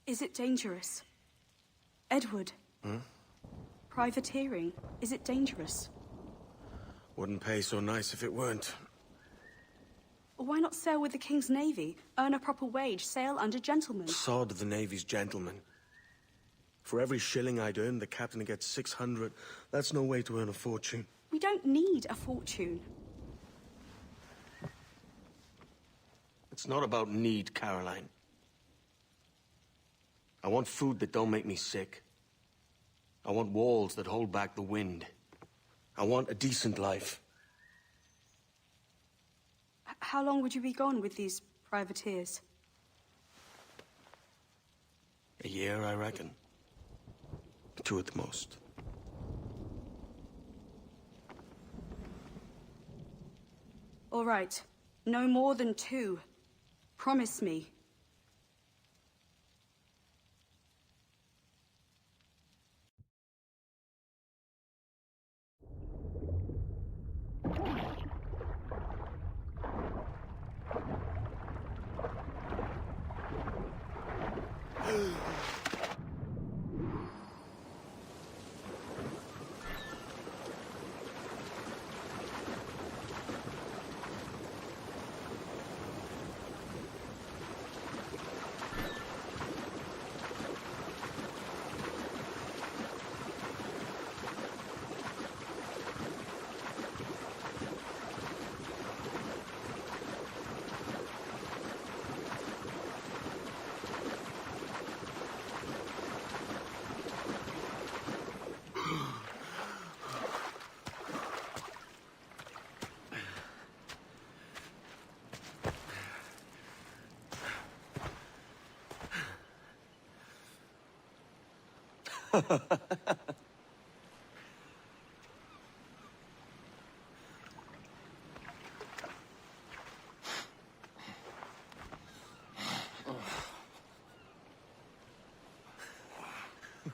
Is it dangerous? Edward? Hmm? Privateering, is it dangerous? Wouldn't pay so nice if it weren't. Why not sail with the King's Navy? Earn a proper wage, sail under gentlemen. Sod the Navy's gentlemen. For every shilling I'd earn, the captain gets 600. That's no way to earn a fortune. We don't need a fortune. It's not about need, Caroline. I want food that don't make me sick. I want walls that hold back the wind. I want a decent life. How long would you be gone with these privateers? A year, I reckon. 2 at the most. All right. No more than 2. Promise me.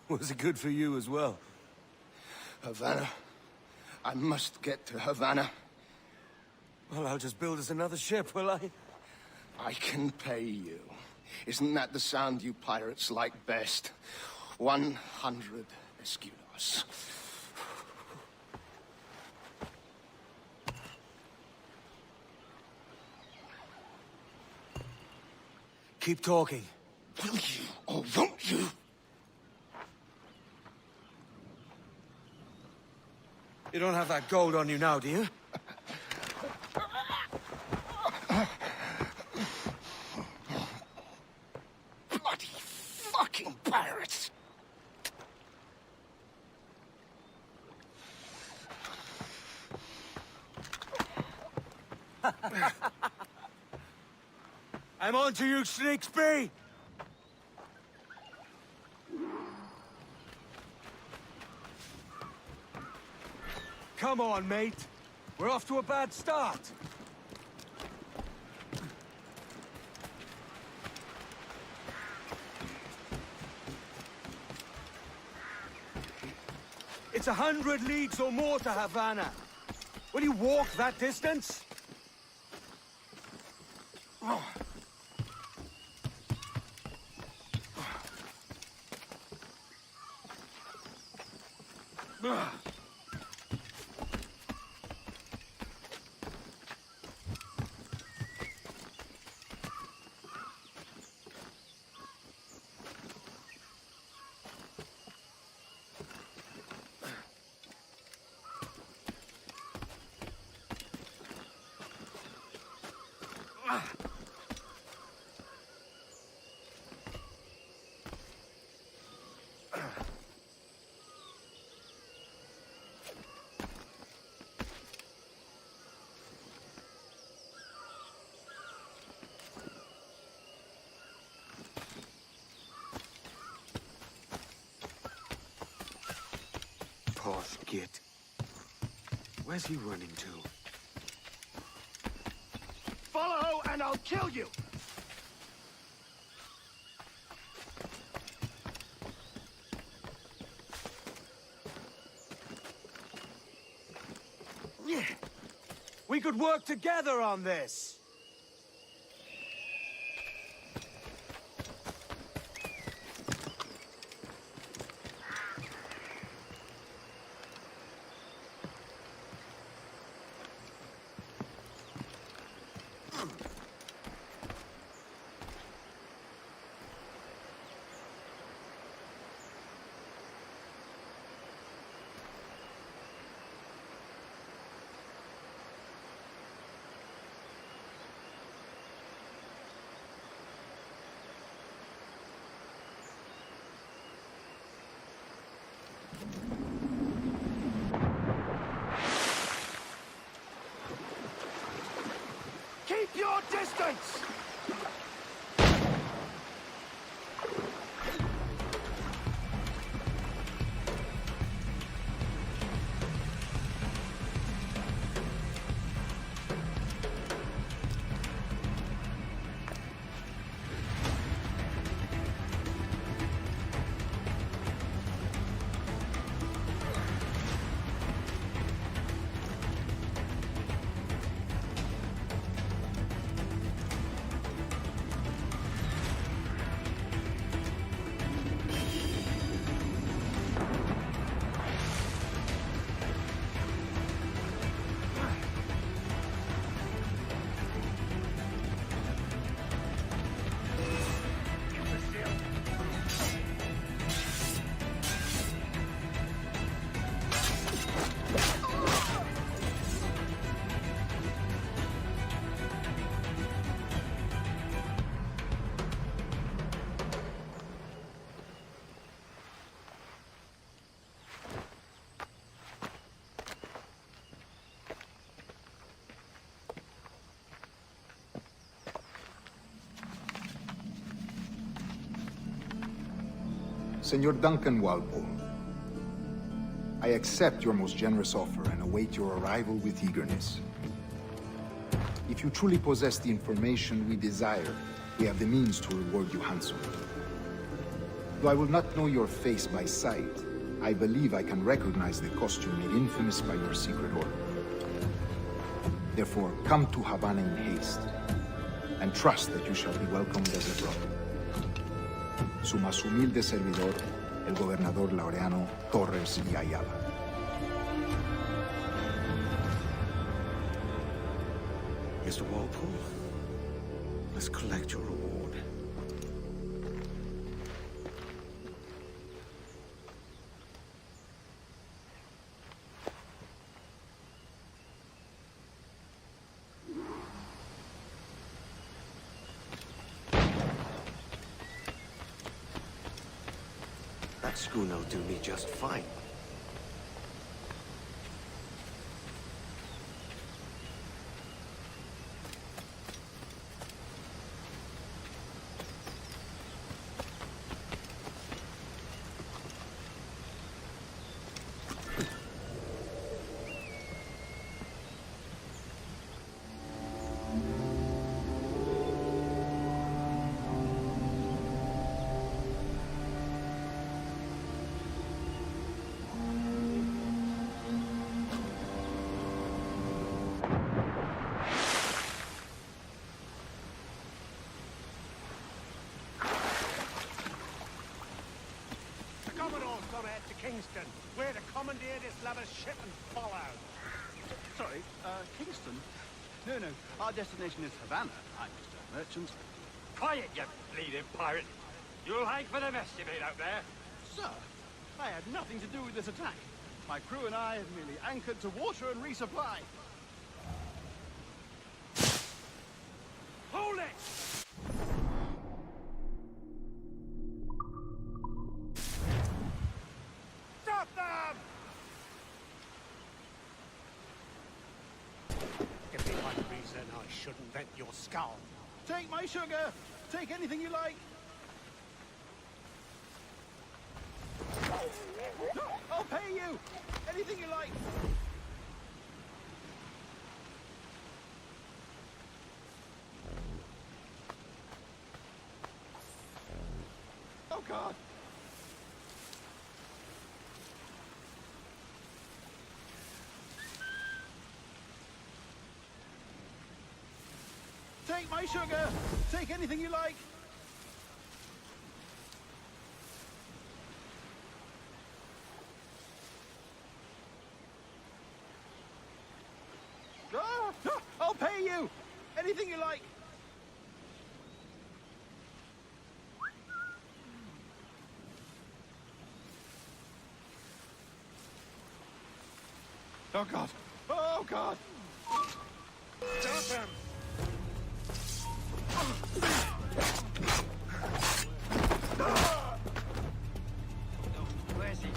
Was it good for you as well? Havana. I must get to Havana. Well, I'll just build us another ship, will I? I can pay you. Isn't that the sound you pirates like best? 100 escudos. Keep talking. Will you or won't you? You don't have that gold on you now, do you? Bloody fucking pirates! I'm on to you, Snakesby! Come on, mate. We're off to a bad start. It's 100 leagues or more to Havana. Will you walk that distance? Posh git. Where's he running to? Follow and I'll kill you! Yeah. We could work together on this. Keep your distance! Senor Duncan Walpole, I accept your most generous offer and await your arrival with eagerness. If you truly possess the information we desire, we have the means to reward you handsomely. Though I will not know your face by sight, I believe I can recognize the costume made infamous by your secret order. Therefore, come to Havana in haste, and trust that you shall be welcomed as a brother. Su más humilde servidor, el gobernador Laureano Torres y Ayala. Mr. Walpole, let's collect your reward. That schooner'll do me just fine. Kingston, where to commandeer this lavish ship and follow. Sorry, Kingston? No, our destination is Havana. I'm just a merchant. Quiet, you bleeding pirate. You'll hang for the mess you made out there. Sir, I had nothing to do with this attack. My crew and I have merely anchored to water and resupply. Hold it! Stop them! Give me one reason I shouldn't vent your skull. Take my sugar! Take anything you like! I'll pay you! Anything you like! Oh, God! Take my sugar! Take anything you like! I'll pay you! Anything you like! Oh, God! Oh, God! Stop them! Where's he?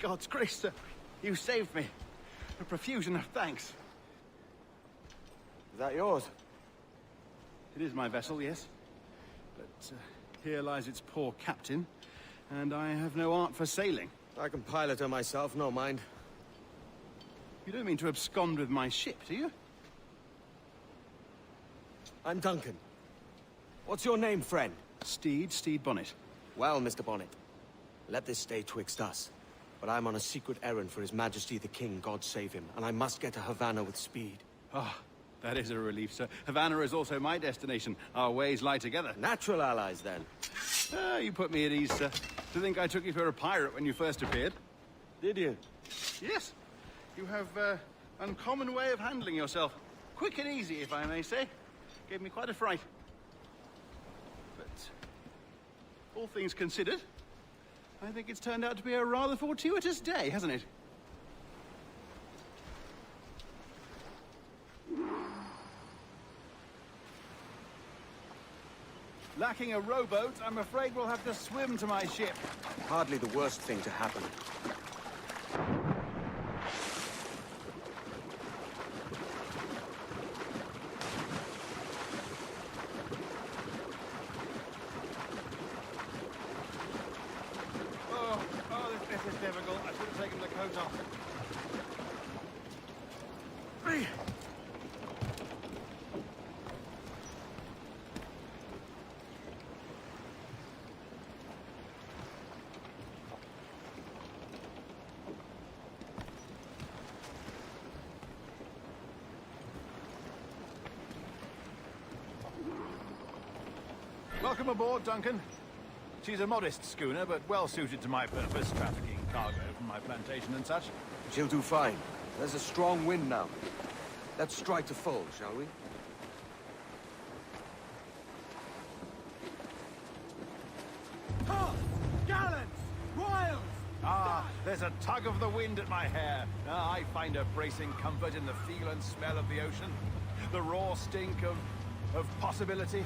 God's grace, sir. You saved me. A profusion of thanks. Is that yours? It is my vessel, yes. But here lies its poor captain, and I have no art for sailing. I can pilot her myself, no mind. You don't mean to abscond with my ship, do you? I'm Duncan. What's your name, friend? Steed Bonnet. Well, Mr. Bonnet, let this stay twixt us. But I'm on a secret errand for His Majesty the King, God save him, and I must get to Havana with speed. Ah, that is a relief, sir. Havana is also my destination. Our ways lie together. Natural allies, then. Ah, you put me at ease, sir. To think I took you for a pirate when you first appeared. Did you? Yes. You have uncommon way of handling yourself. Quick and easy, if I may say. Gave me quite a fright. But all things considered, I think it's turned out to be a rather fortuitous day, hasn't it? Lacking a rowboat, I'm afraid we'll have to swim to my ship. Hardly the worst thing to happen. This is difficult. I should have taken the coat off. Welcome aboard, Duncan. She's a modest schooner, but well suited to my purpose, trafficking cargo from my plantation and such. She'll do fine. There's a strong wind now. Let's strike to full, shall we? Gallants! Royals! Ah, there's a tug of the wind at my hair. I find a bracing comfort in the feel and smell of the ocean. The raw stink of possibility.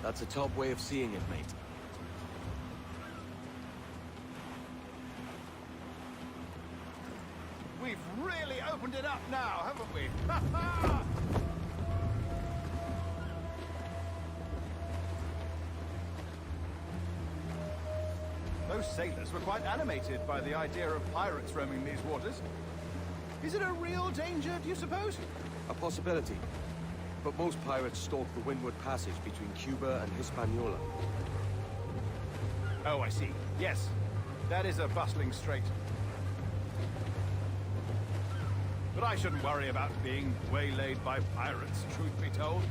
That's a top way of seeing it, mate. We've really opened it up now, haven't we? Ha ha! Those sailors were quite animated by the idea of pirates roaming these waters. Is it a real danger, do you suppose? A possibility. But most pirates stalk the windward passage between Cuba and Hispaniola. Oh, I see. Yes. That is a bustling strait. But I shouldn't worry about being waylaid by pirates, truth be told.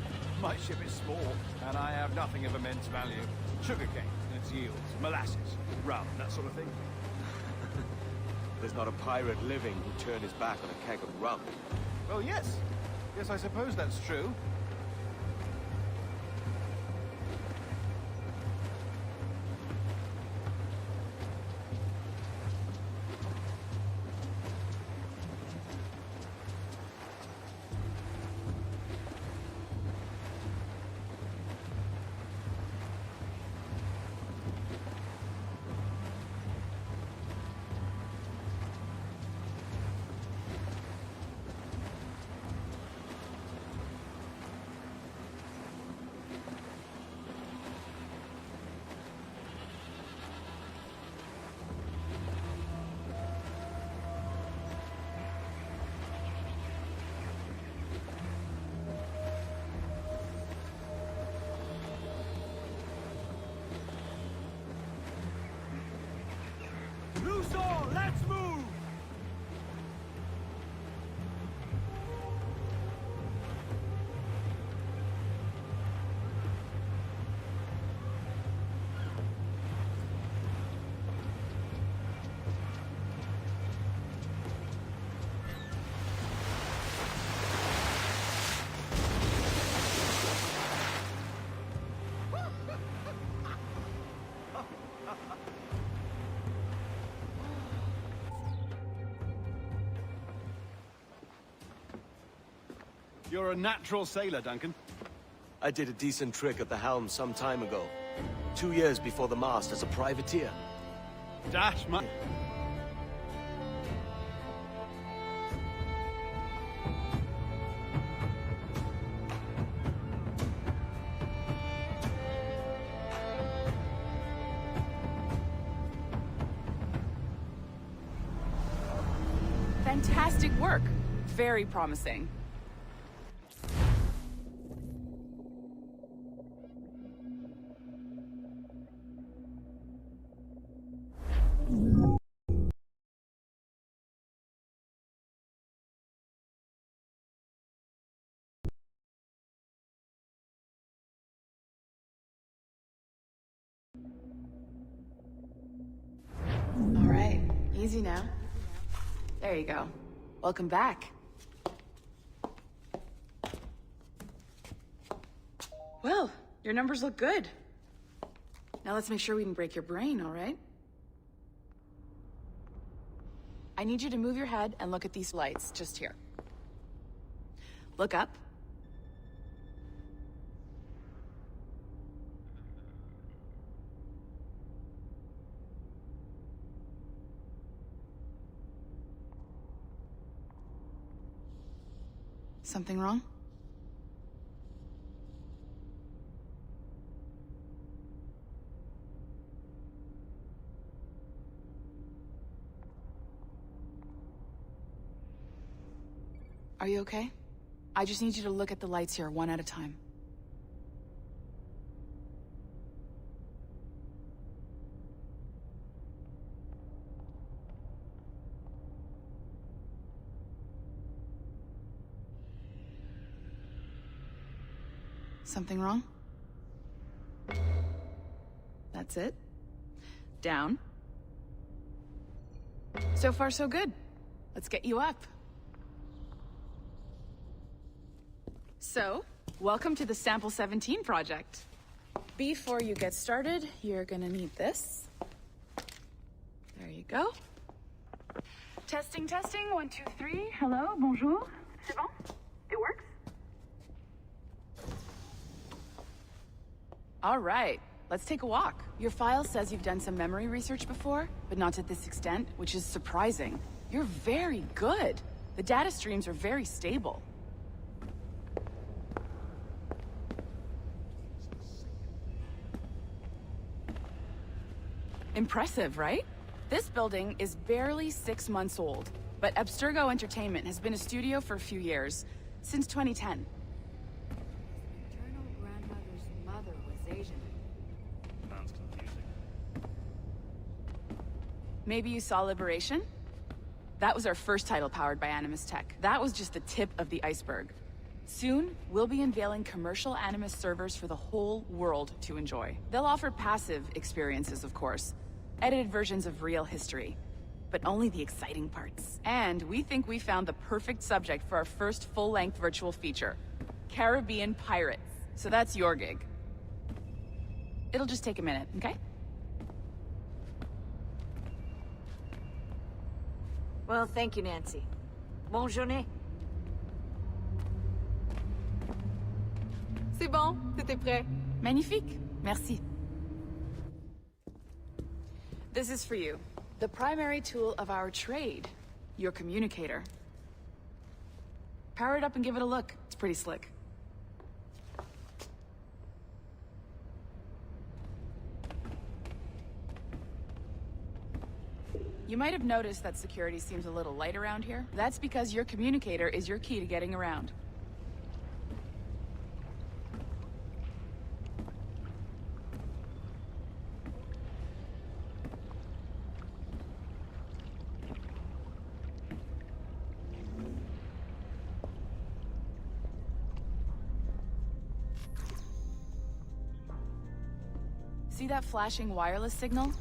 My ship is small, and I have nothing of immense value. Sugarcane and its yields, molasses, rum, that sort of thing. There's not a pirate living who'd turn his back on a keg of rum. Well, yes. Yes, I suppose that's true. Loose all, let's move! You're a natural sailor, Duncan. I did a decent trick at the helm some time ago. 2 years before the mast as a privateer. Dash my... Fantastic work. Very promising. All right, easy now. There you go. Welcome back. Well, your numbers look good. Now let's make sure we can break your brain, all right? I need you to move your head and look at these lights just here. Look up. Something wrong? Are you okay? I just need you to look at the lights here, one at a time. Something wrong? That's it. Down. So far, so good. Let's get you up. So, welcome to the Sample 17 project. Before you get started, you're gonna need this. There you go. Testing, testing, 1, 2, 3. Hello, bonjour. C'est bon? It works? All right, let's take a walk. Your file says you've done some memory research before, but not to this extent, which is surprising. You're very good. The data streams are very stable. Impressive, right? This building is barely 6 months old, but Abstergo Entertainment has been a studio for a few years, since 2010. Maternal grandmother's mother was Asian. Sounds confusing. Maybe you saw Liberation? That was our first title powered by Animus Tech. That was just the tip of the iceberg. Soon, we'll be unveiling commercial Animus servers for the whole world to enjoy. They'll offer passive experiences, of course. Edited versions of real history. But only the exciting parts. And we think we found the perfect subject for our first full-length virtual feature. Caribbean pirates. So that's your gig. It'll just take a minute, okay? Well, thank you, Nancy. Bonne journée. C'est bon, tout est prêt. Magnifique. Merci. This is for you. The primary tool of our trade. Your communicator. Power it up and give it a look. It's pretty slick. You might have noticed that security seems a little light around here. That's because your communicator is your key to getting around. See that flashing wireless signal?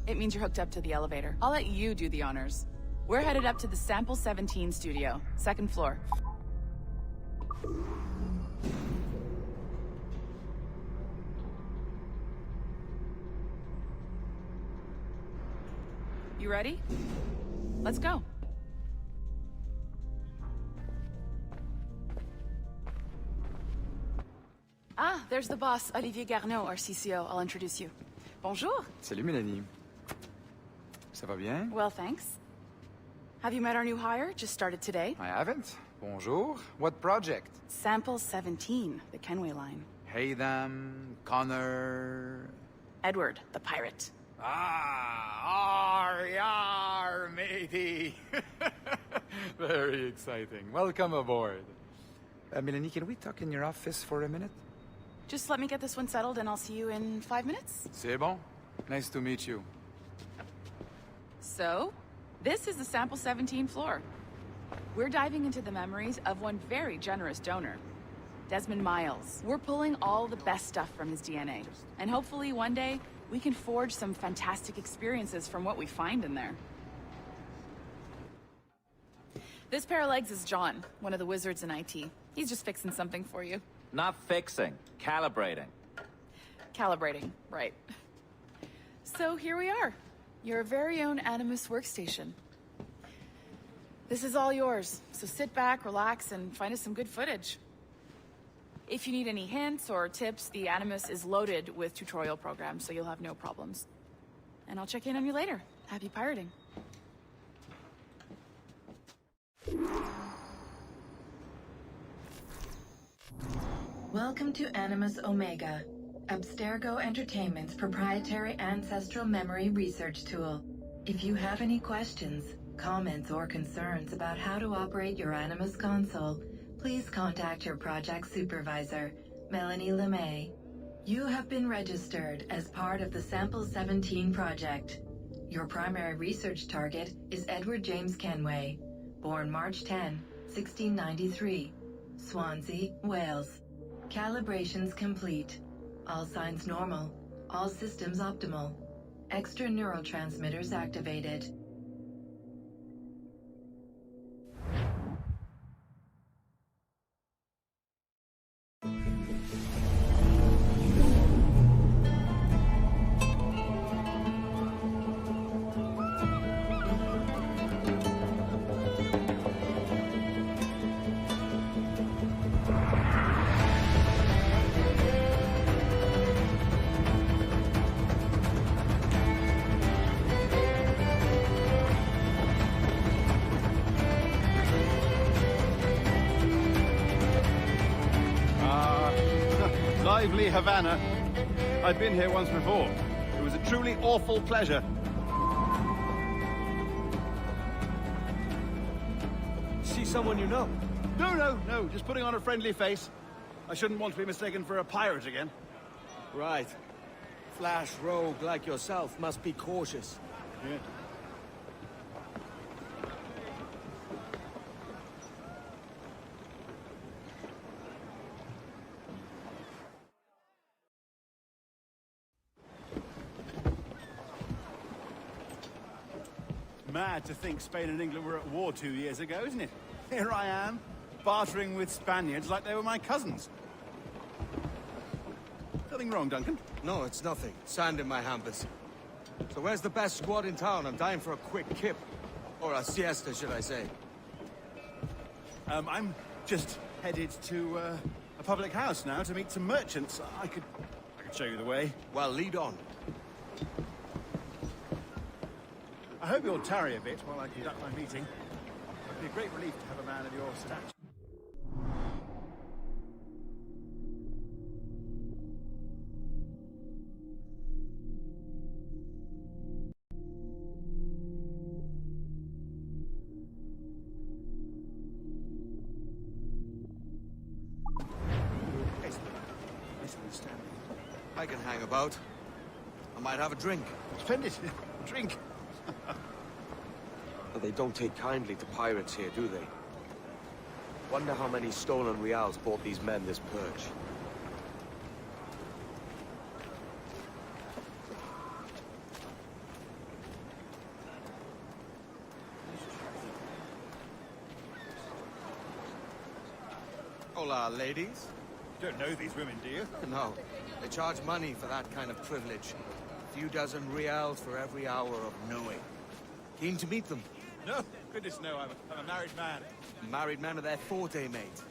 It means you're hooked up to the elevator. I'll let you do the honors. We're headed up to the Sample 17 studio, 2nd floor. You ready? Let's go. Ah, there's the boss, Olivier Garneau, our CCO. I'll introduce you. Bonjour. Salut Mélanie. Ça va bien? Well, thanks. Have you met our new hire? Just started today. I haven't. Bonjour. What project? Sample 17, the Kenway line. Haytham, Connor... Edward, the pirate. Ah, yar, matey. Very exciting. Welcome aboard. Melanie, can we talk in your office for a minute? Just let me get this one settled and I'll see you in 5 minutes. C'est bon. Nice to meet you. So, this is the Sample 17 floor. We're diving into the memories of one very generous donor, Desmond Miles. We're pulling all the best stuff from his DNA. And hopefully one day, we can forge some fantastic experiences from what we find in there. This pair of legs is John, one of the wizards in IT. He's just fixing something for you. Not fixing, calibrating. Calibrating, right. So here we are, your very own Animus workstation. This is all yours, so sit back, relax, and find us some good footage. If you need any hints or tips, the Animus is loaded with tutorial programs, so you'll have no problems. And I'll check in on you later. Happy pirating. Welcome to Animus Omega, Abstergo Entertainment's proprietary ancestral memory research tool. If you have any questions, comments, or concerns about how to operate your Animus console, please contact your project supervisor, Melanie LeMay. You have been registered as part of the Sample 17 project. Your primary research target is Edward James Kenway, born March 10, 1693, Swansea, Wales. Calibrations complete. All signs normal. All systems optimal. Extra neurotransmitters activated. Lively Havana. I've been here once before. It was a truly awful pleasure. See someone you know? No. Just putting on a friendly face. I shouldn't want to be mistaken for a pirate again. Right. Flash rogue like yourself must be cautious. Yeah. Mad to think Spain and England were at war 2 years ago, isn't it? Here I am, bartering with Spaniards like they were my cousins. Nothing wrong, Duncan? No, it's nothing. Sand in my hampers. So where's the best squad in town? I'm dying for a quick kip. Or a siesta, should I say. I'm just headed to a public house now to meet some merchants. I could show you the way. Well, lead on. I hope you'll tarry a bit while I conduct my meeting. It'd be a great relief to have a man of your stature. I can hang about. I might have a drink. Splendid. Drink. But they don't take kindly to pirates here, do they? Wonder how many stolen reals bought these men this perch. Hola, ladies. You don't know these women, do you? No. They charge money for that kind of privilege. A few dozen reals for every hour of knowing. Keen to meet them? No, goodness no, I'm a married man. Married men are their forte, mate.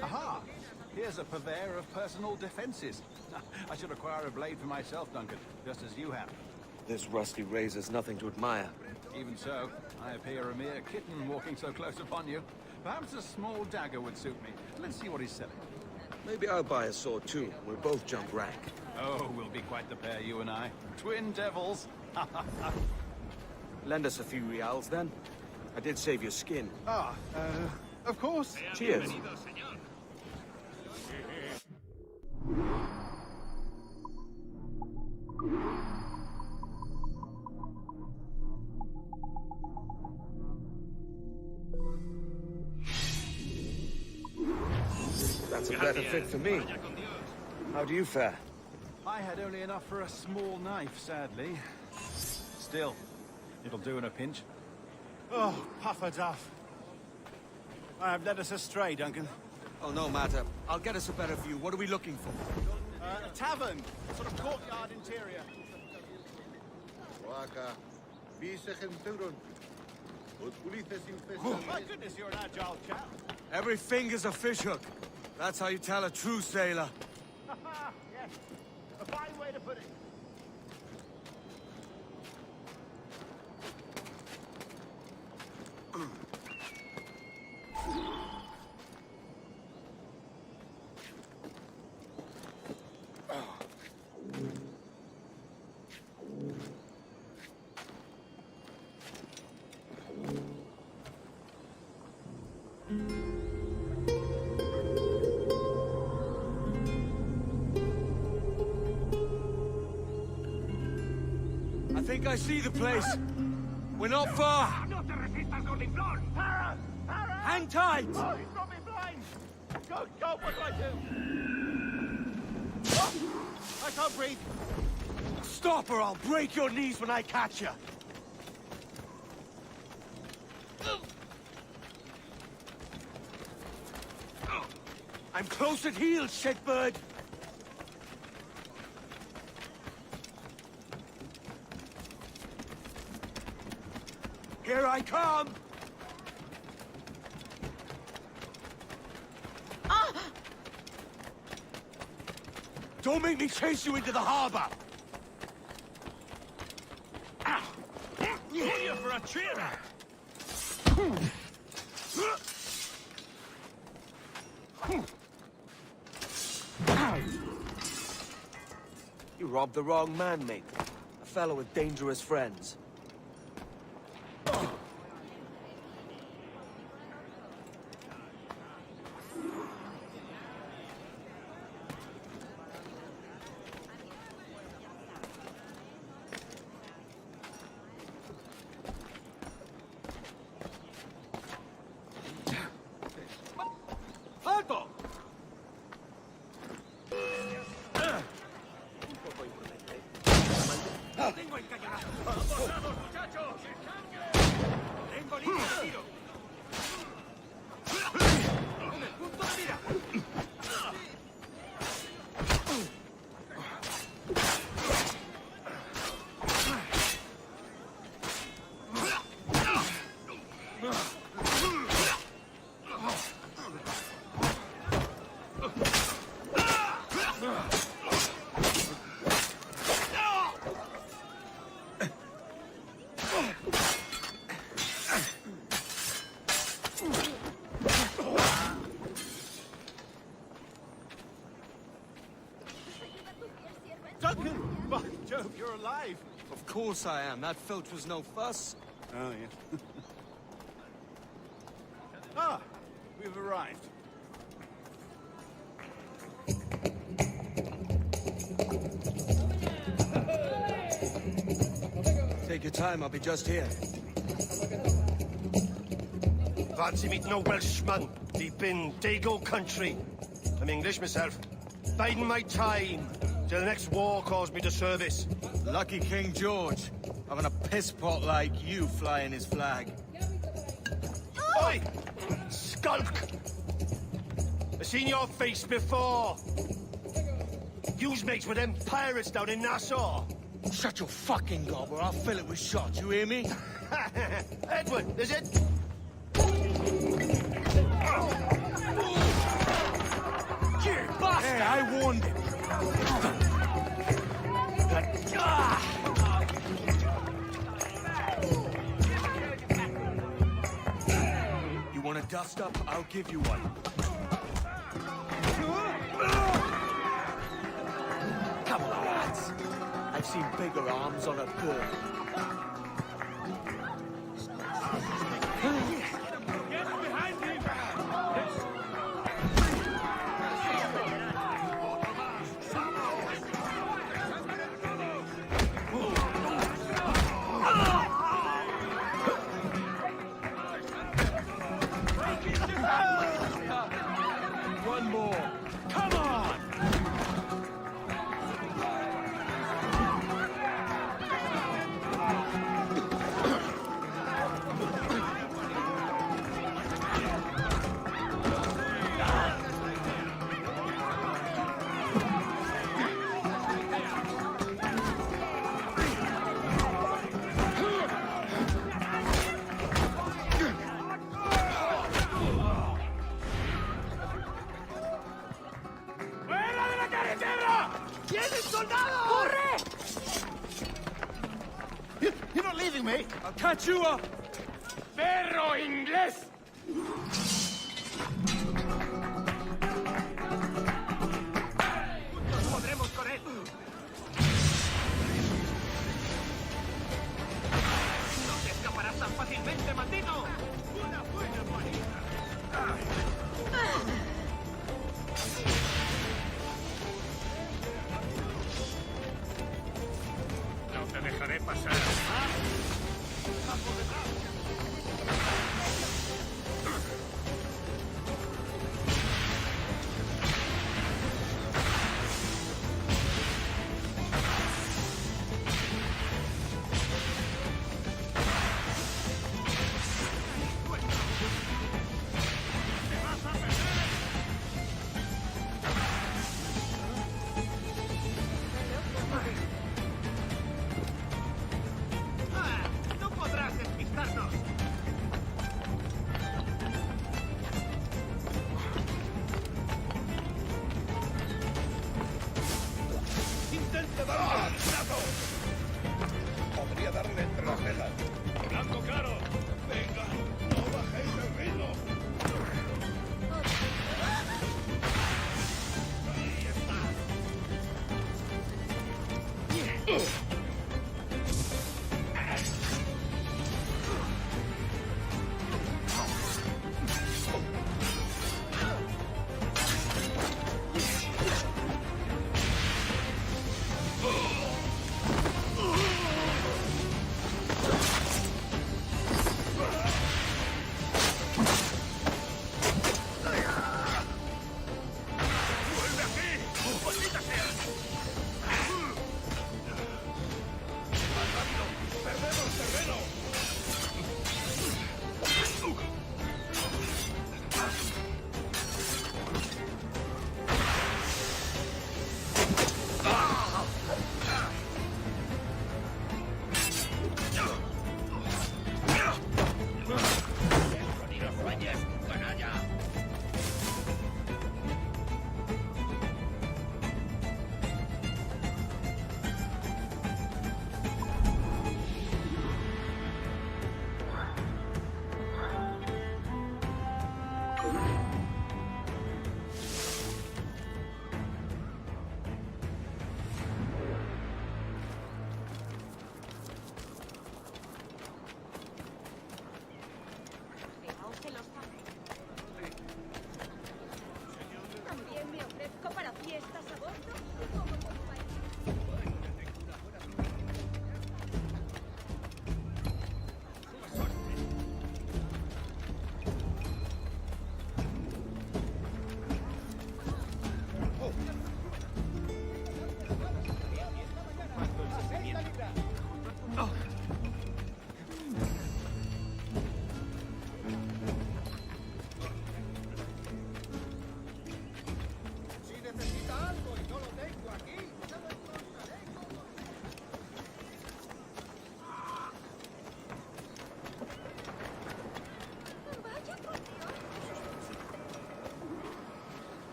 Aha! here's a purveyor of personal defenses. I should acquire a blade for myself, Duncan, just as you have. This rusty razor's nothing to admire. Even so, I appear a mere kitten walking so close upon you. Perhaps a small dagger would suit me. Let's see what he's selling. Maybe I'll buy a sword too. We'll both jump rank. Oh, we'll be quite the pair, you and I. Twin devils. Lend us a few reals, then. I did save your skin. Of course. Cheers. That's a better fit for me. How do you fare? I had only enough for a small knife, sadly. Still, it'll do in a pinch. Oh, puffer duff. I have led us astray, Duncan. Oh, no matter. I'll get us a better view. What are we looking for? A tavern, sort of courtyard interior. My goodness, you're an agile chap. Every finger's a fishhook. That's how you tell a true sailor. Yes, a fine way to put it. I think I see the place. We're not far. Hang tight! Oh, he's got me blind! God, what do I do? Oh, I can't breathe. Stop or I'll break your knees when I catch you. I'm close at heel, shitbird. Here I come! Don't make me chase you into the harbor! Here for a cheer! You robbed the wrong man, mate. A fellow with dangerous friends. ¡Alto! ¡Tengo el cañonazo! ¡Vamos, muchachos! ¡Tengo línea de tiro! ¡En el punto de mira! Duncan! By Jove, you're alive! Of course I am. That filch was no fuss. Oh, yeah. Ah, we've arrived. Take your time, I'll be just here. Fancy meeting no Welshman deep in Dago country. I'm English myself. Biding my time till the next war calls me to service. Lucky King George, having a piss pot like you flying his flag. Oi! Skulk! I've seen your face before. You's mates with them pirates down in Nassau. Shut your fucking gob or I'll fill it with shot, you hear me? Edward, is it? I warned him. You want a dust-up? I'll give you one. Come on, lads. I've seen bigger arms on a girl. One more. Come on! You're not leaving me! I'll catch you up! ¡Perro inglés! ¡Podremos con él! ¡No te escaparás tan fácilmente, maldito! ¡Una buena paliza! No te dejaré pasar. ¡No podrás despistarnos! ¡Intenta darle un trazo! Podría darle entre las cejas. ¡Blanco claro! ¡Venga! ¡No bajéis el ritmo! ¡Ahí está! ¡Vuelve aquí! ¡Maldita sea!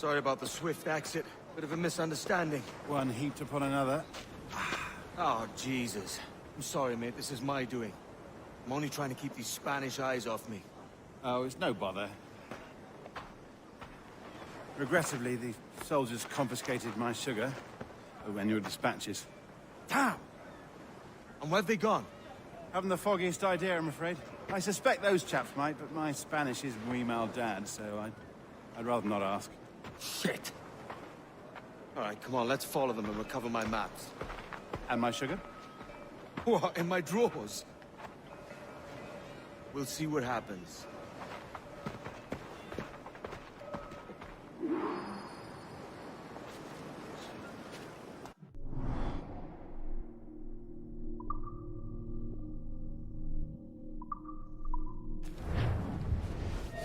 Sorry about the swift exit. Bit of a misunderstanding. One heaped upon another. Oh, Jesus. I'm sorry, mate. This is my doing. I'm only trying to keep these Spanish eyes off me. Oh, it's no bother. Regrettably, the soldiers confiscated my sugar when your dispatches. Damn! And where've they gone? Haven't the foggiest idea, I'm afraid. I suspect those chaps might, but my Spanish is muy mal dad, so I'd rather not ask. Shit! Alright, come on, let's follow them and recover my maps. And my sugar? What, in my drawers? We'll see what happens.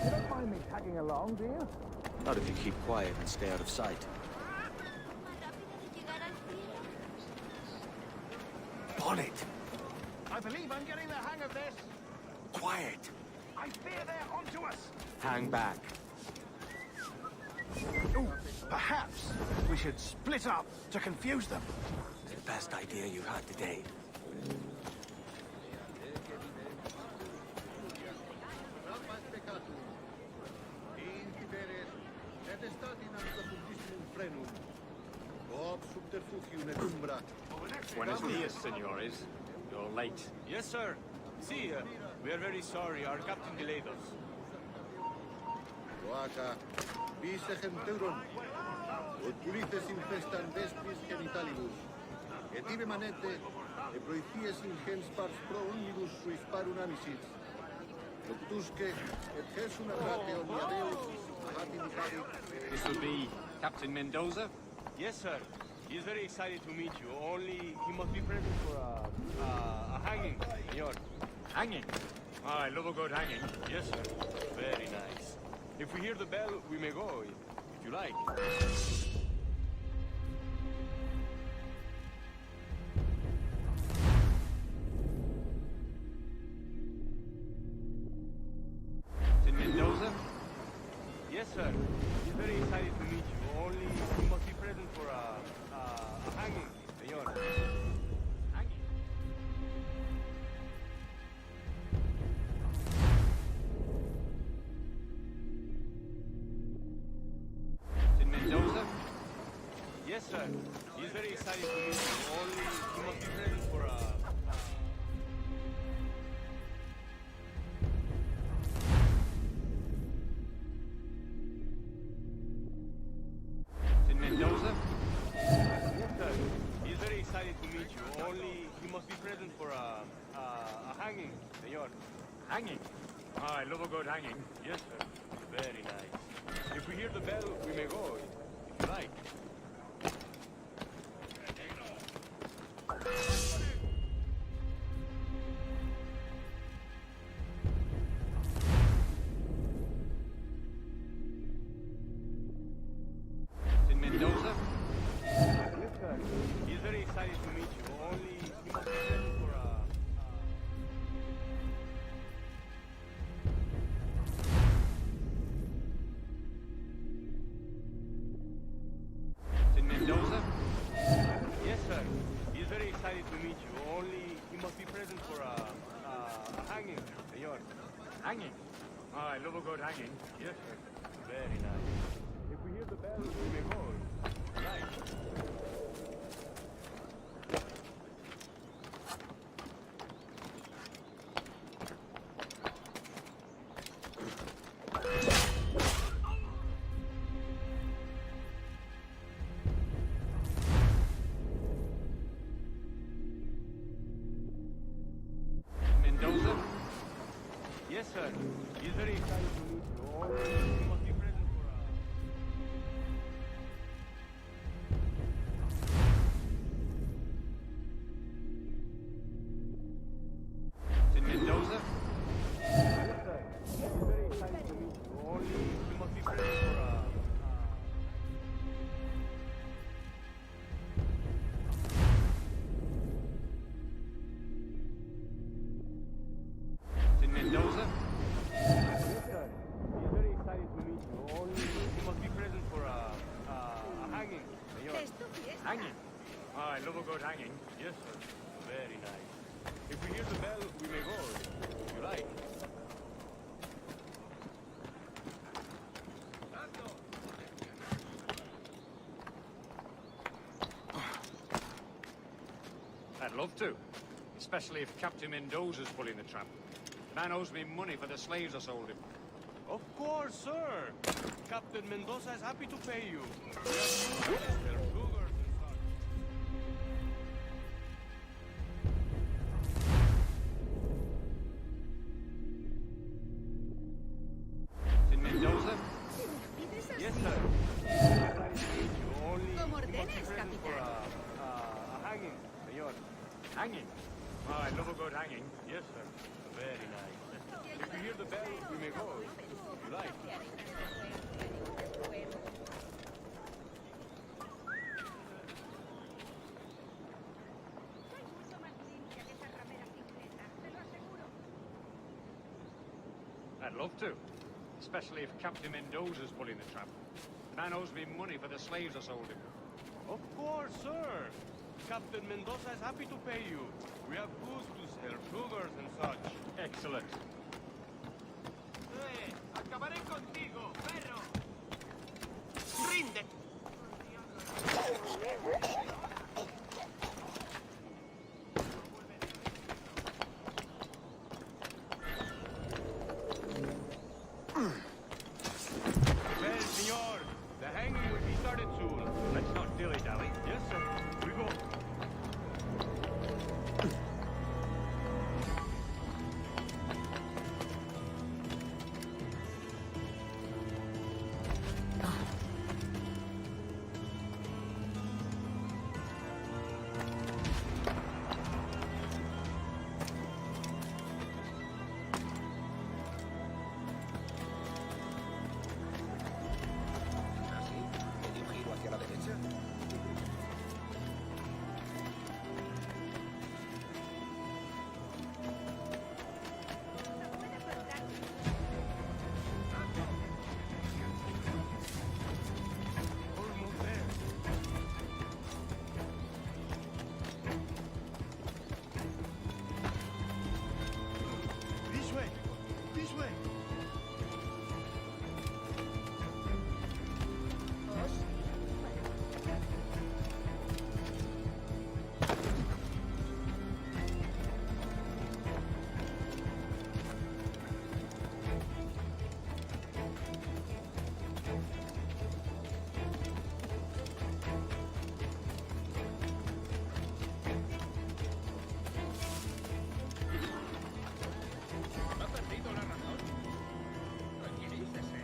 You don't mind me tagging along, do you? Not if you keep quiet and stay out of sight. On it! I believe I'm getting the hang of this. Quiet! I fear they're onto us. Hang back. Ooh, perhaps we should split up to confuse them. It's the best idea you've had today. Buenos dias, senores. You're late. Yes, sir. See, we are very sorry. Our captain delayed us. Oaca, vice centuron, utilices infestan vespris genitalibus, et ibe manete, e proicies ingens pars pro omnibus suis parum amicis, octusque, et gesum errate omnia Deus, hatim habit. This will be Captain Mendoza? Yes, sir. He is very excited to meet you. Only he must be present for a hanging, senor. Hanging? Oh, I love a good hanging. Yes, sir. Very nice. If we hear the bell, we may go, if you like. In Mendoza? Yes, sir. He's very excited to meet you. Only he must be present for a hanging, senor. Hanging? In Mendoza? Yes, sir. He's very excited to meet you. Only he must be present for a... In Mendoza? Yes, sir. He's very excited to meet you. Only he must be present for a hanging, senor. Hanging? Oh, I love a good hanging. Yes, sir. Very nice. If we hear the bell, we may go, if you like. In Mendoza? Yes, sir. He's very excited to meet you. Only he must be present for a... In Mendoza? Yes, sir. He's very excited to meet you. Only he must be present for a hanging, senor. Hanging? Oh, I love a good hanging. Yes, sir. Very nice. If we hear the bell, we may go. Right. Mendoza? Yes, sir. He's very excited to meet you. Only he must be present for a... Hanging. I love a good hanging. Yes, sir. Very nice. If we hear the bell, we may go. If you like. I'd love to. Especially if Captain Mendoza's pulling the trap. Man owes me money for the slaves I sold him. Of course, sir. Captain Mendoza is happy to pay you. We have sugars and such. In Mendoza? Yes, sir. You only must be present for a hanging, senor. Hanging? I love a good hanging. Yes, sir. Very nice. If you hear the bell, we may go. If you like. I'd love to. Especially if Captain Mendoza's pulling the trap. Man owes me money for the slaves I sold him. Of course, sir. Captain Mendoza is happy to pay you. We have goods to sell, sugars and such. Excellent. Acabaré contigo, perro. Rinde. Well, senor, the hanging will be started soon. Let's not dilly-dally. Yes, sir. We go. This way. This way. ¿Ha perdido la razón? Tranquilícese.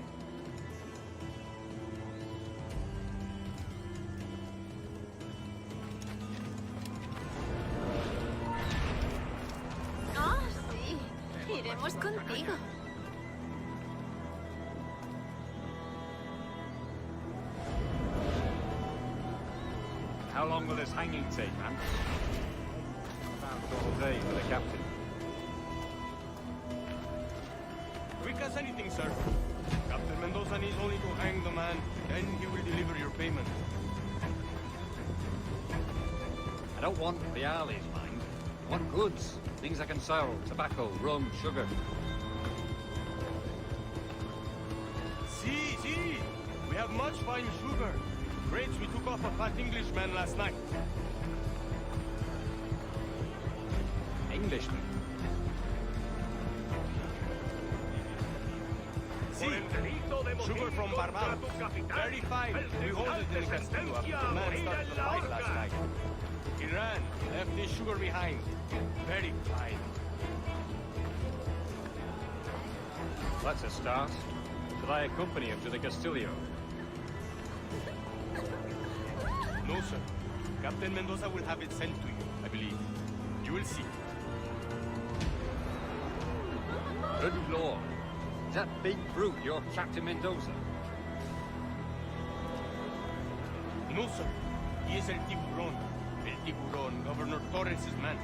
Oh, sí. Iremos contigo. How long will this hanging take, man? About all day for the captain. Quick as anything, sir. Captain Mendoza needs only to hang the man, then he will deliver your payment. I don't want the alleys, mind. I want goods. Things I can sell. Tobacco, rum, sugar. See. We have much fine sugar. Grapes we took off a fat Englishman last night. Englishman? See, sugar from Barbados. Very fine. We hold it in the castillo after the man started the fight last night. He ran, left his sugar behind. Very fine. That's a start. Shall I accompany him to the Castillo? No, sir. Captain Mendoza will have it sent to you, I believe. You will see. Good lord. Is that big brute your Captain Mendoza? No, sir. He is El Tiburon. El Tiburon, Governor Torres's man.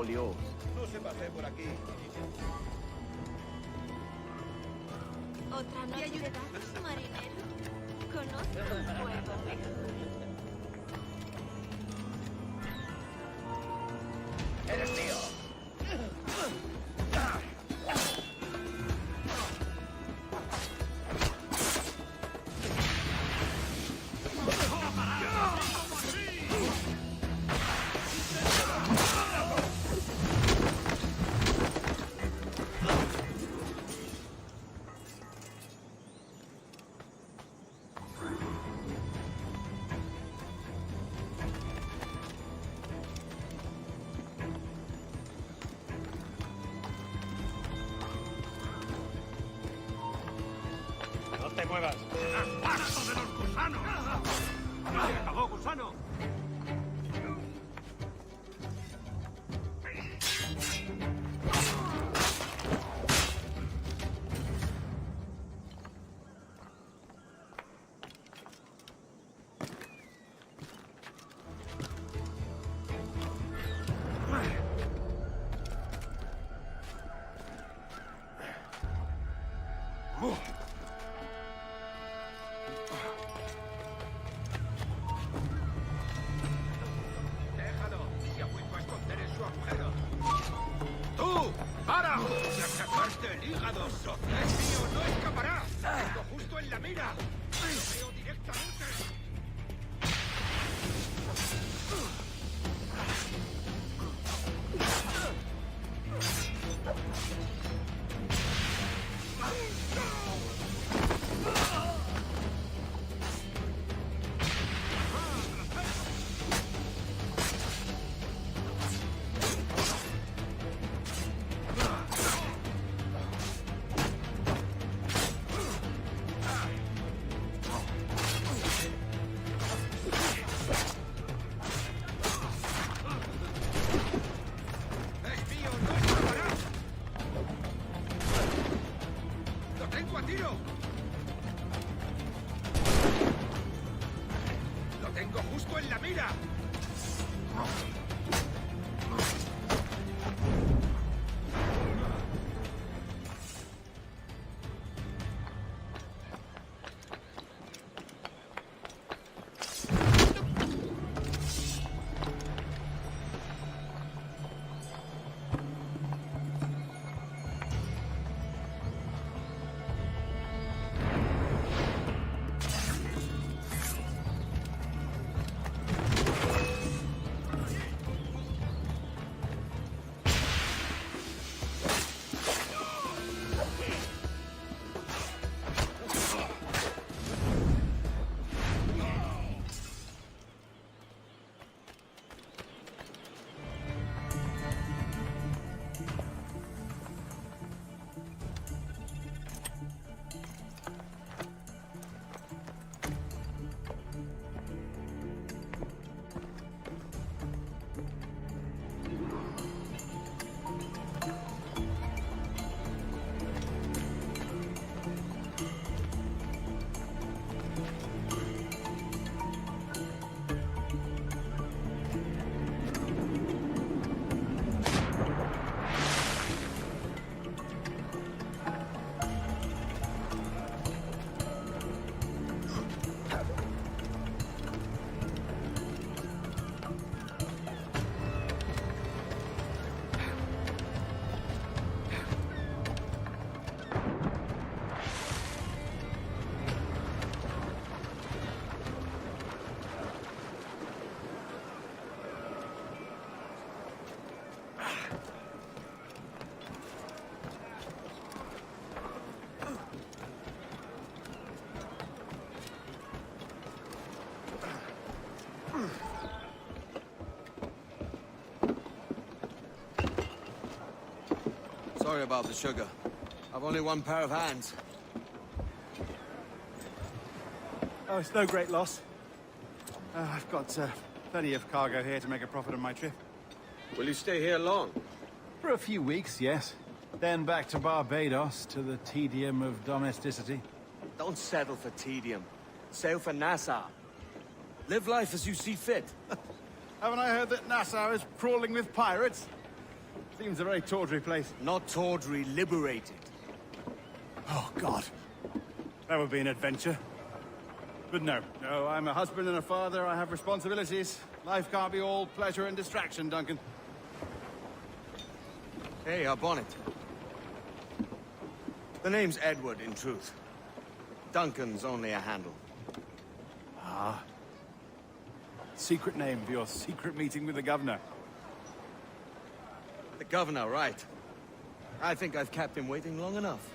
all yours. No se pase por aquí. ¿Otra noche de datos, marinero? Conozco el juego. ¡Eres mío! ¡No te muevas! ¡Paso de los gusanos! ¡Se acabó, gusano! ¡Déjalo! Se ha vuelto a esconder en su agujero. ¡Tú! ¡Para! ¡Le sacaste el hígado, socio! ¡Es mío! ¡No escapará! ¡Tengo justo en la mira! ¡Lo veo directamente! ¡Es mío! ¡No escapará! ¡Lo tengo a tiro! ¡Lo tengo justo en la mira! Sorry about the sugar. I've only one pair of hands. Oh, it's no great loss. I've got plenty of cargo here to make a profit on my trip. Will you stay here long? For a few weeks, yes. Then back to Barbados, to the tedium of domesticity. Don't settle for tedium. Sail for Nassau. Live life as you see fit. Haven't I heard that Nassau is crawling with pirates? Seems a very tawdry place. Not tawdry, liberated. Oh, God. That would be an adventure. But no, I'm a husband and a father. I have responsibilities. Life can't be all pleasure and distraction, Duncan. Hey, our bonnet. The name's Edward, in truth. Duncan's only a handle. Ah. Secret name for your secret meeting with the governor. The governor, right. I think I've kept him waiting long enough.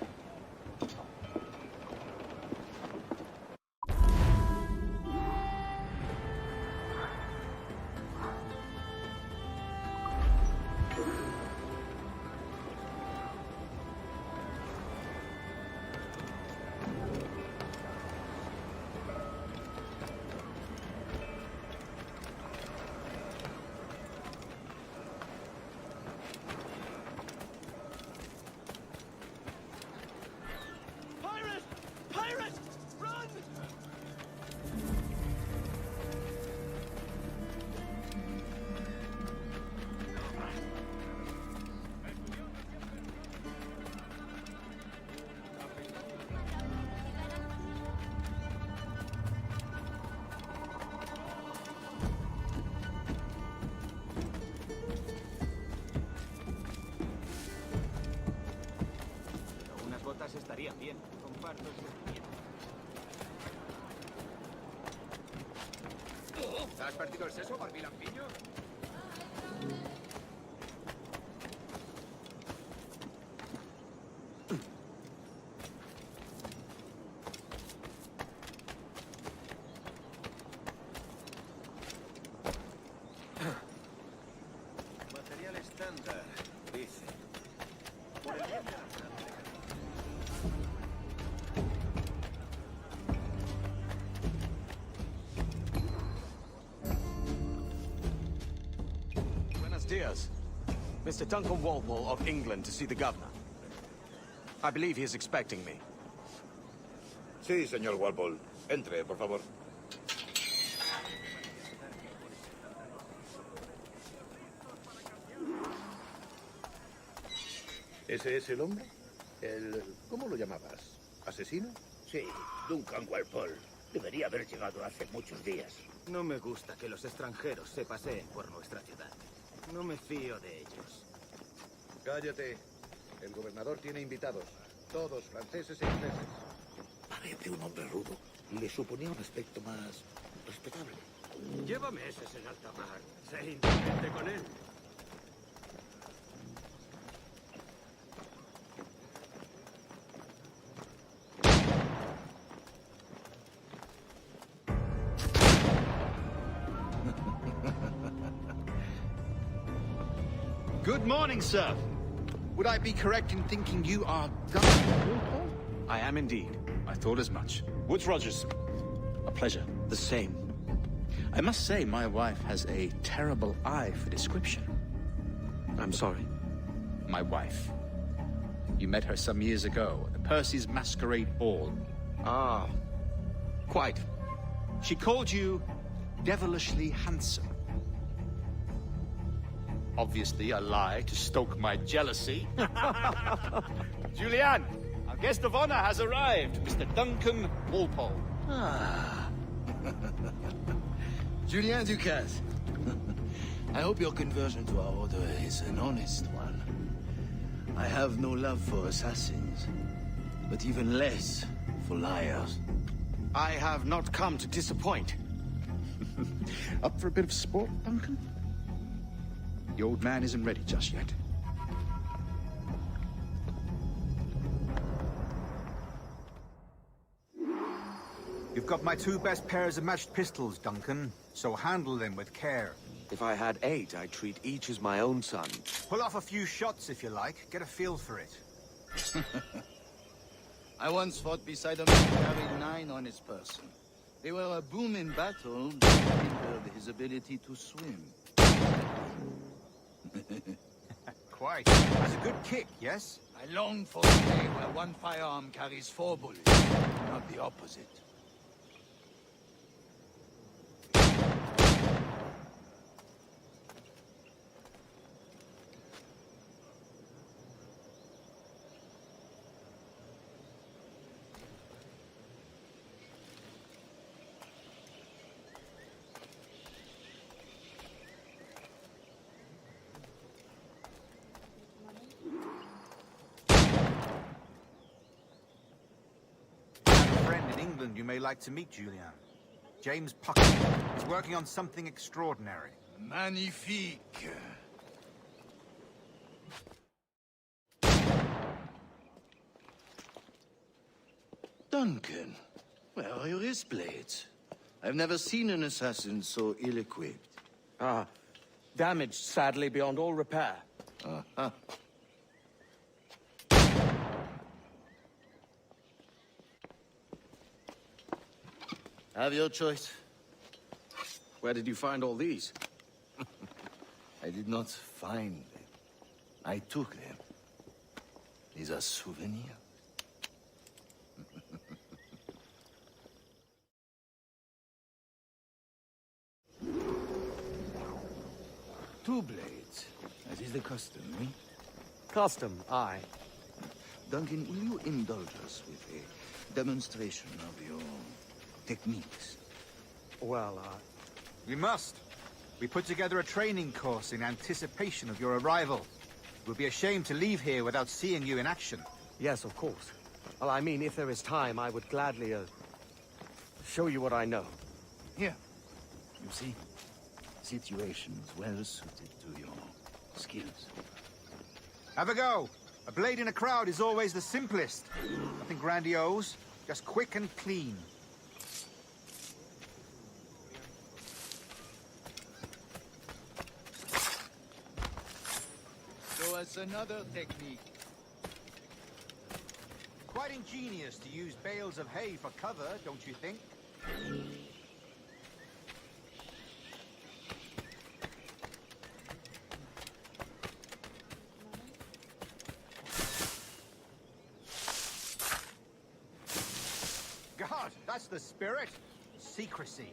Estarían bien. Comparto el sentimiento. ¿Te has partido el seso, barbilampiño? Material estándar, dice. Por el bien de la Diaz. Mr. Duncan Walpole of England to see the governor. I believe he is expecting me. Sí, señor Walpole. Entre, por favor. ¿Ese es el hombre? ¿Cómo lo llamabas? ¿Asesino? Sí, Duncan Walpole. Debería haber llegado hace muchos días. No me gusta que los extranjeros se paseen por nuestra ciudad. No me fío de ellos. Cállate. El gobernador tiene invitados. Todos franceses e ingleses. Parece un hombre rudo. Le suponía un aspecto más respetable. Lleva meses en alta mar. Sé indulgente con él. Good morning, sir. Would I be correct in thinking you are Duncan? I am indeed. I thought as much. Woods Rogers. A pleasure. The same. I must say, my wife has a terrible eye for description. I'm sorry. My wife. You met her some years ago at the Percy's Masquerade Ball. Ah, quite. She called you devilishly handsome. Obviously a lie to stoke my jealousy. Julianne, our guest of honor has arrived, Mr. Duncan Walpole. Ah. Julien Ducasse. I hope your conversion to our order is an honest one. I have no love for assassins, but even less for liars. I have not come to disappoint. Up for a bit of sport, Duncan? The old man isn't ready just yet. You've got my two best pairs of matched pistols, Duncan, so handle them with care. If I had 8, I'd treat each as my own son. Pull off a few shots if you like. Get a feel for it. I once fought beside a man who carried 9 on his person. They were a boom in battle, but hindered his ability to swim. Quite. That's a good kick, yes? I long for a day where one firearm carries 4 bullets, not the opposite. you may like to meet Julien. James Puckett is working on something extraordinary. Magnifique. Duncan, where are your wrist blades? I've never seen an assassin so ill-equipped. Ah, damaged sadly beyond all repair. Uh-huh. Have your choice. Where did you find all these? I did not find them. I took them. These are souvenirs. Two blades, as is the custom, eh? Custom, aye. Duncan, will you indulge us with a demonstration of your techniques? Well, We must. We put together a training course in anticipation of your arrival. It would be a shame to leave here without seeing you in action. Yes, of course. Well, I mean, if there is time, I would gladly, show you what I know. Here. You see? Situations well suited to your skills. Have a go. A blade in a crowd is always the simplest. Nothing grandiose, just quick and clean. Show us another technique. Quite ingenious to use bales of hay for cover, don't you think? God, that's the spirit. Secrecy.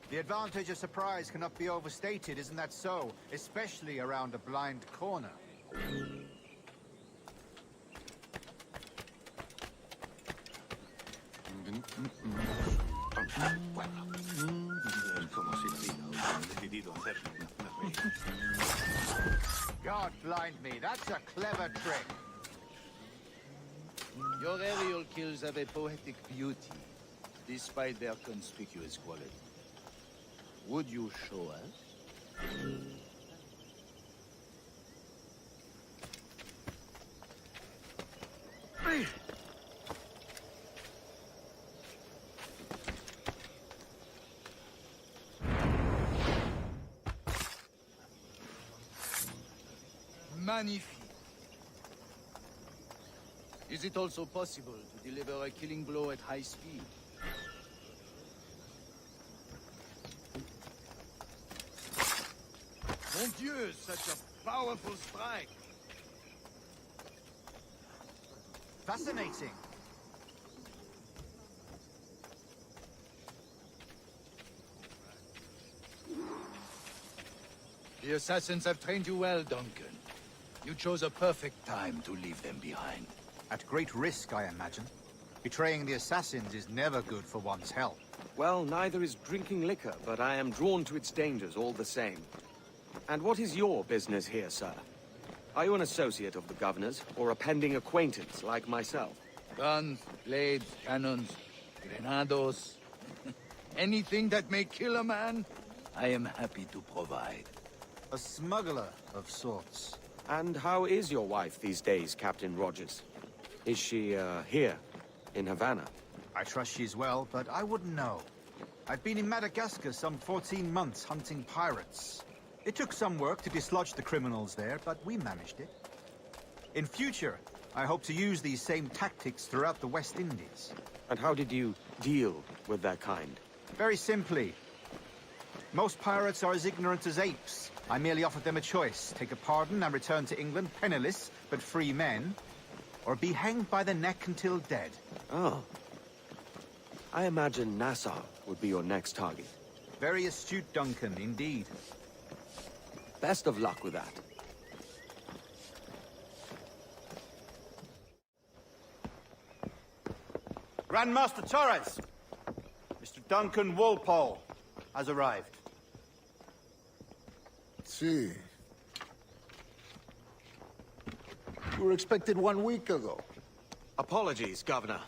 The advantage of surprise cannot be overstated, isn't that so? Especially around a blind corner. God blind me, that's a clever trick. Your aerial kills have a poetic beauty, despite their conspicuous quality. Would you show us? Magnifique. Is it also possible to deliver a killing blow at high speed? Mon Dieu, such a powerful strike! Fascinating. The assassins have trained you well, Duncan. You chose a perfect time to leave them behind. At great risk, I imagine. Betraying the assassins is never good for one's health. Well, neither is drinking liquor, but I am drawn to its dangers all the same. And what is your business here, sir? Are you an associate of the governor's, or a pending acquaintance like myself? Guns, blades, cannons, grenados. Anything that may kill a man, I am happy to provide. A smuggler of sorts. And how is your wife these days, Captain Rogers? Is she, here, in Havana? I trust she's well, but I wouldn't know. I've been in Madagascar some 14 months hunting pirates. It took some work to dislodge the criminals there, but we managed it. In future, I hope to use these same tactics throughout the West Indies. And how did you deal with that kind? Very simply. Most pirates are as ignorant as apes. I merely offered them a choice. Take a pardon and return to England penniless, but free men, or be hanged by the neck until dead. Oh. I imagine Nassau would be your next target. Very astute, Duncan, indeed. Best of luck with that. Grandmaster Torres! Mr. Duncan Walpole has arrived. See. You were expected 1 week ago. Apologies, Governor.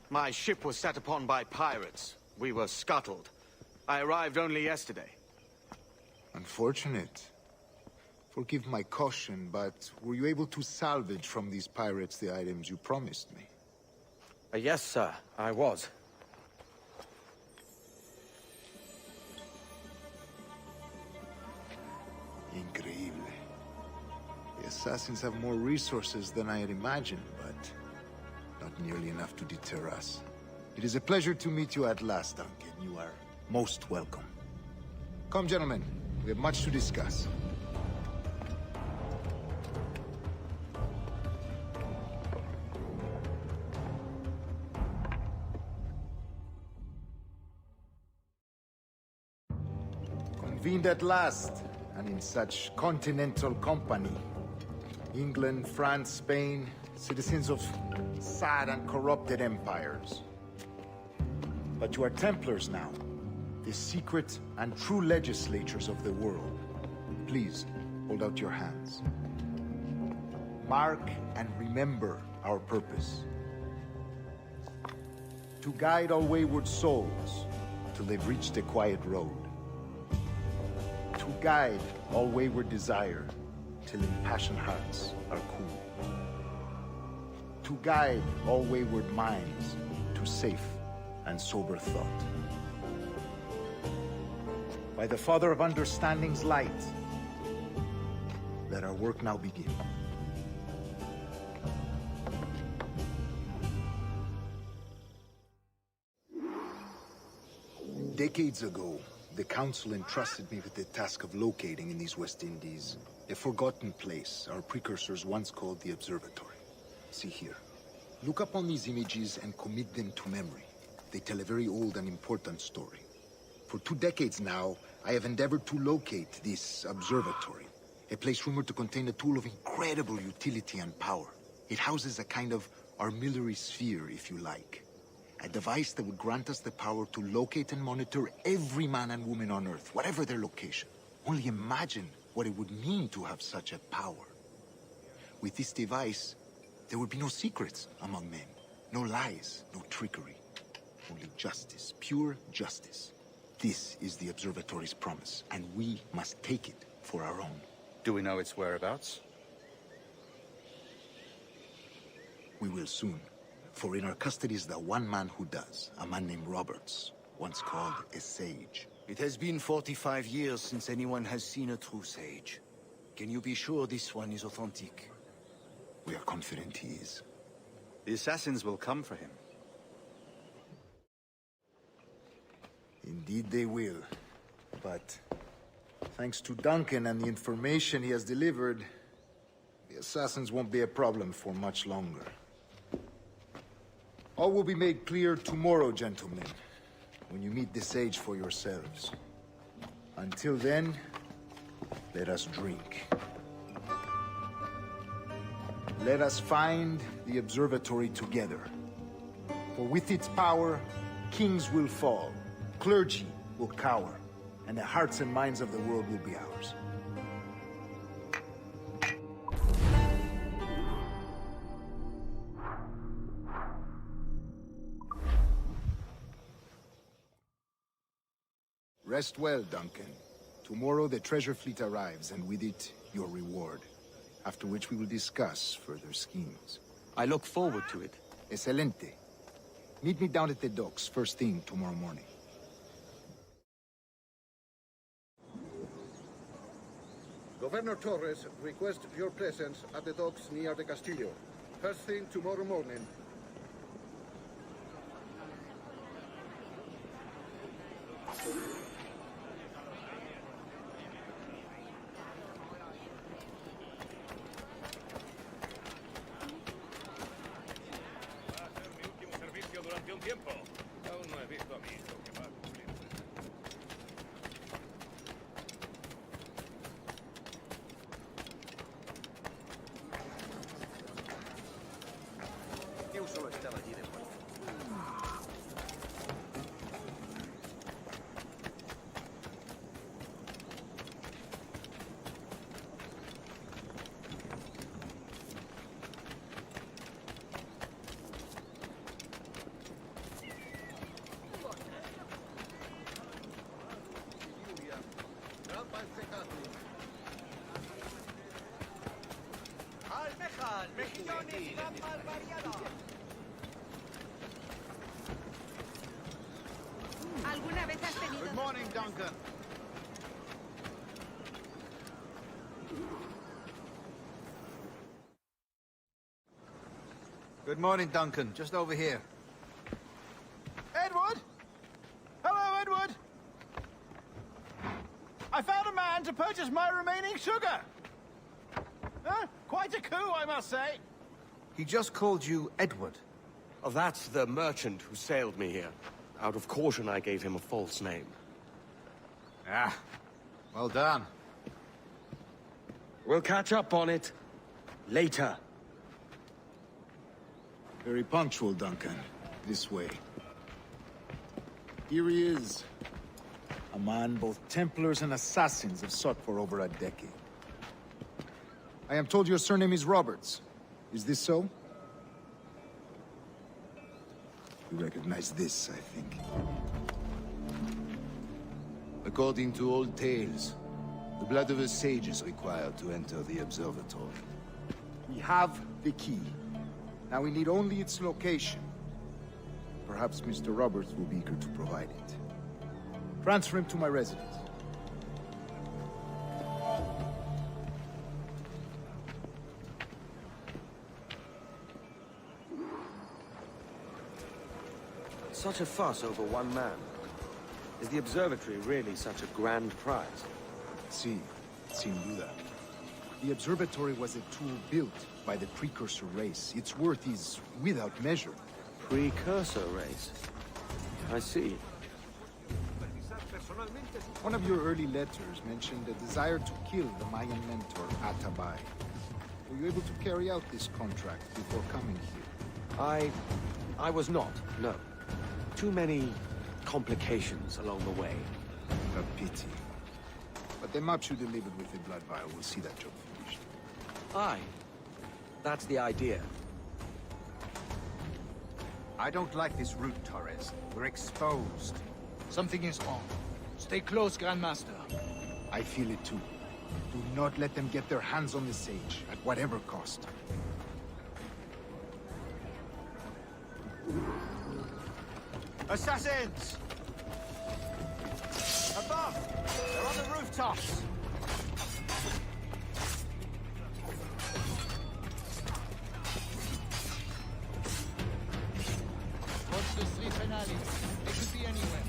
My ship was set upon by pirates. We were scuttled. I arrived only yesterday. Unfortunate. Forgive my caution, but were you able to salvage from these pirates the items you promised me? Yes, sir, I was. Increíble. The assassins have more resources than I had imagined, but not nearly enough to deter us. It is a pleasure to meet you at last, Duncan. You are most welcome. Come, gentlemen. We have much to discuss. Convened at last, and in such continental company. England, France, Spain, citizens of sad and corrupted empires. But you are Templars now, the secret and true legislatures of the world. Please, hold out your hands. Mark and remember our purpose. To guide all wayward souls till they've reached the quiet road. To guide all wayward desire till impassioned hearts are cool. To guide all wayward minds to safe and sober thought. By the Father of Understanding's light, let our work now begin. Decades ago, the Council entrusted me with the task of locating in these West Indies a forgotten place our precursors once called the Observatory. See here. Look upon these images and commit them to memory. They tell a very old and important story. For 2 decades now, I have endeavored to locate this observatory, a place rumored to contain a tool of incredible utility and power. It houses a kind of armillary sphere, if you like. A device that would grant us the power to locate and monitor every man and woman on Earth, whatever their location. Only imagine what it would mean to have such a power. With this device, there would be no secrets among men, no lies, no trickery. Only justice, pure justice. This is the Observatory's promise, and we must take it for our own. Do we know its whereabouts? We will soon. For in our custody is the one man who does, a man named Roberts, once called a sage. It has been 45 years since anyone has seen a true sage. Can you be sure this one is authentic? We are confident he is. The assassins will come for him. Indeed they will. But thanks to Duncan and the information he has delivered, the assassins won't be a problem for much longer. All will be made clear tomorrow, gentlemen, when you meet the sage for yourselves. Until then, let us drink. Let us find the observatory together. For with its power, kings will fall, clergy will cower, and the hearts and minds of the world will be ours. Rest well, Duncan. Tomorrow the treasure fleet arrives, and with it, your reward. After which we will discuss further schemes. I look forward to it. Excelente. Meet me down at the docks first thing tomorrow morning. Governor Torres requests your presence at the docks near the Castillo. First thing tomorrow morning. ¿Alguna vez has tenido... Good morning, Duncan. Good morning, Duncan. Just over here. Edward! Hello, Edward! I found a man to purchase my remaining sugar! Huh? Quite a coup, I must say. He just called you Edward. Oh, that's the merchant who sailed me here. Out of caution, I gave him a false name. Ah, well done. We'll catch up on it later. Very punctual, Duncan. This way. Here he is. A man both Templars and Assassins have sought for over a decade. I am told your surname is Roberts. Is this so? You recognize this, I think. According to old tales, the blood of a sage is required to enter the observatory. We have the key. Now we need only its location. Perhaps Mr. Roberts will be eager to provide it. Transfer him to my residence. Such a fuss over one man. Is the observatory really such a grand prize? See, sin duda. The observatory was a tool built by the precursor race. Its worth is without measure. Precursor race? I see. One of your early letters mentioned a desire to kill the Mayan mentor, Atabay. Were you able to carry out this contract before coming here? I was not, no. Too many complications along the way. A pity. But the maps you delivered with the blood vial will see that job finished. Aye. That's the idea. I don't like this route, Torres. We're exposed. Something is wrong. Stay close, Grandmaster. I feel it too. Do not let them get their hands on the sage, at whatever cost. Assassins! Above! They're on the rooftops! Watch the streets and alleys. They could be anywhere.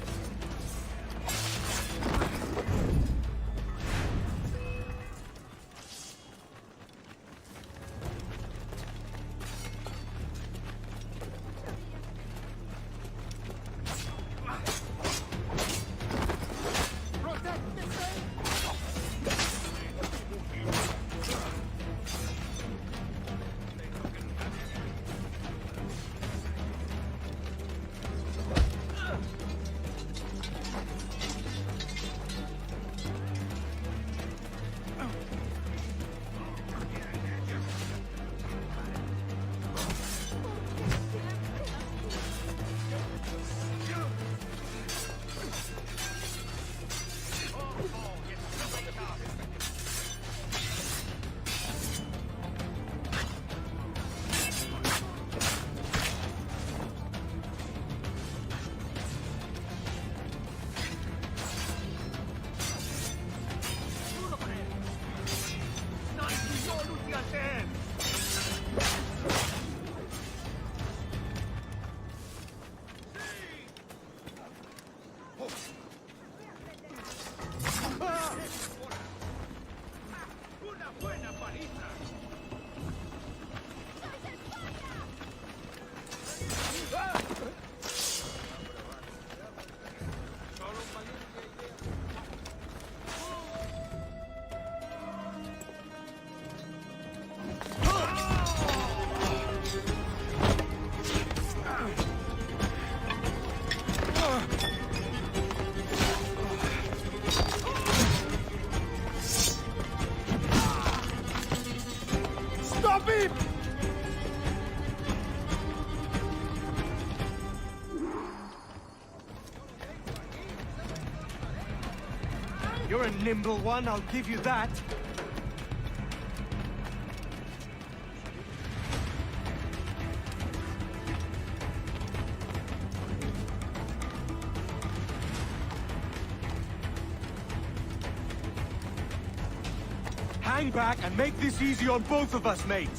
You're a nimble one, I'll give you that. Hang back and make this easy on both of us, mate.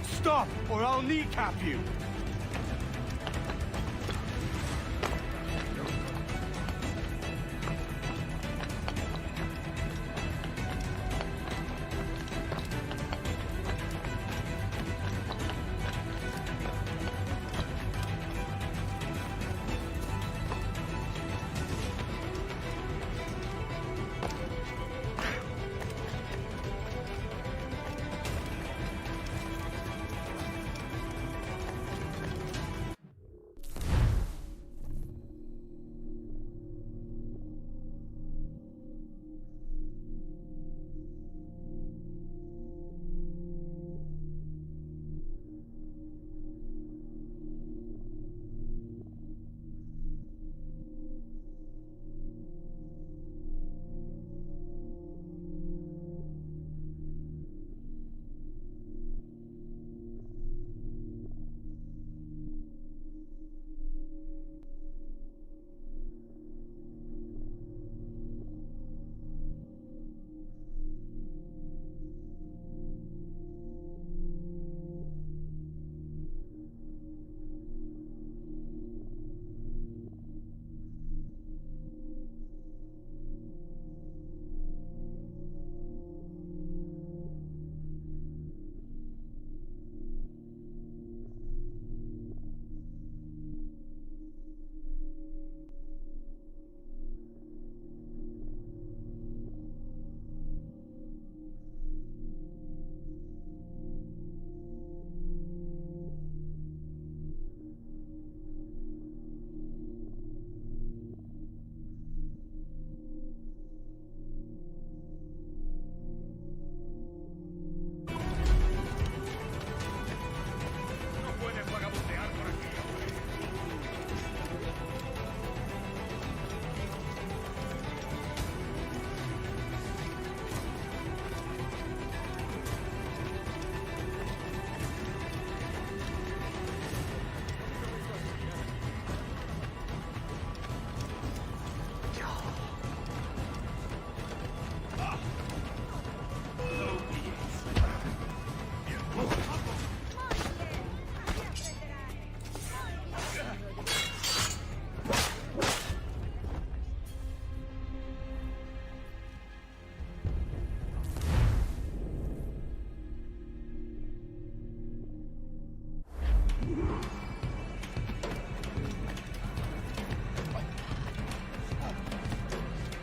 Stop, or I'll kneecap you.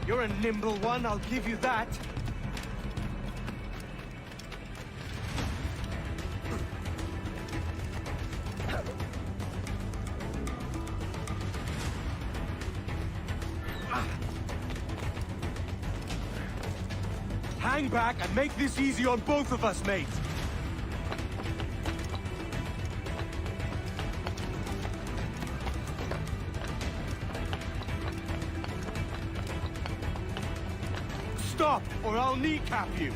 You're a nimble one, I'll give you that. Hang back and make this easy on both of us, mate. Stop, or I'll kneecap you.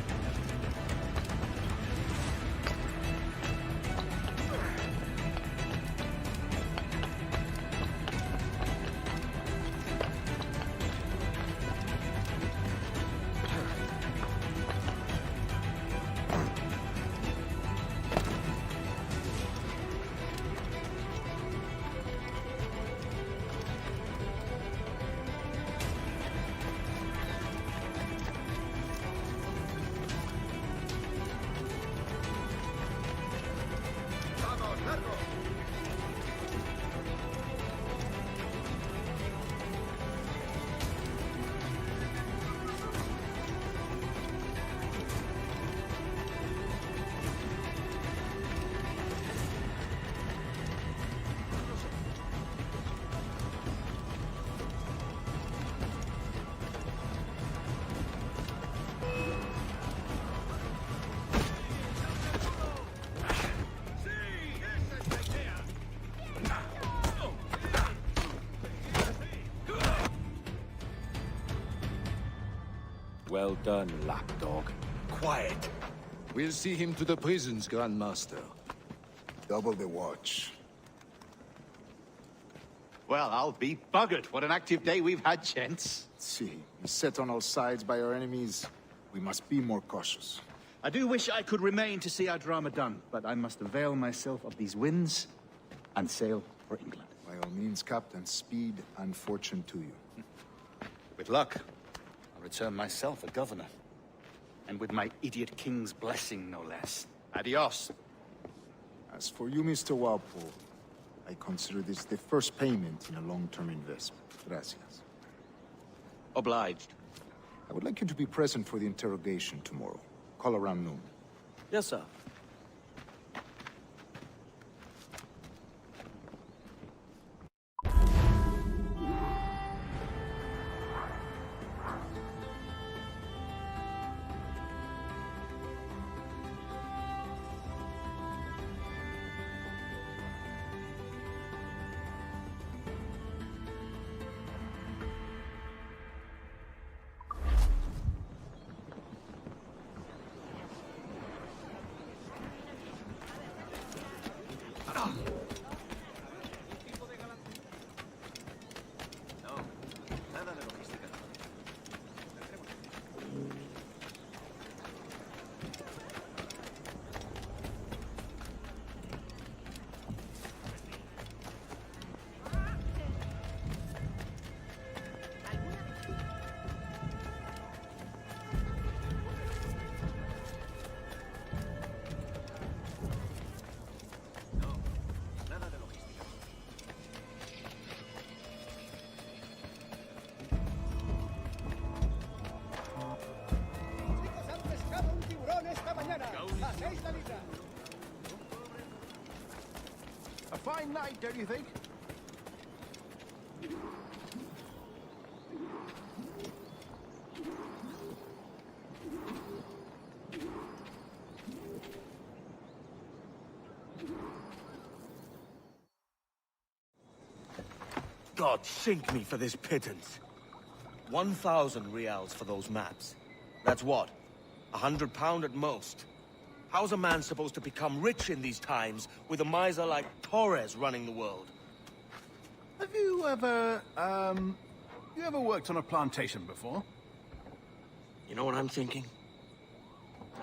Well done, lapdog. Quiet. We'll see him to the prisons, Grandmaster. Double the watch. Well, I'll be buggered. What an active day we've had, gents. See, beset on all sides by our enemies, we must be more cautious. I do wish I could remain to see our drama done, but I must avail myself of these winds and sail for England. By all means, Captain, speed and fortune to you. With luck, I'll return myself a governor. And with my idiot king's blessing, no less. Adios. As for you, Mr. Walpole, I consider this the first payment in a long-term investment. Gracias. Obliged. I would like you to be present for the interrogation tomorrow. Call around noon. Yes, sir. A fine night, don't you think? God sink me for this pittance. 1,000 reals for those maps. That's what? £100 at most. How's a man supposed to become rich in these times with a miser like Torres running the world? Have you ever worked on a plantation before? You know what I'm thinking?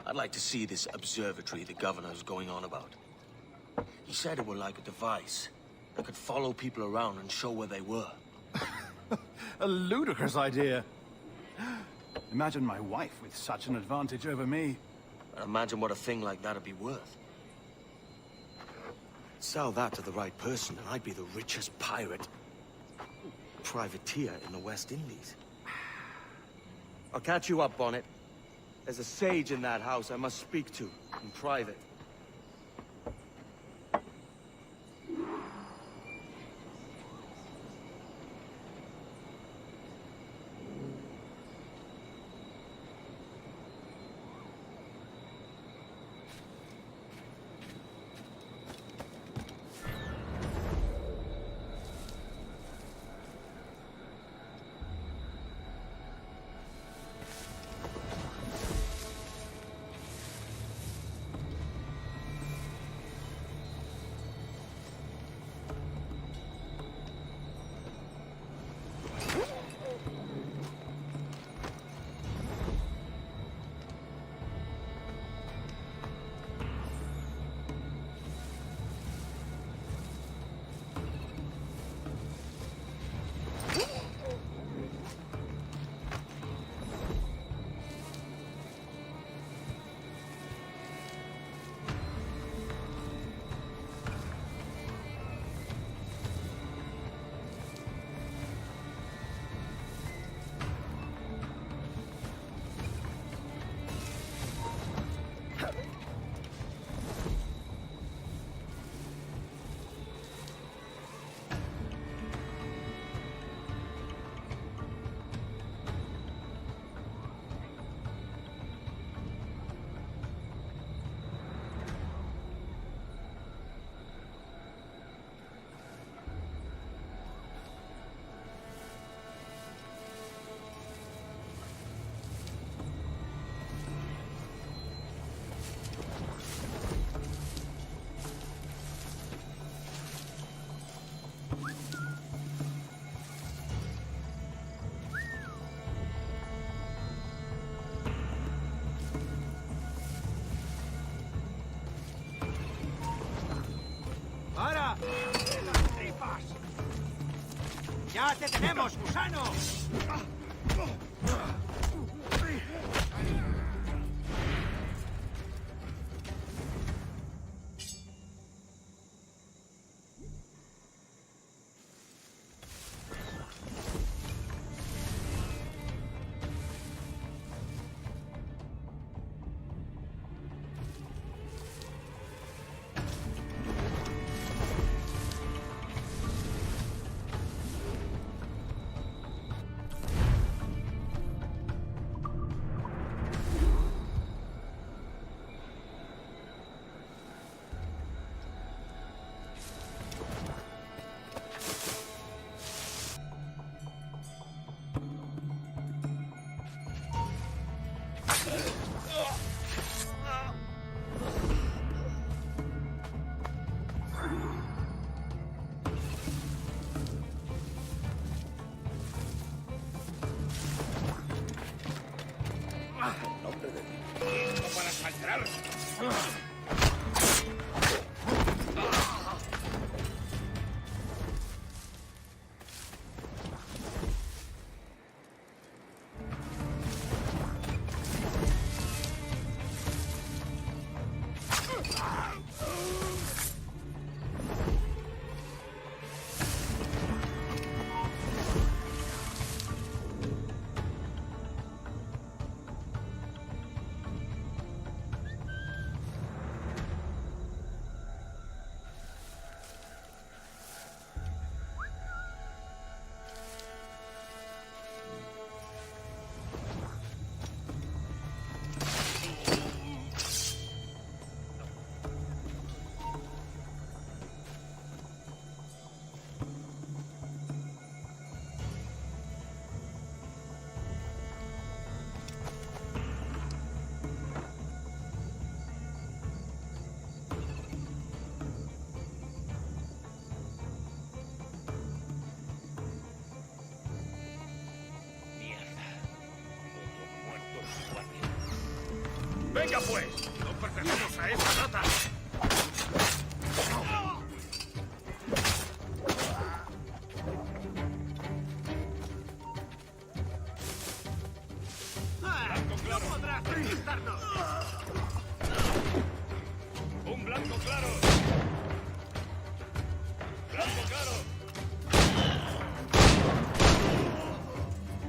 I'd like to see this observatory the governor's going on about. He said it were like a device that could follow people around and show where they were. A ludicrous idea. Imagine my wife with such an advantage over me. Imagine what a thing like that'd be worth. Sell that to the right person and I'd be the richest pirate. Privateer in the West Indies. I'll catch you up on it. There's a sage in that house I must speak to in private. te tenemos, gusano! Para saltar. ¡Venga, pues! ¡No pertenecemos a esa rata! ¡Blanco claro! ¡No podrás conquistarnos! ¡Un blanco claro! ¡Blanco claro!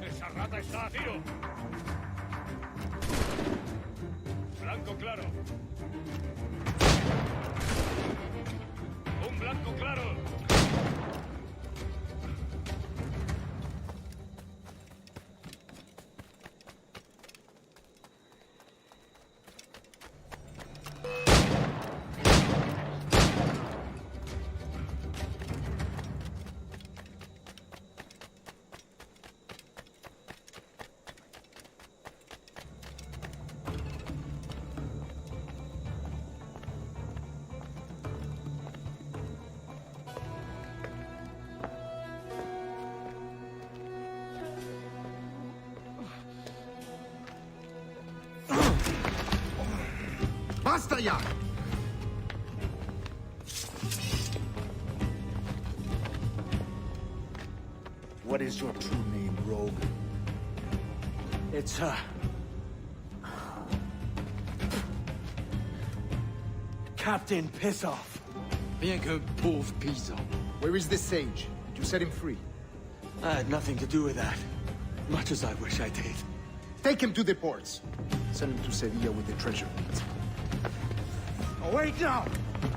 ¡Esa rata está a tiro! Blanco claro. Un blanco claro. ¡Basta ya! What is your true name, rogue? It's, Captain Pissoff. Bien qu'un pauvre paysan. Where is the sage? Did you set him free? I had nothing to do with that. Much as I wish I did. Take him to the ports. Send him to Sevilla with the treasure. Oh, wait now!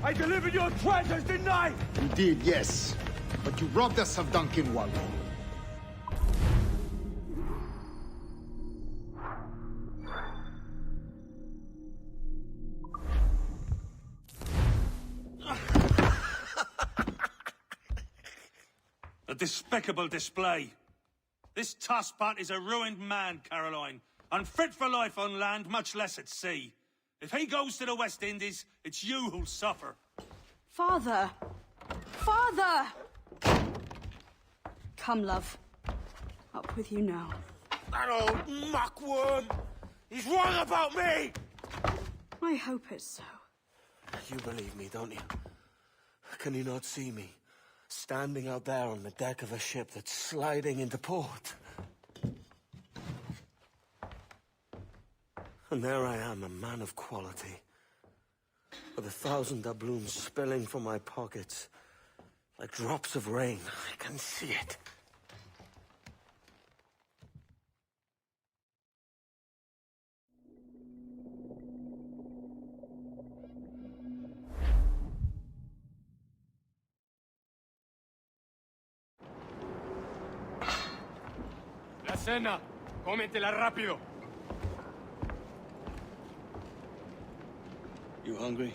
I delivered your treasures, didn't I? You did, yes. But you robbed us of Duncan Wallow. A despicable display. This tosspot is a ruined man, Caroline. Unfit for life on land, much less at sea. If he goes to the West Indies, it's you who'll suffer. Father! Father! Come, love. Up with you now. That old muckworm! He's wrong about me! I hope it's so. You believe me, don't you? Can you not see me? Standing out there on the deck of a ship that's sliding into port. And there I am, a man of quality. With 1,000 doubloons spilling from my pockets. Like drops of rain. I can see it. La cena. Cómetela rápido. You hungry?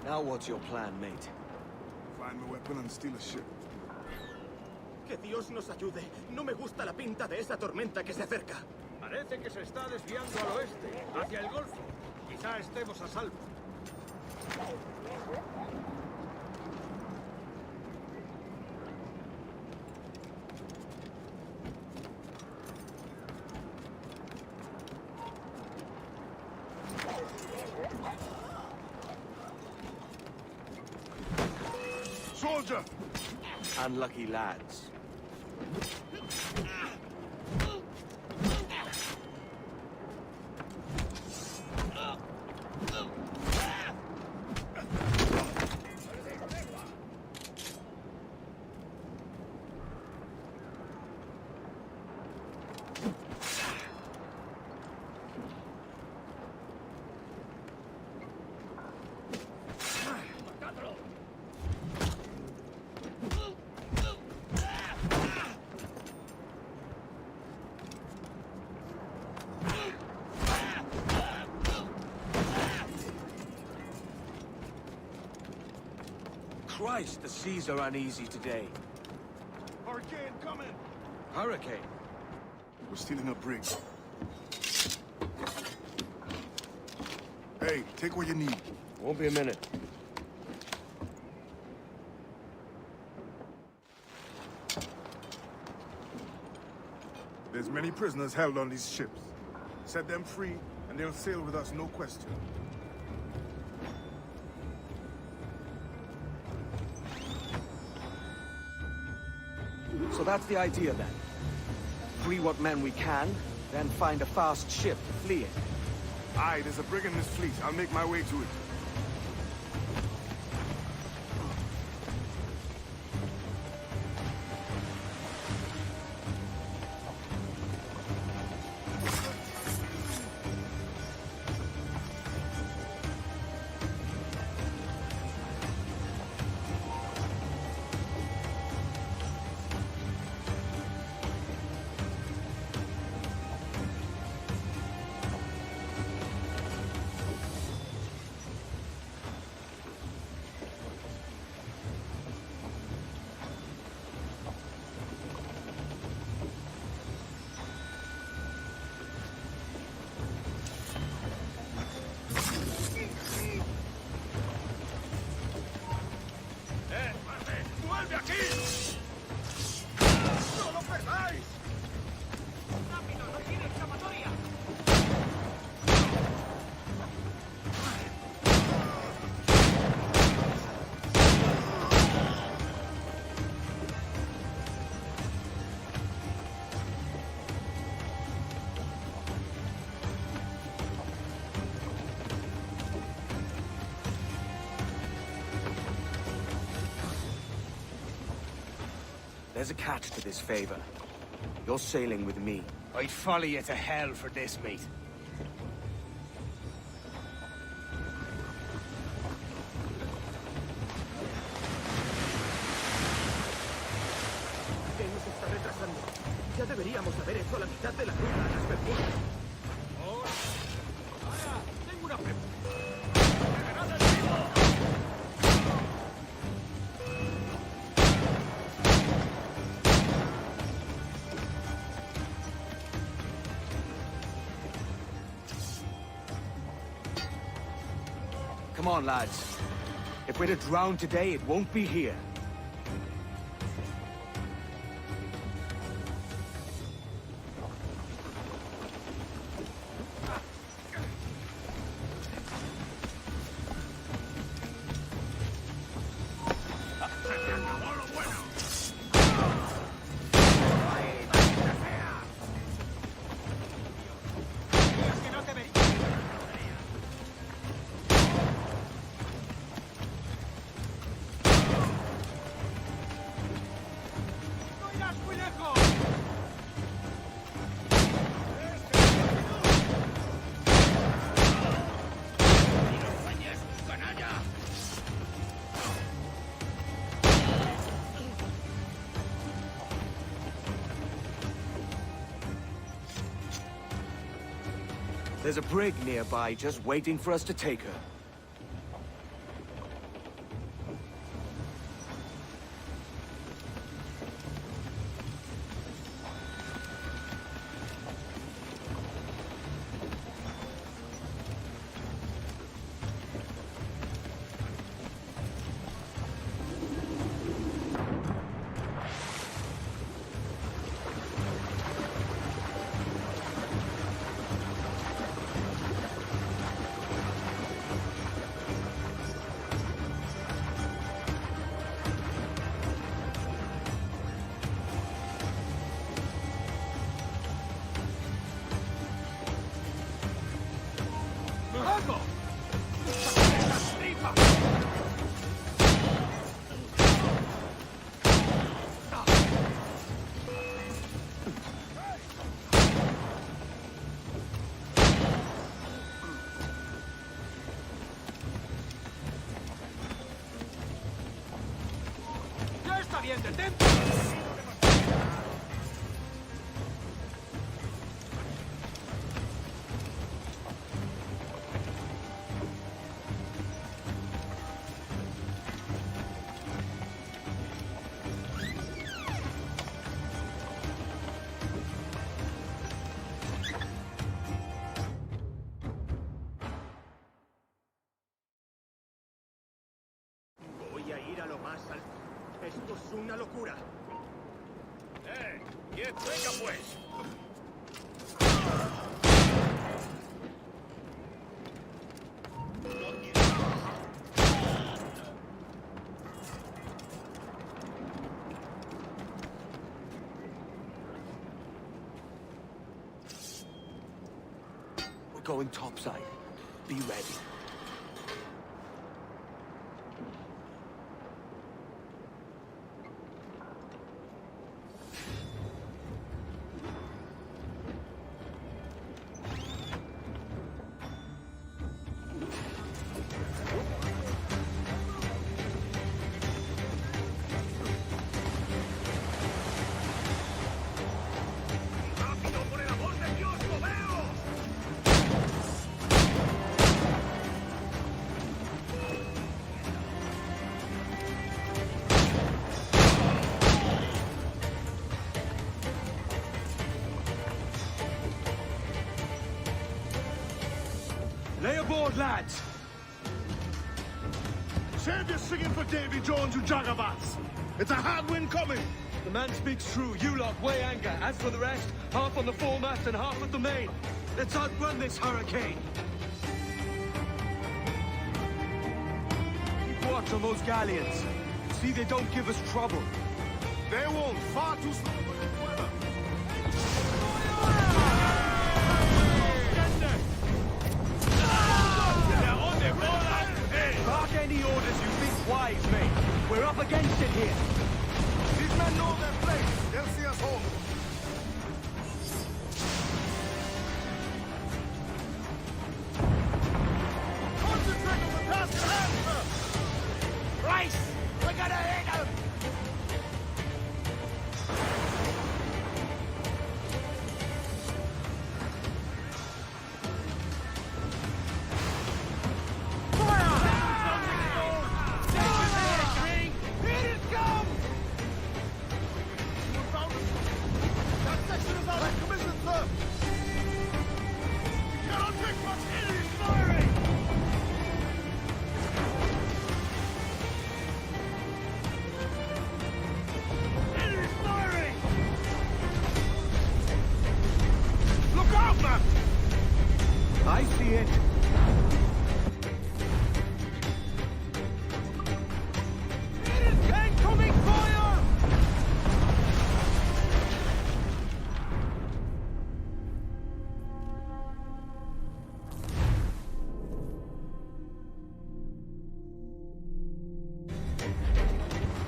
Now what's your plan, mate? Find the weapon and steal a ship. Que Dios nos ayude. No me gusta la pinta de esa tormenta que se acerca. Parece que se está desviando al oeste, hacia el Golfo. Quizá estemos a salvo. Soldier! Unlucky lads. Christ, the seas are uneasy today. Hurricane coming! Hurricane? We're stealing a brig. Hey, take what you need. Won't be a minute. There's many prisoners held on these ships. Set them free, and they'll sail with us, no question. So that's the idea then. Free what men we can, then find a fast ship to flee in. Aye, there's a brig in this fleet. I'll make my way to it. ¡Vuelve aquí! ¡No lo perdáis! ¡Rápido, no tiene escapatoria! There's a catch to this favor. You're sailing with me. I'd follow you to hell for this, mate. ¿Qué nos está retrasando? Ya deberíamos haber hecho la mitad de la ruta a las Bermudas. Ahora, tengo una pregunta. Come on, lads. If we're to drown today, it won't be here. There's a brig nearby just waiting for us to take her. Voy a ir a lo más alto. Esto es una locura. ¿Quién? Venga pues. We're going topside. Be ready. Lay aboard, lads! Save your singing for Davy Jones, you jagabats! It's a hard wind coming! The man speaks true. You lot weigh anchor. As for the rest, half on the foremast and half at the main. Let's outrun this hurricane. Keep watch on those galleons. See they don't give us trouble. They won't. Far too slow for this weather. Bark any orders you think wise, mate. We're up against it here. These men know their place. They'll see us home. Concentrate on the task at hand, sir! Rice! We're gonna hit him! it. Incoming fire!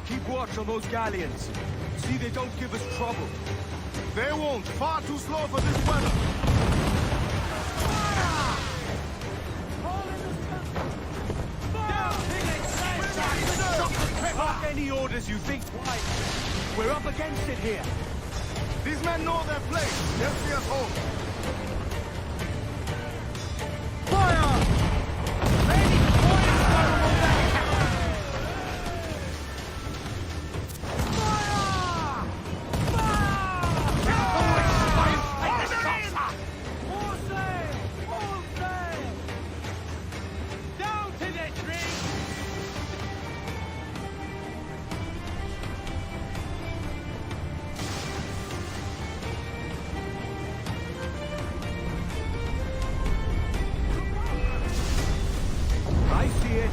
Keep watch on those galleons. See they don't give us trouble. They won't. Far too slow for this weather. Mark any orders you think twice. We're up against it here. These men know their place. They'll see us home. Fire! Ready to fire! Down to the tree! I see it.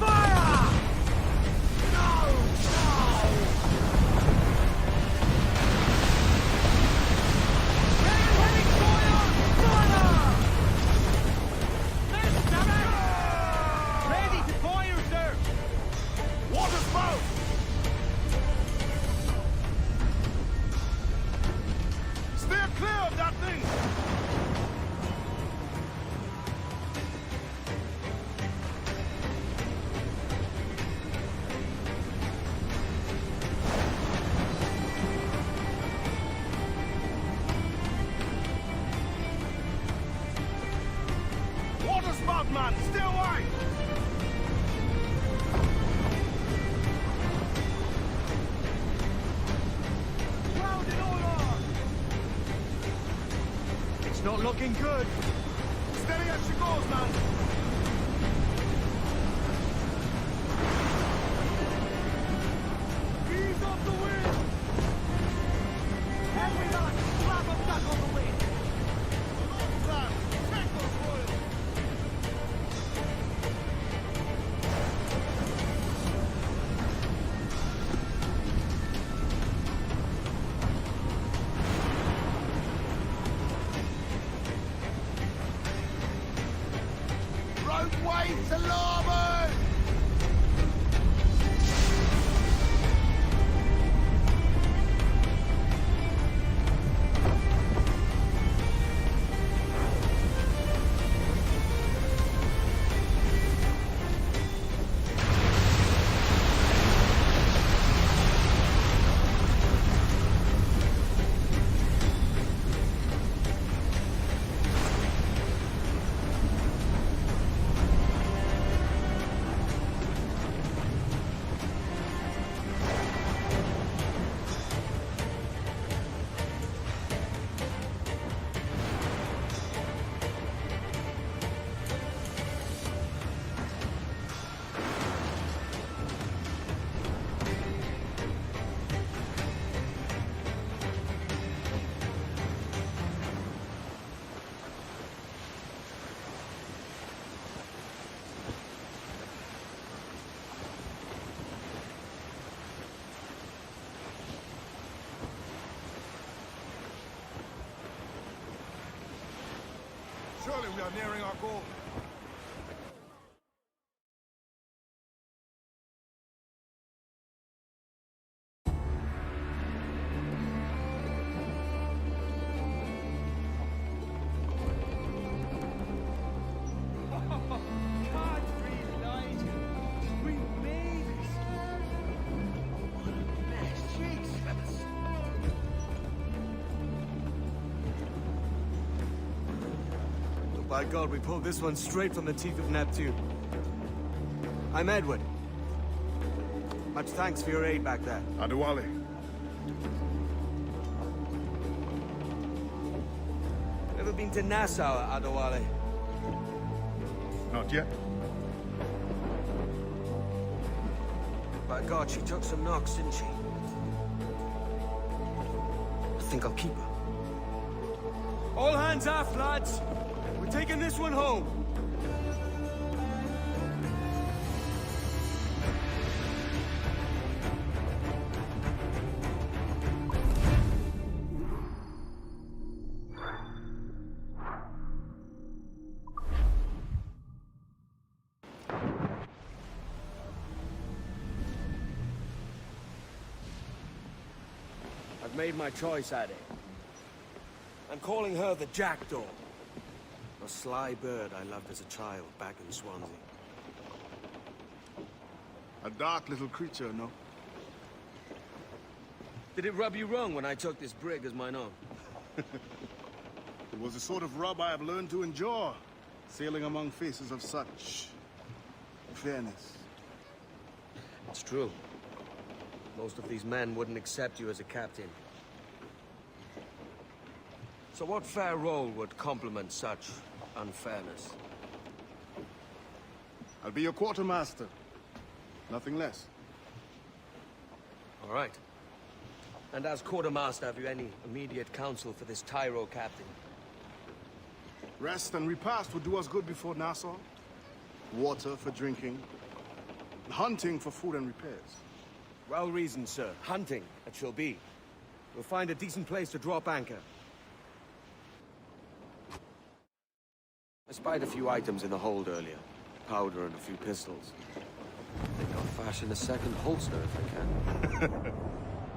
Fire! Ready to fire, sir! Water spout! Steer clear of that thing! Water spout, man! Stay wide! It's not looking good. Steady as she goes, man! Ease off the wind! Everyone, slap them back on the wind! Rope way to larboard! Surely we are nearing our goal. By God, we pulled this one straight from the teeth of Neptune. I'm Edward. Much thanks for your aid back there. Adewale. Ever been to Nassau, Adewale? Not yet. By God, she took some knocks, didn't she? think I'll keep her. All hands aft, lads. We're taking this one home. I've made my choice, Addy. I'm calling her the Jackdaw. A sly bird I loved as a child back in Swansea. A dark little creature, no? Did it rub you wrong when I took this brig as mine own? It was the sort of rub I have learned to endure, sailing among faces of such fairness. It's true. Most of these men wouldn't accept you as a captain. So what fair role would complement such unfairness? I'll be your quartermaster. Nothing less. All right. And as quartermaster, have you any immediate counsel for this Tyro captain? Rest and repast would do us good before Nassau. Water for drinking. And hunting for food and repairs. Well reasoned, sir. Hunting, it shall be. We'll find a decent place to drop anchor. I spied a few items in the hold earlier. Powder and a few pistols. I think I'll fashion a second holster if I can.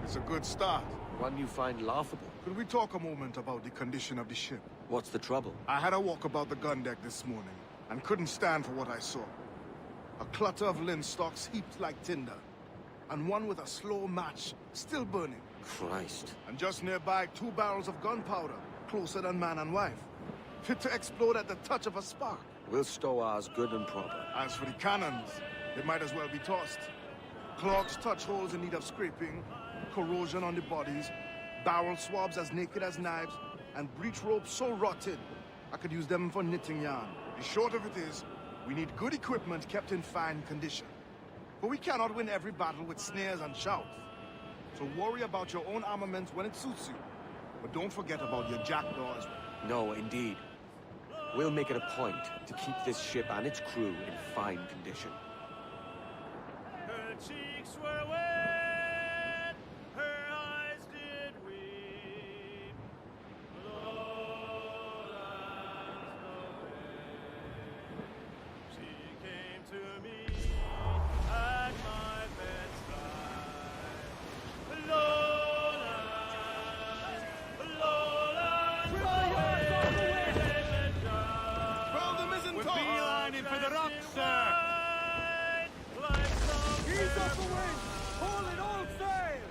It's a good start. One you find laughable. Could we talk a moment about the condition of the ship? What's the trouble? I had a walk about the gun deck this morning, and couldn't stand for what I saw. A clutter of linstocks heaped like tinder, and one with a slow match still burning. Christ. And just nearby, 2 barrels of gunpowder, closer than man and wife. Fit to explode at the touch of a spark. We'll stow ours good and proper. As for the cannons, they might as well be tossed. Clogs touch holes in need of scraping, corrosion on the bodies, barrel swabs as naked as knives, and breech ropes so rotted, I could use them for knitting yarn. The short of it is, we need good equipment kept in fine condition. For we cannot win every battle with snares and shouts. So worry about your own armament when it suits you. But don't forget about your jackdaw as well. No, indeed. We'll make it a point to keep this ship and its crew in fine condition. Her cheeks were wet, her eyes did weep. Lord, she came to me at my bedside. Lola, We're beelining for the rocks, sir. Ease up the wind! Haul in all sail!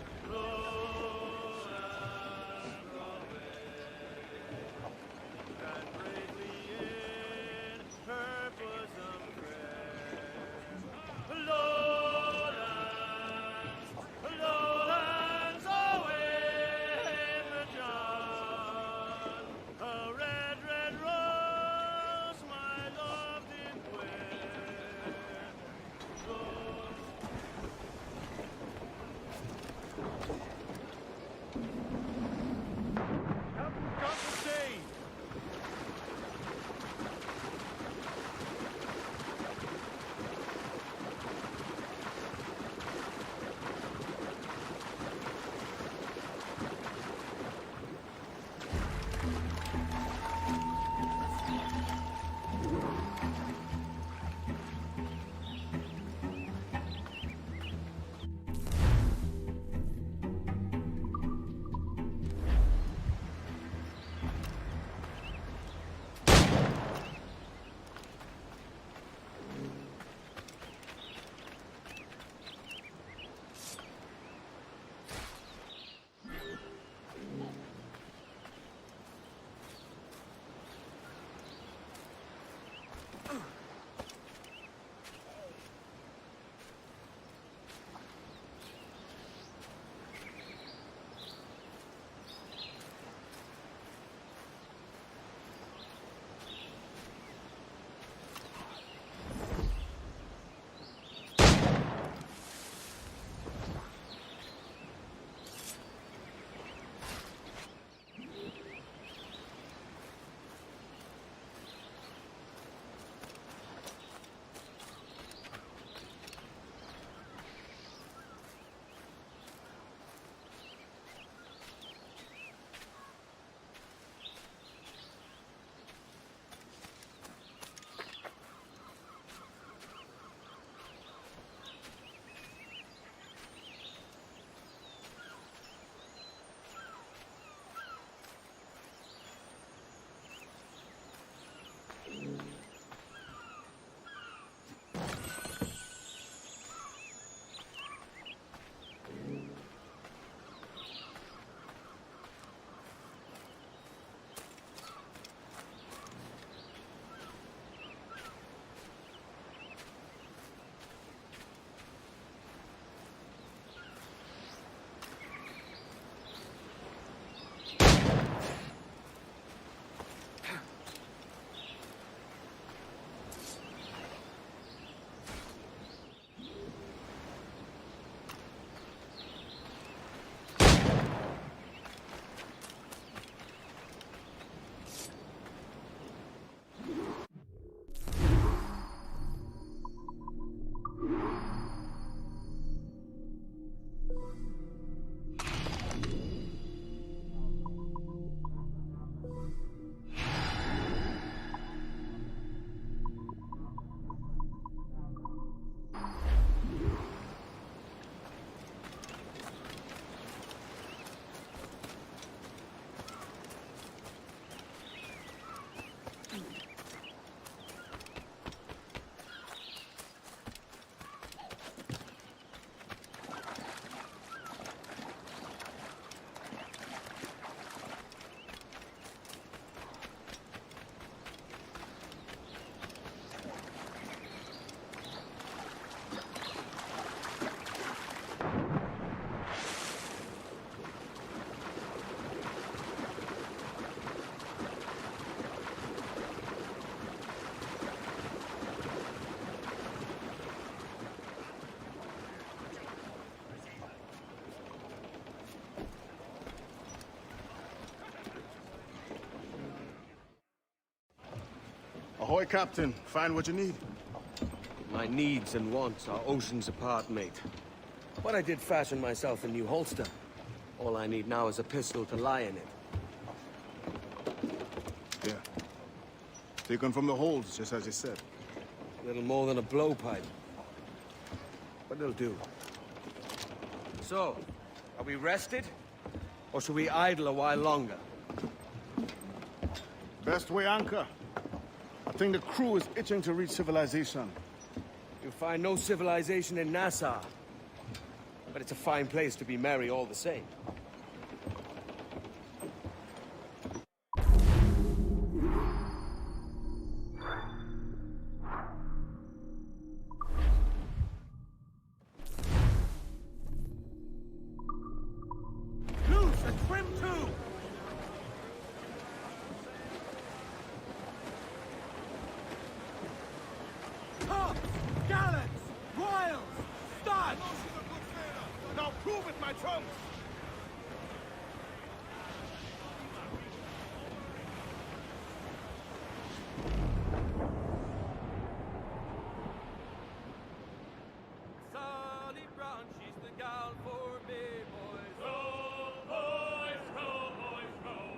Ahoy, Captain. Find what you need. My needs and wants are oceans apart, mate. But I did fashion myself a new holster. All I need now is a pistol to lie in it. Yeah. Taken from the holds, just as you said. Little more than a blowpipe. But it'll do. So, are we rested? Or should we idle a while longer? Best way anchor. I think the crew is itching to reach civilization. You'll find no civilization in Nassau. But it's a fine place to be merry all the same. Loose and swim too! Tops! Gallants! Royals! Studs! Now prove it, my trunks! Sally Brown, she's the gal for me, boys. Row, boys, row, boys, row.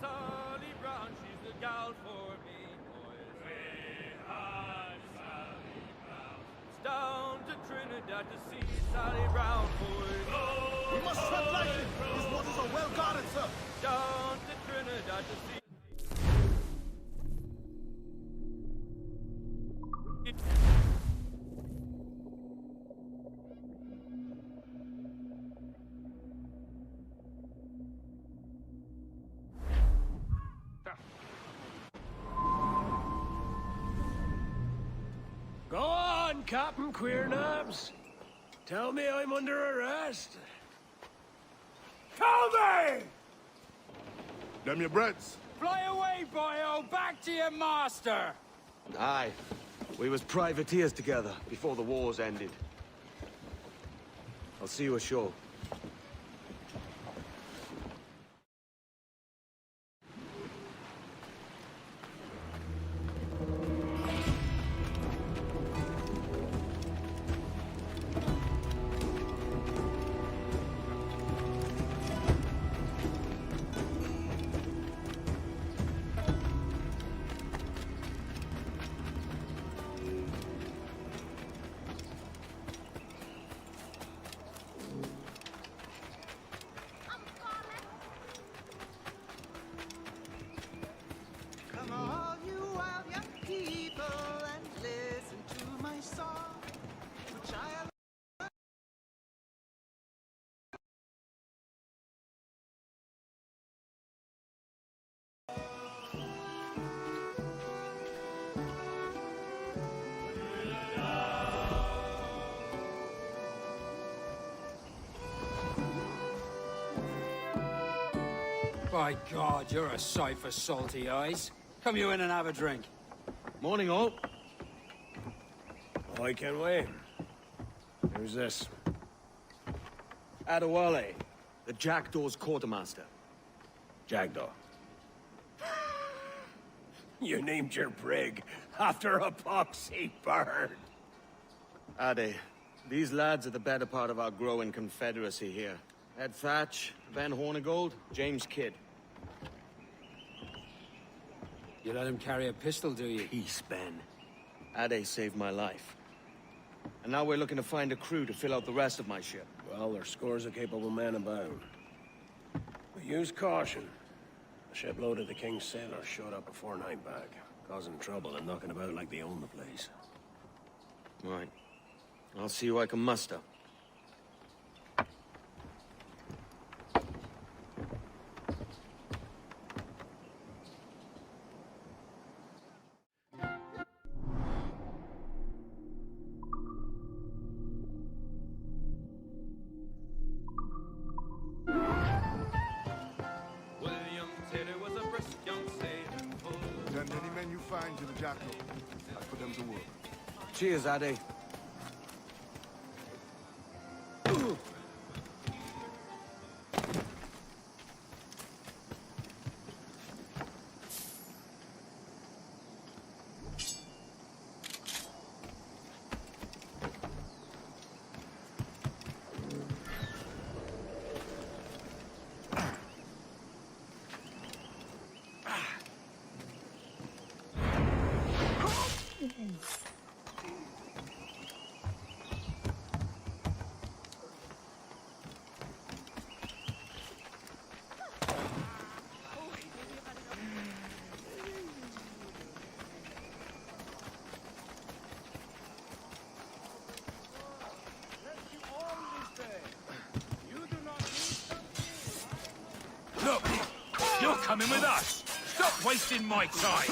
Sally Brown, she's the gal for me, boys. Sweetheart, Sally Brown. It's down to Trinidad to see Sally Brown, boys. We must tread lightly. These waters are well guarded, sir. Down to Trinidad to see. Go on, Captain Queernabs. Tell me I'm under arrest. Tell me! Them your breads. Fly away, boyo! Back to your master! Aye. We was privateers together before the wars ended. I'll see you ashore. Come all you wild young people and listen to my song, which I have. By God, you're a sight for salty eyes. Come you in and have a drink. Morning, all. I can wait. Who's this? Adewale, the Jackdaw's quartermaster. Jackdaw. You named your brig after a poxy bird. Ade, these lads are the better part of our growing confederacy here. Ed Thatch, Ben Hornigold, James Kidd. You let him carry a pistol, do you? Peace, Ben. Ade saved my life. And now we're looking to find a crew to fill out the rest of my ship. Well, there's scores of capable men about. But use caution. The ship load of the King's sailors showed up before night back, causing trouble and knocking about like they own the place. Right. I'll see who I can muster. William Taylor was a brisk young sailor. Send any men you find to the Jackal. I put them to work. Cheers, Ade. coming with us. Stop wasting my time.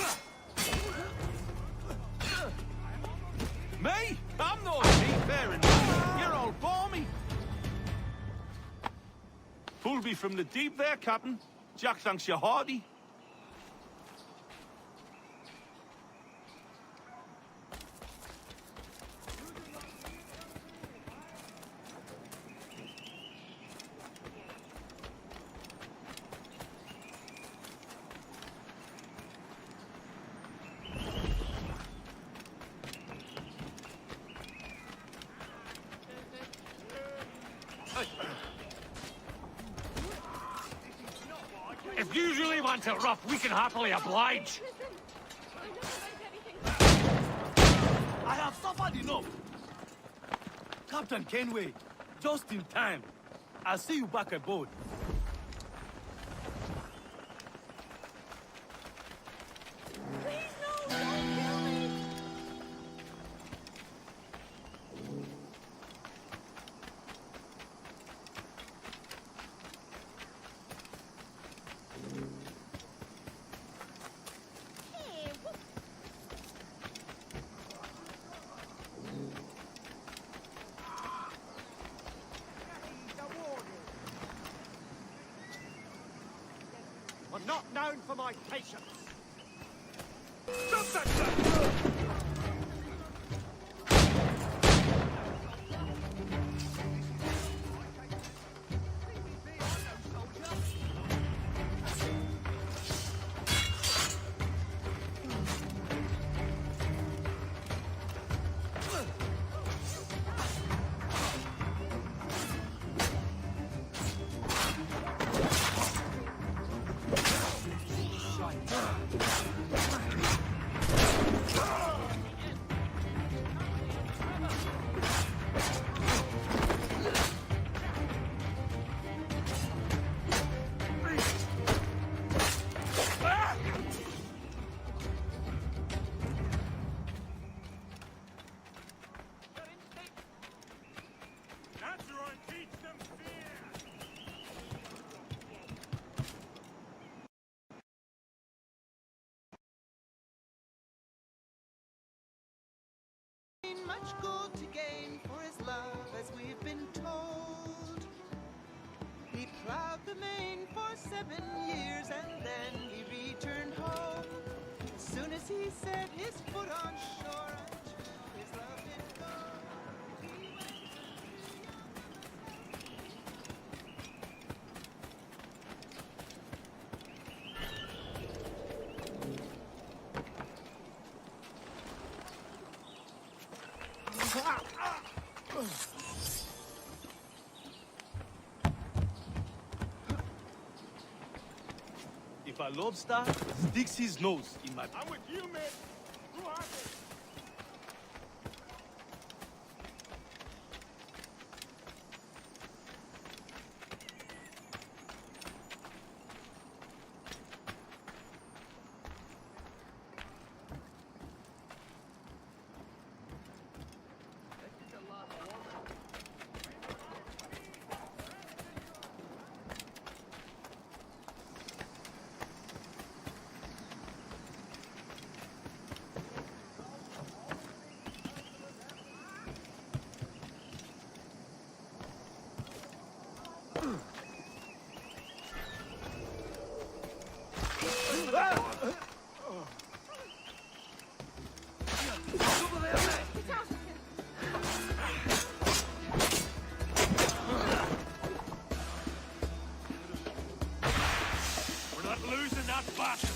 Me? I'm not seafaring, mate. You're all balmy. Pulled me from the deep there, Captain. Jack thanks you hearty. If you really want it rough, we can happily oblige. I have suffered enough. Captain Kenway, just in time. I'll see you back aboard. I'm not known for my patience. Stop that! Much gold to gain for his love, as we've been told. He plowed the main for 7 years, and then he returned home. As soon as he set his foot on shore, and to his love did go. He went If a lobster sticks his nose in my... I'm with you, man. Who has it? We're not losing that bastard.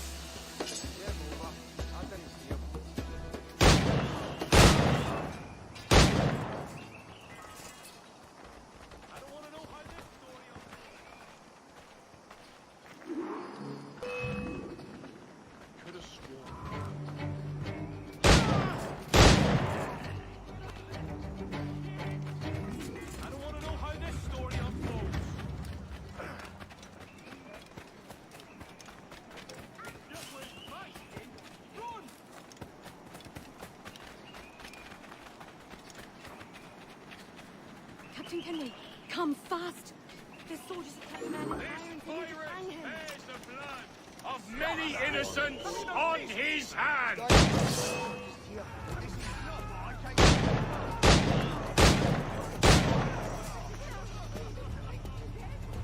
Captain Kenway, come fast! The soldiers have kept the man in iron for you to hang him. There's the blood. of many innocents on his hands!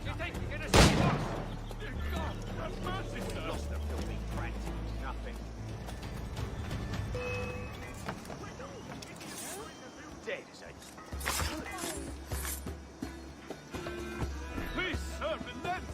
You think you're gonna save us? God, have mercy, sir! Lost the filthy brat. Nothing. Dead as a... Please, sir, relent!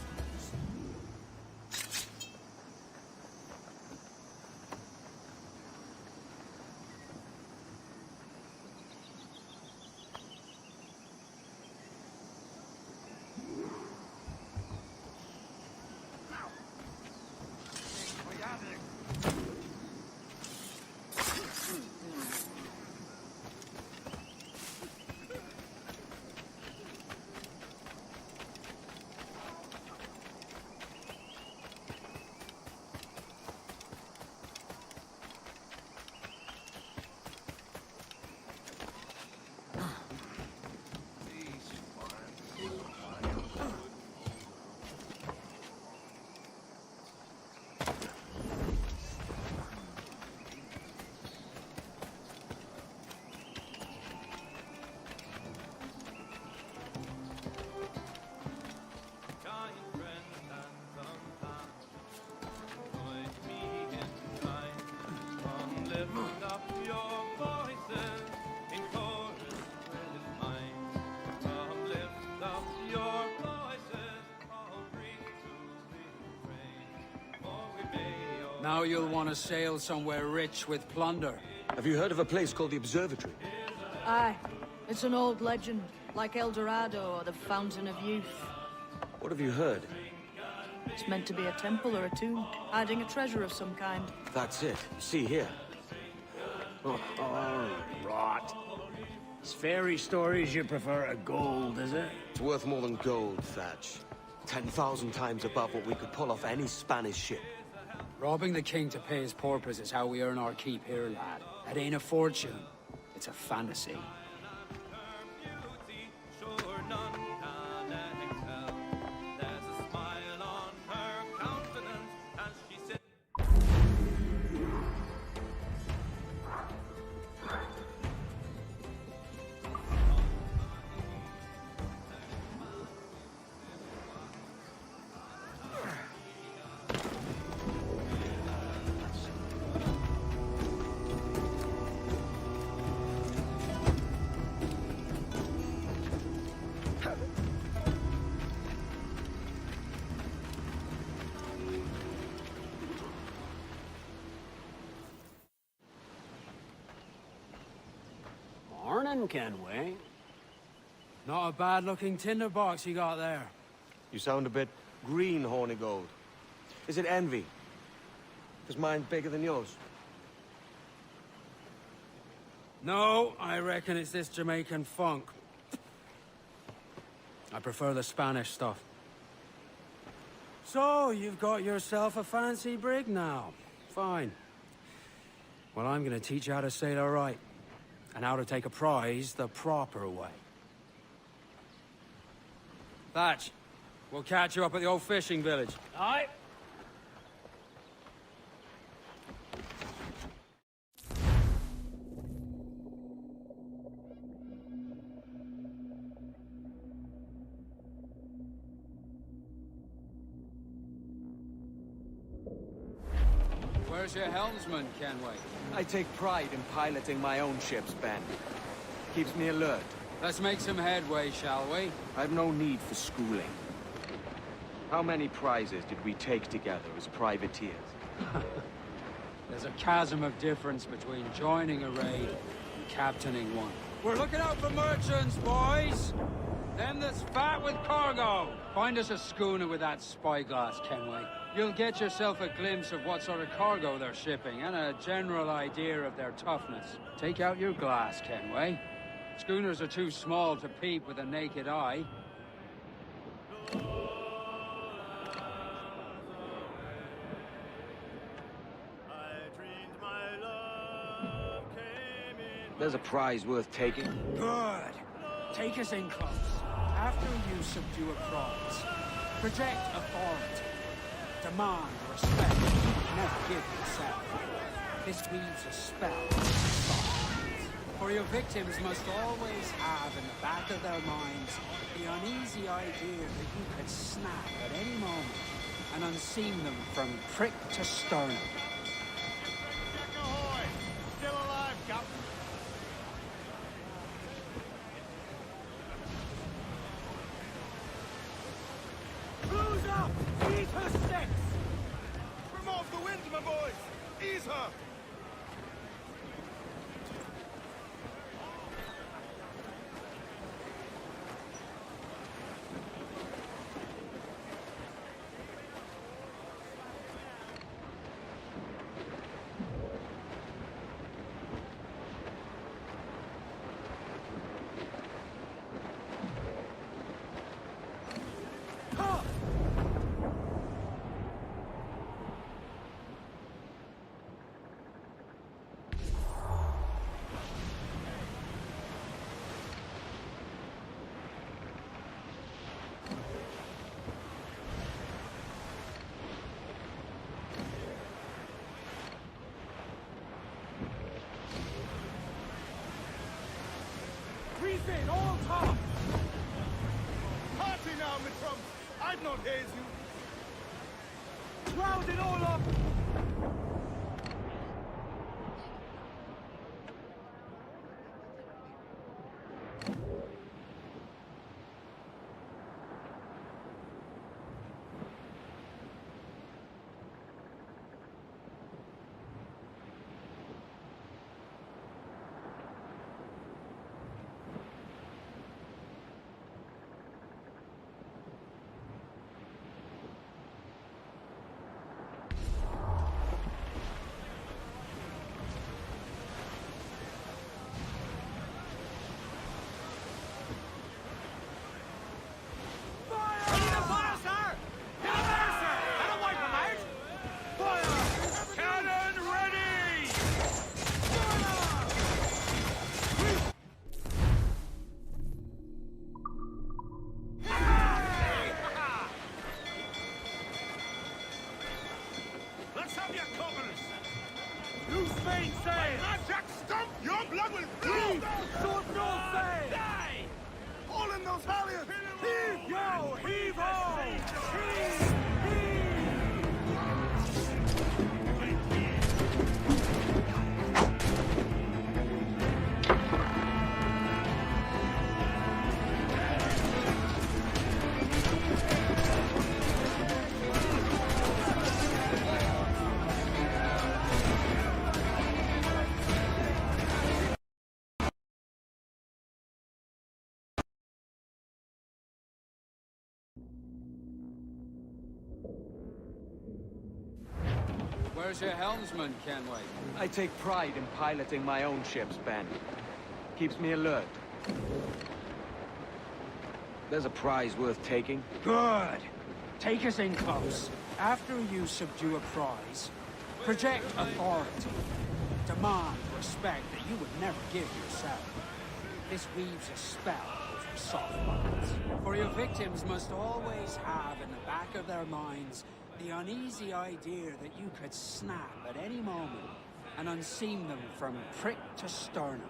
Now you'll want to sail somewhere rich with plunder. Have you heard of a place called the Observatory? Aye. It's an old legend, like El Dorado or the Fountain of Youth. What have you heard? It's meant to be a temple or a tomb, hiding a treasure of some kind. That's it. See here. Oh, rot. It's fairy stories you prefer to gold, is it? It's worth more than gold, Thatch. 10,000 times above what we could pull off any Spanish ship. Robbing the king to pay his porpoise is how we earn our keep here, lad. That ain't a fortune. It's a fantasy. Morning, Kenway. Not a bad-looking tinderbox you got there. You sound a bit green, Horny Gold. Is it envy? Is mine bigger than yours? No, I reckon it's this Jamaican funk. I prefer the Spanish stuff. So, you've got yourself a fancy brig now. Fine. Well, I'm gonna teach you how to sail her right. And how to take a prize the proper way. Thatch, we'll catch you up at the old fishing village. Aye. Where's your helmsman, Kenway? I take pride in piloting my own ships, Ben. Keeps me alert. Let's make some headway, shall we? I've no need for schooling. How many prizes did we take together as privateers? There's a chasm of difference between joining a raid and captaining one. We're looking out for merchants, boys! Them that's fat with cargo! Find us a schooner with that spyglass, Kenway. You'll get yourself a glimpse of what sort of cargo they're shipping and a general idea of their toughness. Take out your glass, Kenway. Schooners are too small to peep with a naked eye. There's a prize worth taking. Good. Take us in close. After you subdue a prize, project authority. Demand respect that you would never give yourself. This weaves a spell of softness. For your victims must always have in the back of their minds the uneasy idea that you could snap at any moment and unseam them from prick to sternum. Jack ahoy! Still alive, Captain. Cruise up! Eat her sticks! Remove the wind, my boys! Ease her! Reason, all talk! Party now, my trumps! I'd not haze you! Round it all up! Let's have your covers! Loose mainsail! Jack, stump! Your blood will flow! Heave! Short north sail! Die! All in those halyards! Heave! Yo! Heave ho! Heave! Where's your helmsman, Kenway? I take pride in piloting my own ships, Ben. Keeps me alert. There's a prize worth taking. Good. Take us in close. After you subdue a prize, project authority. Demand respect that you would never give yourself. This weaves a spell over soft minds. For your victims must always have in the back of their minds the uneasy idea that you could snap at any moment and unseam them from prick to sternum.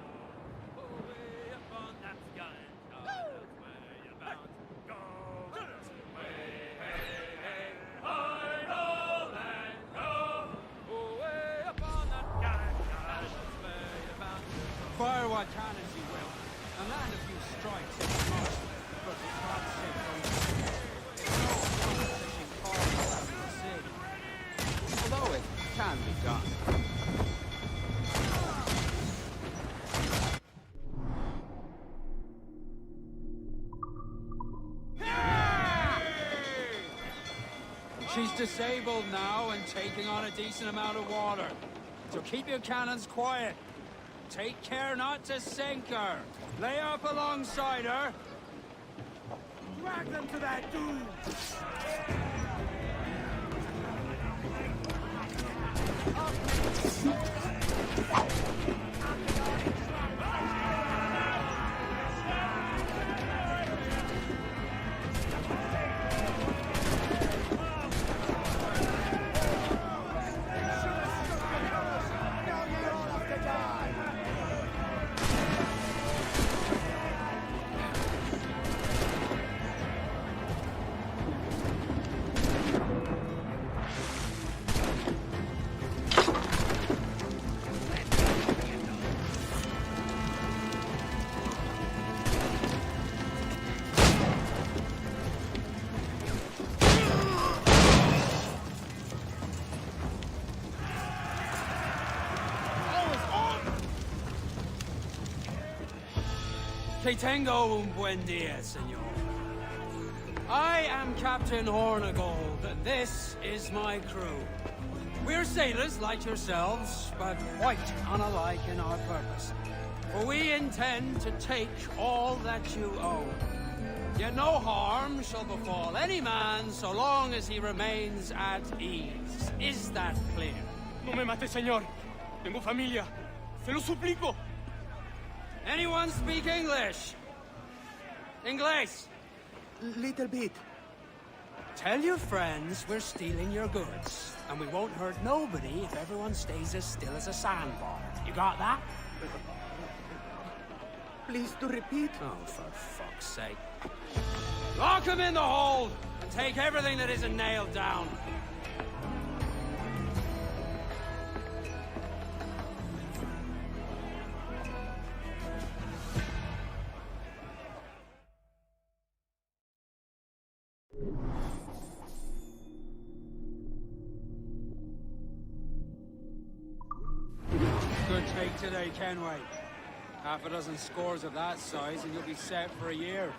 Fire what cannons you will, and land a few strikes in the most, but for God's sake, don't fishing cars out of the sea. Although it can be done. She's disabled now and taking on a decent amount of water. So keep your cannons quiet. Take care not to sink her. Lay up alongside her. Drag them to that doom! Que tengo un buen dia, senor. I am Captain Hornigold. This is my crew. We're sailors like yourselves, but quite unalike in our purpose. For we intend to take all that you own. Yet no harm shall befall any man so long as he remains at ease. Is that clear? No me mate, señor. Tengo familia. Se lo suplico. Anyone speak English? English? Little bit. Tell your friends we're stealing your goods, and we won't hurt nobody if everyone stays as still as a sandbar. You got that? Please to repeat. Oh, for fuck's sake. Lock him in the hold, and take everything that isn't nailed down. Good take today, Kenway. Half a dozen scores of that size and you'll be set for a year.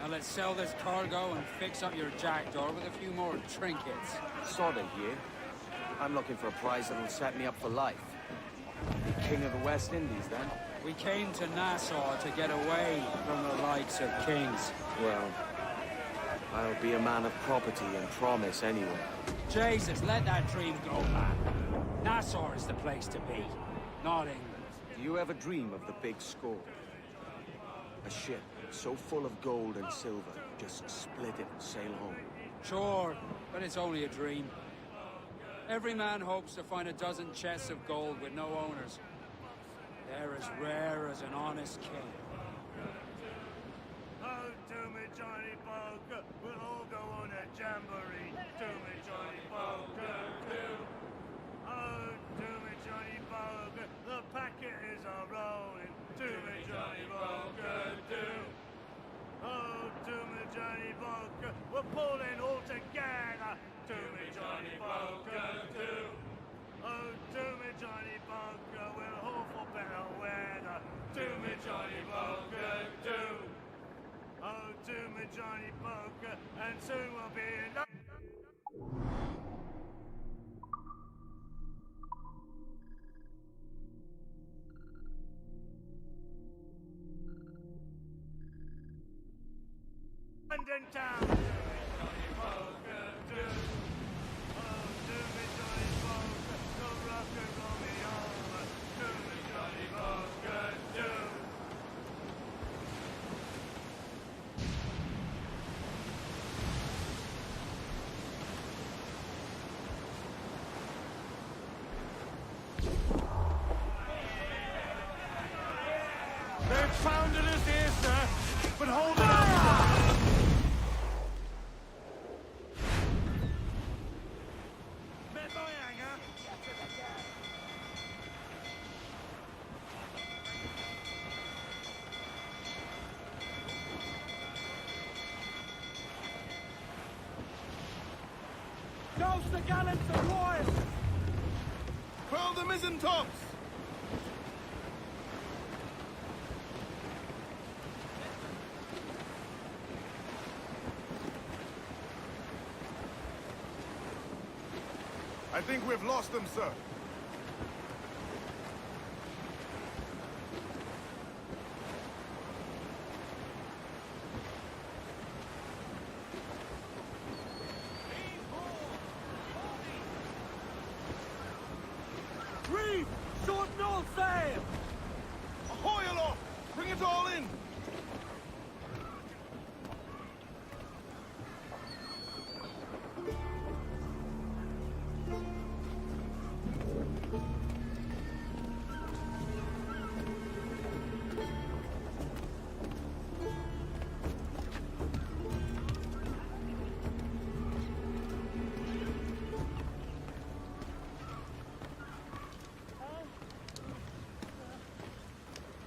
Now let's sell this cargo and fix up your jackdaw with a few more trinkets. Sod a year. I'm looking for a prize that'll set me up for life. King of the West Indies, then? We came to Nassau to get away from the likes of kings. Well, I'll be a man of property and promise anyway. Jesus, let that dream go, man. Nassau is the place to be, not England. Do you ever dream of the big score? A ship so full of gold and silver, just split it and sail home. Sure, but it's only a dream. Every man hopes to find a dozen chests of gold with no owners. They're as rare as an honest king. Oh, do me, Johnny Poker. We'll all go on a jamboree. Do me, Johnny Poker, do. Oh, do me, Johnny Poker. The packet is a-rolling. Do me, Johnny Poker, do. Oh, do me, Johnny Poker. We're pulling all together. Do me, Johnny Poker, do. Oh, do me, Johnny Poker. We'll hope for better weather. Do me, Johnny Poker, do. Oh, do me, Johnny Poker, and soon we'll be in. London town. Do me, Johnny Poker, do. Oh, do me, Johnny Poker, go rock and roll me over. Do me, Johnny Poker, do. They've founded us here, sir, but hold it up. Douse the gallants and royals! Furl the mizzen tops! I think we've lost them, sir. Reef! Short north sail! Ahoy aloft! Bring it all in!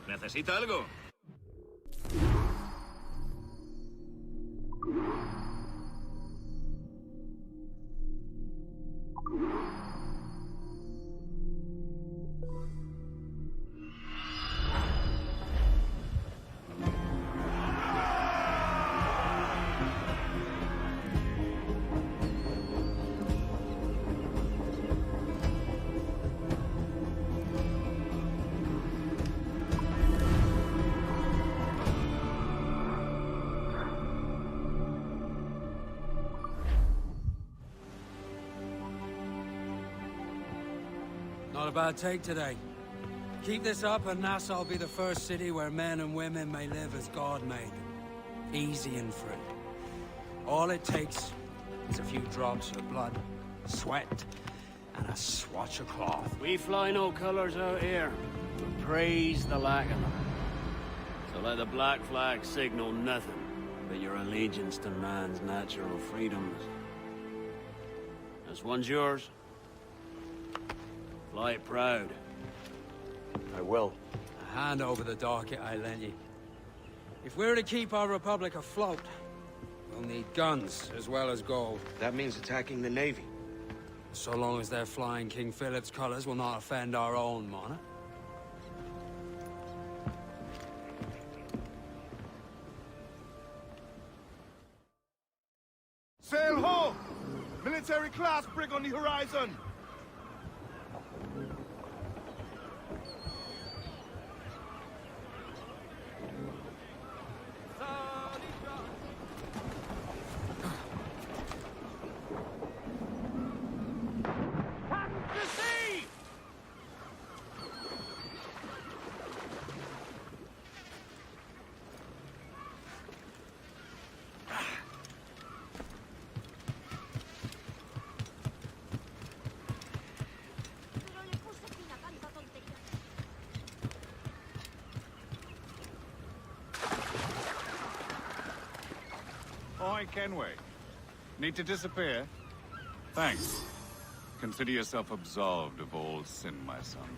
¿Necesita algo? a bad take today. Keep this up and Nassau will be the first city where men and women may live as God made them. Easy and free. All it takes is a few drops of blood, sweat, and a swatch of cloth. We fly no colors out here, but praise the lack of them. So let the black flag signal nothing but your allegiance to man's natural freedoms. This one's yours. Fly it proud. I will. A hand over the docket I lent you. If we're to keep our republic afloat, we'll need guns as well as gold. That means attacking the Navy. So long as they're flying King Philip's colors will not offend our own monarch. Sail ho! Military class brig on the horizon! Oi, Kenway. Need to disappear? Thanks. Consider yourself absolved of all sin, my son.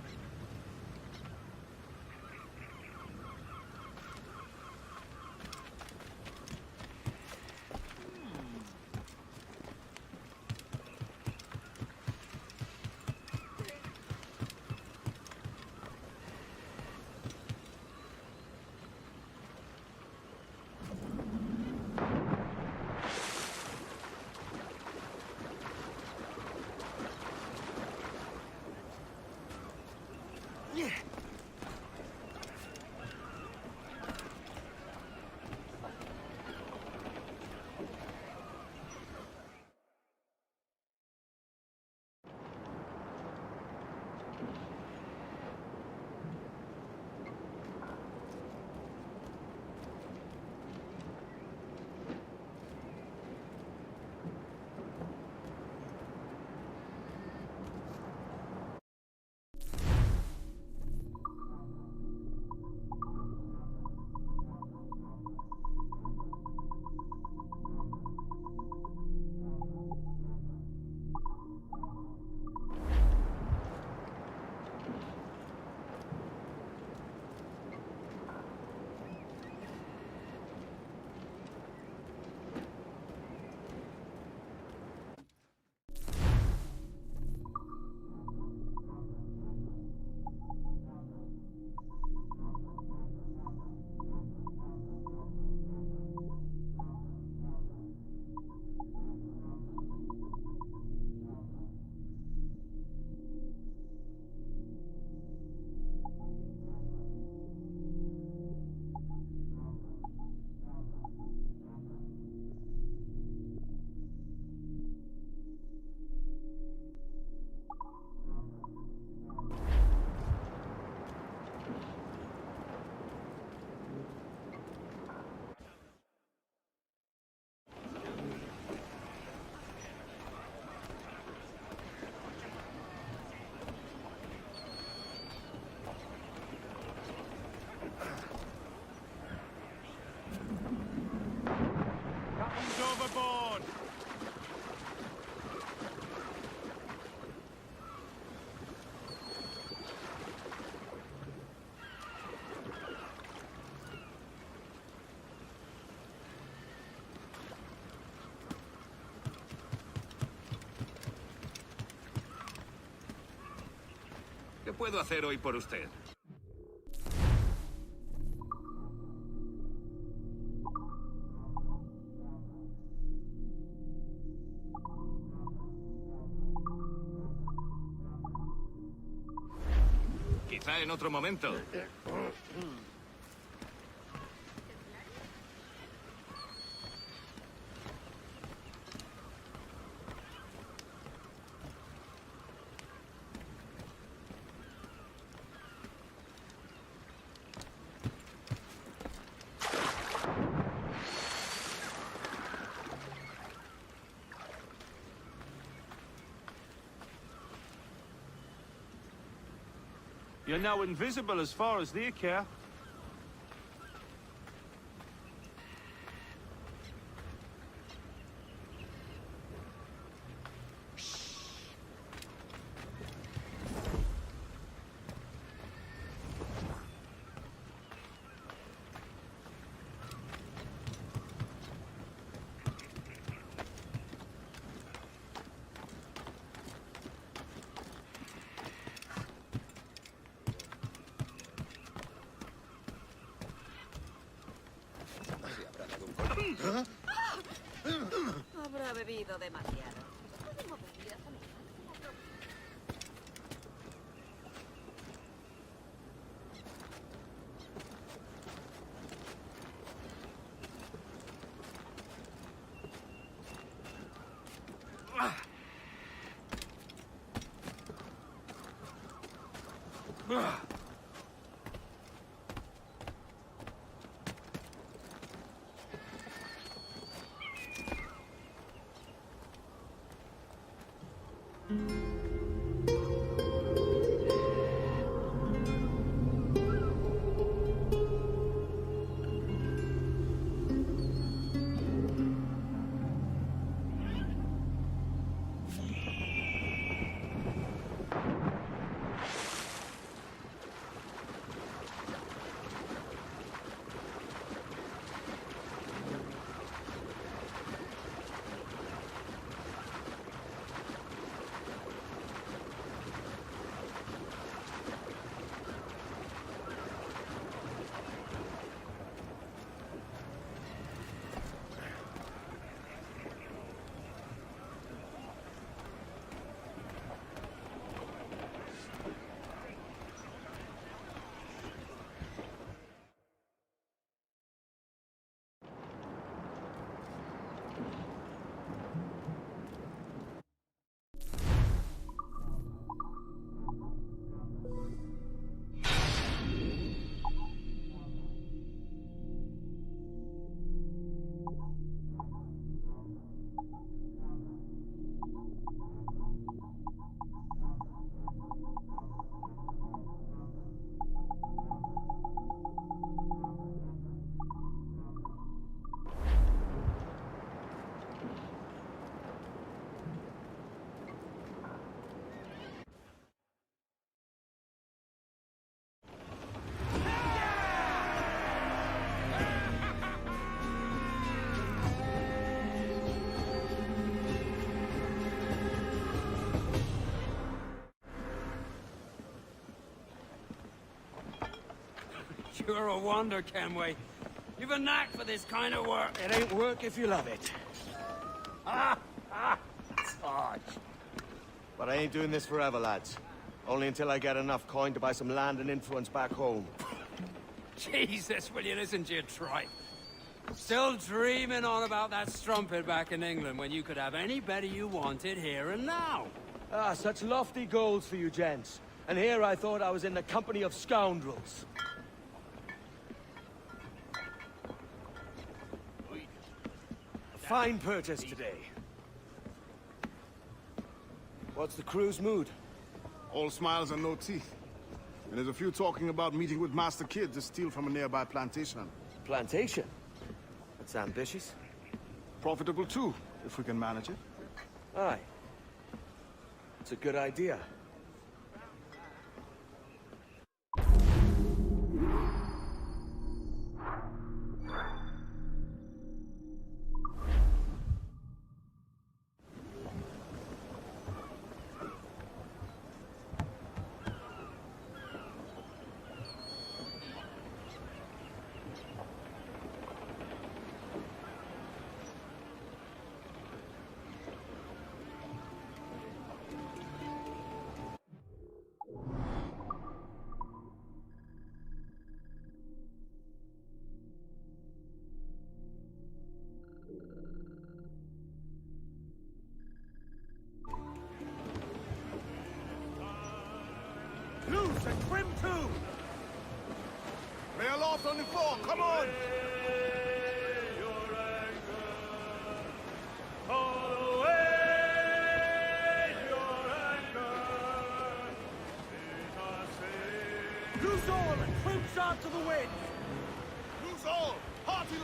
Overboard! ¿Qué puedo hacer hoy por usted? Quizá en otro momento. You're now invisible as far as they care. Habrá bebido demasiado. Podemos beber a mi You're a wonder, Kenway. You've a knack for this kind of work. It ain't work if you love it. Sarge. But I ain't doing this forever, lads. Only until I get enough coin to buy some land and influence back home. Jesus, will you listen to your tripe? Still dreaming on about that strumpet back in England when you could have anybody you wanted here and now. Ah, such lofty goals for you gents. And here I thought I was in the company of scoundrels. Fine purchase today. What's the crew's mood? All smiles and no teeth. And there's a few talking about meeting with Master Kid to steal from a nearby plantation. Plantation? That's ambitious. Profitable too, if we can manage it. Aye. It's a good idea. Loose and trim too! Lay aloft on the floor, come on! Loose all and troops out to the wind! Loose all! Hearty...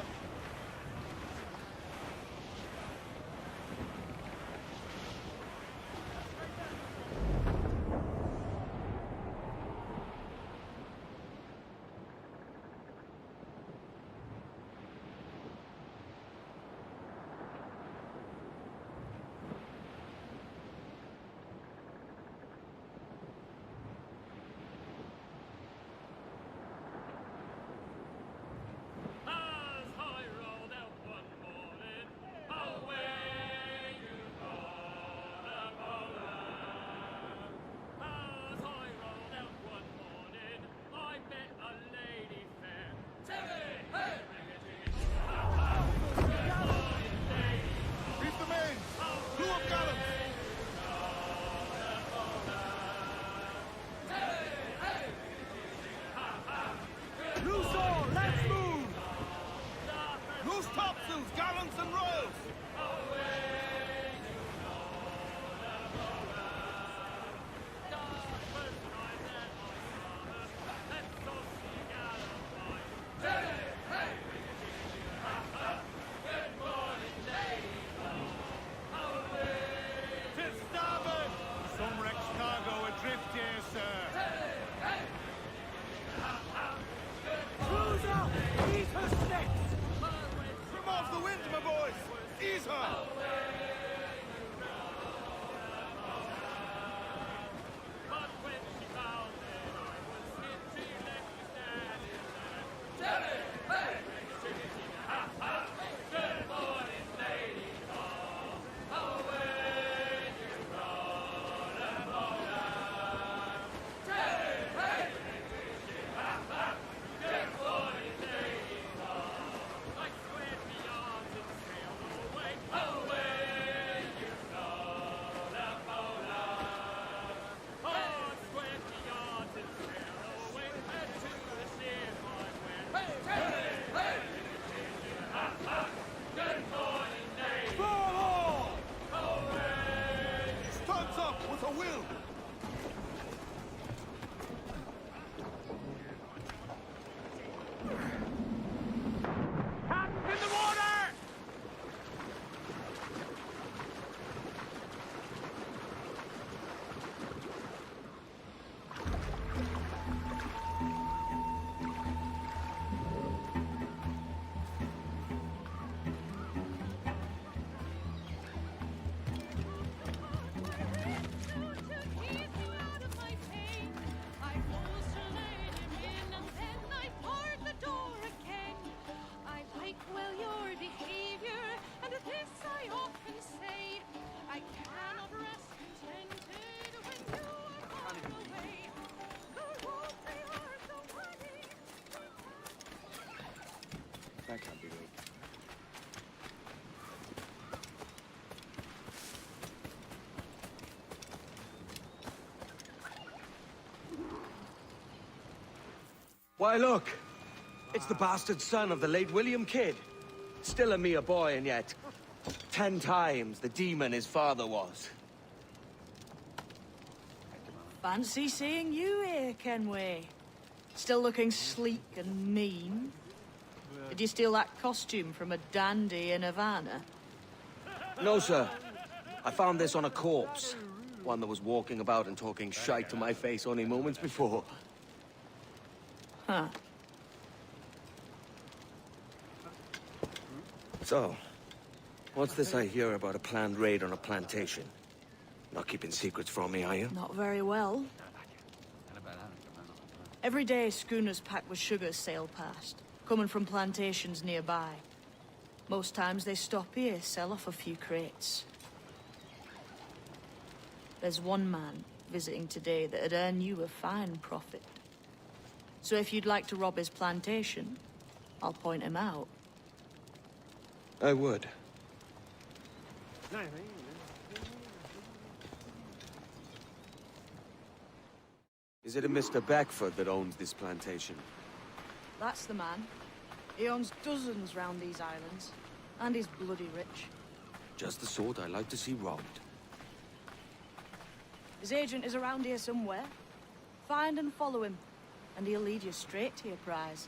That can't be right. Why, look! It's the bastard son of the late William Kidd. Still a mere boy, and yet 10 times the demon his father was. Fancy seeing you here, Kenway. Still looking sleek and mean. Did you steal that costume from a dandy in Havana? No, sir. I found this on a corpse. One that was walking about and talking shite to my face only moments before. Huh. So, what's this I hear about a planned raid on a plantation? Not keeping secrets from me, are you? Not very well. Every day, schooners packed with sugar sail past, coming from plantations nearby. Most times they stop here, sell off a few crates. There's one man visiting today that'd earn you a fine profit. So if you'd like to rob his plantation, I'll point him out. I would. Is it a Mr. Beckford that owns this plantation? That's the man. He owns dozens round these islands, and he's bloody rich. Just the sort I like to see robbed. His agent is around here somewhere. Find and follow him, and he'll lead you straight to your prize.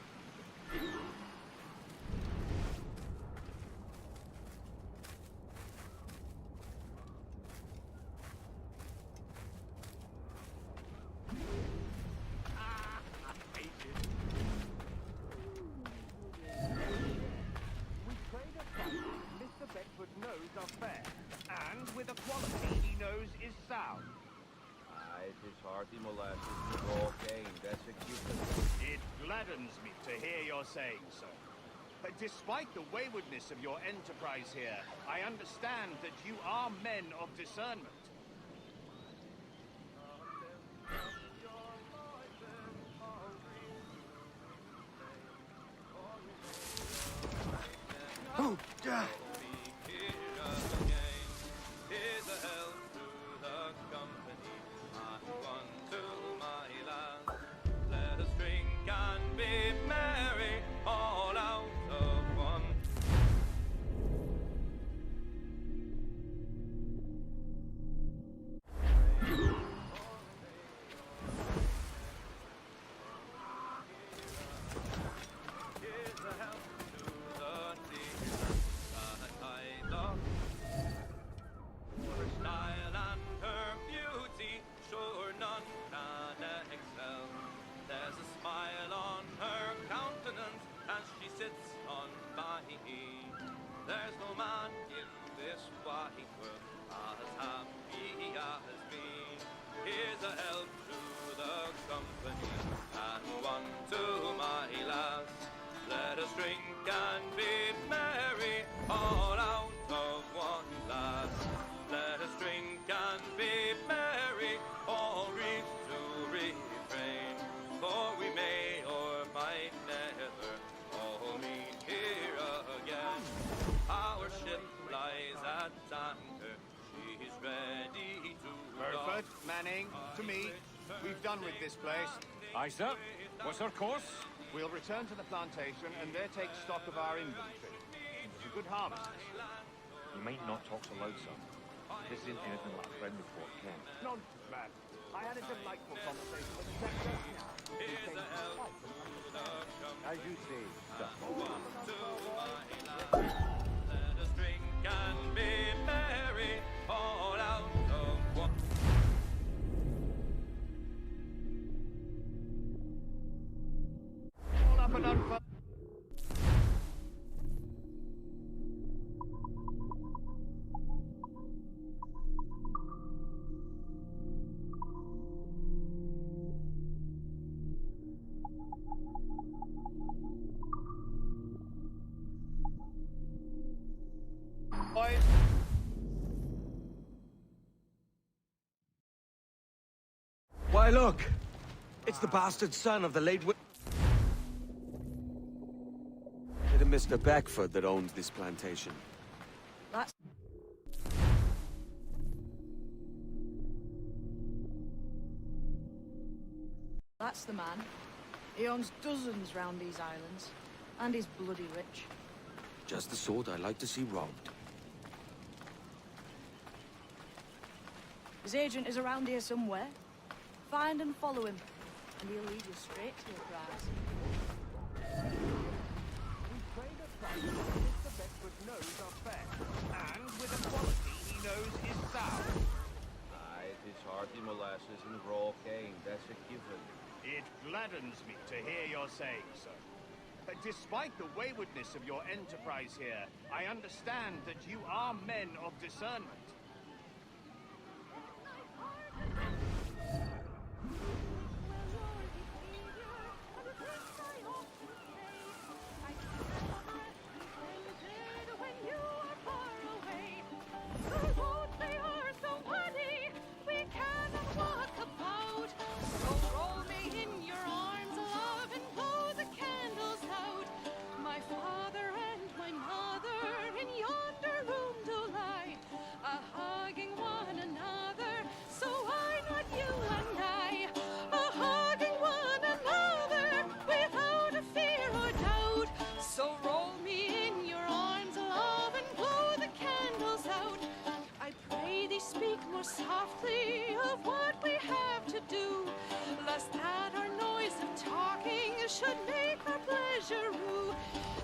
Saying so. But despite the waywardness of your enterprise here, I understand that you are men of discernment. Oh, God. To me, we've done with this place. Aye, sir. What's our course? We'll return to the plantation and there take stock of our inventory. It's a good harvest. You might not talk so loud, sir. This isn't anything like a friend report, Ken. Nonsense, man. I had a delightful conversation with the chap just now. As you say, sir. Let us drink and be merry, all out of one. All up and unfurled. Why, look! It's the bastard son of the late It's a Mr. Beckford that owns this plantation. That's the man. He owns dozens round these islands, and he's bloody rich. Just the sort I like to see robbed. His agent is around here somewhere. Find and follow him, and he'll lead you straight to your prize. We trade a price that Mr. Beckford knows are fair, and with a quality he knows is sound. Aye, it is hearty molasses and raw cane, that's a given. It gladdens me to hear your saying so. Despite the waywardness of your enterprise here, I understand that you are men of discernment. Softly of what we have to do, lest that our noise of talk should make our pleasure rue.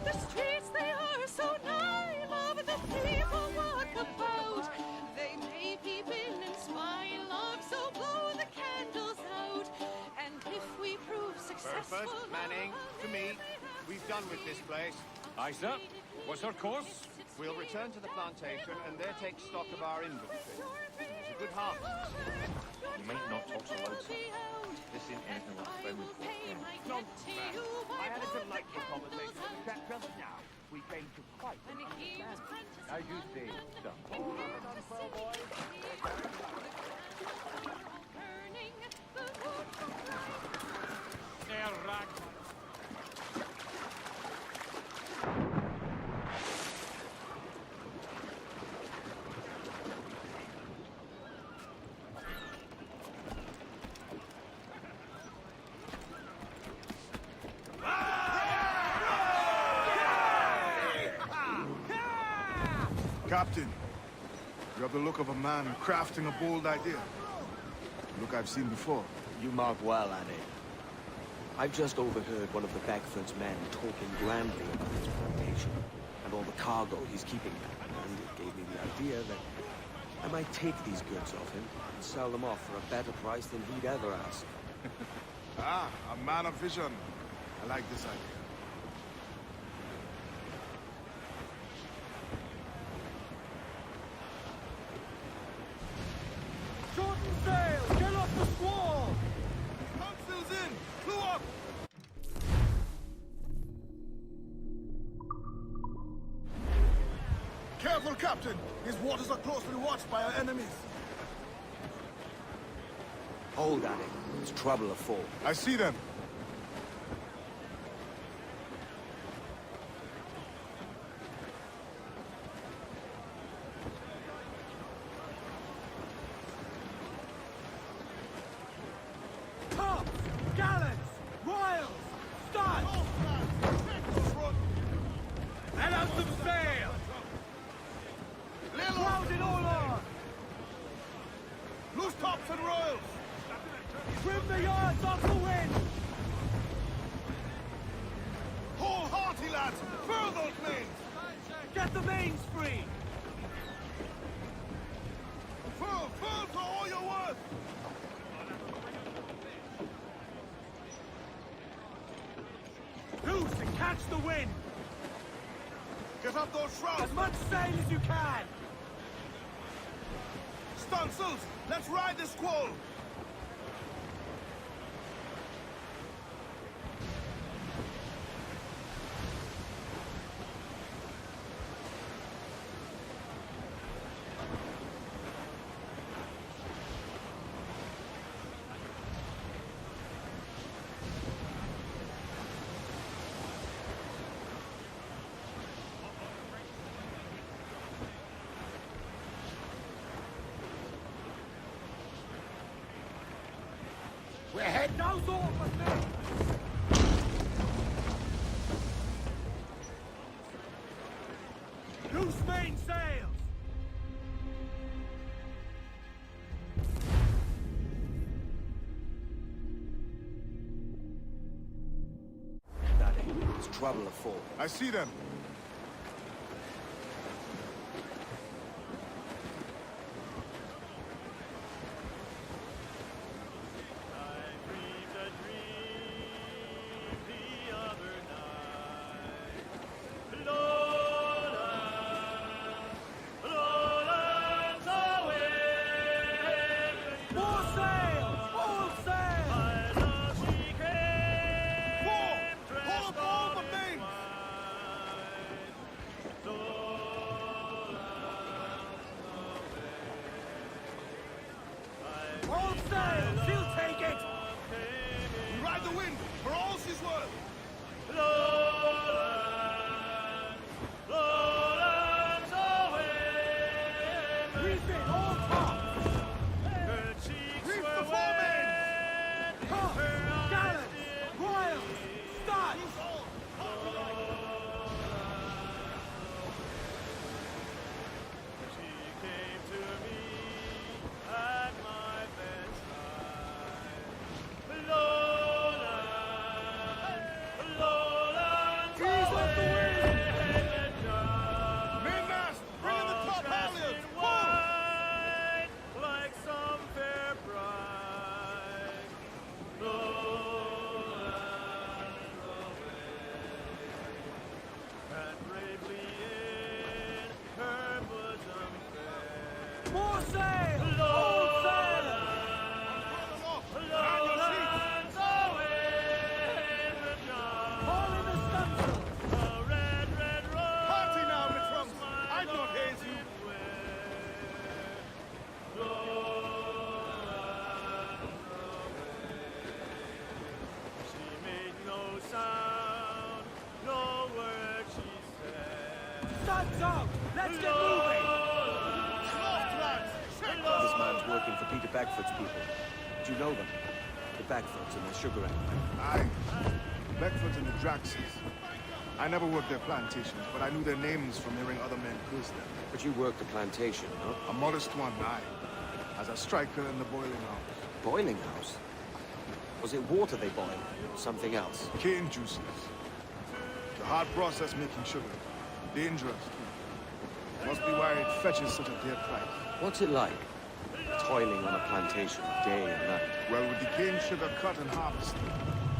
The streets, they are so nigh, love, the people walk about. They may peep in and spy, love, so blow the candles out. And if we prove successful... Burford, Manning, to me. We've done with this place. Aye, sir. What's our course? We'll return to the plantation and there take stock of our inventory. It's a good harvest. You might not talk so loud, sir. This ain't anything like a friendly court. No, I had a delightful conversation with the chap just now. We came to quite an understanding. As you see, sir. There, rag. Captain, you have the look of a man crafting a bold idea. Look I've seen before. You mark well, Annie. I've just overheard one of the Beckford's men talking grandly about his plantation and all the cargo he's keeping there, and it gave me the idea that I might take these goods off him and sell them off for a better price than he'd ever ask. Ah, a man of vision. I like this idea. Shorten sail! Get off the squall! Topsails in! Clew up! Careful, Captain! These waters are closely watched by our enemies. Hold, Annie. There's trouble afoot. I see them. Tops! Gallants! Royals! Studs! Let out some sail! Crowd it all on! Loose tops and royals! Trim the yards off the wind! Hold hearty, lads! Furl those mains! Get the mains free! Furl for all you're worth! Loose and catch the wind! Get up those shrouds! As much sail as you can! Stunsails! Let's ride this squall! We're heading out off with me! Loose main sails! Daddy, there's trouble afoot. I see them. All sail! She'll take it! We ride the wind for all she's worth! Reef it, all tops! Reef the foremen! Tops! Gallants! Royals! Studs! More sail! All sail! All in the stunsail! Party now, Mitrums! I don't haze you! She made no sound, no word she said. Sun's out! Let's get moving! This man's working for Peter Bagfoot's people. Do you know them? The Bagfoots and their sugar empire. Aye. Beckford and the Draxes. I never worked their plantations, but I knew their names from hearing other men quiz them. But you worked the plantation, no? A modest one, aye. As a striker in the boiling house. Boiling house? Was it water they boiled, or something else? Cane juices. The hard process making sugar. Dangerous, too. Must be why it fetches such a dear price. What's it like? Toiling on a plantation day and night. Well, with the cane sugar cut and harvested,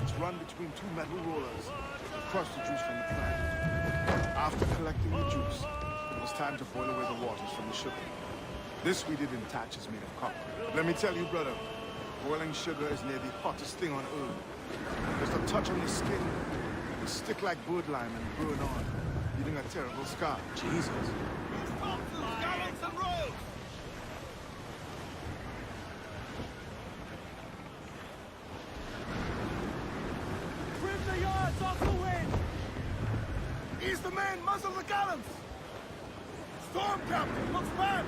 it's run between two metal rollers to crush the juice from the plant. After collecting the juice, it was time to boil away the waters from the sugar. This we did in thatches made of copper. Let me tell you, brother, boiling sugar is near the hottest thing on earth. Just a touch on the skin, it will stick like bird lime and burn on, leaving a terrible scar. Jesus. Gallants and royals! Trim the yards off the wind! Ease the men, muzzle the gallants! Storm, Captain, looks bad!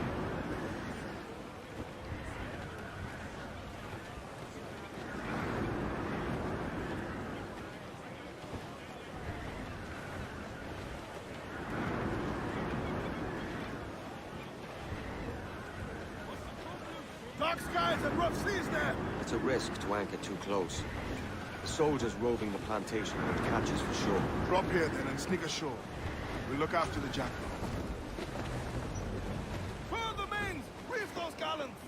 Dark skies and rough seas there! It's a risk to anchor too close. The soldiers roving the plantation would catch us for sure. Drop here then and sneak ashore. We'll look after the jackal. Furl the mains! Reef those gallants!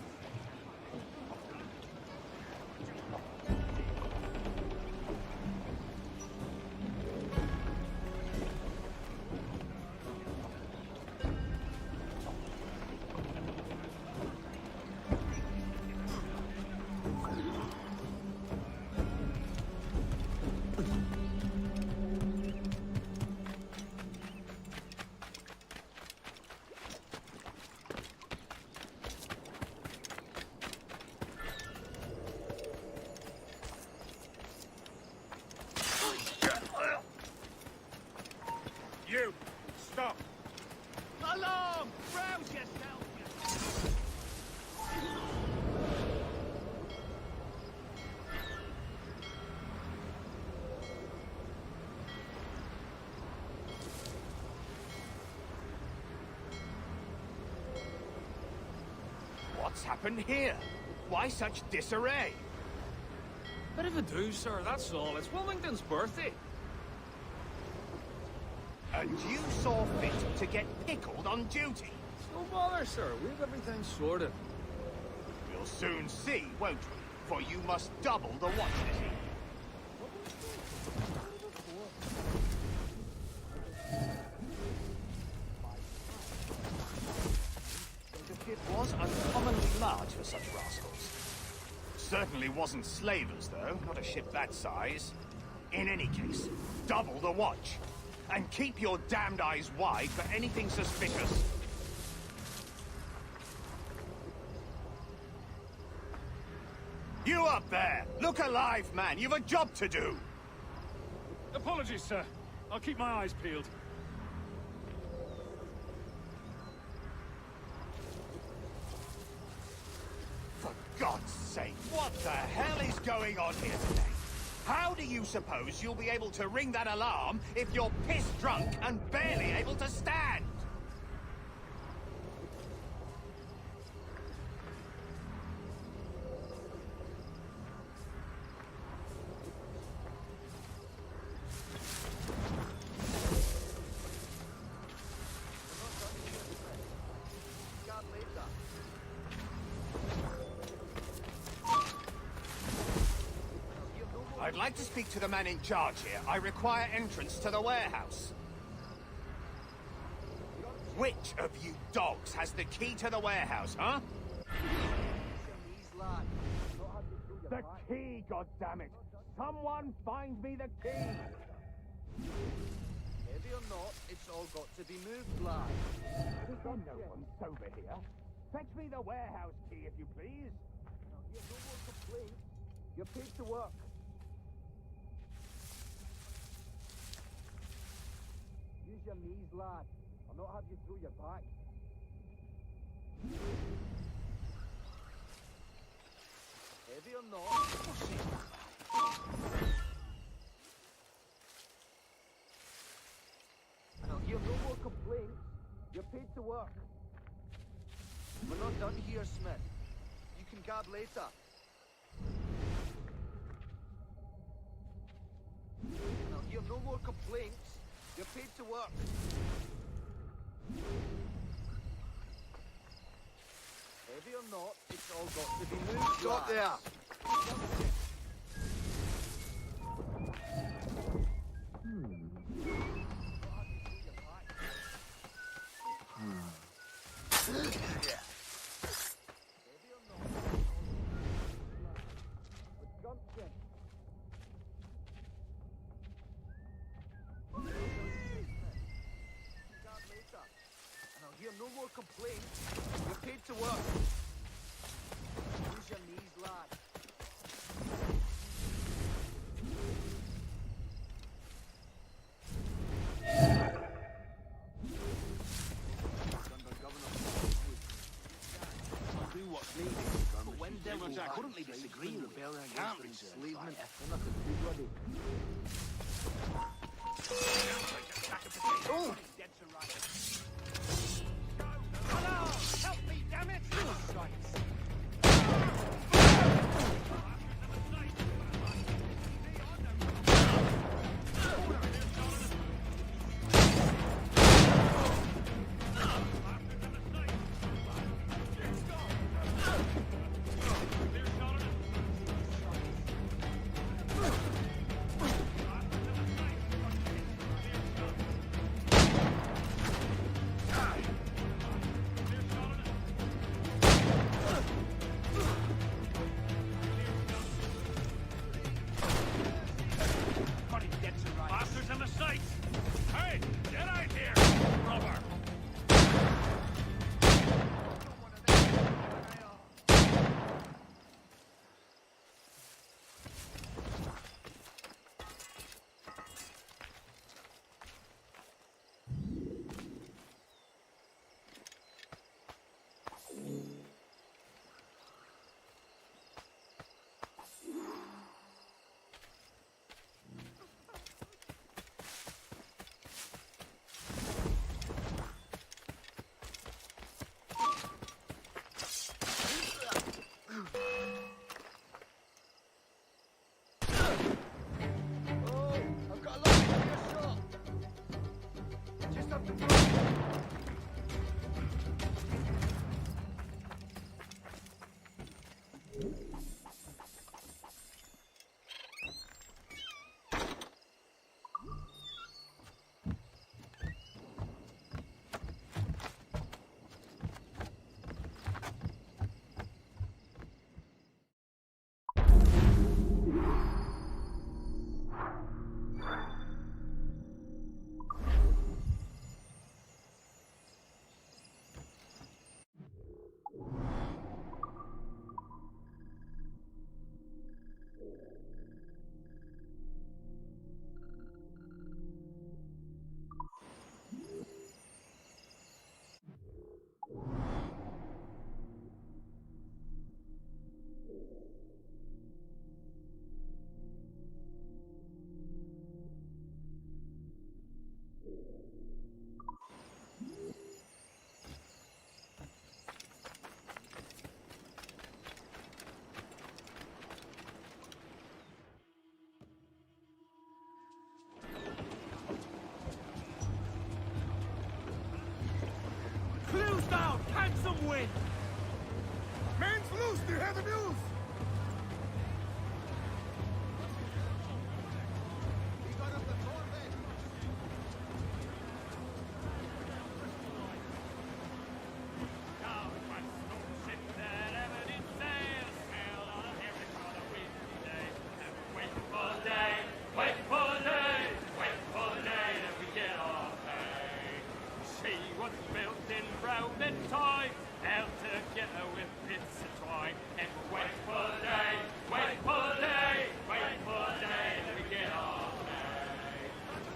You! Stop! Alarm! Rouse yourself! What's happened here? Why such disarray? Bit of a do, sir, that's all. It's Wilmington's birthday. And you saw fit to get pickled on duty? No bother, sir. We've everything sorted. We'll soon see, won't we? For you must double the watch this evening. The kit was uncommonly large for such rascals. Certainly wasn't slavers, though. Not a ship that size. In any case, double the watch. And keep your damned eyes wide for anything suspicious. You up there! Look alive, man! You've a job to do! Apologies, sir. I'll keep my eyes peeled. For God's sake, what the hell is going on here today? How do you suppose you'll be able to ring that alarm if you're piss-drunk and barely able to stand? I'd like to speak to the man in charge here. I require entrance to the warehouse. Which of you dogs has the key to the warehouse, huh? The key, goddammit! Someone find me the key! Heavy or not, it's all got to be moved, lad. There's no one sober here. Fetch me the warehouse key, if you please. You have no more complaints. You're paid to work. Use your knees, lad. I'll not have you through your back. Heavy or not? And I'll hear no more complaints. You're paid to work. We're not done here, Smith. You can gab later. And I'll hear no more complaints. You're paid to work. Heavy or not, it's all got to be moved. Stop there! No more complaints. You're paid to work. Use your knees, lad. I'll do what's needed. But when devils currently disagree with can't enslavement. Oh! Help me, damn it! Handsome win! Man's loose! Do you have the news? held together with bits of twine. And we'll wait for the day, wait for the day, wait for the day that we get our pay.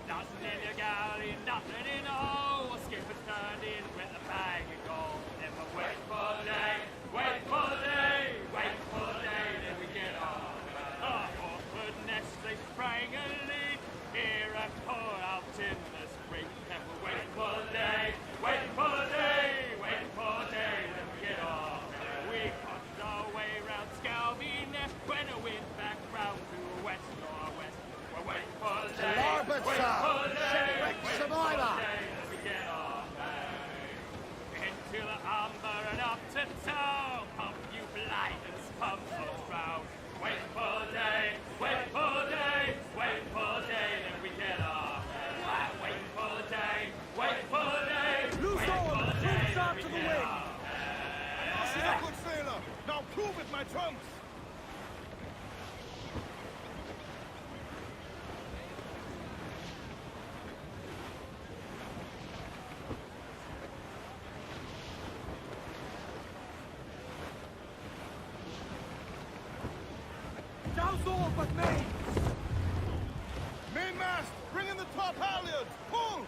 Nothing in your galley, nothing in the hole. Skippers turned in with a bag of gold. And we'll wait for the day, wait for the day, wait for the day that we get our pay. Our awkward nest, they sprang a lead. Here and pour out in the spring. And we'll wait for the day, wait for the day, wait for the day that we get our pay. We punched our way round Scalvey Neck when the wind back round to west northwest. We're waiting for the day, wait for the day, wait for the day that we get our pay. Into the amber and up to town, pump you blighters, pump us round. Wait for the day, wait for the day, wait for the day that we get our pay. Wait for the day, wait for the day, wait for the day that we get our pay. This is a good sailor. Now prove it, my trunks. Douse all but main! Mainmast! Bring in the top halyards! Pull!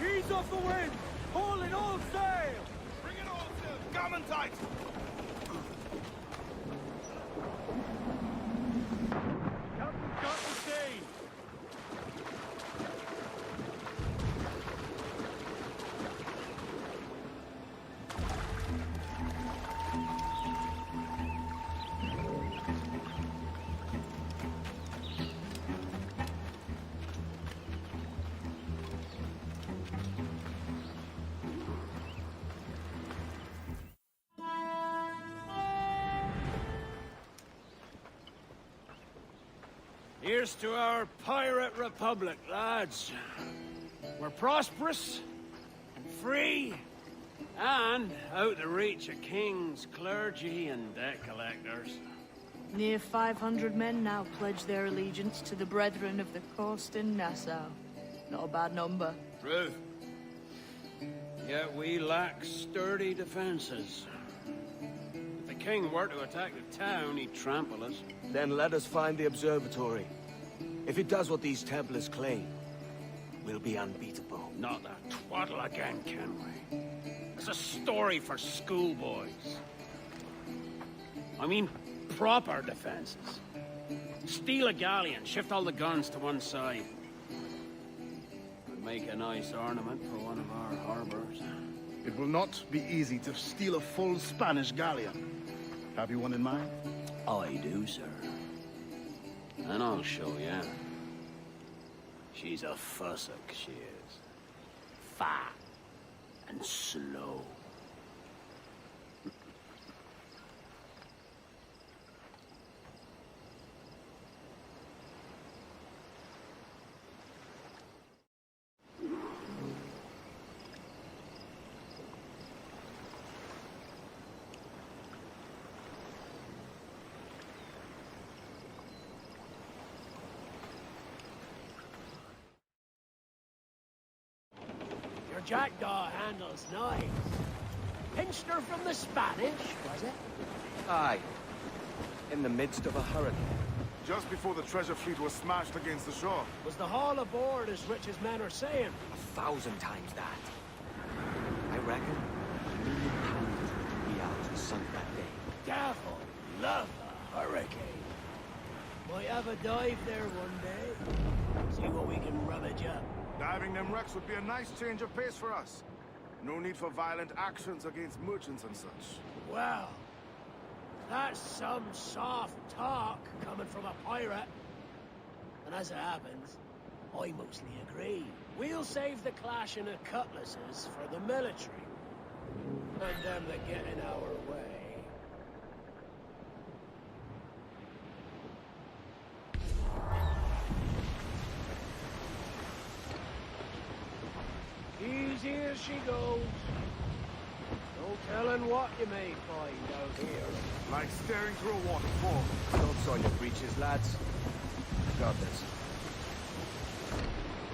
Ease off the wind! Haul in all sail! Bring in all sail! Gammon tight! Captain got the sea! Here's to our pirate republic, lads. We're prosperous and free and out the reach of kings, clergy, and debt collectors. Near 500 men now pledge their allegiance to the Brethren of the Coast in Nassau. Not a bad number. True. Yet we lack sturdy defenses. If the king were to attack the town, he'd trample us. Then let us find the observatory. If it does what these Templars claim, we'll be unbeatable. Not that twaddle again, can we? It's a story for schoolboys. I mean, proper defenses. Steal a galleon, shift all the guns to one side. Would make a nice ornament for one of our harbors. It will not be easy to steal a full Spanish galleon. Have you one in mind? I do, sir. And I'll show you. She's a fussock, she is. Fat and slow. Your jackdaw handles nice. Pinched her from the Spanish, was it? Aye. In the midst of a hurricane. Just before the treasure fleet was smashed against the shore. Was the haul aboard as rich as men are saying? 1,000 times that. I reckon £1 million reals was sunk that day. Devil love a hurricane. Might have a dive there one day. See what we can rummage up. Diving them wrecks would be a nice change of pace for us. No need for violent actions against merchants and such. Well, that's some soft talk coming from a pirate. And as it happens, I mostly agree. We'll save the clashing of cutlasses for the military. And them that get in our way. Easy as she goes. No telling what you may find out here. Like staring through a waterfall. Don't soil your breeches, lads. Got this.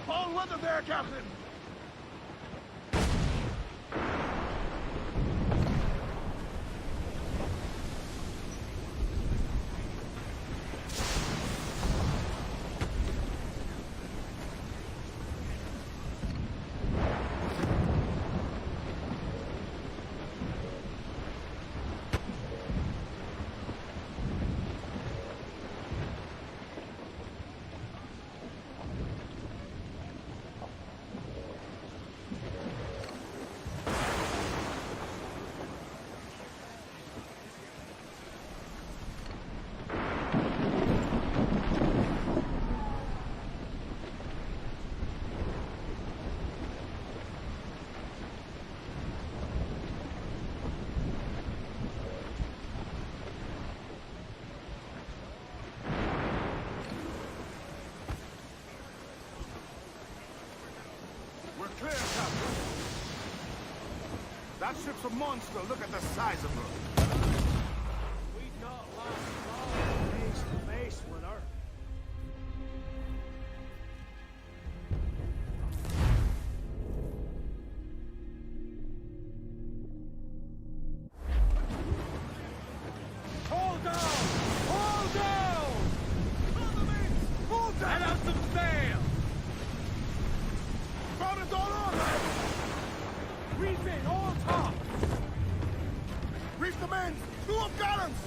All weather there, Captain! We're clear, Captain. That ship's a monster. Look at the size of her. We got last long face to face with her. Hold down! Hold down! Hold down! Let out some sail! Found it all on, man! Reef in, all top! Reef the men! Two up gallants!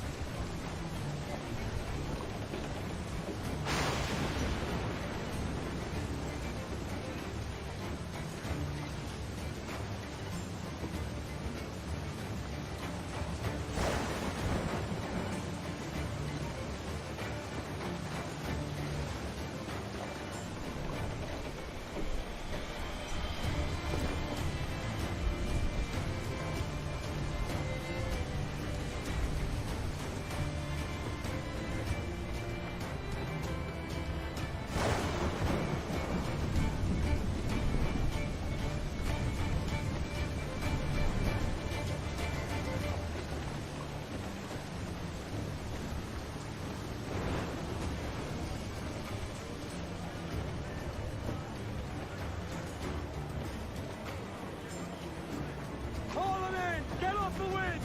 Get off the wind!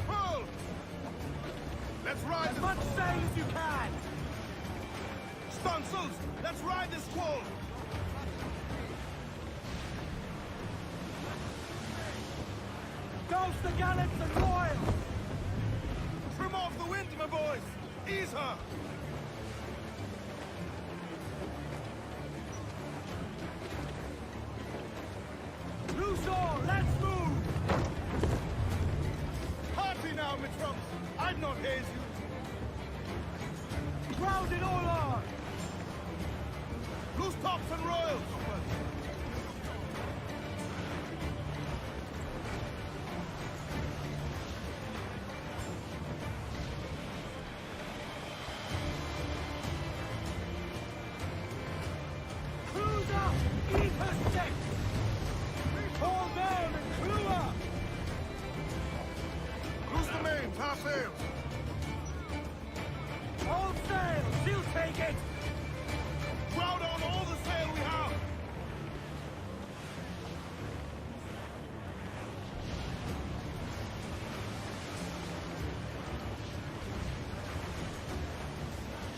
Pull! Let's ride as much sail as you can! Sponsors, let's ride this squall! Douse the gallants and royals! Trim off the wind, my boys! Ease her! Loose all, let's move! Party now, my trumps! I'd not haze you! Crowd it all on! Loose tops and royals! Cruise up! Eat her stick! Hold down and crew up! Loose the mains, half sails! All sails! She'll take it! Crowd on all the sail we have!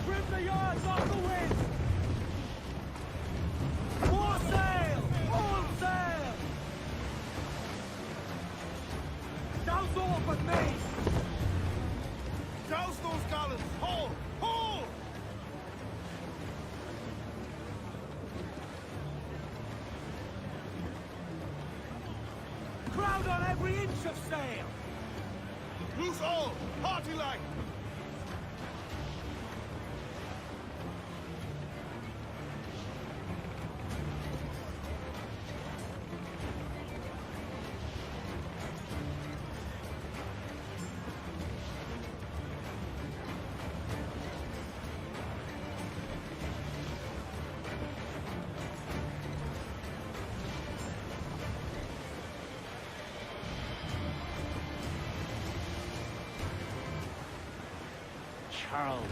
Trim the yards off the wind! More sail! All sail! Douse all but me! Douse those gallants! Haul! Haul! Crowd on every inch of sail! Loose all! Party like! Charles.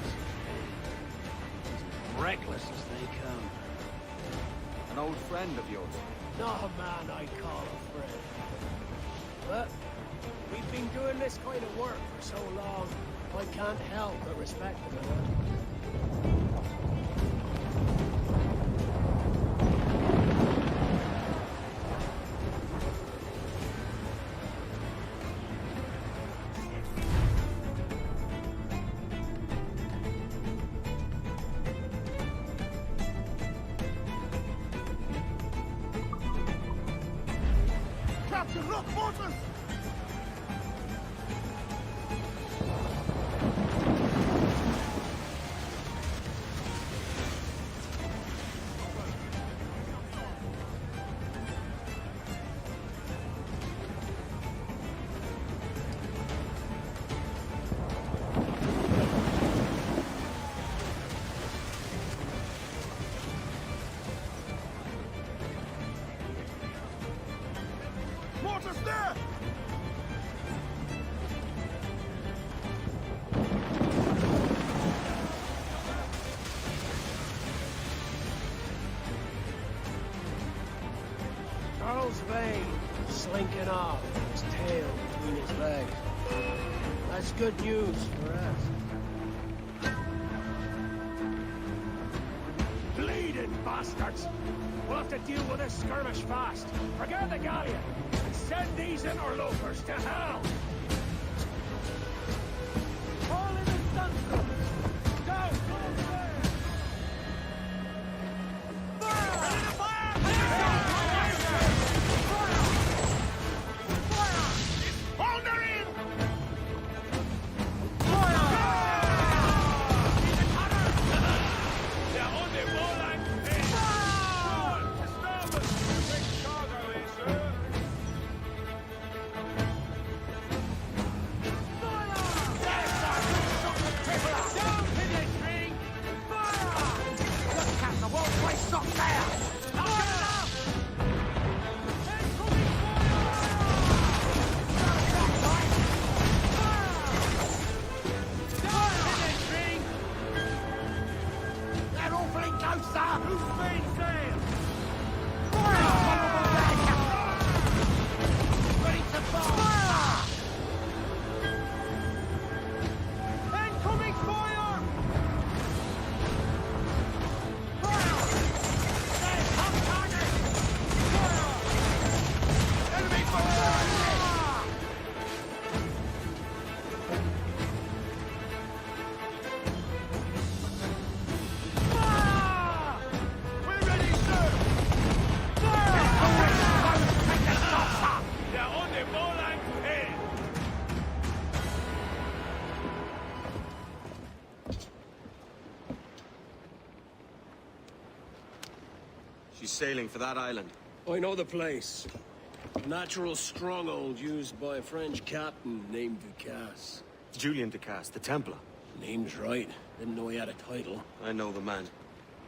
reckless as they come. An old friend of yours? Not a man I call a friend. But we've been doing this kind of work for so long, I can't help but respect him enough. Captain, look, mortars! Mortars there! Charles Vane, slinking off, his tail between his legs. That's good news for us. Bleeding bastards! We'll have to deal with this skirmish fast. Forget the galleon, and send these interlopers to hell! All in the sunset! Go! She's sailing for that island. I know the place. Natural stronghold used by a French captain named Ducasse. Julian Ducasse, the Templar. Name's right. Didn't know he had a title. I know the man.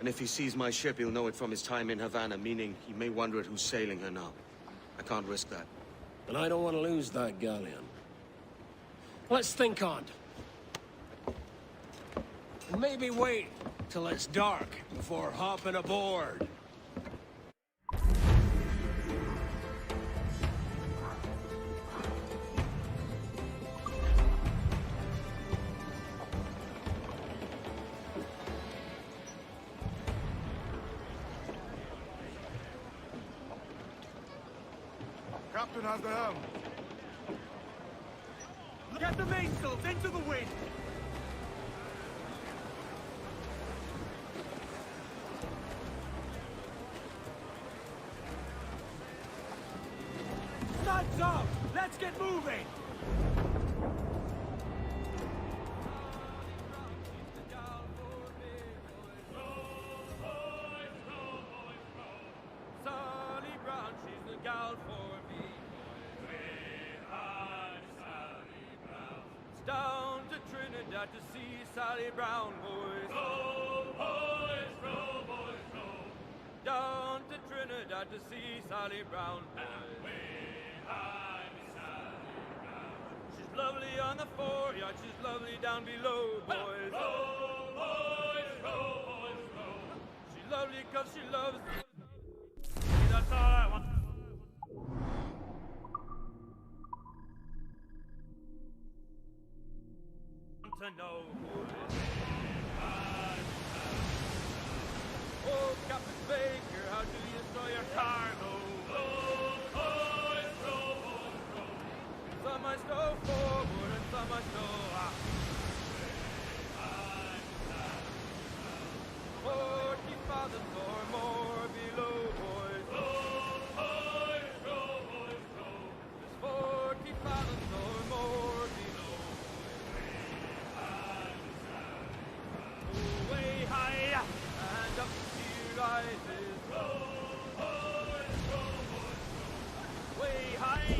And if he sees my ship, he'll know it from his time in Havana, meaning he may wonder at who's sailing her now. I can't risk that. And I don't want to lose that galleon. Let's think on it. And maybe wait till it's dark before hopping aboard. Captain has the helm. Get the mainsails into the wind! Studs up! Let's get moving! Sally Brown, she's the gal for me. Down to Trinidad to see Sally Brown, boys. Row, boys, row, boys, row. Down to Trinidad to see Sally Brown, boys. Way high, Sally Brown. She's lovely on the foreyard, she's lovely down below, boys. Row, boys, row, boys, row. only 'cause she loves me. That's all I want. To know. Oh, Captain Baker, how do you store your cargo? Some I stow forward and some I stow aft. 40 fathoms or more below, boys. There's 40 fathoms or more below. Way high and up she rises. Way high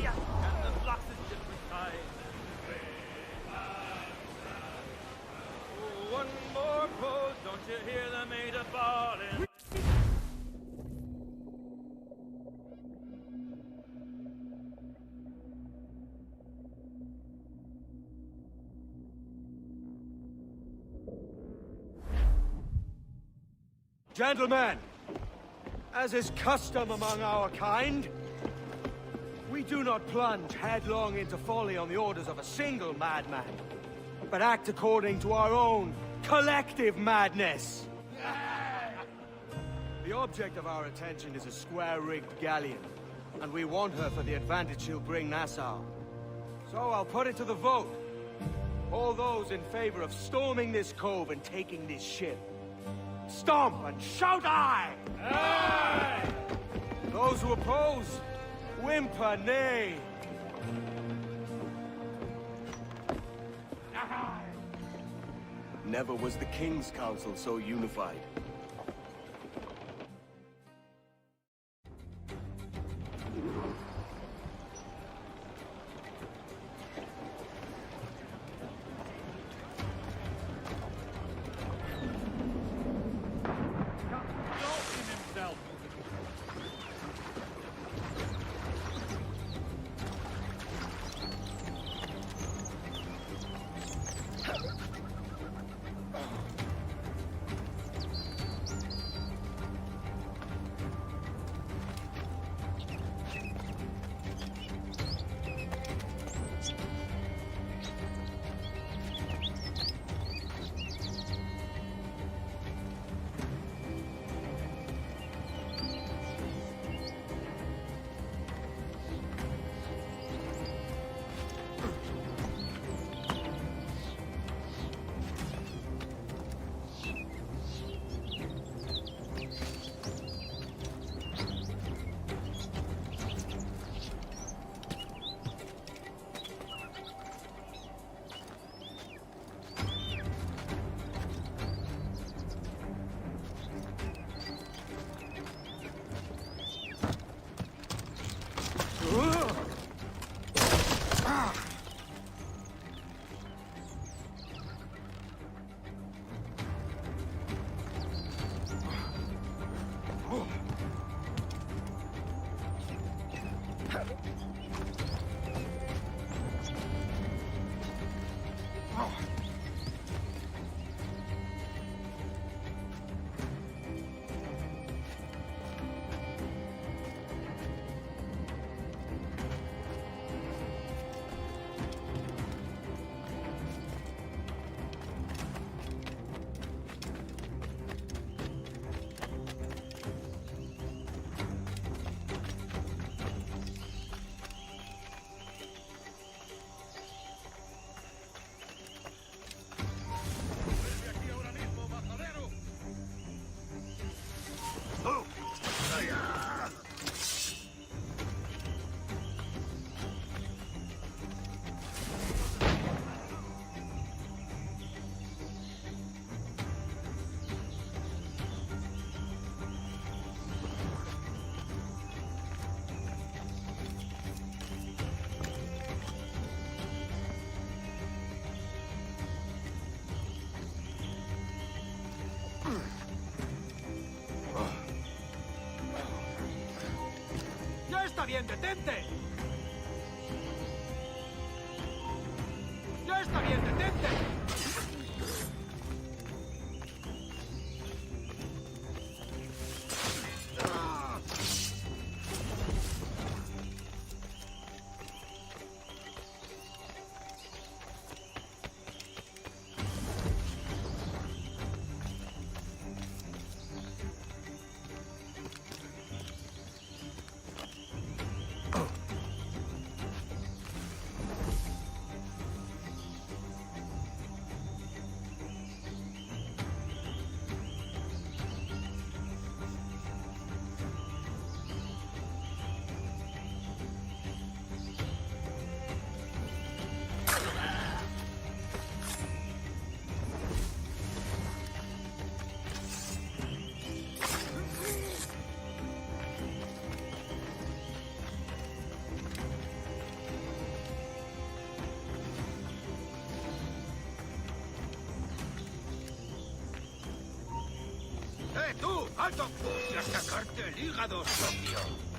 and the blocks is different sizes. Oh, one more pose, don't you hear the mater bawling? Gentlemen, as is custom among our kind, we do not plunge headlong into folly on the orders of a single madman, but act according to our own collective madness. The object of our attention is a square-rigged galleon, and we want her for the advantage she'll bring Nassau. So I'll put it to the vote. All those in favor of storming this cove and taking this ship, stomp and shout aye! Aye! Those who oppose, whimper nay. Never was the King's Council so unified. está bien, detente. Ya está bien, detente. tú! ¡Alto! ¡Y a sacarte el hígado, socio!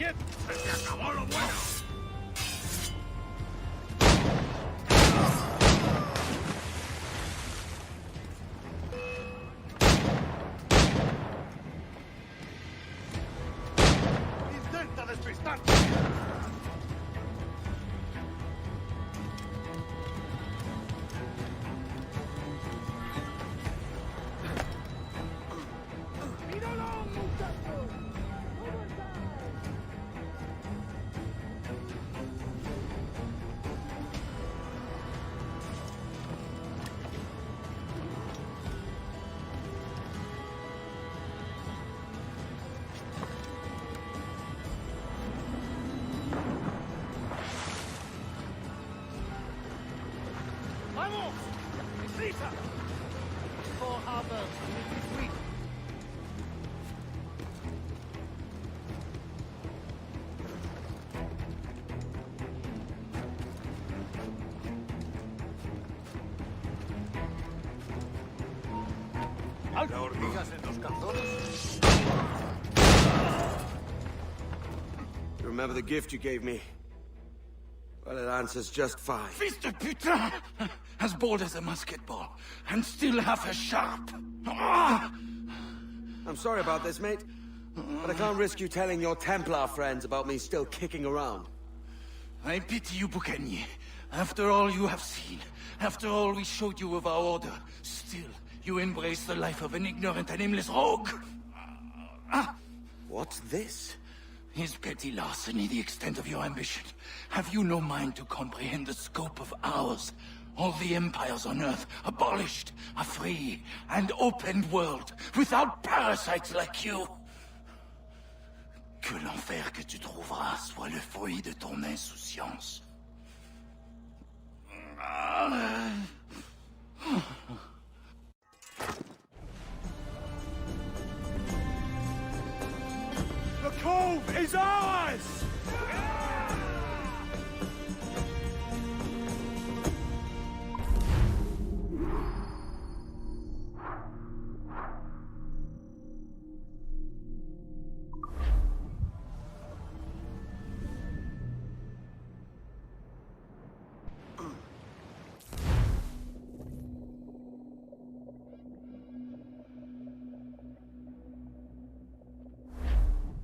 ¡Quieto! ¡Se acabó lo bueno! ¡Intenta despistarte! ¡Vamos! ¡Deprisa! Full harbor. Retreat. ¡Alto! Hormigas en los calzones. You remember the gift you gave me? Well, it answers just fine. Fils de putain! As bold as a musket ball, and still half as sharp. Ah! I'm sorry about this, mate. But I can't risk you telling your Templar friends about me still kicking around. I pity you, Boucanier. After all you have seen, after all we showed you of our order, still you embrace the life of an ignorant and aimless rogue. What's this? Is petty larceny the extent of your ambition? Have you no mind to comprehend the scope of ours? All the empires on Earth abolished, a free and open world, without parasites like you. Que l'enfer que tu trouveras soit le fruit de ton insouciance. The cove is ours!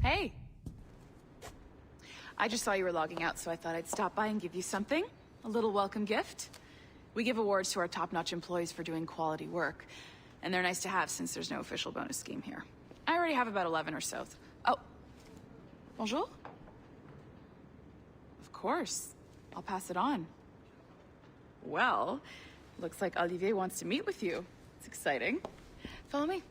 Hey! I just saw you were logging out, so I thought I'd stop by and give you something. A little welcome gift. We give awards to our top-notch employees for doing quality work, and they're nice to have since there's no official bonus scheme here. I already have about 11 or so. Oh. Bonjour? Of course. I'll pass it on. Well, looks like Olivier wants to meet with you. It's exciting. Follow me.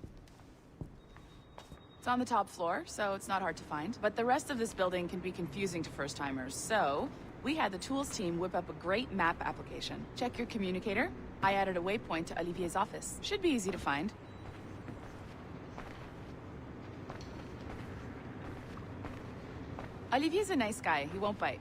It's on the top floor, so it's not hard to find. But the rest of this building can be confusing to first-timers, so we had the tools team whip up a great map application. Check your communicator. I added a waypoint to Olivier's office. Should be easy to find. Olivier's a nice guy. He won't bite.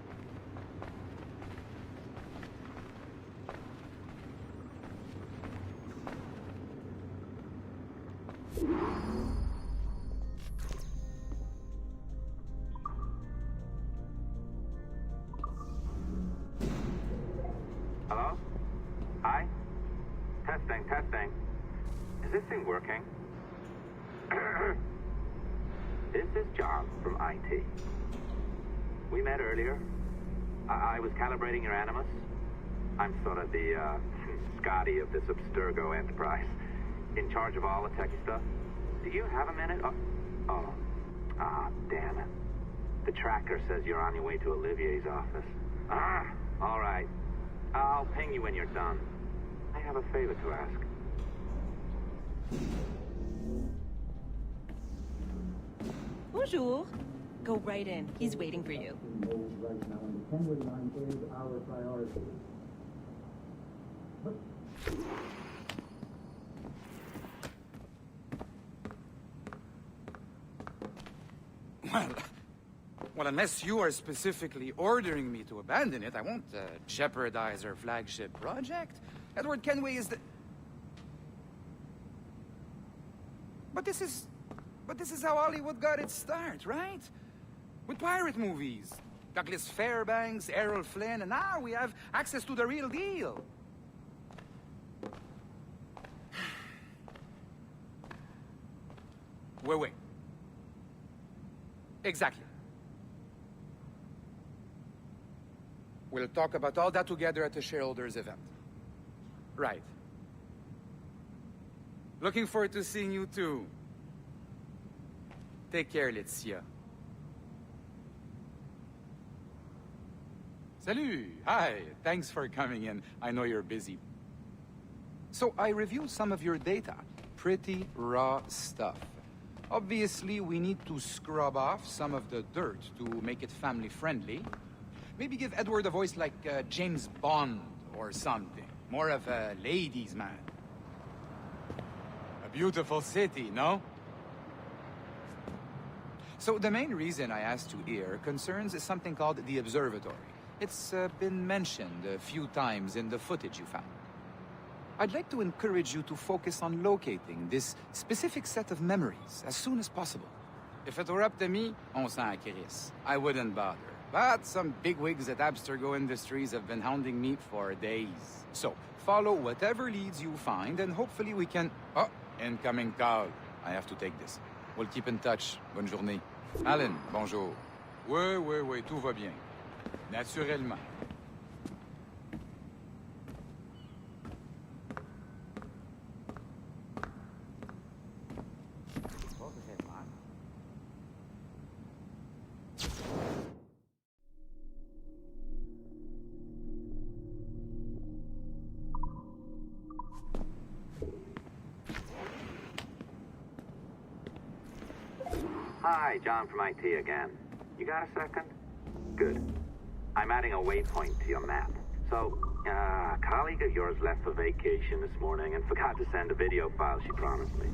Hello? Hi? Testing. Is this thing working? This is John from IT. We met earlier. I was calibrating your Animus. I'm sort of the, Scotty of this Abstergo enterprise. In charge of all the techie stuff. Do you have a minute? Damn it. The tracker says you're on your way to Olivier's office. All right. I'll ping you when you're done. I have a favor to ask. Bonjour. Go right in. He's waiting for you. Well, unless you are specifically ordering me to abandon it, I won't jeopardize our flagship project. Edward Kenway is the... But this is how Hollywood got its start, right? With pirate movies. Douglas Fairbanks, Errol Flynn, and now we have access to the real deal. Wait. Exactly. We'll talk about all that together at the shareholders event. Right. Looking forward to seeing you too. Take care, Laetitia. Salut! Hi! Thanks for coming in. I know you're busy. So I reviewed some of your data. Pretty raw stuff. Obviously, we need to scrub off some of the dirt to make it family-friendly. Maybe give Edward a voice like James Bond or something. More of a ladies' man. A beautiful city, no? So the main reason I asked you here concerns something called the observatory. It's been mentioned a few times in the footage you found. I'd like to encourage you to focus on locating this specific set of memories as soon as possible. If it were up to me, on s'en crisse. I wouldn't bother. But some bigwigs at Abstergo Industries have been hounding me for days. So, follow whatever leads you find, and hopefully we can... Oh, incoming call. I have to take this. We'll keep in touch. Bonne journée. Alan, bonjour. Oui, tout va bien. Naturellement. Hi, John from IT again. You got a second? Good. I'm adding a waypoint to your map. So, a colleague of yours left for vacation this morning and forgot to send a video file she promised me.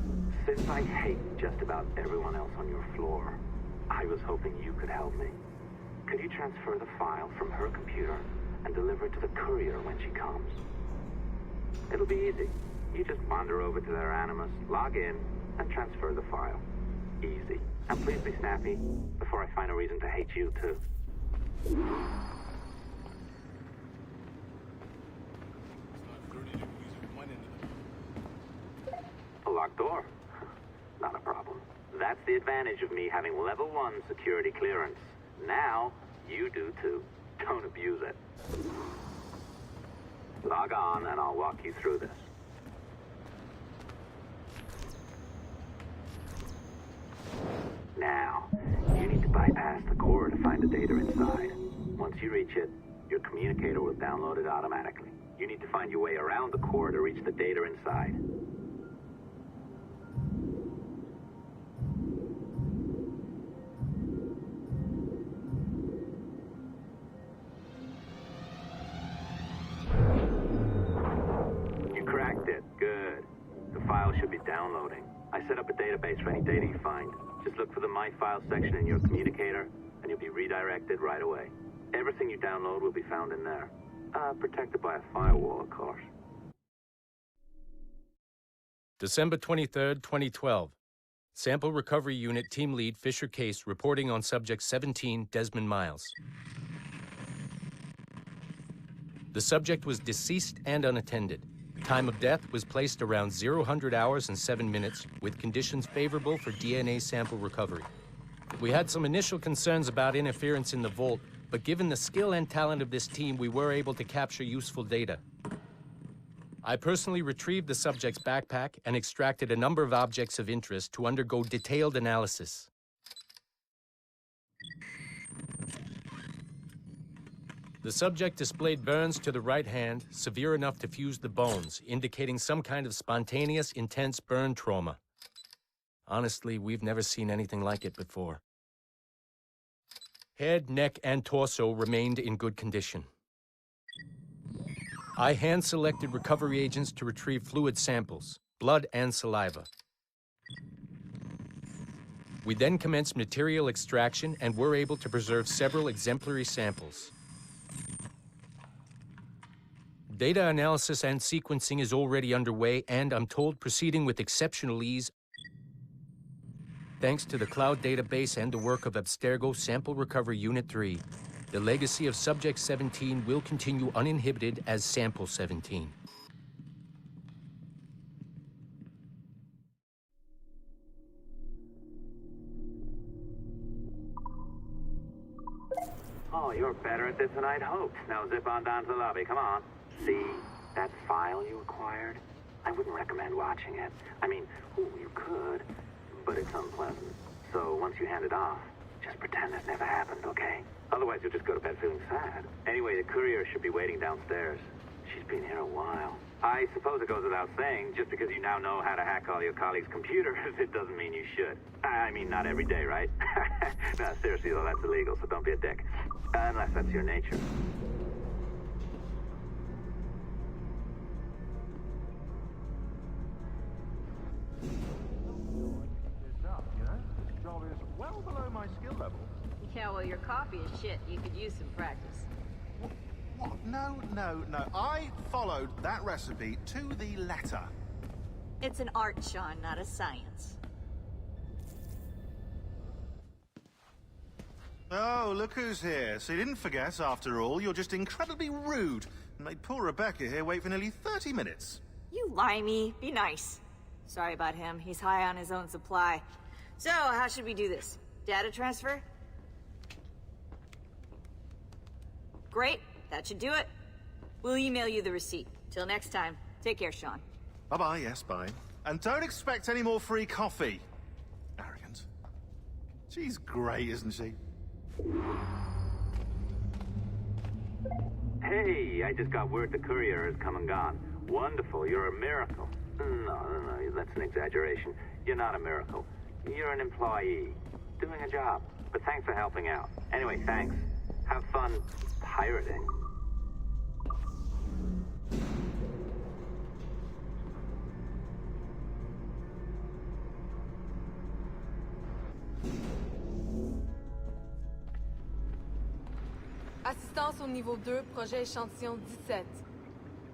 Since I hate just about everyone else on your floor, I was hoping you could help me. Could you transfer the file from her computer and deliver it to the courier when she comes? It'll be easy. You just wander over to their Animus, log in, and transfer the file. Easy. And please be snappy before I find a reason to hate you, too. A locked door? Not a problem. That's the advantage of me having level 1 security clearance. Now, you do too. Don't abuse it. Log on and I'll walk you through this. Now, you need to bypass the core to find the data inside. Once you reach it, your communicator will download it automatically. You need to find your way around the core to reach the data inside. You cracked it. Good. The file should be downloading. I set up a database for any data you find. Just look for the My Files section in your communicator, and you'll be redirected right away. Everything you download will be found in there. Protected by a firewall, of course. December 23rd, 2012. Sample Recovery Unit Team Lead Fisher Case reporting on Subject 17, Desmond Miles. The subject was deceased and unattended. Time of death was placed around 00 hours and 7 minutes, with conditions favorable for DNA sample recovery. We had some initial concerns about interference in the vault, but given the skill and talent of this team, we were able to capture useful data. I personally retrieved the subject's backpack and extracted a number of objects of interest to undergo detailed analysis. The subject displayed burns to the right hand, severe enough to fuse the bones, indicating some kind of spontaneous, intense burn trauma. Honestly, we've never seen anything like it before. Head, neck, and torso remained in good condition. I hand-selected recovery agents to retrieve fluid samples, blood and saliva. We then commenced material extraction and were able to preserve several exemplary samples. Data analysis and sequencing is already underway, and I'm told proceeding with exceptional ease. Thanks to the cloud database and the work of Abstergo Sample Recovery Unit 3, the legacy of Subject 17 will continue uninhibited as Sample 17. Oh, you're better at this than I'd hoped. Now zip on down to the lobby. Come on. See that file you acquired? I wouldn't recommend watching it. I mean, you could, but it's unpleasant. So once you hand it off, just pretend this never happened, okay? Otherwise, you'll just go to bed feeling sad. Anyway, the courier should be waiting downstairs. She's been here a while. I suppose it goes without saying, just because you now know how to hack all your colleagues' computers, it doesn't mean you should. I mean, not every day, right? No, seriously, though, that's illegal, so don't be a dick. Unless that's your nature. Job is well below my skill level. Yeah, well, your coffee is shit. You could use some practice. What? No. I followed that recipe to the letter. It's an art, Sean, not a science. Oh, look who's here. So you didn't forget, after all. You're just incredibly rude. And made poor Rebecca here wait for nearly 30 minutes. You limey. Be nice. Sorry about him. He's high on his own supply. So, how should we do this? Data transfer? Great. That should do it. We'll email you the receipt. Till next time. Take care, Sean. Bye-bye, yes, bye. And don't expect any more free coffee. Arrogant. She's great, isn't she? Hey, I just got word the courier has come and gone. Wonderful, you're a miracle. No, that's an exaggeration. You're not a miracle. You're an employee, doing a job. But thanks for helping out. Anyway, thanks. Have fun pirating. Assistance au niveau 2, projet échantillon 17.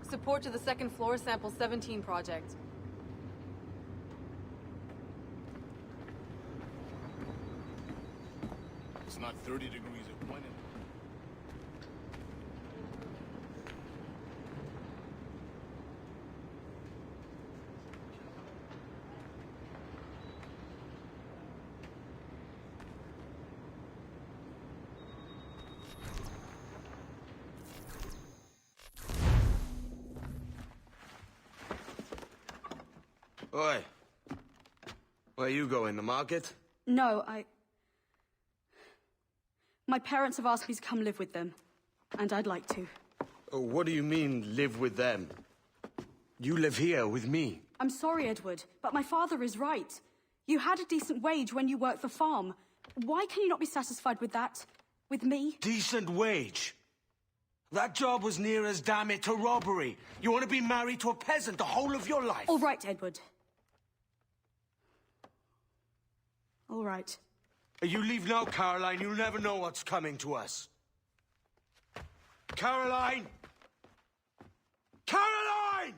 Support to the second floor sample 17 project. It's not 30 degrees at one end. Oi. Where you going, the market? No, My parents have asked me to come live with them, and I'd like to. Oh, what do you mean, live with them? You live here with me. I'm sorry, Edward, but my father is right. You had a decent wage when you worked the farm. Why can you not be satisfied with that? With me? Decent wage? That job was near as, damn it, to robbery. You want to be married to a peasant the whole of your life? All right, Edward. All right. You leave now, Caroline. You'll never know what's coming to us. Caroline! Caroline!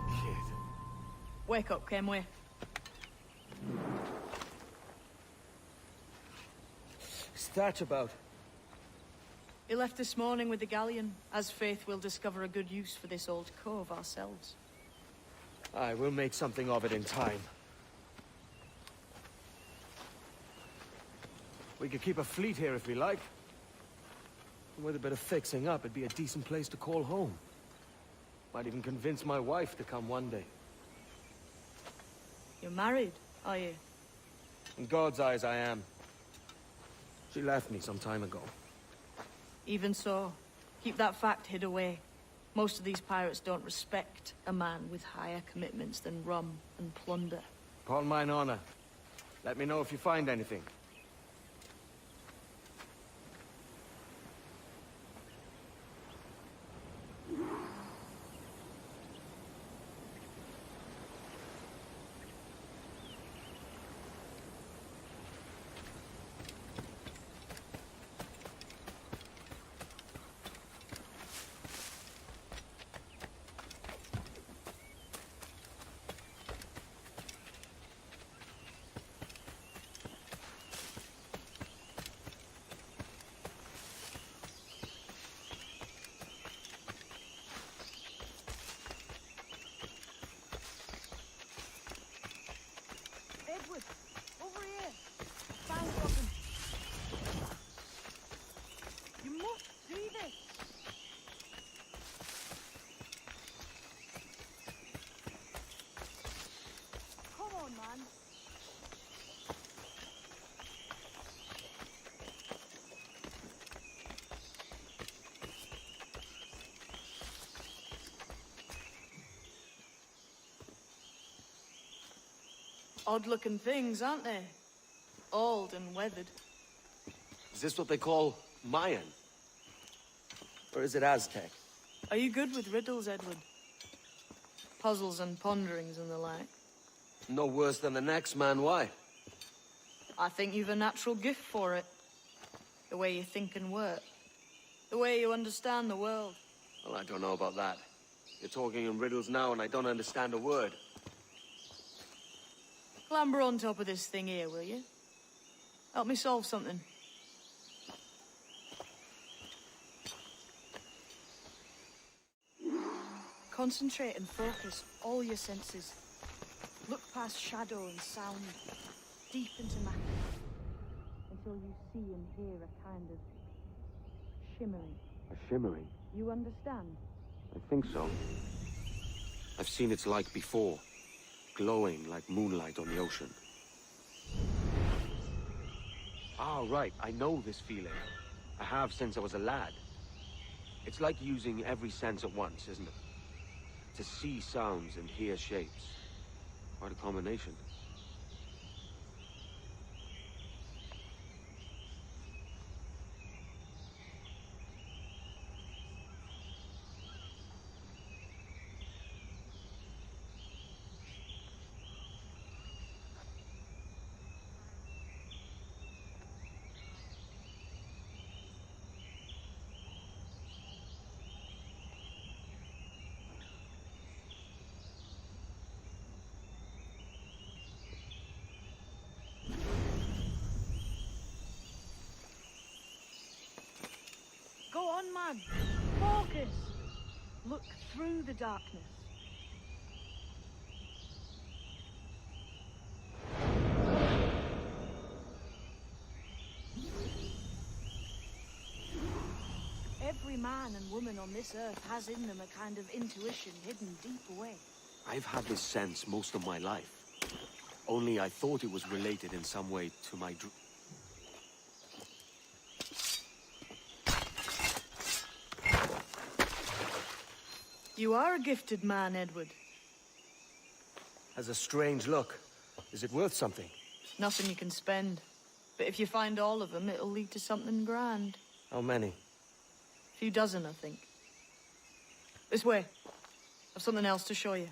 Kid. Wake up, Kenway. What's that about? He left this morning with the galleon. As Faith will discover a good use for this old cove ourselves. Aye, we'll make something of it in time. We could keep a fleet here if we like. And with a bit of fixing up, it'd be a decent place to call home. Might even convince my wife to come one day. You're married, are you? In God's eyes, I am. She left me some time ago. Even so, keep that fact hid away. Most of these pirates don't respect a man with higher commitments than rum and plunder. Upon mine honor. Let me know if you find anything. Odd-looking things, aren't they? Old and weathered. Is this what they call Mayan? Or is it Aztec? Are you good with riddles, Edward? Puzzles and ponderings and the like? No worse than the next man, why? I think you've a natural gift for it. The way you think and work. The way you understand the world. Well, I don't know about that. You're talking in riddles now and I don't understand a word. Clamber on top of this thing here, will you? Help me solve something. Concentrate and focus all your senses. Look past shadow and sound, deep into matter, until you see and hear a kind of shimmering. A shimmering? You understand? I think so. I've seen its like before. Glowing like moonlight on the ocean. Ah, right. I know this feeling. I have since I was a lad. It's like using every sense at once, isn't it? To see sounds and hear shapes. Quite a combination. Go on, man. Focus. Look through the darkness. Every man and woman on this earth has in them a kind of intuition hidden deep away. I've had this sense most of my life. Only I thought it was related in some way to my You are a gifted man, Edward. Has a strange look. Is it worth something? Nothing you can spend. But if you find all of them, it'll lead to something grand. How many? A few dozen, I think. This way. I've something else to show you.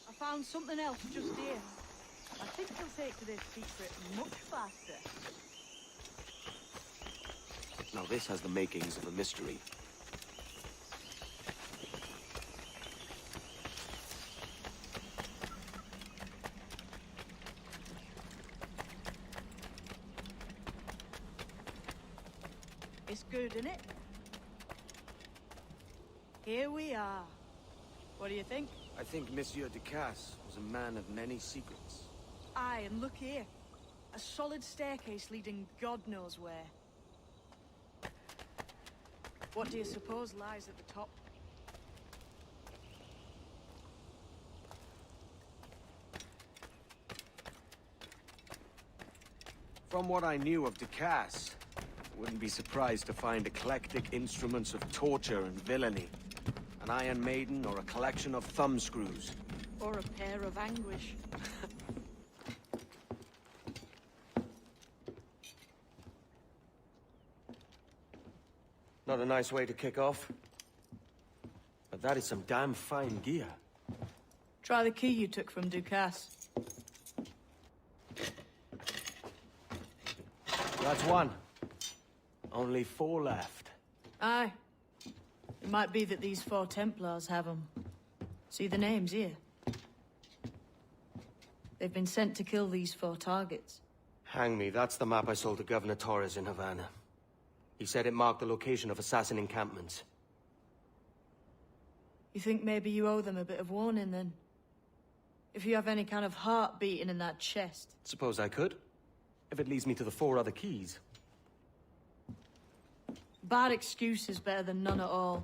I found something else just here. I think you'll take to this secret much faster. Now this has the makings of a mystery. It's good, isn't it? Here we are. What do you think? I think Monsieur Ducasse was a man of many secrets. Aye, and look here. A solid staircase leading God knows where. What do you suppose lies at the top? From what I knew of Ducasse, I wouldn't be surprised to find eclectic instruments of torture and villainy. An Iron Maiden or a collection of thumbscrews. Or a pair of anguish. Not a nice way to kick off. But that is some damn fine gear. Try the key you took from Ducasse. That's one. Only 4 left. Aye. It might be that these 4 Templars have them. See the names here? They've been sent to kill these 4 targets. Hang me, that's the map I sold to Governor Torres in Havana. He said it marked the location of assassin encampments. You think maybe you owe them a bit of warning, then? If you have any kind of heart beating in that chest. Suppose I could? If it leads me to the 4 other keys. Bad excuse is better than none at all.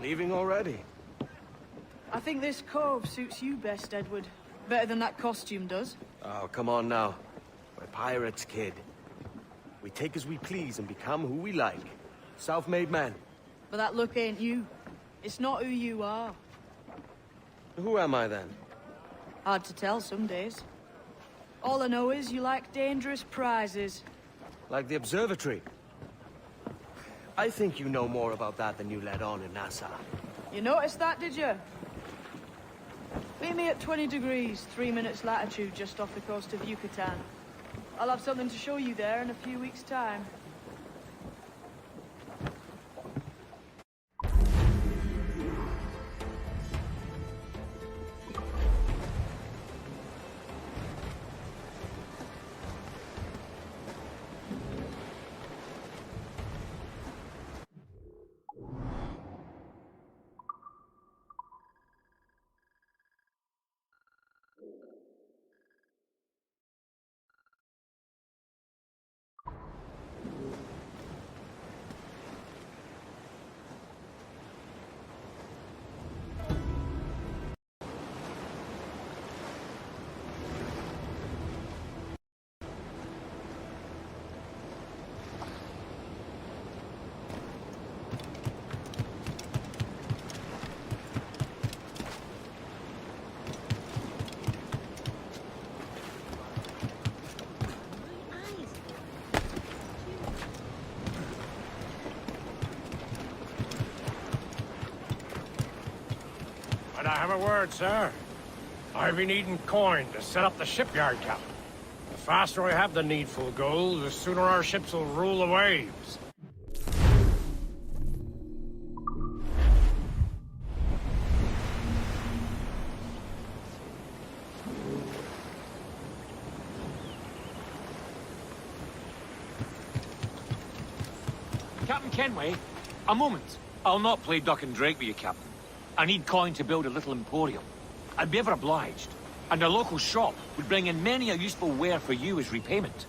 Leaving already? I think this cove suits you best, Edward. Better than that costume does. Oh, come on now. We're pirates, kid. We take as we please and become who we like. Self-made men. But that look ain't you. It's not who you are. Who am I then? Hard to tell some days. All I know is you like dangerous prizes. Like the observatory. I think you know more about that than you let on in NASA. You noticed that, did you? Meet me at 20 degrees, 3 minutes latitude just off the coast of Yucatan. I'll have something to show you there in a few weeks' time. Might I have a word, sir? I've been needing coin to set up the shipyard, Captain. The faster I have the needful gold, the sooner our ships will rule the waves. Captain Kenway, a moment. I'll not play duck and drake with you, Captain. I need coin to build a little emporium. I'd be ever obliged. And a local shop would bring in many a useful ware for you as repayment.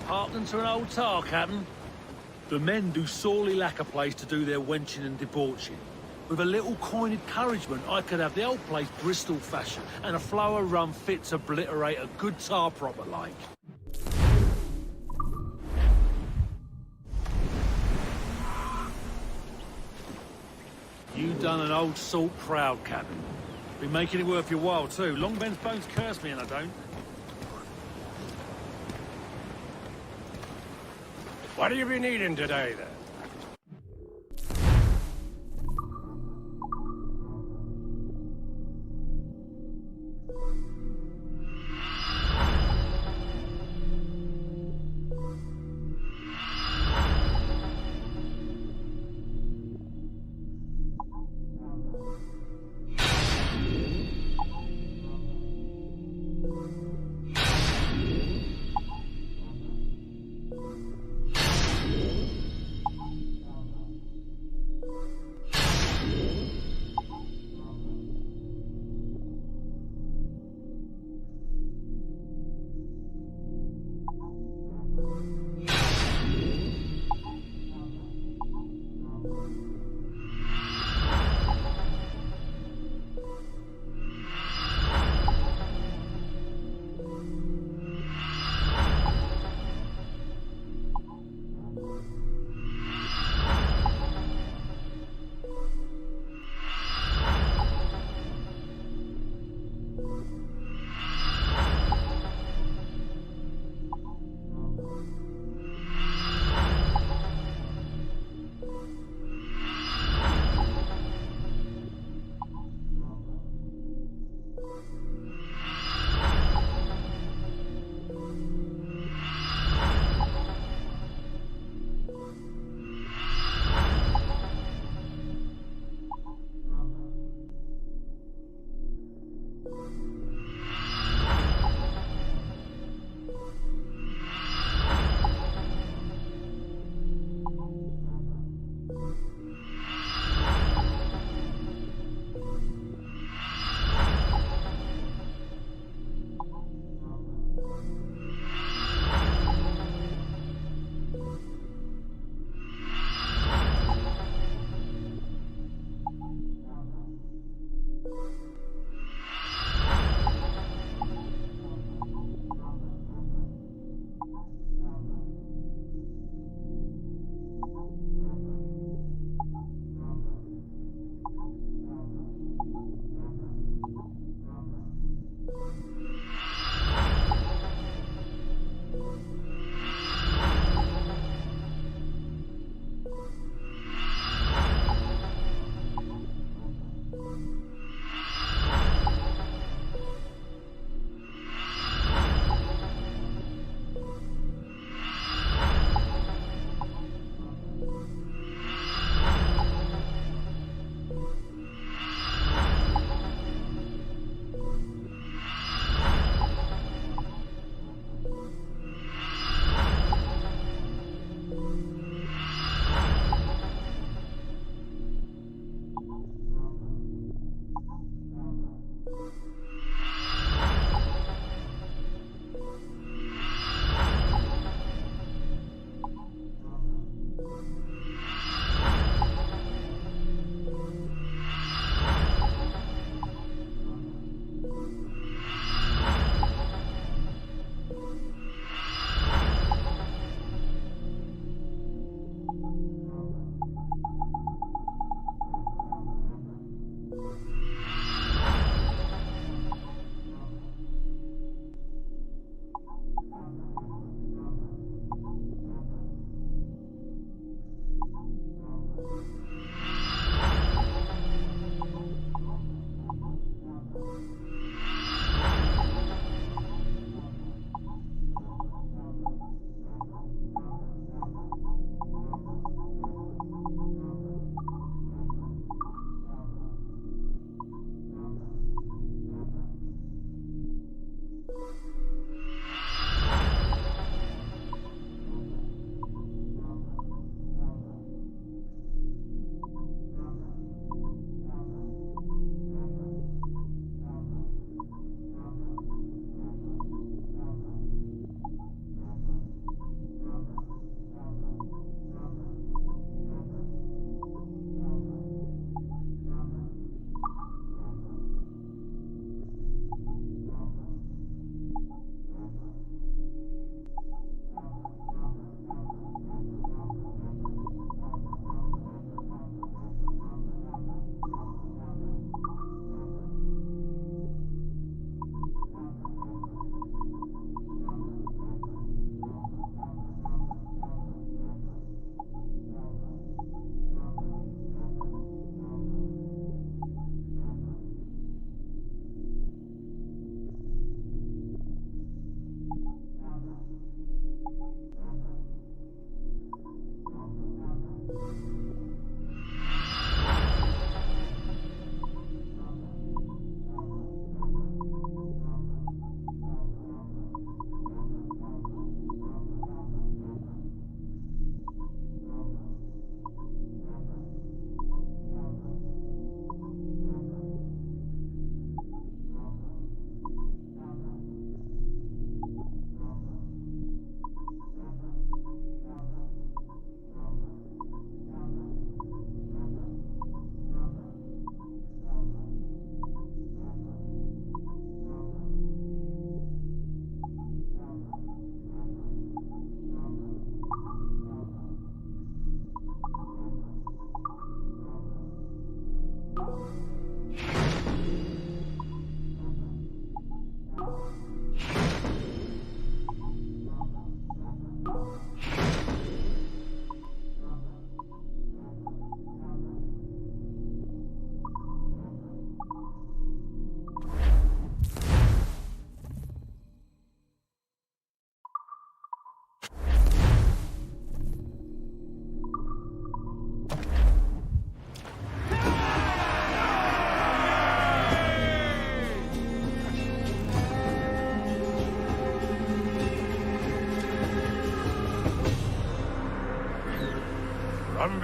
Hearkening to an old tar, Captain. The men do sorely lack a place to do their wenching and debauching. With a little coin encouragement, I could have the old place Bristol fashion, and a flow of rum fit to obliterate a good tar proper like. You done an old salt proud, Captain. Been making it worth your while, too. Long Ben's bones curse me and I don't. What do you be needing today, then?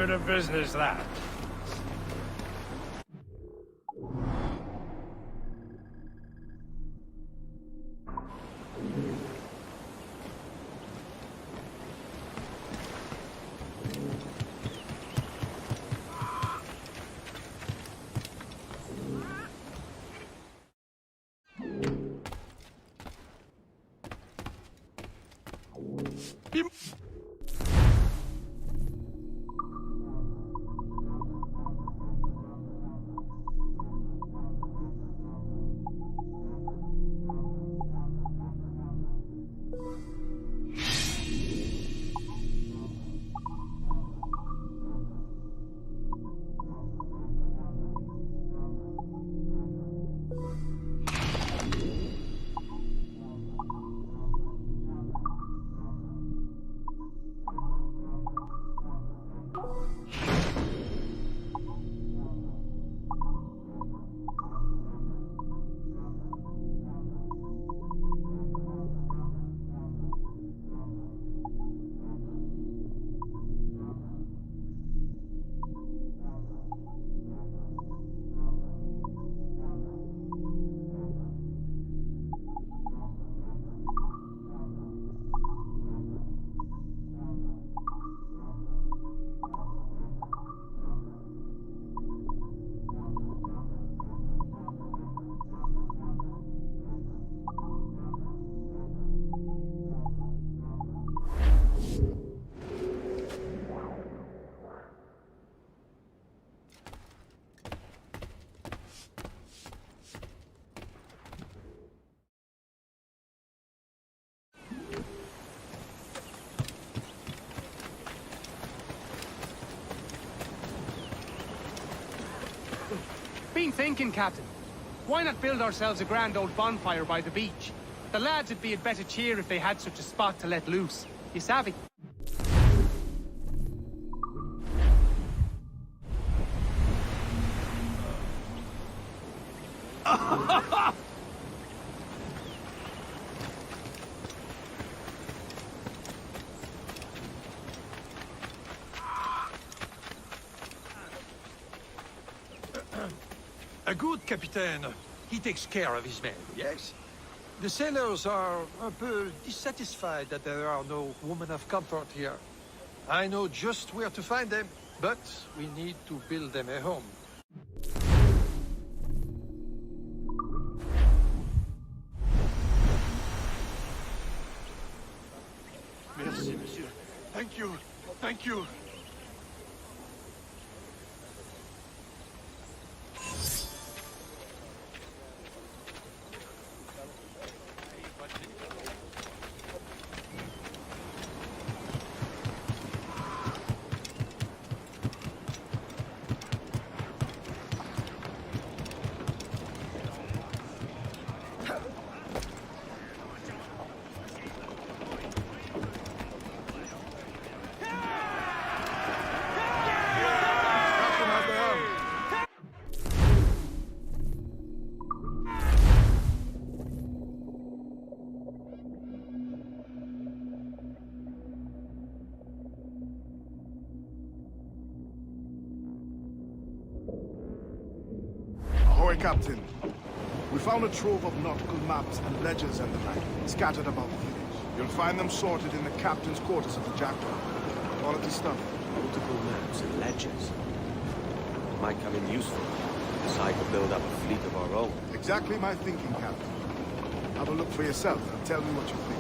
bit of business, that. Been thinking, Captain. Why not build ourselves a grand old bonfire by the beach? The lads would be in better cheer if they had such a spot to let loose. You savvy? A good captain, he takes care of his men, yes? The sailors are un peu dissatisfied that there are no women of comfort here. I know just where to find them, but we need to build them a home. Merci, monsieur. Thank you. Thank you. Ahoy, Captain. We found a trove of nautical maps and ledgers and the like, scattered about the village. You'll find them sorted in the captain's quarters of the Jackdaw. Quality stuff. Nautical maps and ledgers. Might come in useful. Decide to build up a fleet of our own. Exactly my thinking, Captain. Have a look for yourself and tell me what you think.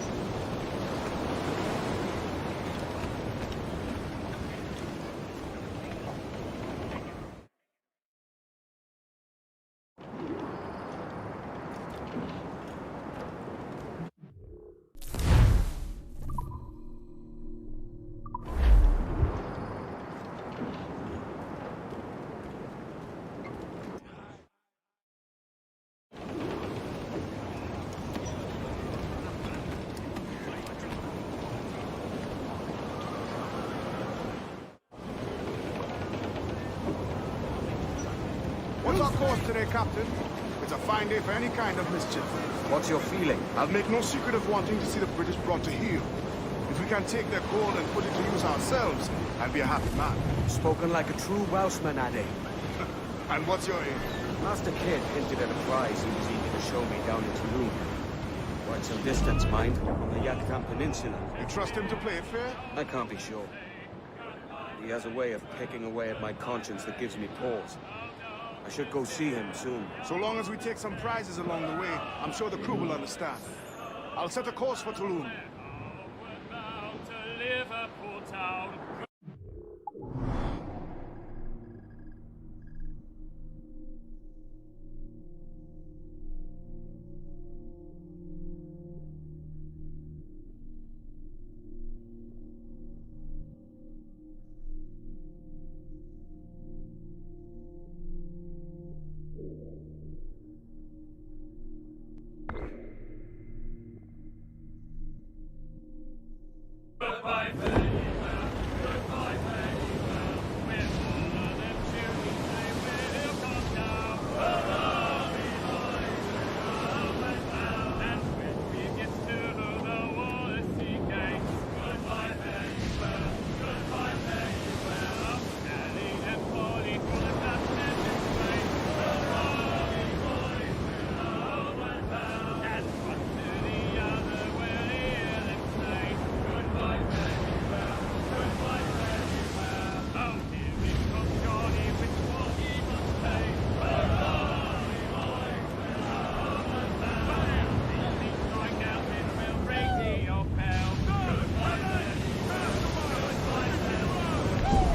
What's our course today, Captain? It's a fine day for any kind of mischief. What's your feeling? I'll make no secret of wanting to see the British brought to heel. If we can take their gold and put it to use ourselves and be a happy man. Spoken like a true Welshman, Ade. And what's your aim? Master Kidd hinted at a prize he was eager to show me down in Tulum. Quite some distance, mind, on the Yucatan Peninsula. You trust him to play it fair? I can't be sure. He has a way of pecking away at my conscience that gives me pause. I should go see him soon. So long as we take some prizes along the way, I'm sure the crew will understand. I'll set a course for Tulum. Liverpool town. Goodbye, Betty. Goodbye, Betty. When all of them cheering, they will come down. And when we get to the Wallasey gates, goodbye, Betty. Goodbye, Betty. Sally and Polly for the Dutchman in Spain. Boys, we're homeward bound. And one to the other, we'll hear them say. Goodbye, Betty. Goodbye, Betty. Oh, here we come, Johnny, which will he must pay. Boys, we're homeward bound. Beating strike out, then we'll ring the old bell. Goodbye, Betty. Goodbye, Betty.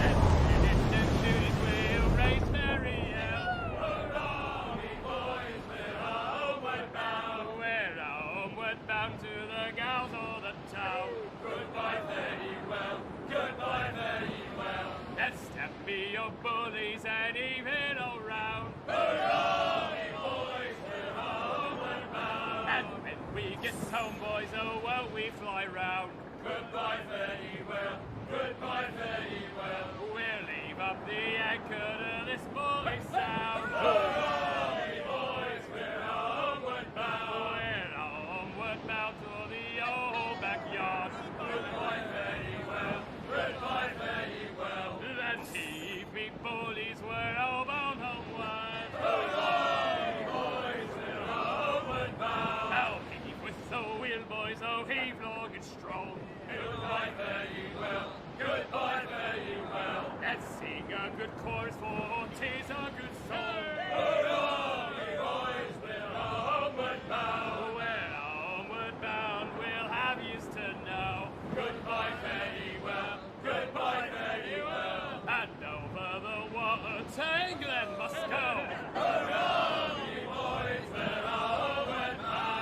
And the distant duties will raise merry yell. Hurrah, me boys, we're homeward bound. We're homeward bound to the gals of the town. Goodbye, very well. Goodbye, very well. Let's step me your bullies and even all round. Hurrah, me boys, we're homeward bound. And when we get home, boys, oh, won't we fly round? Goodbye, very well. Goodbye, very well. We'll leave up the anchor to this boy sound. Hurrah, me boys, we're homeward bound. We're homeward bound to the old backyard. Goodbye, very well. Goodbye, very well. Let's heave me bullies, we're all bound homeward. Hurrah, me boys, we're homeward bound. Now heave with the wheel, boys, oh heave long and strong. Goodbye, very well. Goodbye, very well. Let's sing a good chorus for 'tis a good song. Hurrah, me boys, we're homeward bound. We're homeward bound, we'll have yous to know. Goodbye, very well. Goodbye, very well. And over the water to England must go. Hurrah, me boys, we're homeward bound.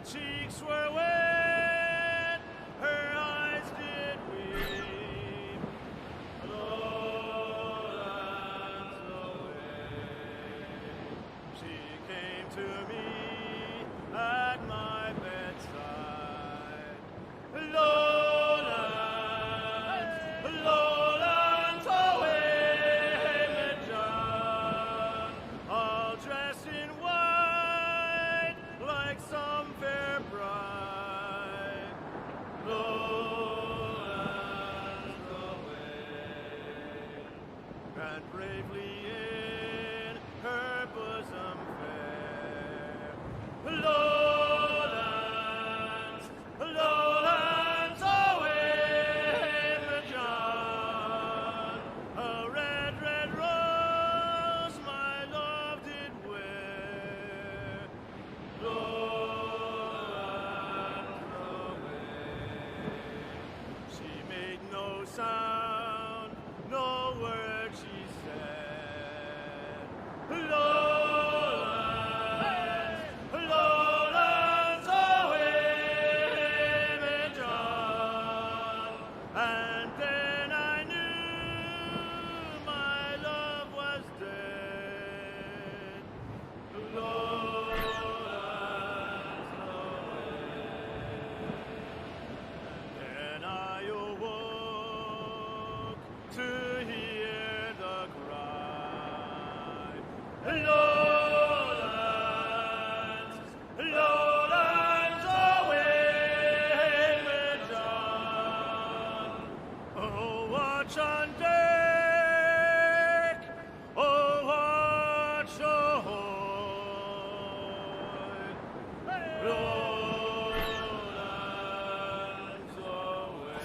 cheeks were wet, her eyes did weep. Lowlands away. She came to me at my bedside. Lowlands, lowlands away, John, all dressed in white like some fair bride. Lowlands away, and bravely in her bosom fair. Lowlands, lowlands away, John, a red, red rose my love did wear. Lowlands away. She made no sound, no word she said. Lowlands, lowlands away, John, and then I knew my love was dead. Lowlands away. Then I awoke to hear the cry. Lowlands, lowlands away, John. Oh, watch on deck, oh, watch ahoy. Lowlands away.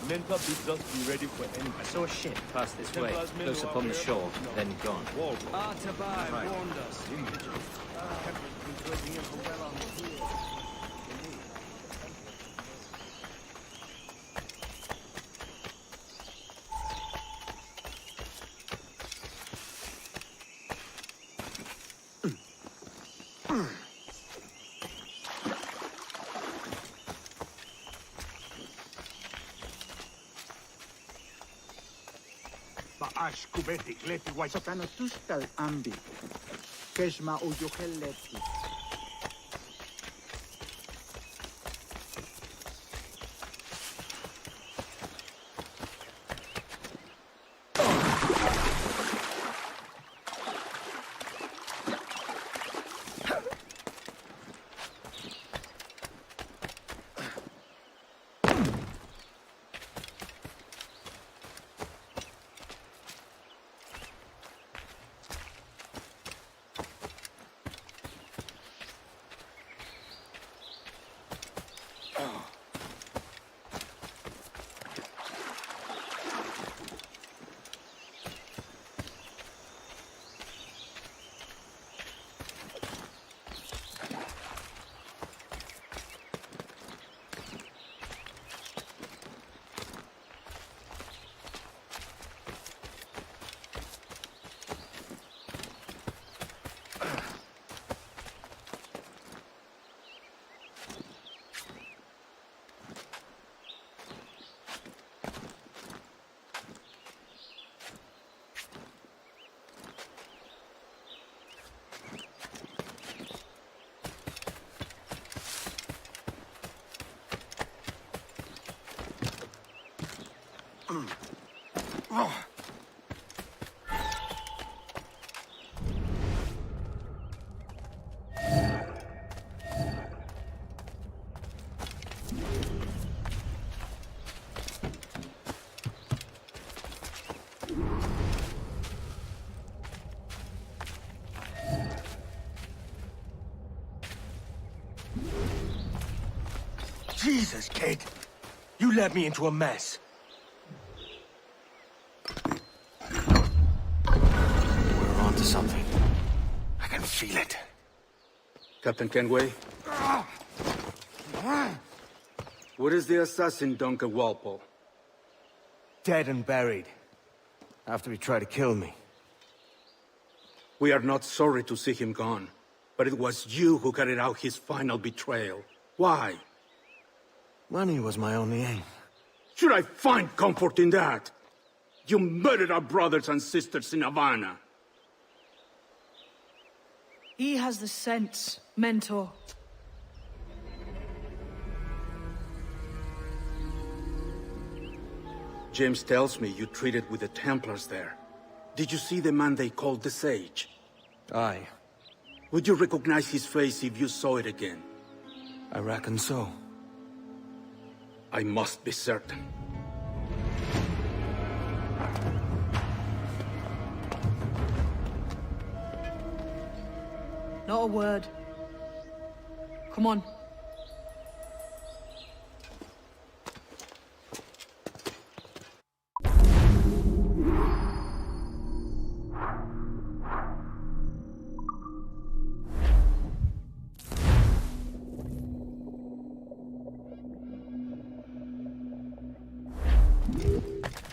Temper bids us be ready for anything. I saw a ship pass this way, Templars men close who upon are the very shore, often then gone. Artaban Right. warned us. Templars been waiting in for well on the field. Ba'ash kubeti kleti wai sotano tustal ambi. Keshma uyokeleti. Jesus, kid. You led me into a mess. We're onto something. I can feel it. Captain Kenway? Where is the assassin, Duncan Walpole? Dead and buried. After he tried to kill me. We are not sorry to see him gone, but it was you who carried out his final betrayal. Why? Money was my only aim. Should I find comfort in that? You murdered our brothers and sisters in Havana. He has the sense, Mentor. James tells me you treated with the Templars there. Did you see the man they called the Sage? Aye. Would you recognize his face if you saw it again? I reckon so. I must be certain. Not a word. Come on.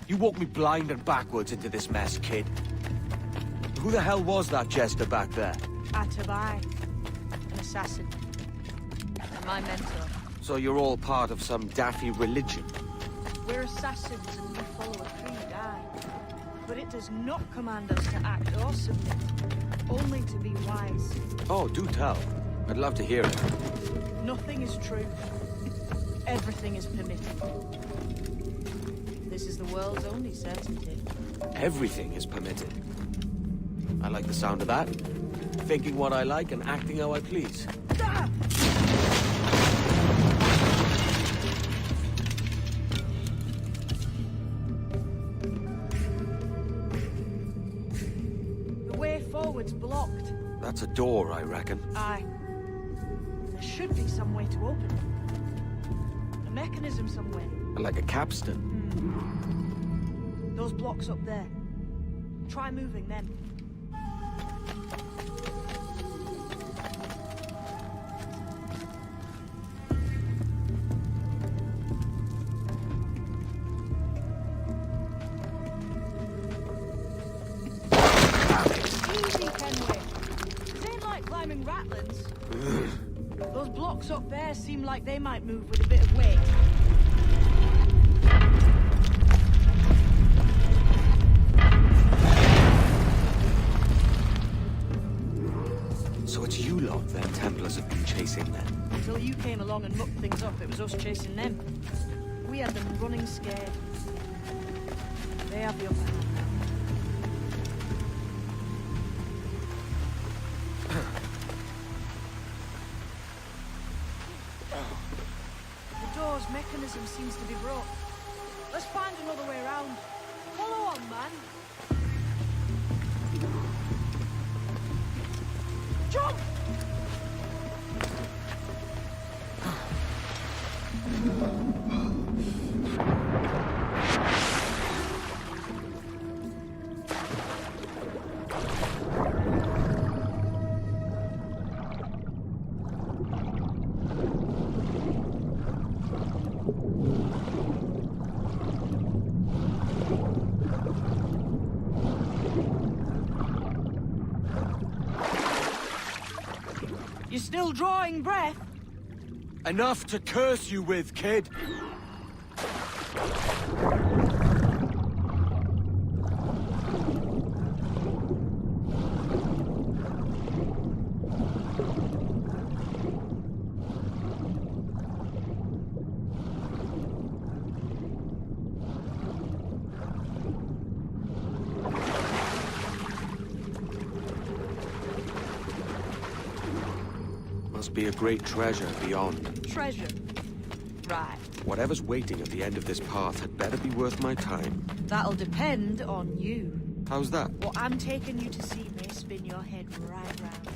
You walked me blind and backwards into this mess, kid. Who the hell was that jester back there? Atabai, an assassin. And my mentor. So you're all part of some daffy religion? We're assassins and we follow a creed, aye. But it does not command us to act or submit, only to be wise. Oh, do tell. I'd love to hear it. Nothing is true. Everything is permitted. This is the world's only certainty. Everything is permitted. I like the sound of that. Thinking what I like and acting how I please. Ah! The way forward's blocked. That's a door, I reckon. Aye. There should be some way to open it. A mechanism somewhere. Like a capstan. Those blocks up there. Try moving them. Easy, Kenway. This ain't like climbing rattlins. Those blocks up there seem like they might move with a bit of weight. So it's you lot them Templars have been chasing then? Until you came along and mucked things up, it was us chasing them. We had them running scared. They have the upper hand. The door's mechanism seems to be broke. Let's find another way around. Follow on, man. Jump! You're still drawing breath? Enough to curse you with, kid! must be a great treasure beyond. Treasure. Right. Whatever's waiting at the end of this path had better be worth my time. That'll depend on you. How's that? What I'm taking you to see may spin your head right round.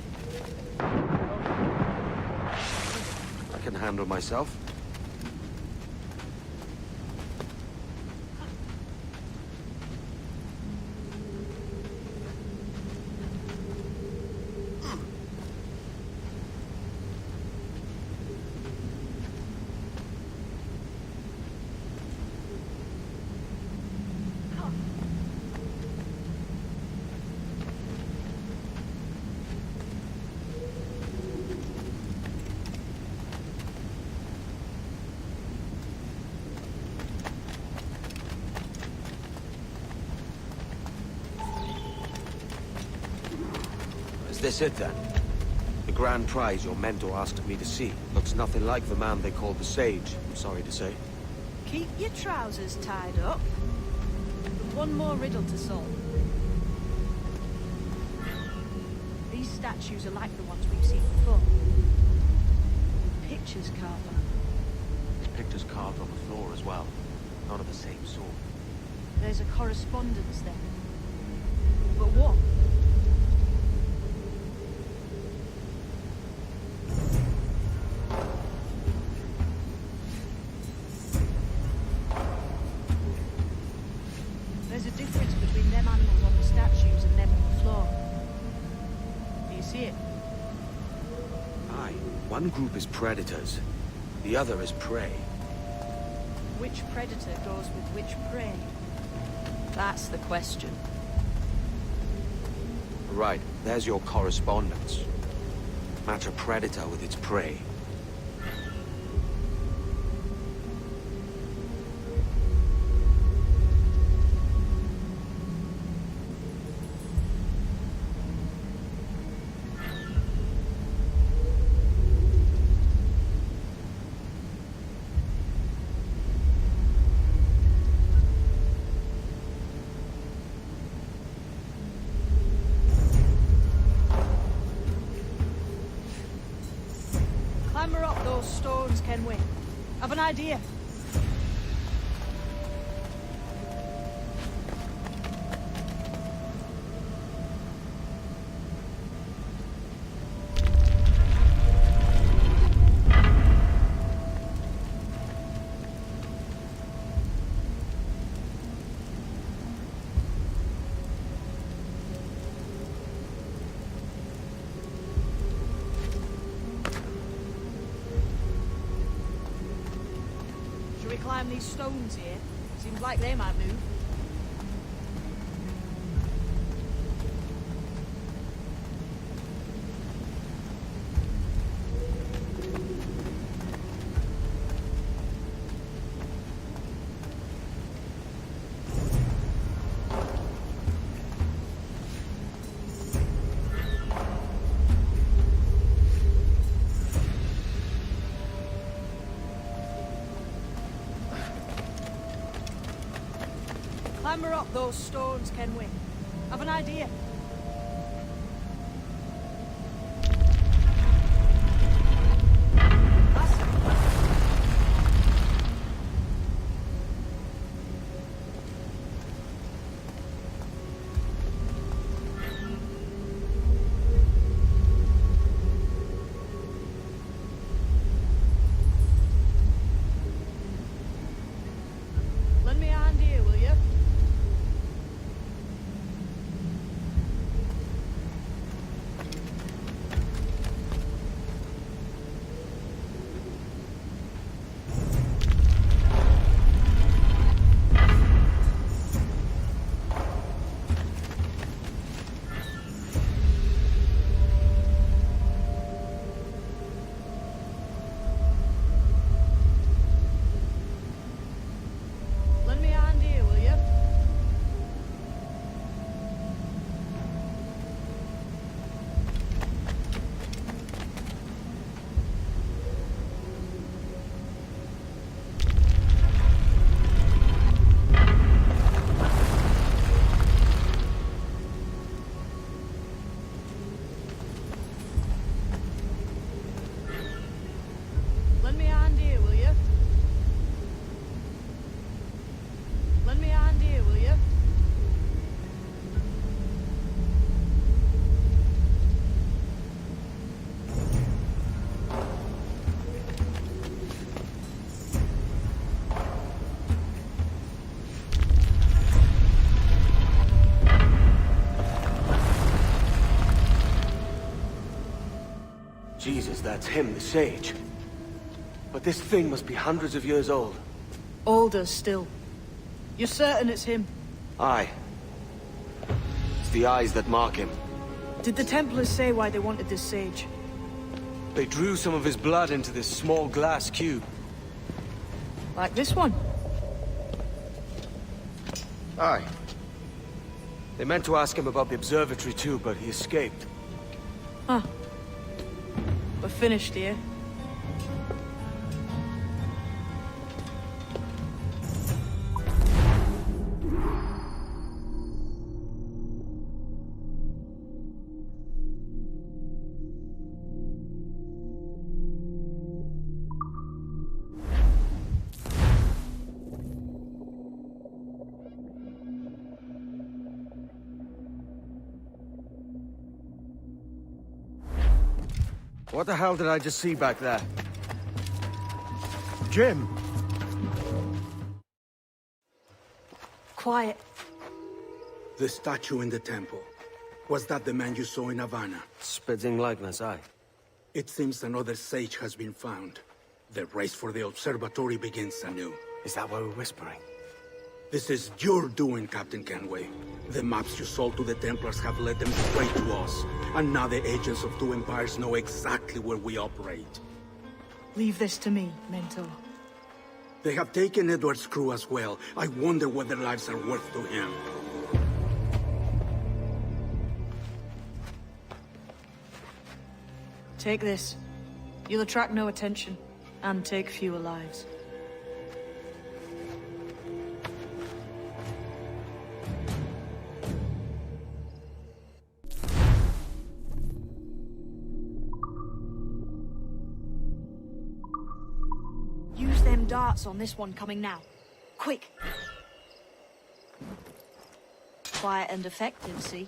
I can handle myself. Is this it then? The grand prize your mentor asked me to see looks nothing like the man they called the Sage, I'm sorry to say. Keep your trousers tied up. There's one more riddle to solve. These statues are like the ones we've seen before. Pictures carved on them. There's pictures carved on the floor as well. Not of the same sort. There's a correspondence there. But what? There's a difference between them animals on the statues and them on the floor. Do you see it? Aye. One group is predators. The other is prey. Which predator goes with which prey? That's the question. Right, there's your correspondence. Match a predator with its prey. Clamber up those stones, can we? Have an idea. Should we climb these stones here? Seems like they might move. Clamber up those stones, can we? Have an idea. Lend me a hand here, will you? Jesus, that's him, the sage. But this thing must be hundreds of years old. Older still. You're certain it's him? Aye. It's the eyes that mark him. Did the Templars say why they wanted this sage? They drew some of his blood into this small glass cube. Like this one? Aye. They meant to ask him about the observatory too, but he escaped. Huh. We're finished here. What the hell did I just see back there? Jim! Quiet. The statue in the temple. Was that the man you saw in Havana? Spitting likeness, aye. It seems another sage has been found. The race for the observatory begins anew. Is that why we're whispering? This is your doing, Captain Kenway. The maps you sold to the Templars have led them straight to us. And now the agents of two empires know exactly where we operate. Leave this to me, Mentor. They have taken Edward's crew as well. I wonder what their lives are worth to him. Take this. You'll attract no attention, and take fewer lives. Use them darts on this one coming now. Quick! Quiet and effective, see?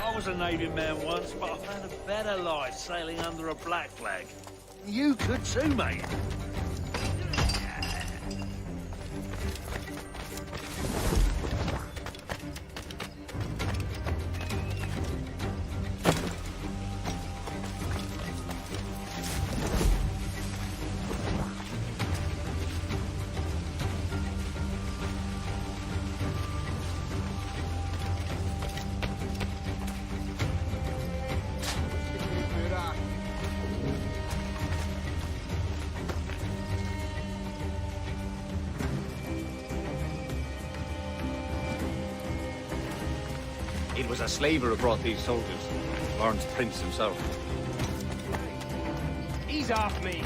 I was a Navy man once, but I found a better life sailing under a black flag. You could too, mate. It was a slaver who brought these soldiers. Lawrence Prince himself. Ease off, mate.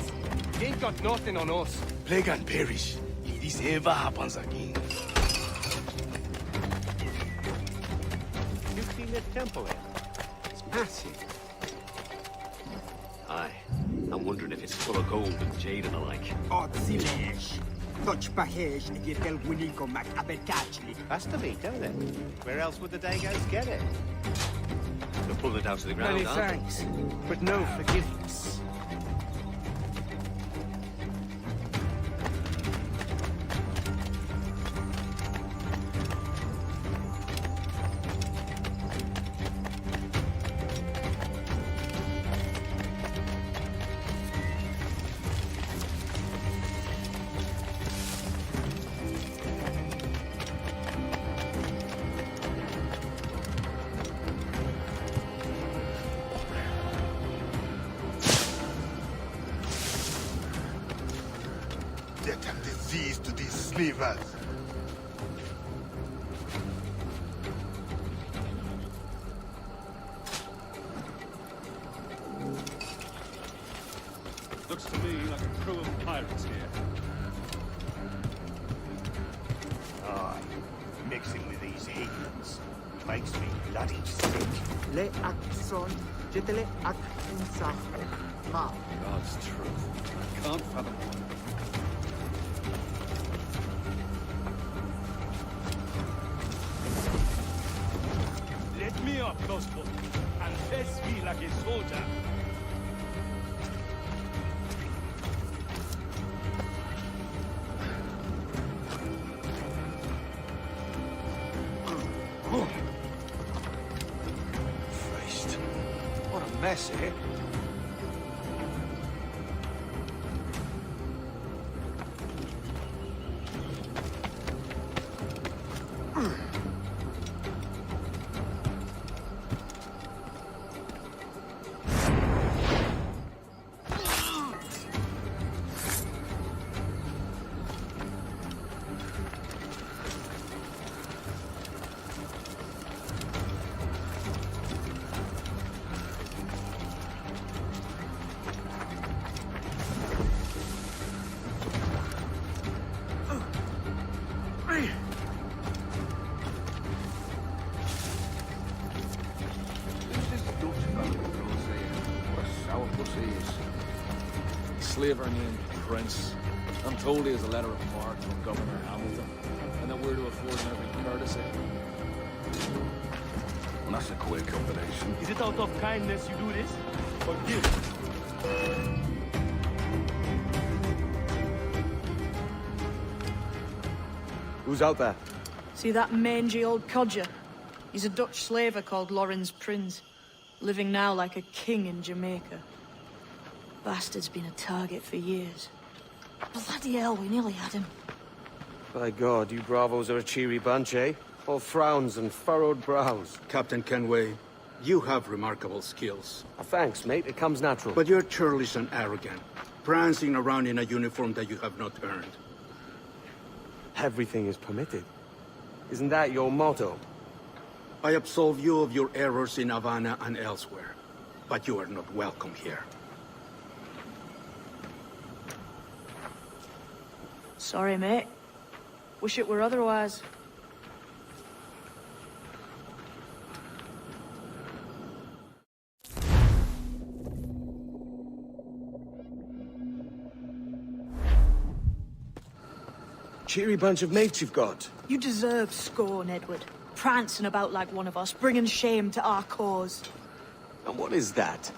You ain't got nothing on us. Plague and perish if this ever happens again. You've seen this temple, It's massive. Aye. I'm wondering if it's full of gold and jade and the like. Odzilesh. Touch Bahesh and you tell Winiko Mac Abetachli. Has to be, don't it? Where else would the Dagos get it? They're pulling it down to the ground, Many aren't they? thanks, but no forgiveness. Let them disease to these slavers. Looks to me like a crew of pirates here. Aye, mixing with these heathens makes me bloody sick. Le Akson, Jitele Akinsa. Ha. God's truth. I can't fathom it. up, Gospel, and test me like a soldier. Christ. What a mess, eh? Slaver named Prince. I'm told he has a letter of marque from Governor Hamilton, and that we're to afford him every courtesy. Well, that's a queer combination. Is it out of kindness you do this? Or gift? Who's out there? See that mangy old codger? He's a Dutch slaver called Lorenz Prins, living now like a king in Jamaica. Bastard's been a target for years. Bloody hell, we nearly had him. By God, you bravos are a cheery bunch, eh? All frowns and furrowed brows. Captain Kenway, you have remarkable skills. Thanks, mate. It comes natural. But you're churlish and arrogant, prancing around in a uniform that you have not earned. Everything is permitted. Isn't that your motto? I absolve you of your errors in Havana and elsewhere, but you are not welcome here. Sorry, mate. Wish it were otherwise. Cheery bunch of mates you've got. You deserve scorn, Edward. Prancing about like one of us, bringing shame to our cause. And what is that?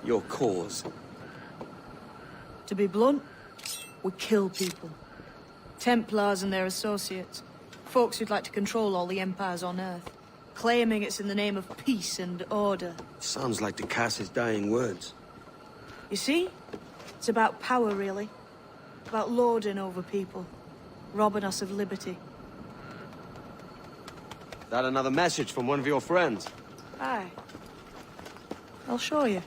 Your cause? To be blunt, we kill people. Templars and their associates. Folks who'd like to control all the empires on Earth. Claiming it's in the name of peace and order. Sounds like Ducass's dying words. You see? It's about power, really. About lording over people. Robbing us of liberty. That another message from one of your friends? Aye. I'll show you.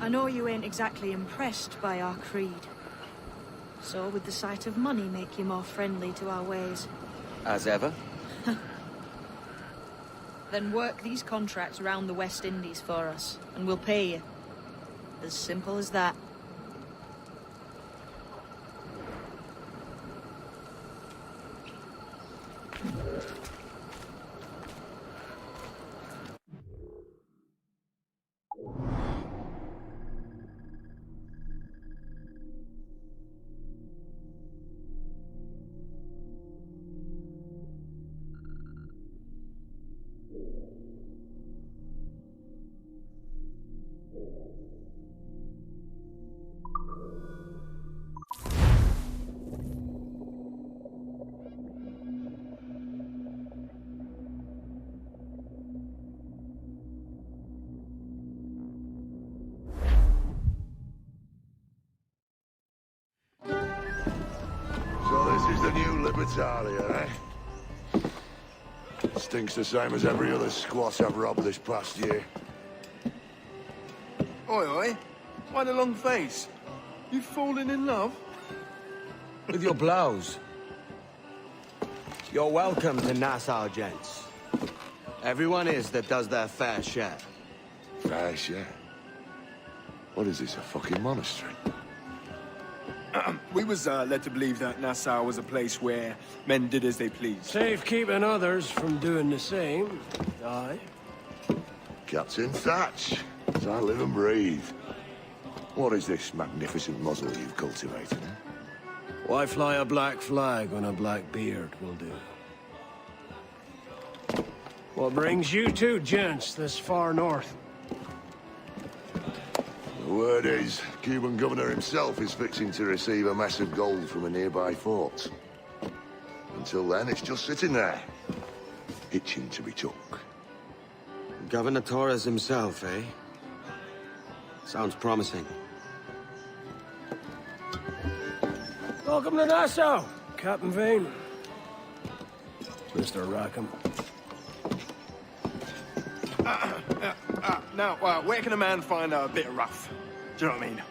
I know you ain't exactly impressed by our creed. So would the sight of money make you more friendly to our ways? As ever. Then work these contracts around the West Indies for us, and we'll pay you. As simple as that. The new Libertalia, eh? Stinks the same as every other squat I've robbed this past year. Oi, oi. Why the long face? You fallen in love? With your blouse. You're welcome to Nassau, gents. Everyone is that does their fair share. Fair share? What is this, a fucking monastery? We was led to believe that Nassau was a place where men did as they pleased. Safe keeping others from doing the same. Aye. Captain Thatch, as I live and breathe. What is this magnificent muzzle you've cultivated? Why fly a black flag when a black beard will do? What brings you two gents this far north? The word is, Cuban governor himself is fixing to receive a mess of gold from a nearby fort. Until then, it's just sitting there, itching to be took. Governor Torres himself, eh? Sounds promising. Welcome to Nassau, Captain Vane. Mr. Rackham. Now, where can a man find a bit of rough? Do you know what I mean?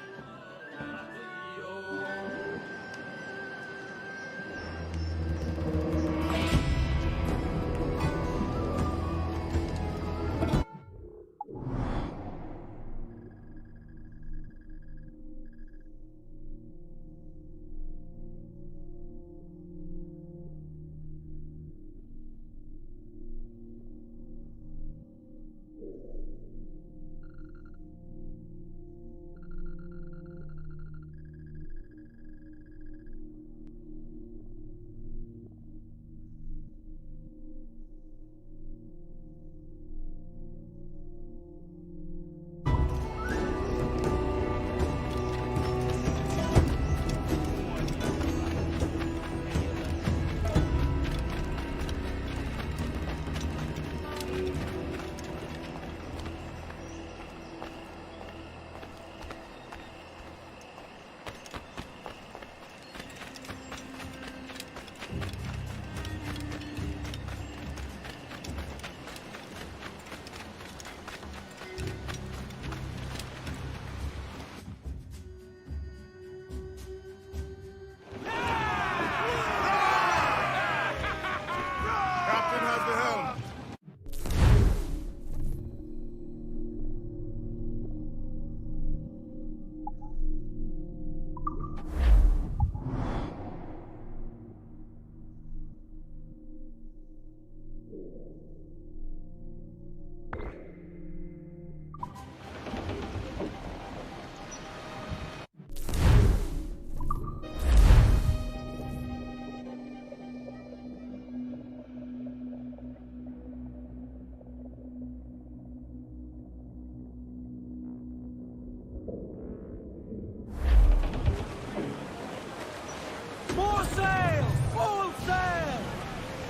More sail! Full sail!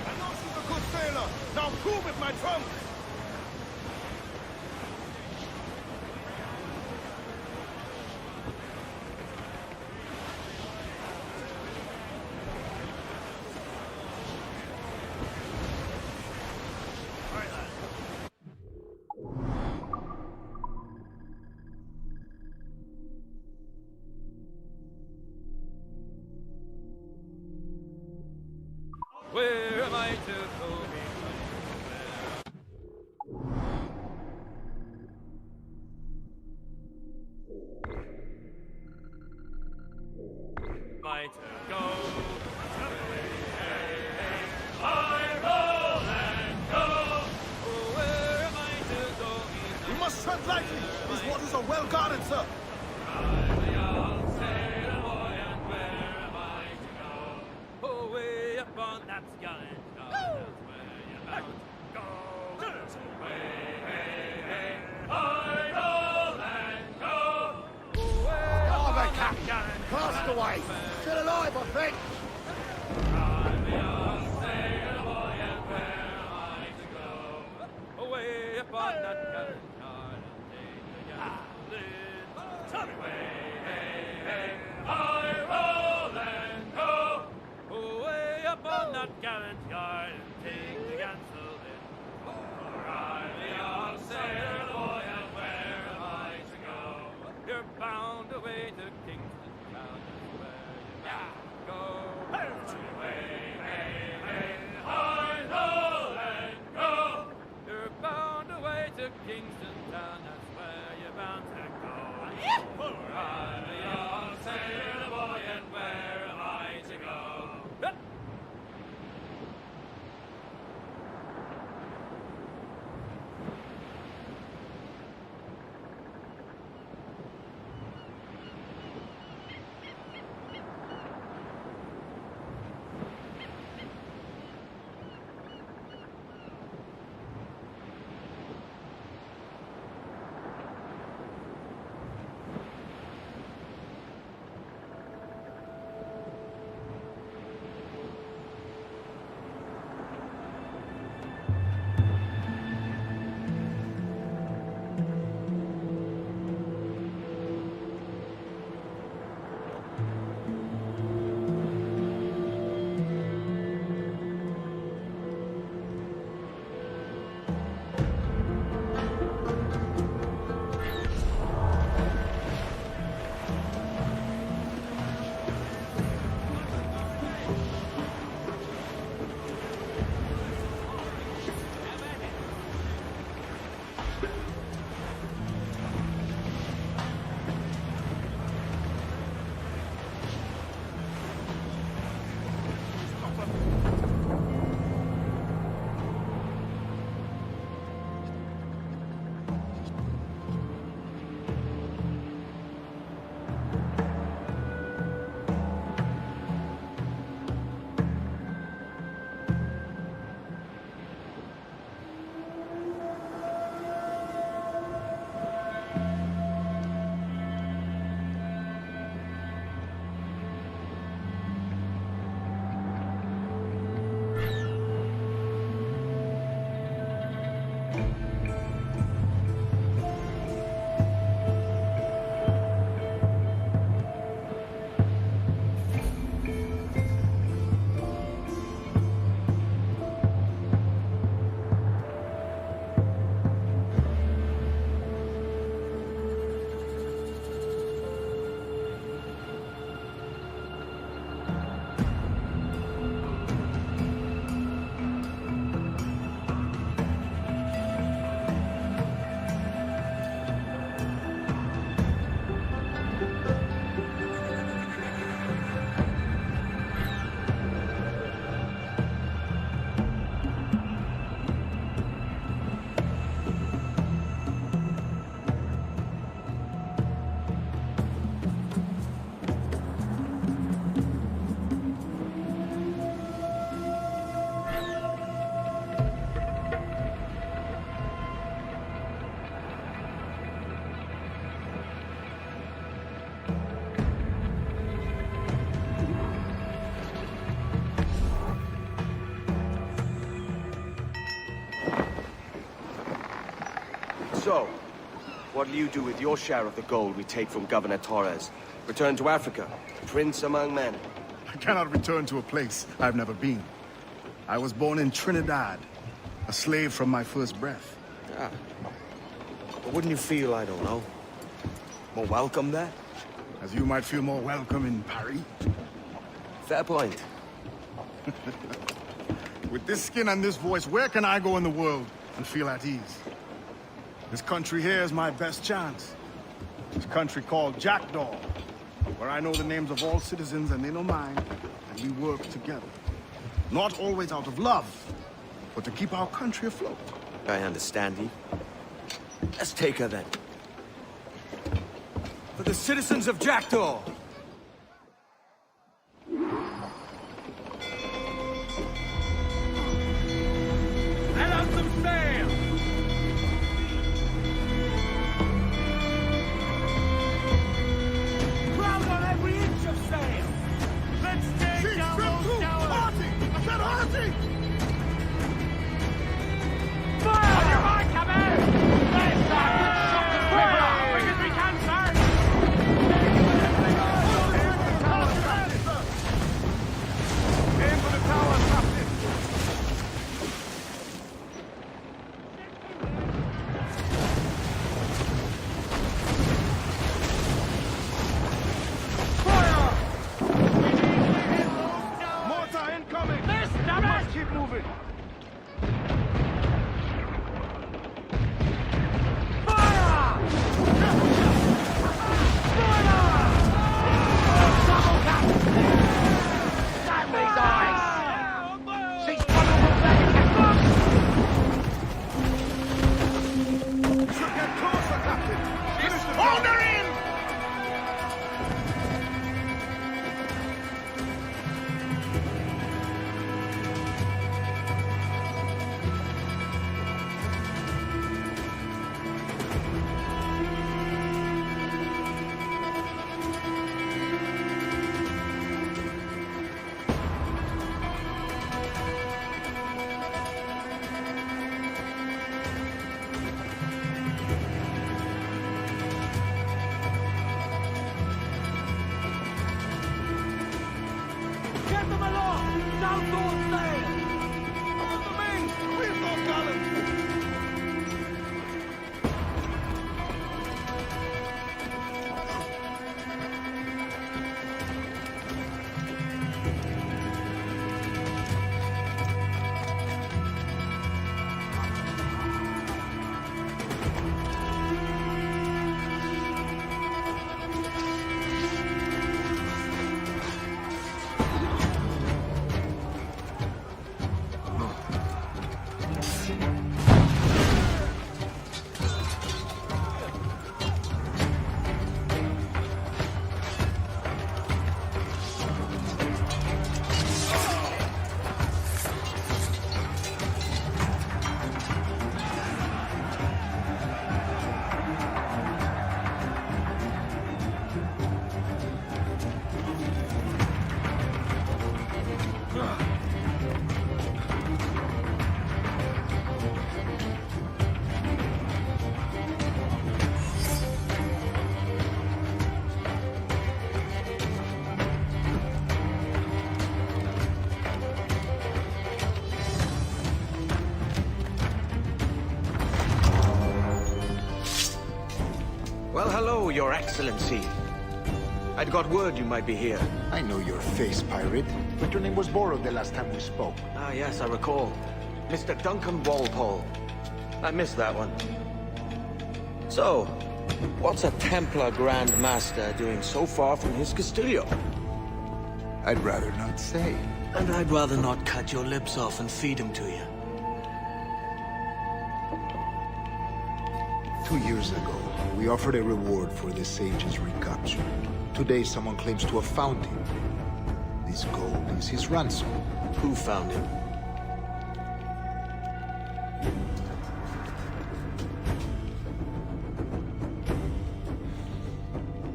I know she's a good sailor. Now prove it, my trunk! Where am I to go? Am I to go? I roll and go. Oh, where am I to go? We must tread lightly. These waters are well guarded, sir. On that gallant yard, that's where you're bound to go. Way, hey, hey, I roll and go. Way Oh, upon the captain! gallant Cast away! Still alive, I think! I'm a young sailor boy, and where am I to go? Away upon that gallant yard, and take the gallant lid. Way, hey, hey, I roll and go. Away upon that gallant yard, and take the gansel in. For I'm a young sailor boy, and where am I to go? You're bound away to Kingston town, that's where you're bound to go. Away, hey, hey, I roll and go. You're bound away to Kingston town, that's where you're bound to go. For I'm a young sailor boy, and where So, what'll you do with your share of the gold we take from Governor Torres? Return to Africa, prince among men? I cannot return to a place I've never been. I was born in Trinidad, a slave from my first breath. Ah. But wouldn't you feel, I don't know, more welcome there? As you might feel more welcome in Paris. Fair point. With this skin and this voice, where can I go in the world and feel at ease? This country here is my best chance. This country called Jackdaw, where I know the names of all citizens and they know mine, and we work together. Not always out of love, but to keep our country afloat. I understand you. Let's take her then. For the citizens of Jackdaw! Let out some sail! Crowd on every inch of sail! Let's take down those towers! I said Harty! Fire! On your mark, Cabin! Let's shot the quiver as quick as we can, sir! Aim for the tower, Captain! Mortar incoming! Miss, damn it! Must keep moving! Hold her in! Get them along! Down those sails! Over the main! Where's those gallants? Well, hello, Your Excellency. I'd got word you might be here. I know your face, pirate, but your name was borrowed the last time we spoke. Ah, yes, I recall. Mr. Duncan Walpole. I missed that one. So, what's a Templar Grand Master doing so far from his Castillo? I'd rather not say. And I'd rather not cut your lips off and feed him to you. 2 years ago, we offered a reward for the sage's recapture. Today, someone claims to have found him. This gold is his ransom. Who found him?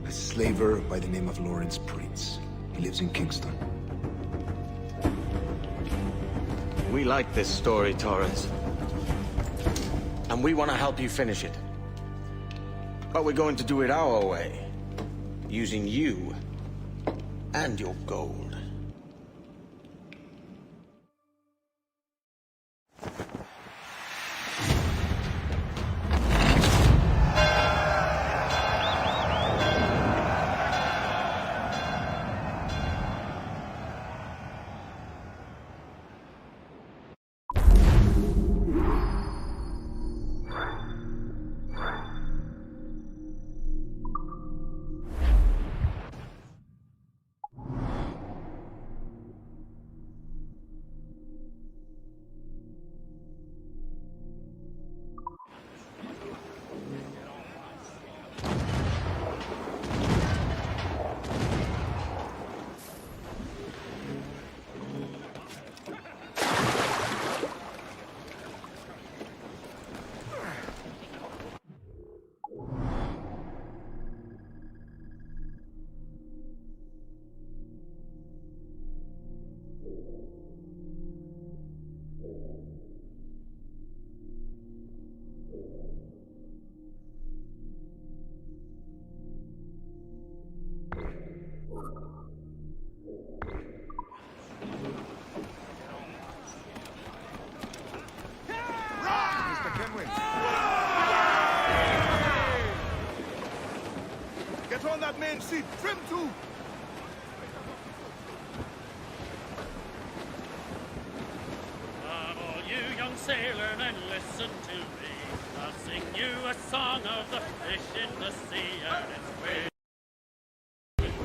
A slaver by the name of Lawrence Prince. He lives in Kingston. We like this story, Torres. And we want to help you finish it. But we're going to do it our way. Using you and your gold. Get on that main seat. Trim too. Come all you young sailormen, listen to me. I'll sing you a song of the fish in the sea, and it's way.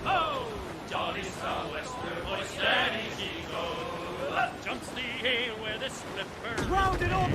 Oh, jolly sou'wester, boy, steady she goes. Up jumps the ale with a slipper. Round it up.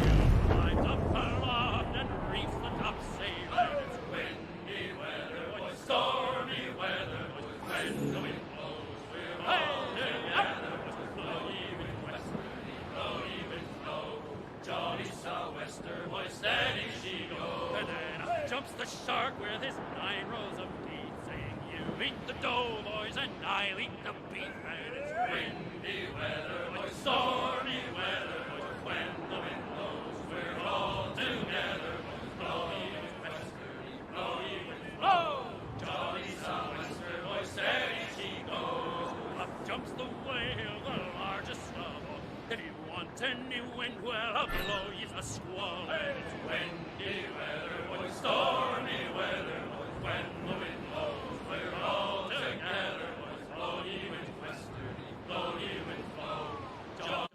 Climbs up aloft and reefs the topsail, and it's windy weather, boy, stormy weather, boy, when the wind blows, we're all together, boy, blow ye with westerly, blow ye with flow. Jolly sou'wester, boy, steady she goes. And then up jumps the shark with his 9 rows of teeth, saying, you eat the dough, boys, and I'll eat the beef. And it's windy weather, boy, stormy weather, boy, when the wind blows, we're all together, boy, blow ye with westerly, blow ye with flow. Jolly sou'wester, boy, steady she goes. Up jumps the whale, the largest of all. If you want any wind, well, I'll blow ye a squall. And it's windy weather, boy, stormy weather, boy, when the wind blows, we're all together, boys, blow ye with westerly, blow ye with flow. Jolly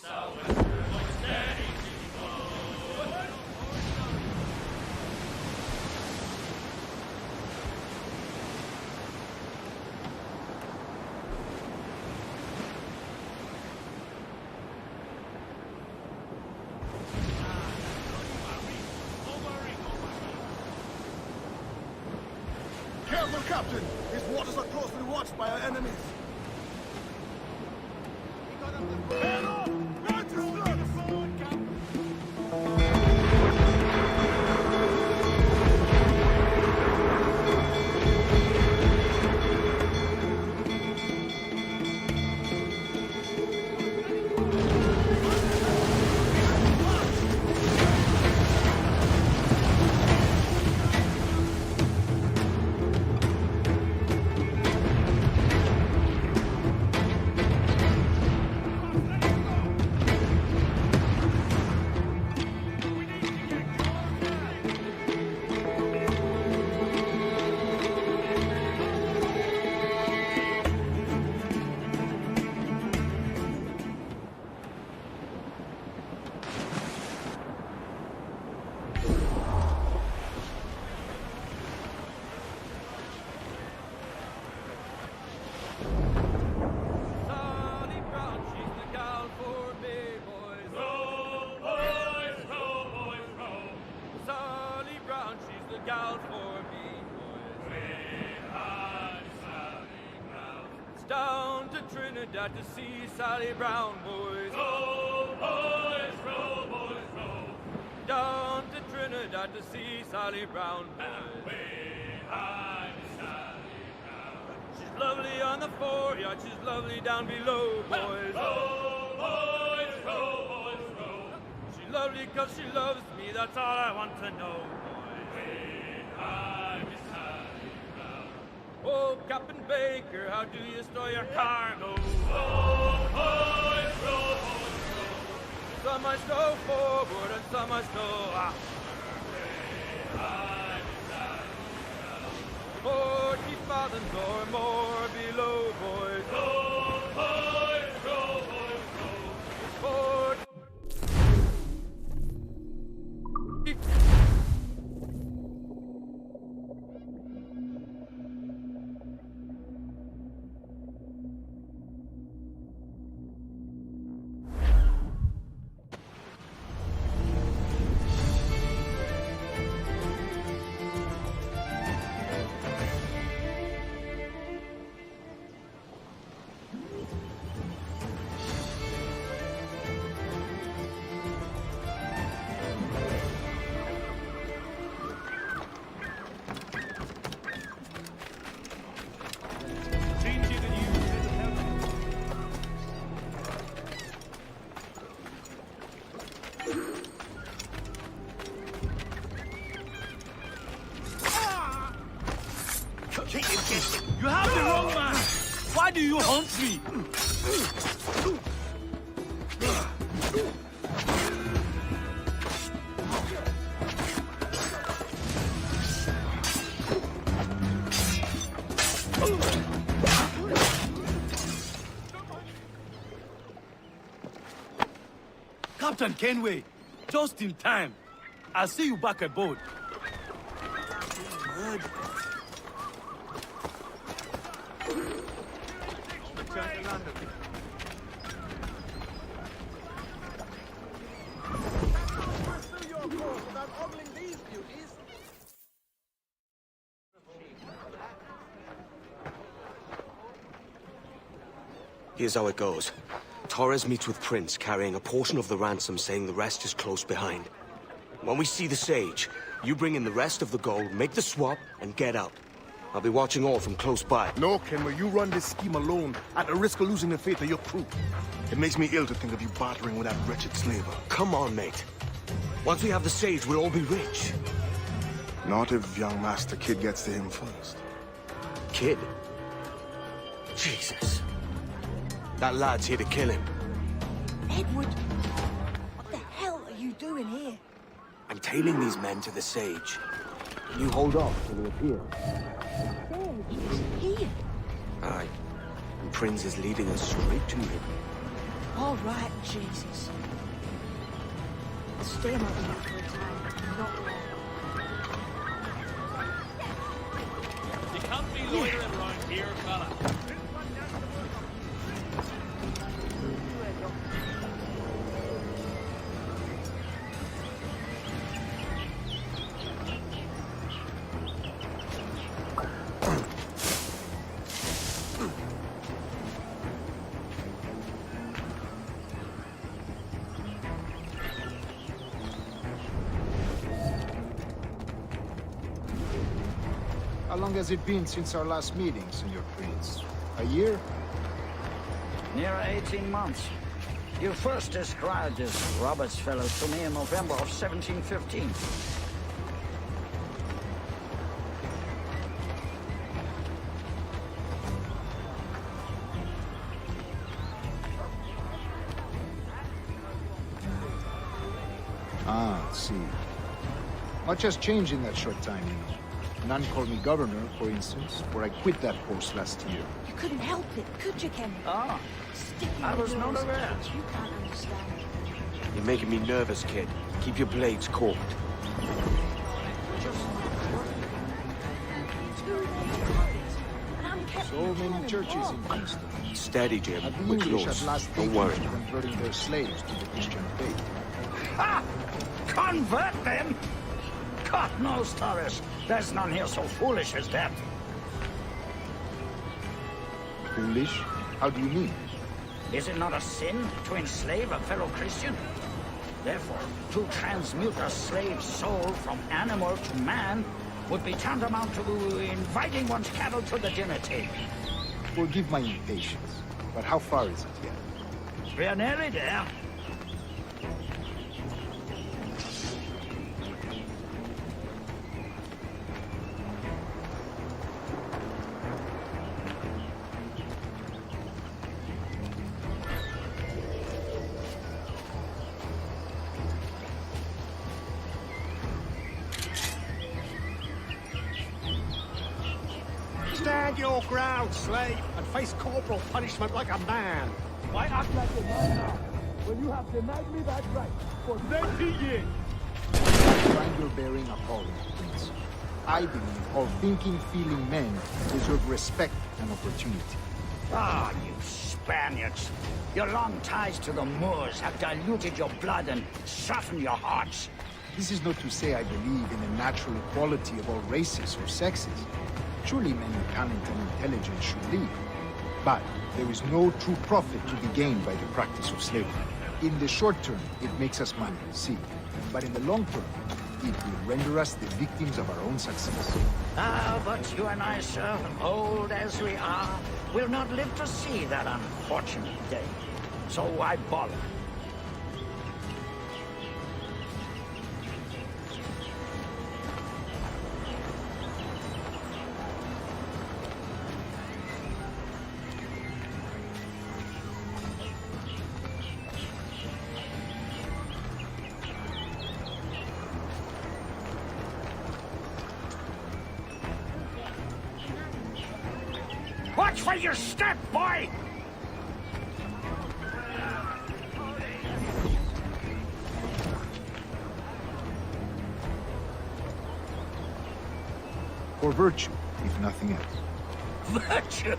sou'wester, boy, steady she goes. Careful, Captain. These waters are closely watched by our enemies. Head off! Right to blood! Sally Brown, she's the gal for me, boys. Row, boys, row, boys, row. Sally Brown, she's the gal for me, boys. Hi, Sally Brown. It's down to Trinidad to see Sally Brown, boys. Row, boys, row, boys, row. Down to Trinidad to see Sally Brown, boys. Hi, Sally Brown. She's lovely on the foreyard, she's lovely down below, boys. Row, boys, row, boys, row. lovely 'cause she loves me, that's all I want to know. Oh, Captain Baker, how do you store your cargo? Some I stow forward and some I stow aft. 40 fathoms or more below, boys. Row, boys, row, boys, row. 40 You have the wrong man! Why do you hunt me? Captain Kenway, just in time. I'll see you back aboard. Good. Here's how it goes. Torres meets with Prince, carrying a portion of the ransom, saying the rest is close behind. When we see the Sage, you bring in the rest of the gold, make the swap, and get out. I'll be watching all from close by. No, Kenway, you run this scheme alone, at the risk of losing the faith of your crew. It makes me ill to think of you bartering with that wretched slaver. Come on, mate. Once we have the Sage, we'll all be rich. Not if young Master Kid gets to him first. Kid? Jesus. That lad's here to kill him. Edward, what the hell are you doing here? I'm tailing these men to the Sage. You hold off till they appear. Here? Aye. And Prince is leading us straight to him. All right, Jesus. Stay my way for a time, not long. You can't be loitering around here, fella. How long has it been since our last meeting, Senor Prince? A year? Near 18 months. You first described this Roberts fellow to me in November of 1715. Ah, see. Much has changed in that short time, you know. None called me governor, for instance, for I quit that post last year. You couldn't help it, could you, Kenny? Ah, I was not aware. You can't understand. You're making me nervous, kid. Keep your blades corked. So many churches in Kingston. Steady, Jim. And the We're English close. at last Don't worry. converting their slaves to the Christian faith. Ha! Convert them? God knows, Torres. There's none here so foolish as that. Foolish? How do you mean? Is it not a sin to enslave a fellow Christian? Therefore, to transmute a slave's soul from animal to man would be tantamount to inviting one's cattle to the dinner table. Forgive my impatience, but how far is it yet? We are nearly there. Stand your ground, slave, and face corporal punishment like a man. Why act like a man now, when you have denied me that right for 90 years? Find your bearing appalling, Prince. I believe all thinking, feeling men deserve respect and opportunity. Ah, you Spaniards. Your long ties to the Moors have diluted your blood and softened your hearts. This is not to say I believe in the natural equality of all races or sexes. Surely men of talent and intelligence should lead. But there is no true profit to be gained by the practice of slavery. In the short term, it makes us money, see. But in the long term, it will render us the victims of our own success. Ah, but you and I, sir, old as we are, will not live to see that unfortunate day. So why bother? Watch for your step, boy! For virtue, if nothing else. Virtue?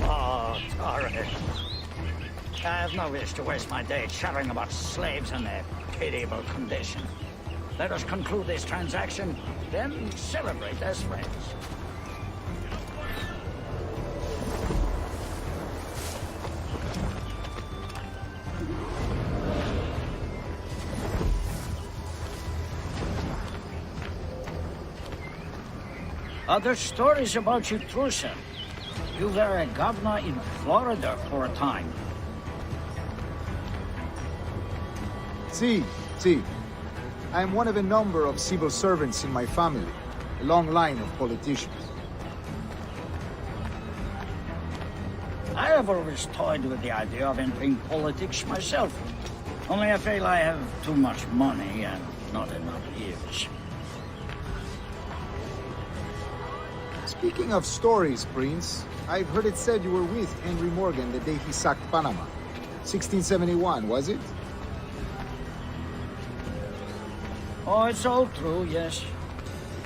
Oh, Torres. I have no wish to waste my day chattering about slaves and their pitiable condition. Let us conclude this transaction, then celebrate as friends. Other stories about you too, sir. You were a governor in Florida for a time. See. I am one of a number of civil servants in my family. A long line of politicians. I have always toyed with the idea of entering politics myself. Only I feel I have too much money and not enough years. Speaking of stories, Prince, I've heard it said you were with Henry Morgan the day he sacked Panama. 1671, was it? Oh, it's all true, yes.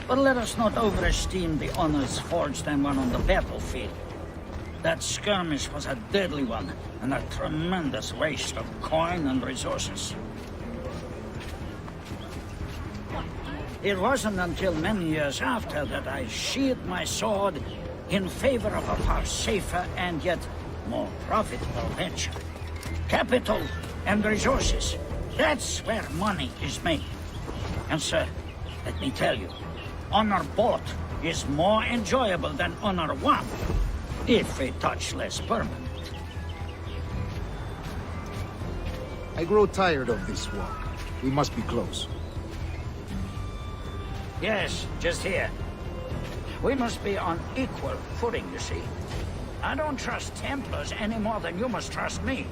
But let us not overesteem the honors forged and won on the battlefield. That skirmish was a deadly one, and a tremendous waste of coin and resources. It wasn't until many years after that I sheathed my sword in favor of a far safer and yet more profitable venture. Capital and resources. That's where money is made. And sir, let me tell you, honor bought is more enjoyable than honor won, if a touch less permanent. I grow tired of this walk. We must be close. Yes, just here. We must be on equal footing, you see. I don't trust Templars any more than you must trust me.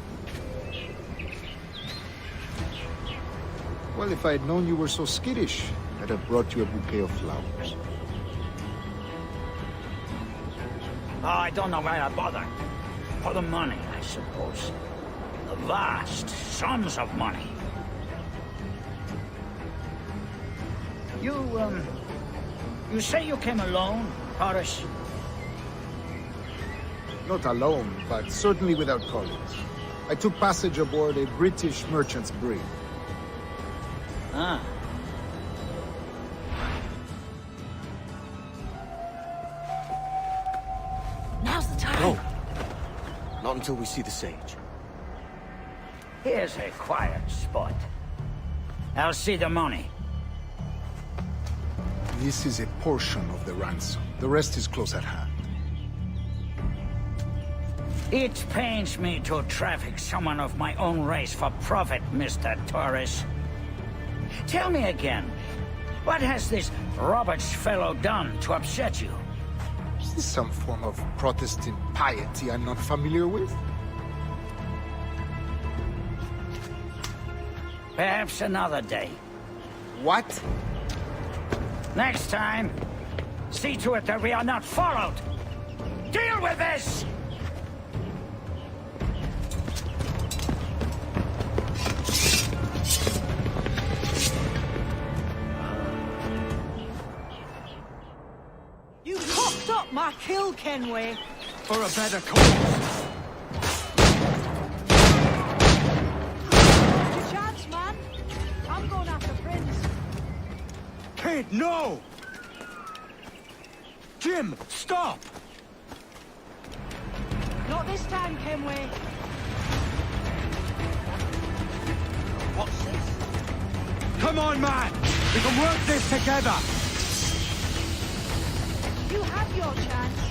Well, if I had known you were so skittish, I'd have brought you a bouquet of flowers. Oh, I don't know why I bother. For the money, I suppose. The vast sums of money. You say you came alone, Horace? Not alone, but certainly without colleagues. I took passage aboard a British merchant's brig. Ah. Now's the time. No. Not until we see the sage. Here's a quiet spot. I'll see the money. This is a portion of the ransom. The rest is close at hand. It pains me to traffic someone of my own race for profit, Mr. Torres. Tell me again, what has this Roberts fellow done to upset you? Is this some form of Protestant piety I'm not familiar with? Perhaps another day. What? Next time. See to it that we are not followed! Deal with this! You cocked up my kill, Kenway. For a better cause. Your chance, man. I'm going after Prince. Kid, no! Jim, stop! Not this time, Kenway. What's this? Come on, man! We can work this together! You had your chance.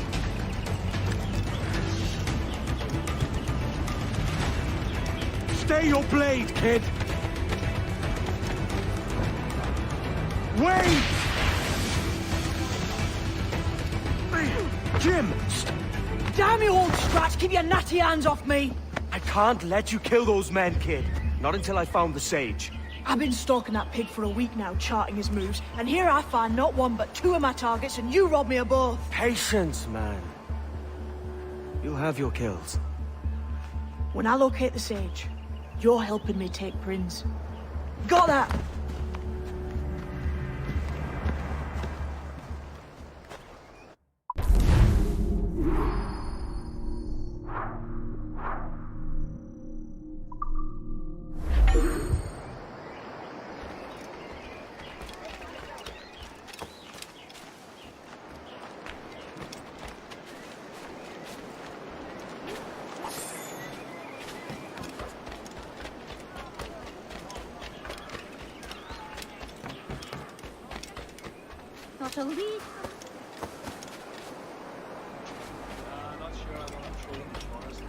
Stay your blade, kid! Wait! Jim! Damn you, old scratch! Keep your natty hands off me! I can't let you kill those men, kid. Not until I found the sage. I've been stalking that pig for a week now, charting his moves, and here I find not one but two of my targets, and you rob me of both. Patience, man. You'll have your kills. When I locate the sage, you're helping me take Prince. Got that? Not a lead. Not sure I want to throw them honestly.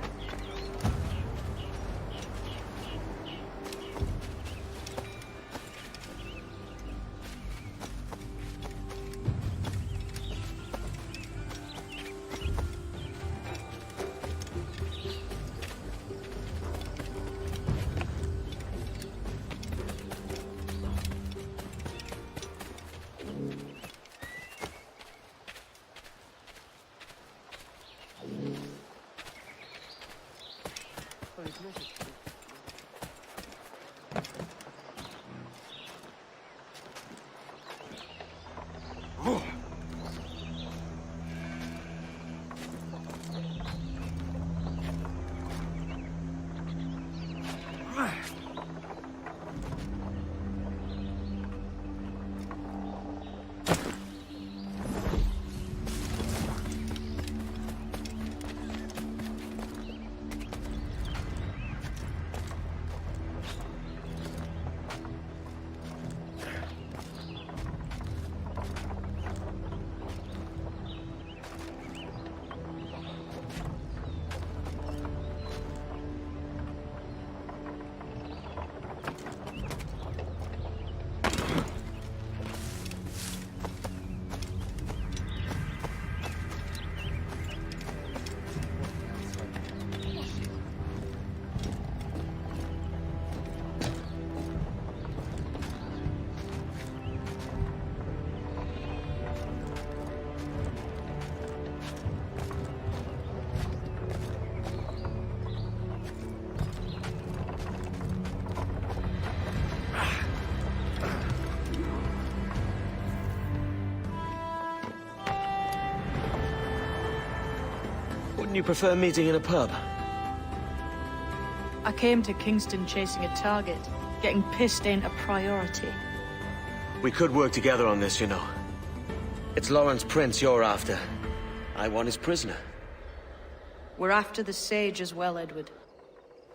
Wouldn't you prefer meeting in a pub? I came to Kingston chasing a target. Getting pissed ain't a priority. We could work together on this, you know. It's Lawrence Prince you're after. I want his prisoner. We're after the sage as well, Edward.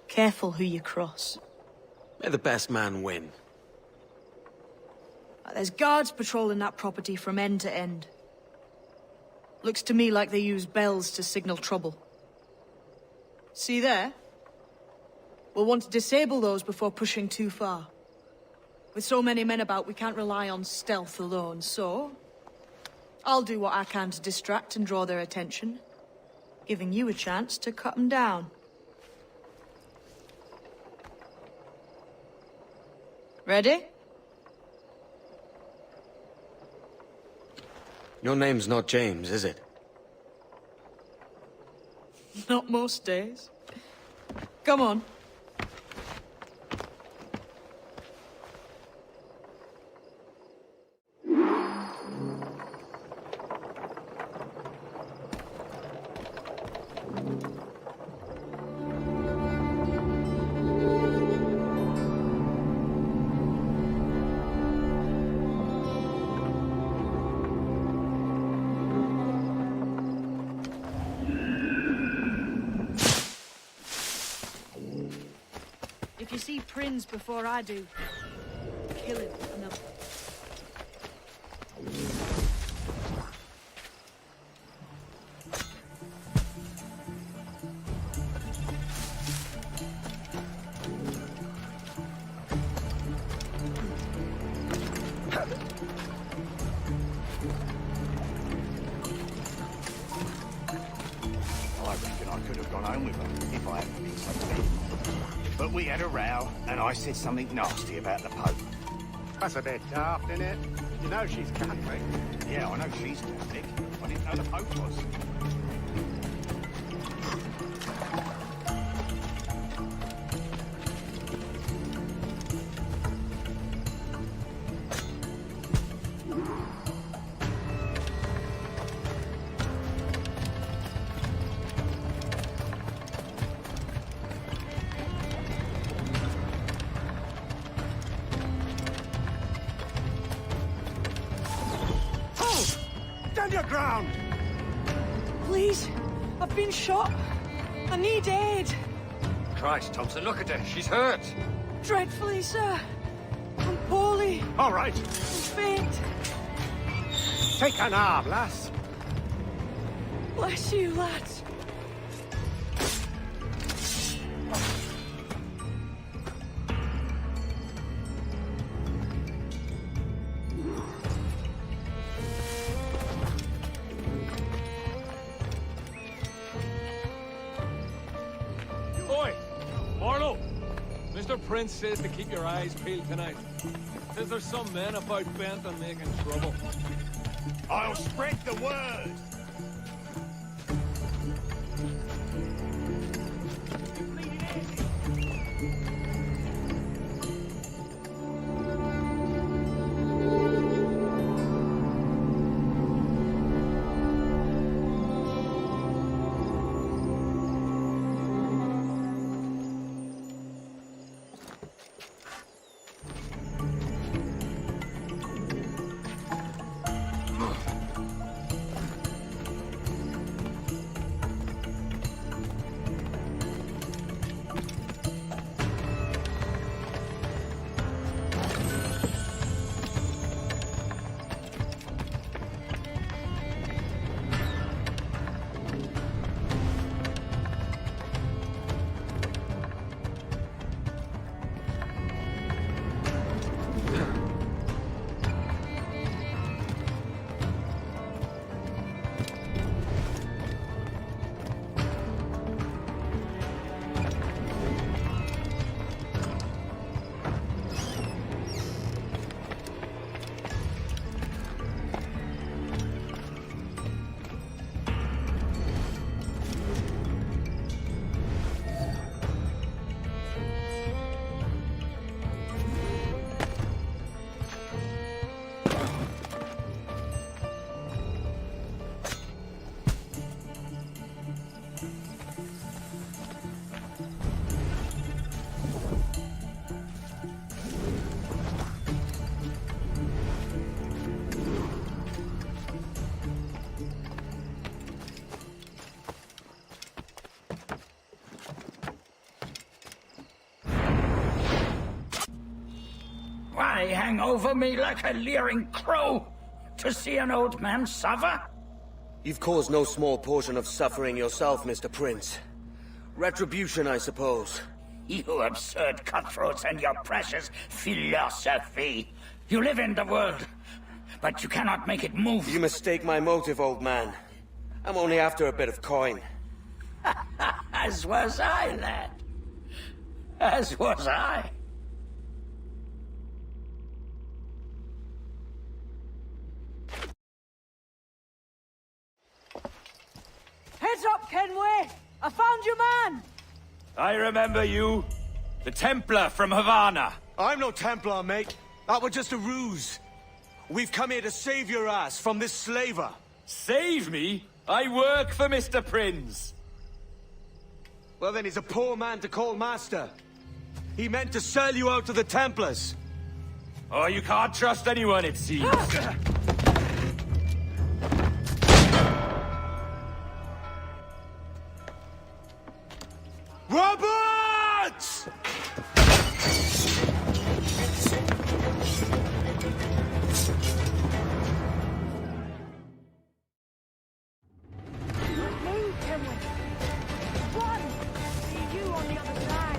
Careful who you cross. May the best man win. There's guards patrolling that property from end to end. Looks to me like they use bells to signal trouble. See there? We'll want to disable those before pushing too far. With so many men about, we can't rely on stealth alone, so... I'll do what I can to distract and draw their attention, giving you a chance to cut them down. Ready? Your name's not James, is it? Not most days. Come on. If you see Prince before I do, kill him. No. I reckon I could have gone home with her if I hadn't been so big. But we had a row, and I said something nasty about the Pope. That's a bit daft, isn't it? You know she's Catholic. Yeah, I know she's Catholic. I didn't know the Pope was. Stand your ground! Please, I've been shot. I need aid. Christ, Thompson, look at her. She's hurt. Dreadfully, sir. I'm poorly. All right. I'm faint. Take an arm, lass. Bless you, lads. Oi! Marlow! Mr. Prince says to keep your eyes peeled tonight. Says there's some men about bent on making trouble. I'll spread the word! Why hang over me like a leering crow? To see an old man suffer? You've caused no small portion of suffering yourself, Mr. Prince. Retribution, I suppose. You absurd cutthroats and your precious philosophy. You live in the world, but you cannot make it move. You mistake my motive, old man. I'm only after a bit of coin. As was I, lad. As was I. Kenway! I found your man! I remember you. The Templar from Havana. I'm no Templar, mate. That was just a ruse. We've come here to save your ass from this slaver. Save me? I work for Mr. Prince. Well, then he's a poor man to call master. He meant to sell you out to the Templars. Oh, you can't trust anyone, it seems. Roberts! Move, Kenway! One! See you on the other side!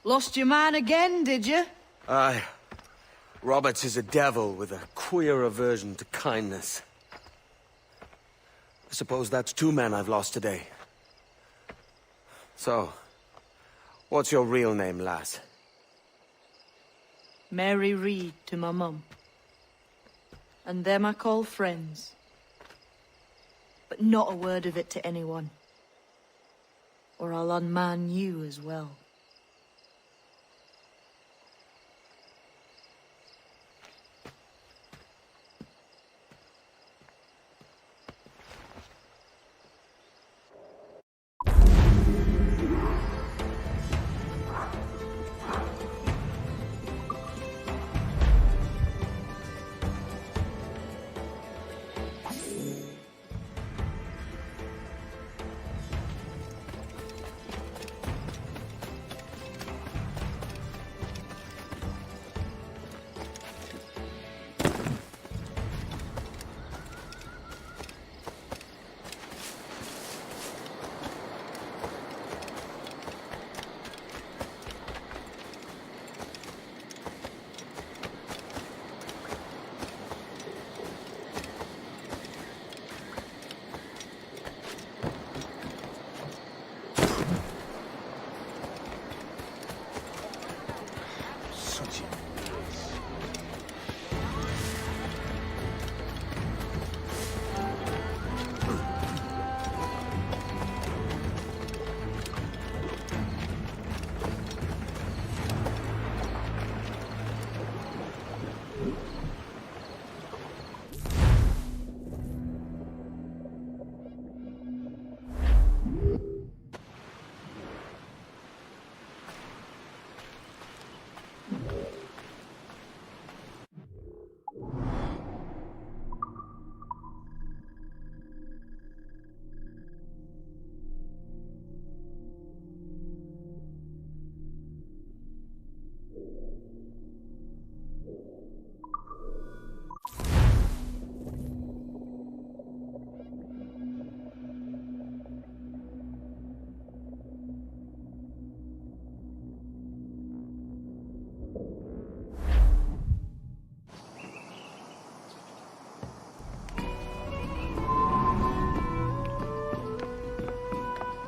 Lost your man again, did you? Aye. Roberts is a devil with a queer aversion to kindness. I suppose that's 2 men I've lost today. So, what's your real name, lass? Mary Reed to my mum. And them I call friends. But not a word of it to anyone. Or I'll unman you as well.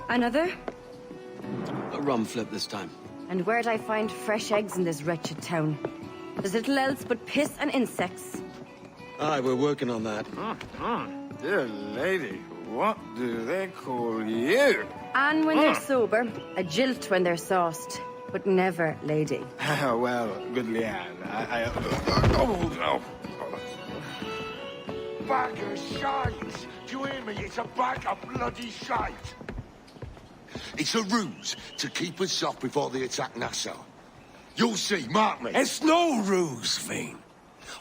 Another? A rum flip this time. And where'd I find fresh eggs in this wretched town? There's little else but piss and insects. Aye, we're working on that. Dear lady, what do they call you? And when they're sober, a jilt when they're sauced, but never lady. Well, good Leanne, oh, no. Bagger shite! Do you hear me? It's a bag of bloody shite. It's a ruse to keep us soft before they attack Nassau. You'll see, mark me. It's no ruse, Fiend.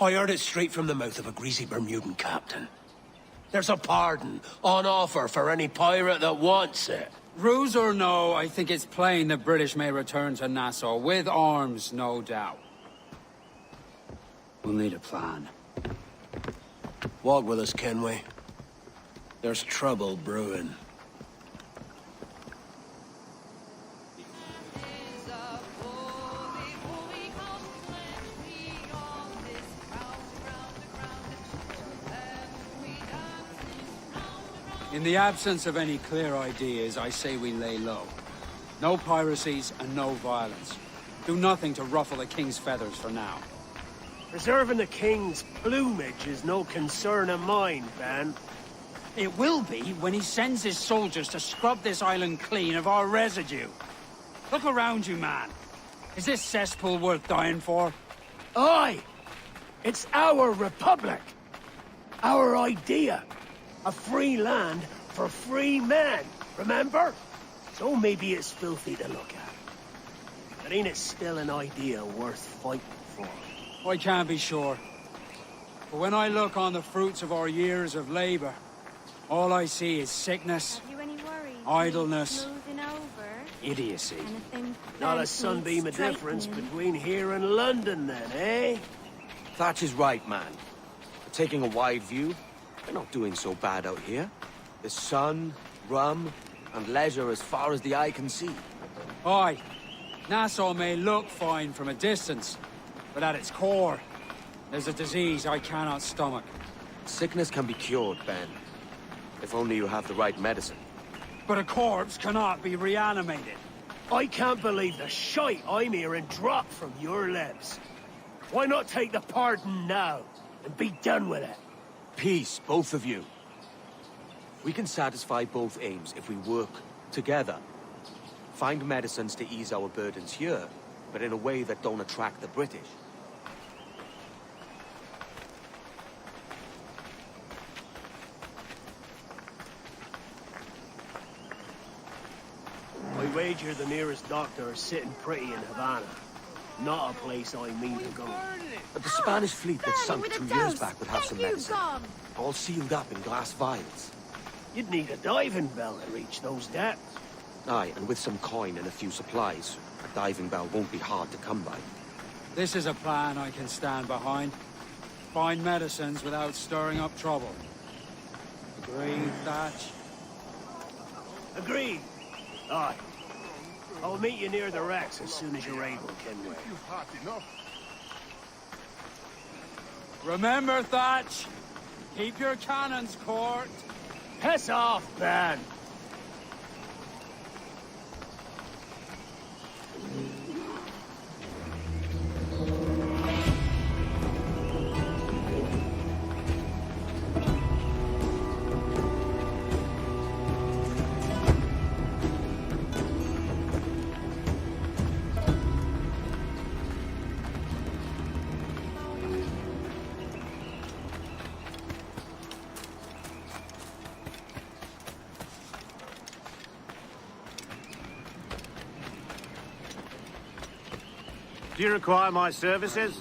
I heard it straight from the mouth of a greasy Bermudan captain. There's a pardon on offer for any pirate that wants it. Ruse or no, I think it's plain the British may return to Nassau, with arms, no doubt. We'll need a plan. Walk with us, Kenway. There's trouble brewing. In the absence of any clear ideas, I say we lay low. No piracies and no violence. Do nothing to ruffle the king's feathers for now. Preserving the king's plumage is no concern of mine, Ben. It will be when he sends his soldiers to scrub this island clean of our residue. Look around you, man. Is this cesspool worth dying for? Aye! It's our republic. Our idea. A free land for free men, remember? So maybe it's filthy to look at. But ain't it still an idea worth fighting for? I can't be sure. But when I look on the fruits of our years of labor, all I see is sickness, Have you any worries? idleness, Moving over? idiocy. Anything Not a that sunbeam needs of difference straightening? between here and London, then, eh? Thatch is right, man. Taking a wide view, we're not doing so bad out here. There's sun, rum, and leisure as far as the eye can see. Aye, Nassau may look fine from a distance, but at its core, there's a disease I cannot stomach. Sickness can be cured, Ben. If only you have the right medicine. But a corpse cannot be reanimated. I can't believe the shite I'm hearing drop from your lips. Why not take the pardon now and be done with it? Peace, both of you. We can satisfy both aims if we work together. Find medicines to ease our burdens here, but in a way that don't attract the British. I wager the nearest doctor is sitting pretty in Havana. Not a place I mean to go. But the Spanish fleet that sunk 2 years back would have some medicine. All sealed up in glass vials. You'd need a diving bell to reach those depths. Aye, and with some coin and a few supplies, a diving bell won't be hard to come by. This is a plan I can stand behind. Find medicines without stirring up trouble. Agreed, Thatch? Agreed. Aye. I'll meet you near the wrecks as soon as you're able, Kenway. You've had enough. Remember, Thatch, keep your cannons court. Piss off, Ben! Do you require my services?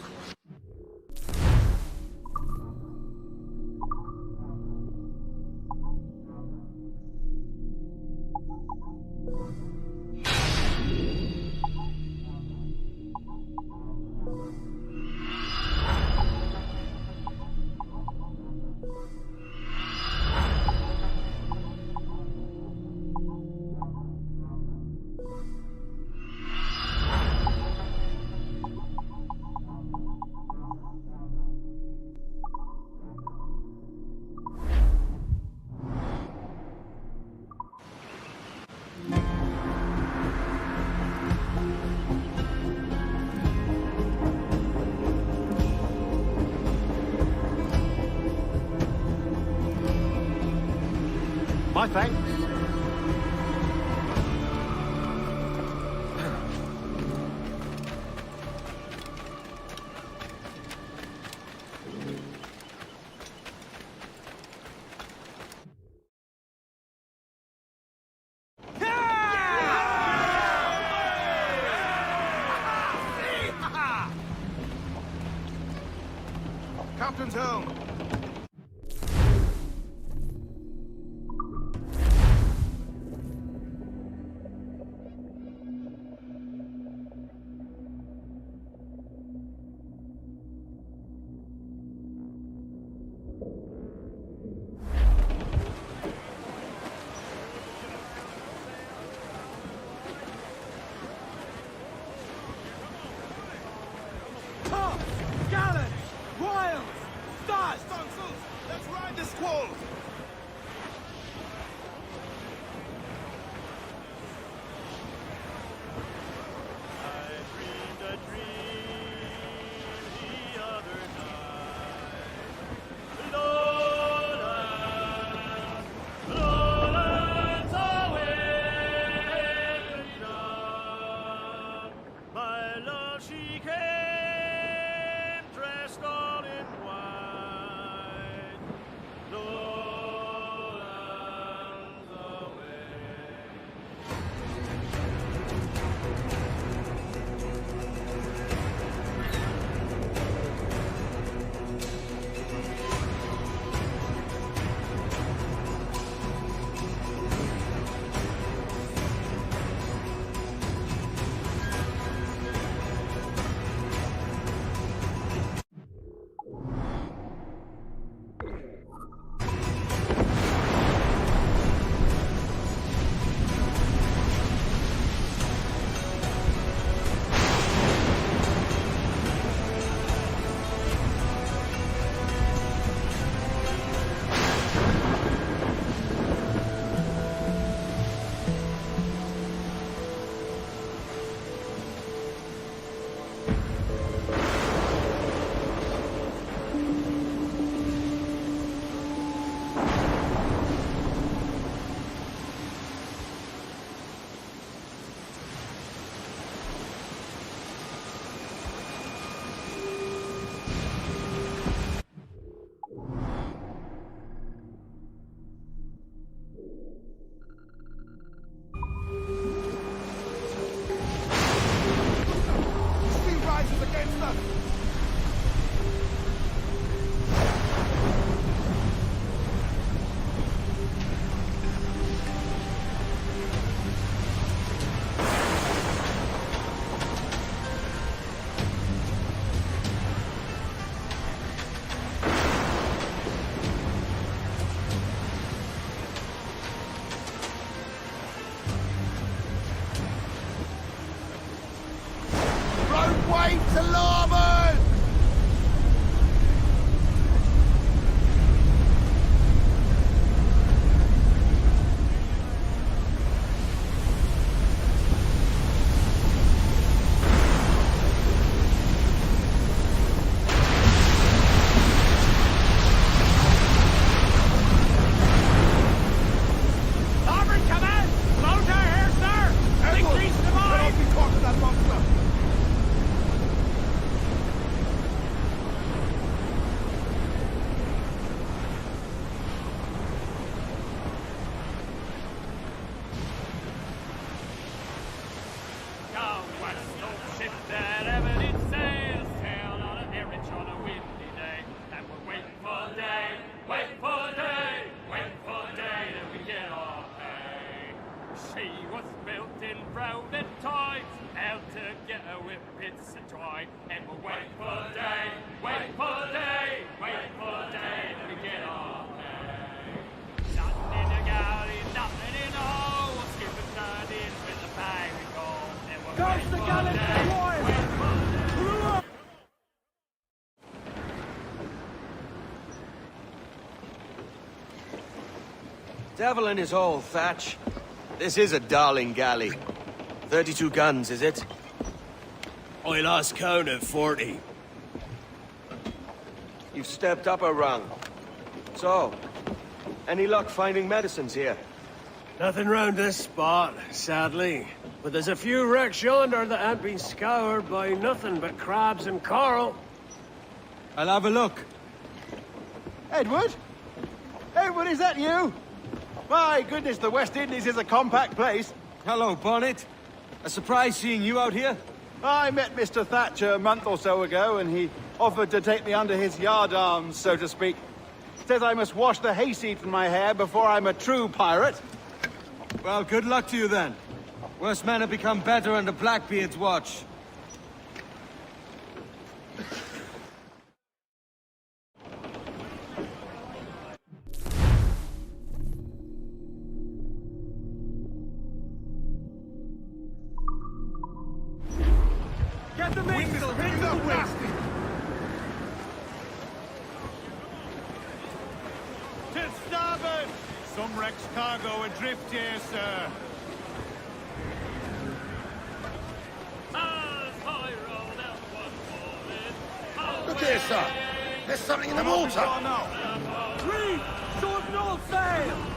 My thanks. Right to larboard! Devil in his hole, Thatch. This is a darling galley. 32 guns, is it? I lost count at 40. You've stepped up a rung. So, any luck finding medicines here? Nothing round this spot, sadly. But there's a few wrecks yonder that ain't been scoured by nothing but crabs and coral. I'll have a look. Edward? Edward, is that you? My goodness, the West Indies is a compact place. Hello, Bonnet. A surprise seeing you out here? I met Mr. Thatcher a month or so ago, and he offered to take me under his yardarms, so to speak. Says I must wash the hayseed from my hair before I'm a true pirate. Well, good luck to you then. Worse men have become better under Blackbeard's watch. Get the mainsail! Hit the west! To starboard! Some wreck's cargo adrift here, sir. Look here, sir. There's something in the water. Reef! Short north sail!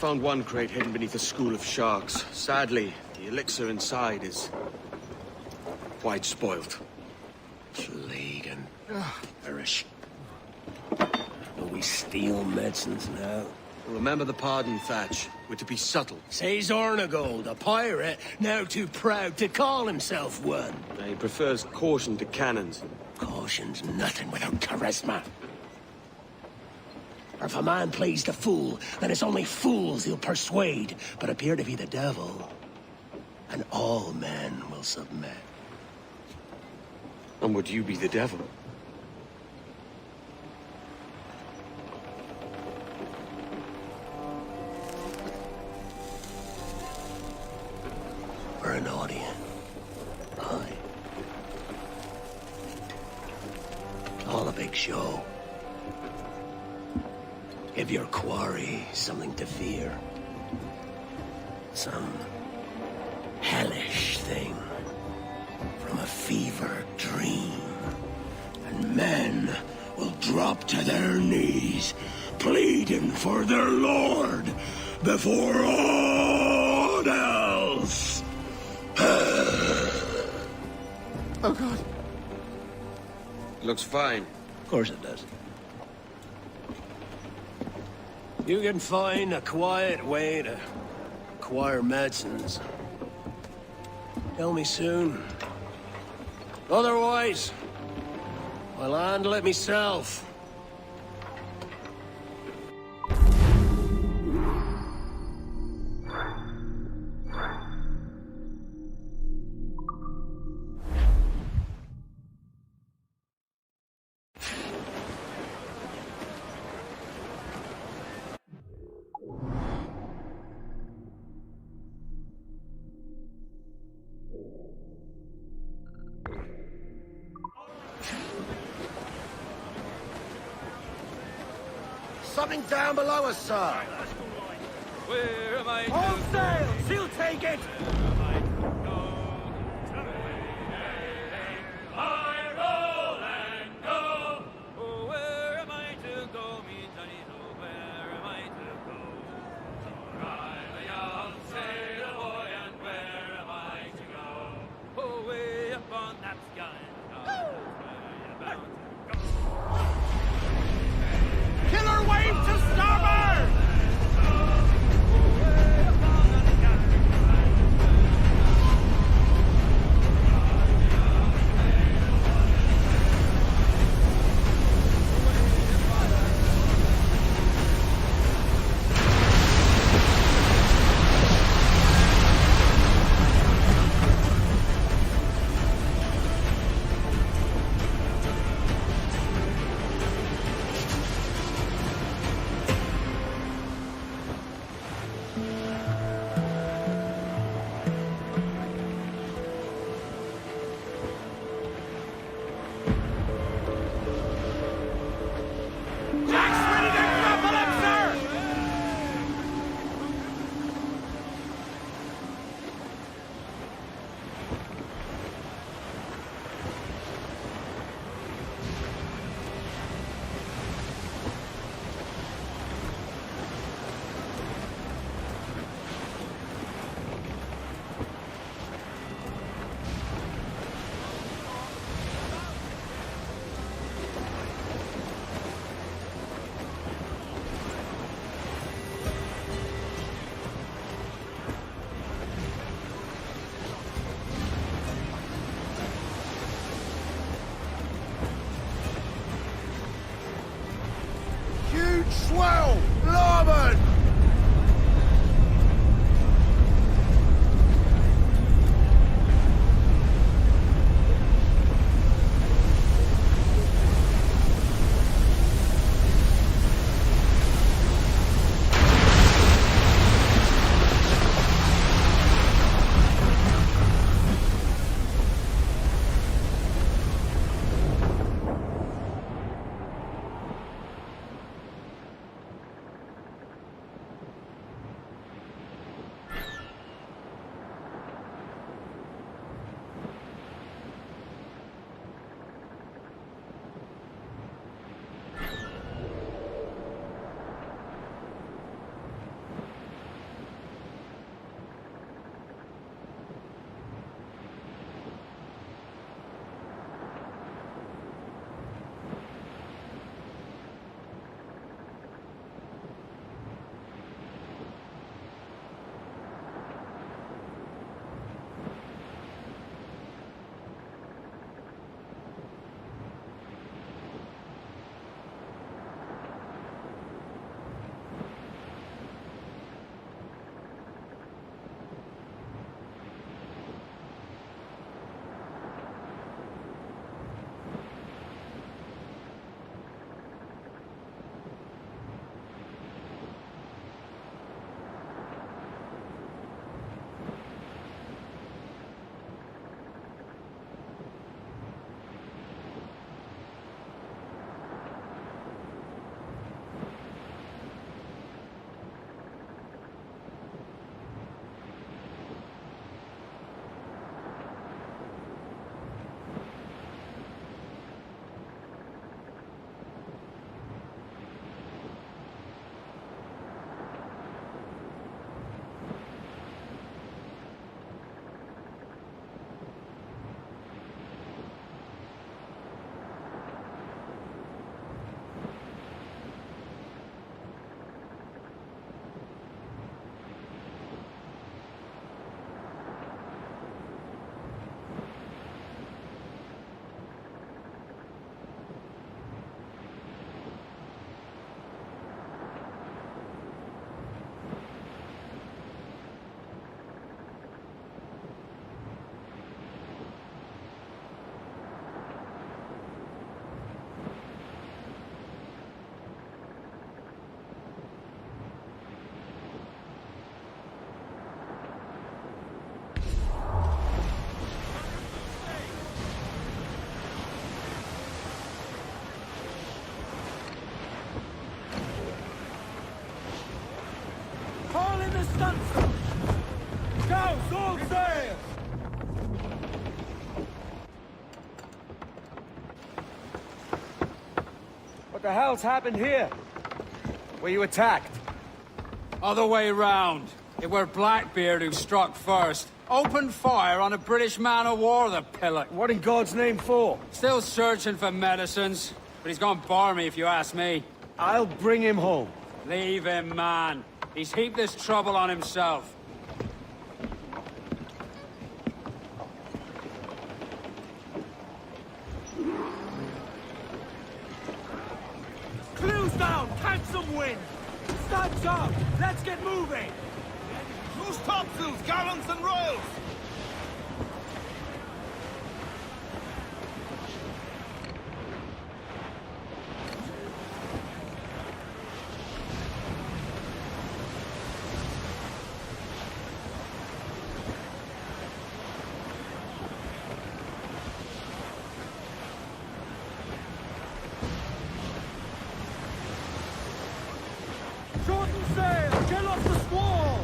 found one crate hidden beneath a school of sharks. Sadly, the elixir inside is quite spoilt. Plague and perish. Will we steal medicines now? Remember the pardon, Thatch. We're to be subtle. Says Ornagold, a pirate, now too proud to call himself one. He prefers caution to cannons. Caution's nothing without charisma. Or if a man plays the fool, then it's only fools he'll persuade, but appear to be the devil. And all men will submit. And would you be the devil? We're an audience. Aye. All a big show. Give your quarry something to fear. Some hellish thing from a fever dream. And men will drop to their knees, pleading for their lord before all else. Oh, God. Looks fine. Of course it does. You can find a quiet way to acquire medicines. Tell me soon. Otherwise, I'll handle it myself. Something down below us, sir. Where am I? All sails! He'll take it! I roll and go. Oh, where am I to go, me Johnny? Oh, where am I to go? For I'm a young sailor boy, and where am I to go? Oh, way up on that sky. Killer wave to starboard! Swell! Larboard! All sail! What the hell's happened here? Were you attacked? Other way round. It were Blackbeard who struck first. Opened fire on a British man-of-war, the pillock. What in God's name for? Still searching for medicines, but he's gone barmy if you ask me. I'll bring him home. Leave him, man. He's heaped this trouble on himself. Clew's down! Catch some wind! Stabs up! Let's get moving! Loose topsails, gallants and royals! Shorten sail! Get off the squall!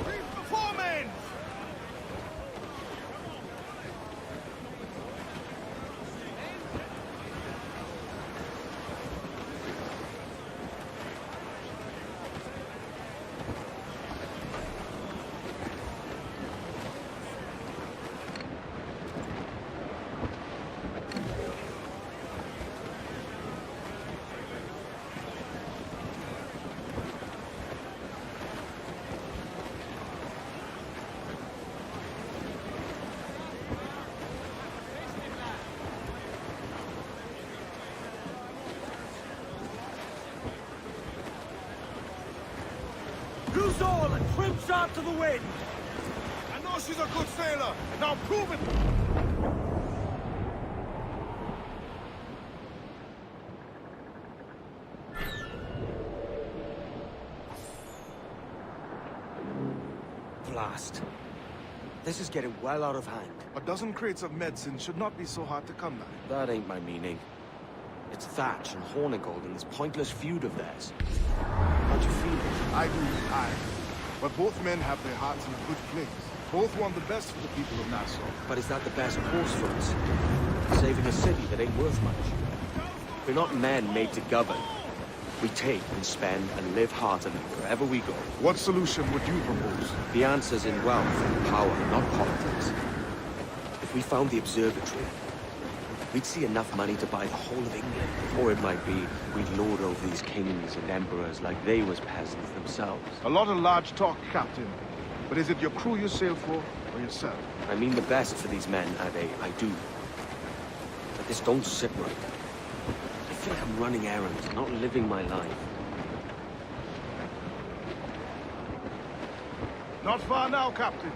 Reef the foremast! Loose all and trim sharp to the wind! I know she's a good sailor. Now prove it! Blast. This is getting well out of hand. A dozen crates of medicine should not be so hard to come by. That ain't my meaning. It's Thatch and Hornigold in this pointless feud of theirs. How'd you feel it? I do, But both men have their hearts in a good place. Both want the best for the people of Nassau. But is that the best course for us? Saving a city that ain't worth much. We're not men made to govern. We take and spend and live heartily wherever we go. What solution would you propose? The answer's in wealth and power, not politics. If we found the observatory, we'd see enough money to buy the whole of England. Or it might be, we'd lord over these kings and emperors like they was peasants themselves. A lot of large talk, Captain. But is it your crew you sail for, or yourself? I mean the best for these men, Ade, I do. But this don't sit right. I feel like I'm running errands, not living my life. Not far now, Captain.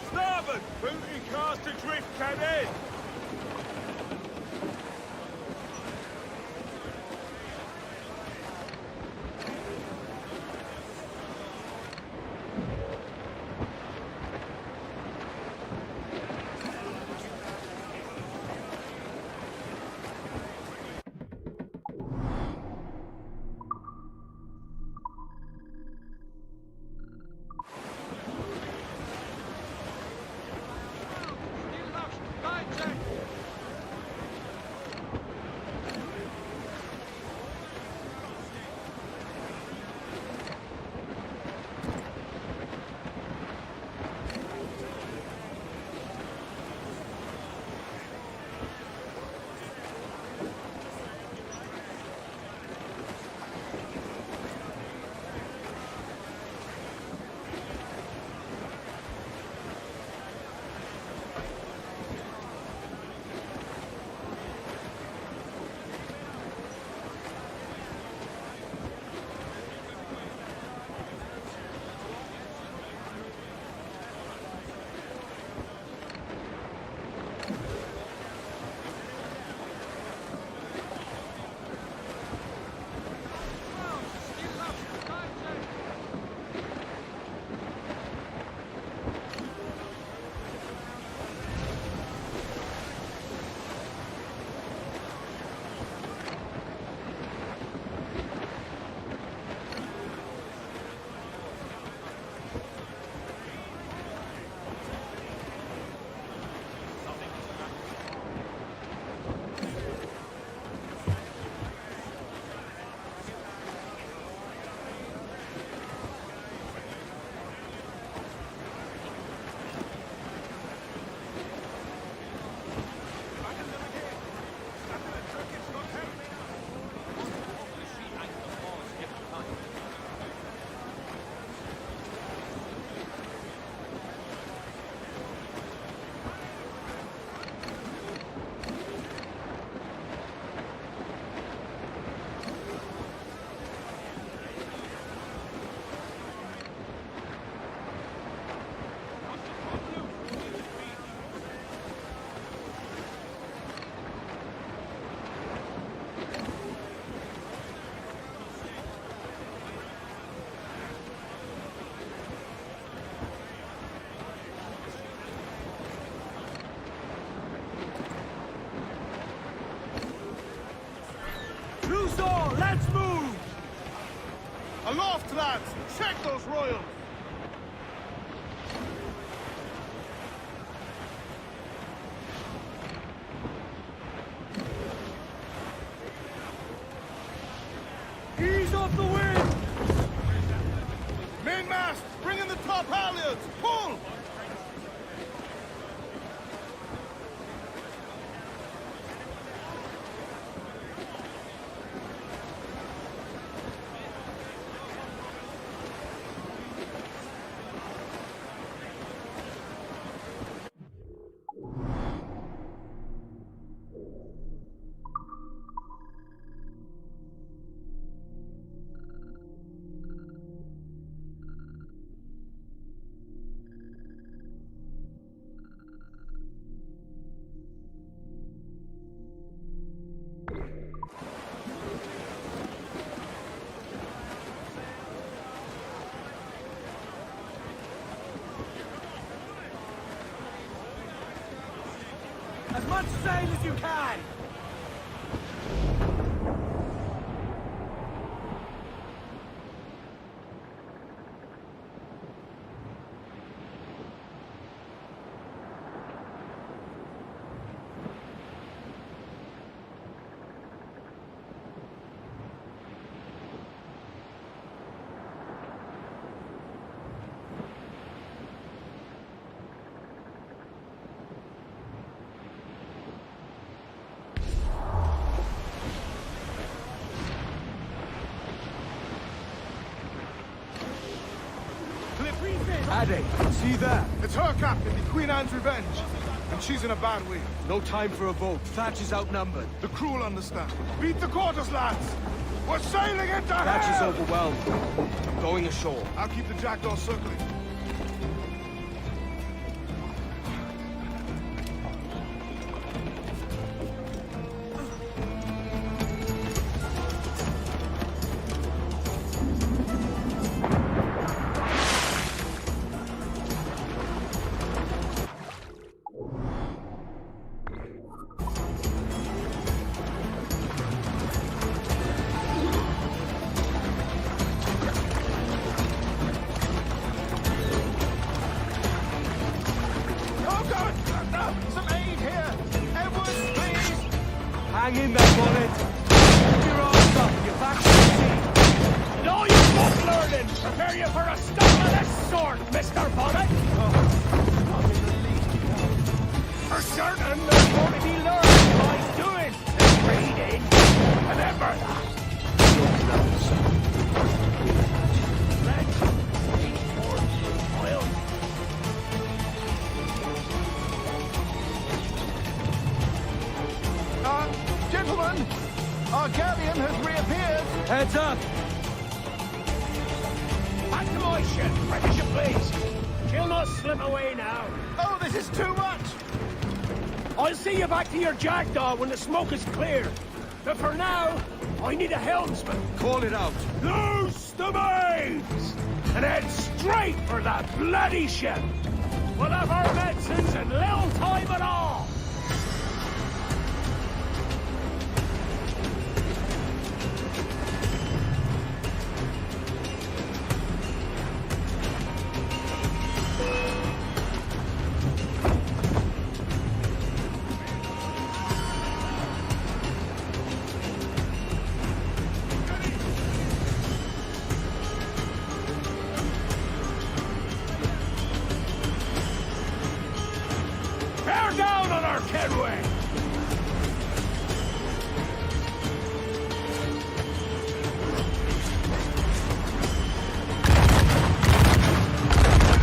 Starboard! Booty cast adrift, Cadet! lads! Check those royals! Ease off the wind! Mainmast! Bring in the top halyards! Pull! As much sail as you can! Ade, see that? It's her captain, the Queen Anne's Revenge. And she's in a bad way. No time for a vote. Thatch is outnumbered. The crew will understand. Beat the quarters, lads! We're sailing into Thatch is hell! overwhelmed. I'm going ashore. I'll keep the jackdaw circling. Hang in there, Bonnet. Keep your arms up. You're back to the sea. And all you book learning, prepare you for a storm of this sort, Mr. Bonnet. For certain, there's more to be learned by doing than reading. Remember that. Let's head towards the oil. Gentlemen, our galleon has reappeared. Heads up. Back to my ship, ready as you please. She'll not slip away now. Oh, this is too much! I'll see you back to your jackdaw when the smoke is clear. But for now, I need a helmsman. Call it out. Loose the mains! And head straight for that bloody ship. We'll have our medicines in little time at all. Bear down on our Kenway!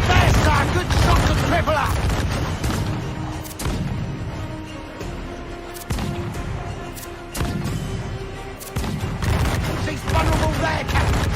There's our good shot to triple up! She's vulnerable there, Captain!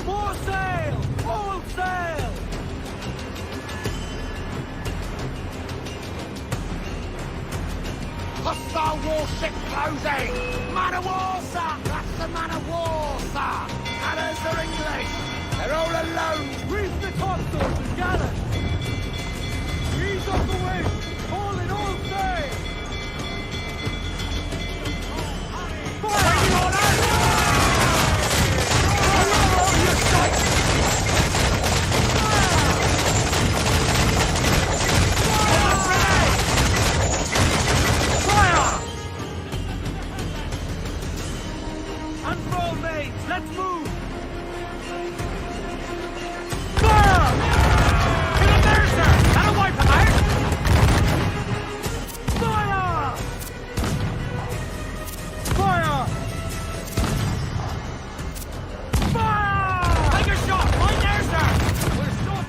More sail! Full sail! Hostile warship closing! Man of war, sir! off the wing! All in all sail! Waiting order! All your sights! Fire! Unroll mains! Let's move! Fire! Get up there, sir! That'll wipe them out! Fire! Fire! Fire! Take a shot! Right there, sir! We're shot!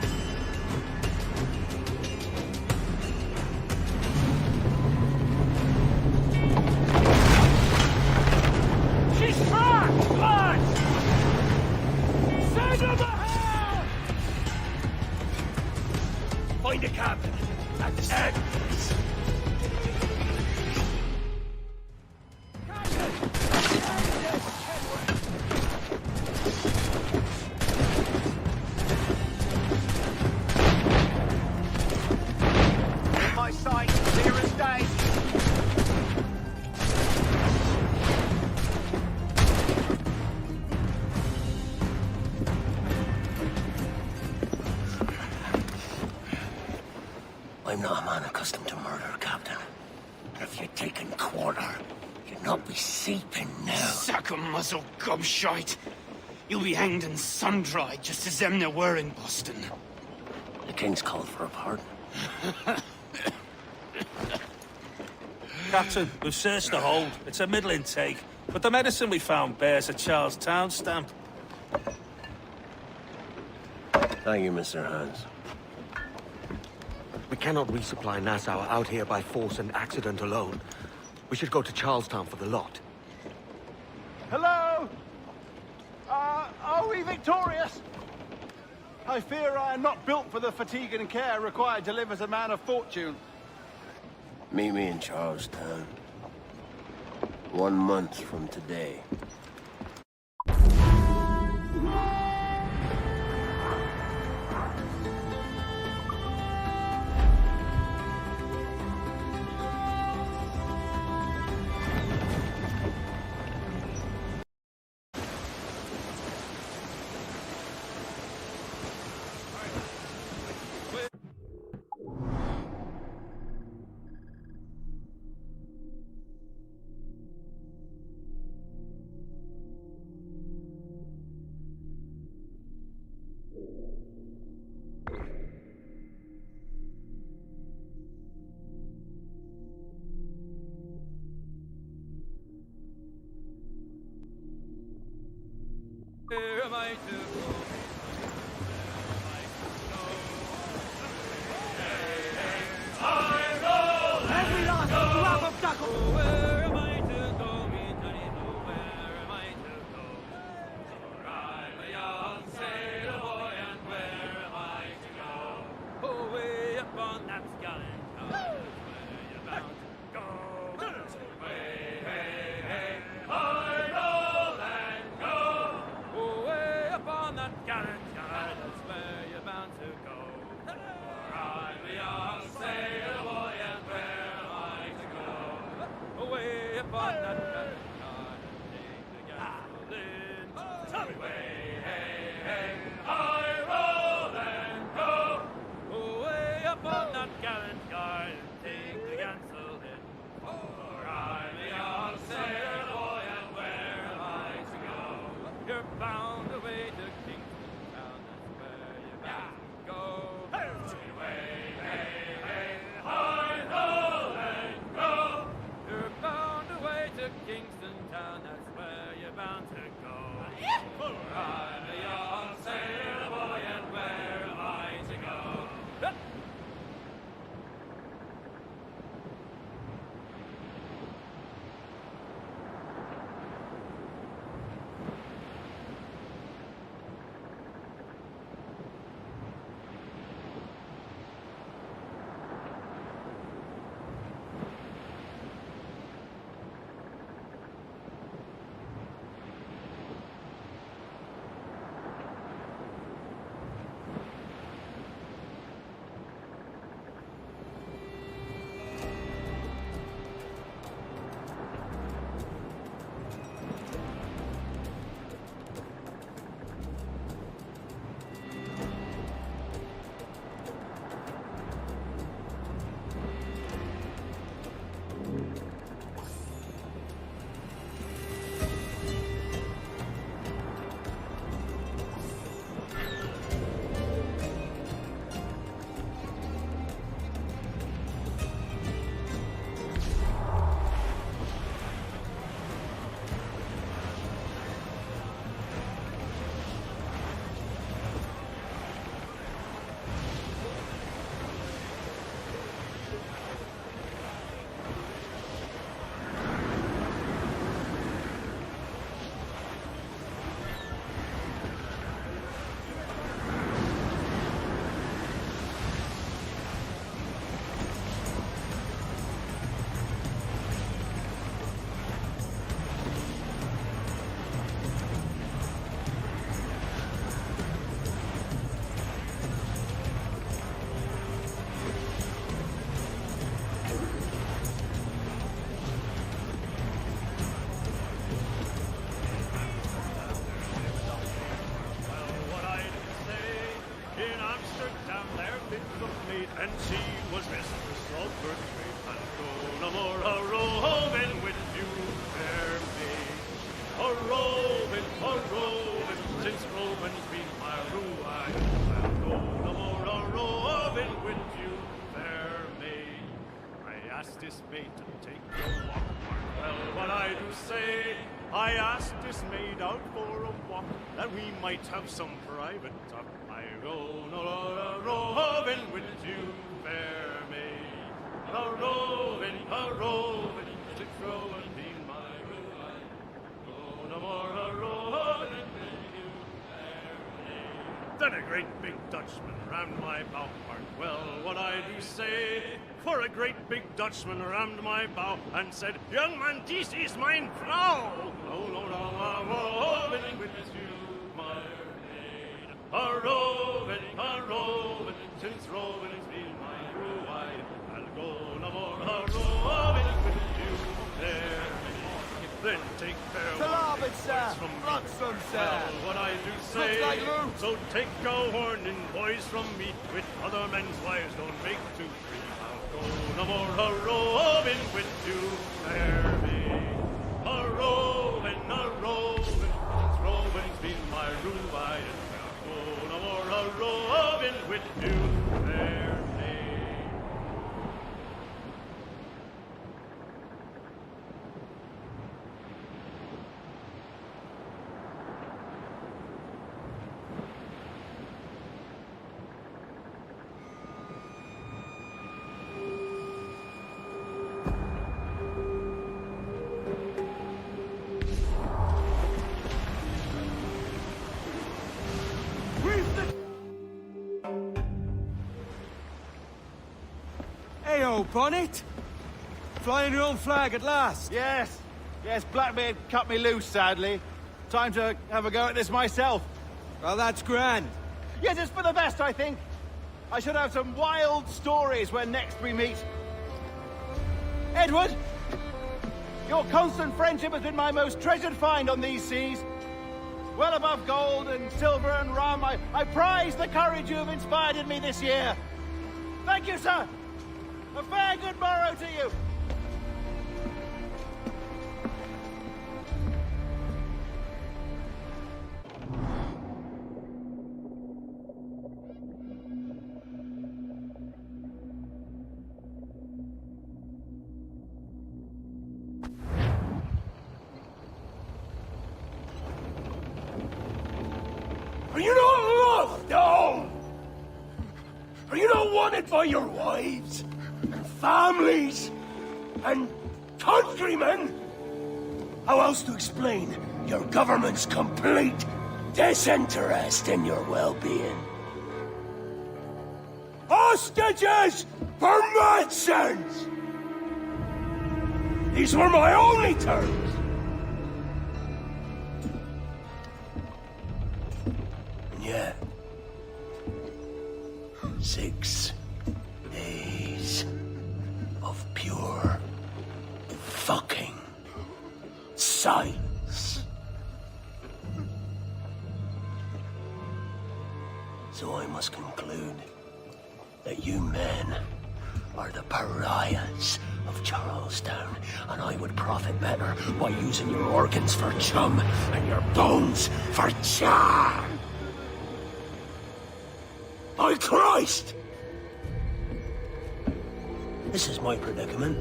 She's trapped! Launch! Send them ahead! Find a captain at the end. In my sight, clear as day. I'm not a man accustomed to murder, Captain. If you'd taken quarter, you'd not be seeping now. Sack a muzzle, gobshite. You'll be hanged and sun-dried just as them there were in Boston. The King's called for a pardon. Captain, we've searched the hold. It's a middle intake, but the medicine we found bears a Charlestown stamp. Thank you, Mr. Hans. We cannot resupply Nassau out here by force and accident alone. We should go to Charlestown for the lot. Hello? Are we victorious? I fear I am not built for the fatigue and care required to live as a man of fortune. Meet me in Charlestown. 1 month from today. Where am I to go? Every last drop of tackle! Where am I to go? Where am I to go? For I'm a young sailor boy, and where am I to go? Oh, way up on that gallant tower, where you're bound to go. Way, hey, hey, I roll and go. Oh, way up on that gallant yard, that's where you're bound to go. For I'm a young sailor boy, and where am I to go? Away upon that gallant yard, and take the gasoline. Way, hey, hey, I roll and go. Away upon that gallant yard, and take the gasoline. For I'm a young sailor boy, and where am I to go? You're bound away to Kingston town, that's where you're bound to go. Way, hey, hey, I roll and go. You're bound away to Kingston town, that's where you're bound to go. For I'm a young sailor boy, and where am I to go? and she was mistress of her trade. And go no more a-roving with you, fair maid. A-roving, since roving's been my ruin. I'll go no more a-roving with you, fair maid. I asked this maid to take a walk. Well, what I do say, I asked this maid out for a walk, that we might have some private talk. I go no more a-roving with you, fair maid. A-roving, since roving been my ruin. Go no more a-roving with you, fair maid. Then a great big Dutchman rammed my bow part. Well, what I do say, for a great big Dutchman rammed my bow and said, "Young man, this is mine Frau." Oh, no, a-roving with you, my maid. A-roving, since roving's been my ruin. I'll go no more a-roving with you there. Then take fair Starboard, sir. from me. Flotsam, sir. Well, what I do say, Looks like loot. so take a warning, boys, from me. With other men's wives, don't make too free. I'll go no more a-roving with you, fair maid. A-roving, since roving's been my ruin. I'll go no more a-roving with you, fair maid. Heyo, Bonnet! Flying your own flag at last. Yes. Blackbeard cut me loose, sadly. Time to have a go at this myself. Well, that's grand. Yes, it's for the best, I think. I should have some wild stories when next we meet. Edward! Your constant friendship has been my most treasured find on these seas. Well above gold and silver and rum, I prize the courage you have inspired in me this year. Thank you, sir. A fair good morrow to you. Are you not loved, no? Are you not wanted by your wives, and families, and countrymen? How else to explain your government's complete disinterest in your well-being? Hostages for medicines! These were my only terms. Yeah. 6 days of pure fucking silence. So I must conclude that you men are the pariahs of Charlestown, and I would profit better by using your organs for chum and your bones for charm. By Christ! This is my predicament.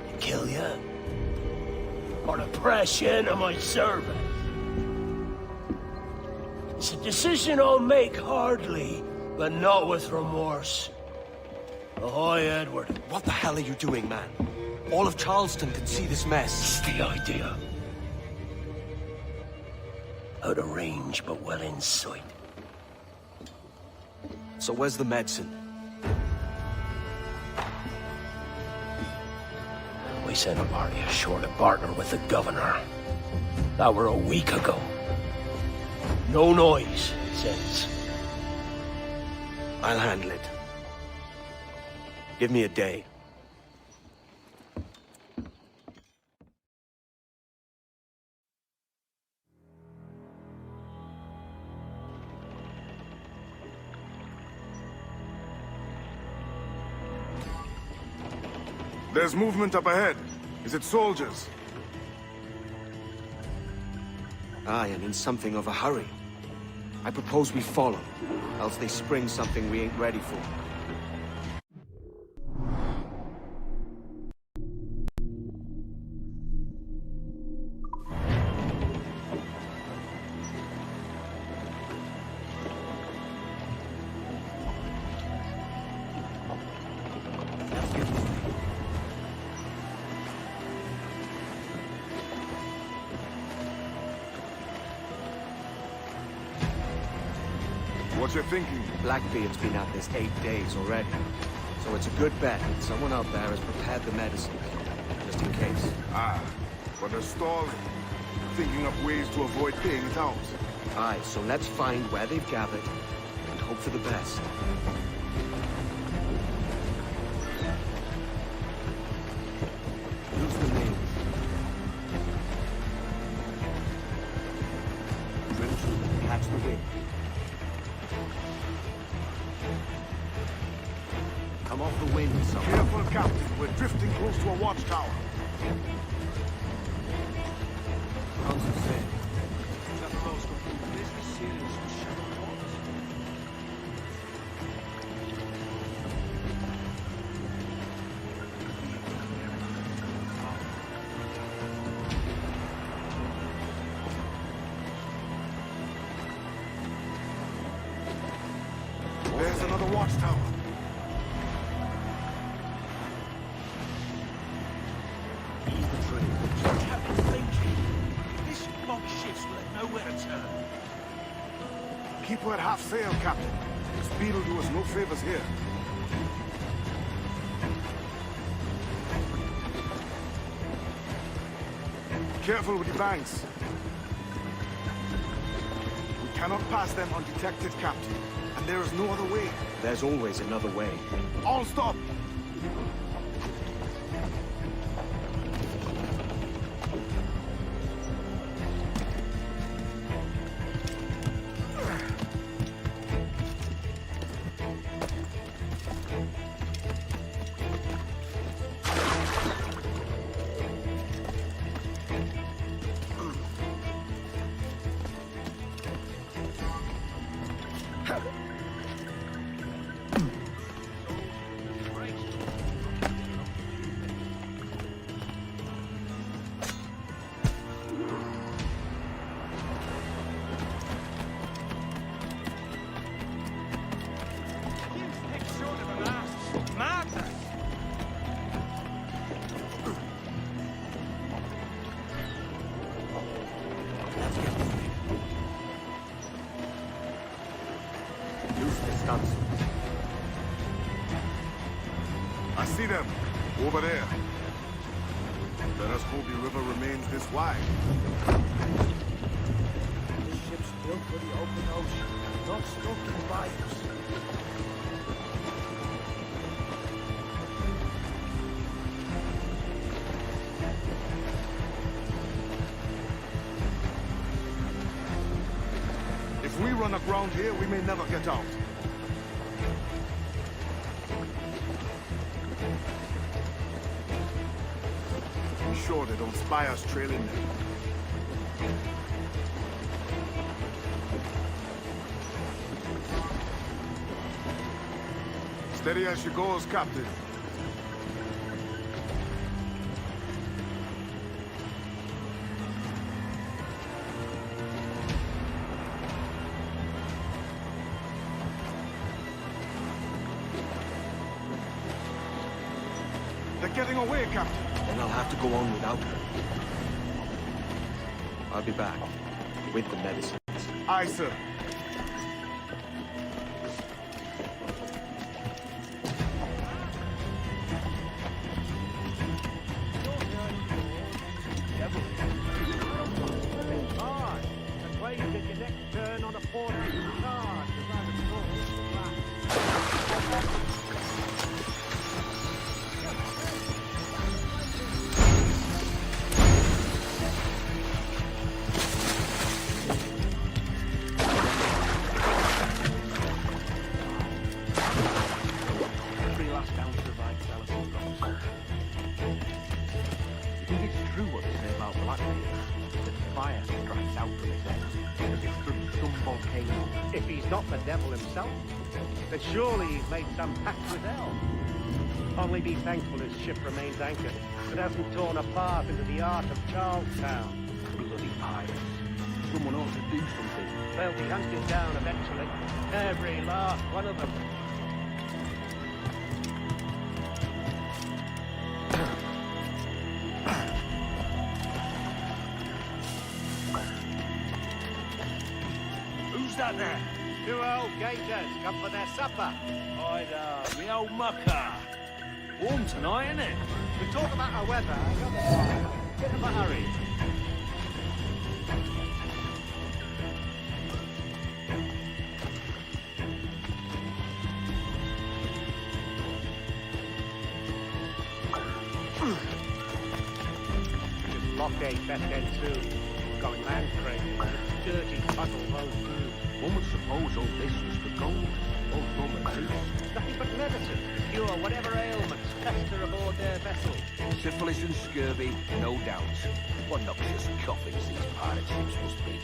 To kill you, or to press you into my service. It's a decision I'll make hardly, but not with remorse. Ahoy, Edward. What the hell are you doing, man? All of Charleston can see this mess. It's the idea. Out of range, but well in sight. So where's the medicine? We sent a party ashore to partner with the governor. That were a week ago. No noise since. I'll handle it. Give me a day. There's movement up ahead. Is it soldiers? Aye, and in something of a hurry. I propose we follow, else they spring something we ain't ready for. What you thinking? Blackbeard's been at this 8 days already. So it's a good bet that someone out there has prepared the medicine, just in case. Ah, but they're stalling. Thinking up ways to avoid paying it out. Aye, so let's find where they've gathered, and hope for the best. Use the name. Trim to catch the wind. Come off the wind, someone. Careful, Captain. We're drifting close to a watchtower. Council said. There's another watchtower. This mock shifts will have nowhere to turn. Keep her at half sail, Captain. The speed will do us no favors here. Careful with the banks. We cannot pass them undetected, Captain. And there is no other way. There's always another way. All stop! I see them. Over there. Let us hope the river remains this wide. This ship's built for the open ocean, not stuck in bayous. If we run aground here, we may never get out. Be sure they don't spy us trailing them. Steady as she goes, Captain. They're getting away, Captain. Then I'll have to go on without her. I'll be back with the medicines. Aye, sir. Every last ounce of my skeleton rocks. out from his head. As if from some volcano. If he's not the devil himself, then surely he's made some pact with hell. Only be thankful his ship remains anchored. It hasn't torn a path into the heart of Charlestown. Bloody pirates. Someone ought to do something. They'll be hunted down eventually. Every last one of them. Who's that there? Two old gaugers come for their supper. Ida, the old mucker. Warm tonight, isn't it? We talk about our weather. Get in a hurry. This blockade best end soon. Going land crazy. It's dirty puddle road through. One would suppose all this was for gold. Old Roman juice. Nothing but medicine to cure whatever ailments fester aboard their vessel. Syphilis and scurvy, no doubt. What noxious coffins these pirate ships must be.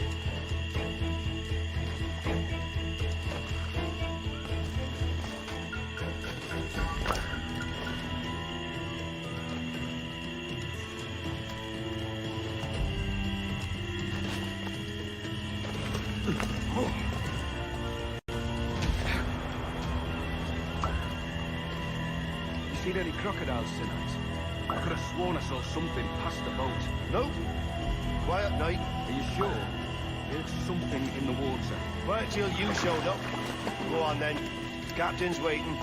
Seen any crocodiles tonight? I could have sworn I saw something past the boat. Nope. Quiet night. Are you sure? There's something in the water. Wait till you showed up. Go on then. Captain's waiting.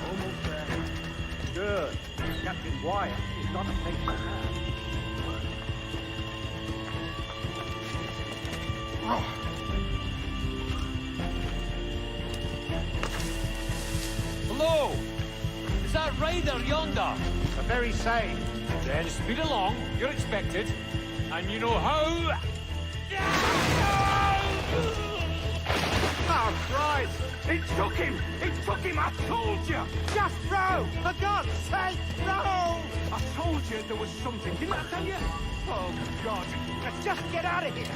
Almost there. Good. Captain Wyatt is not a patient man. Hello! Is that Raider yonder? The very same. Then speed along, you're expected. And you know how... Oh, Christ! It took him! It took him! I told you! Just row! For God's sake, row! I told you there was something. Didn't I tell you? Oh, God. Let's just get out of here!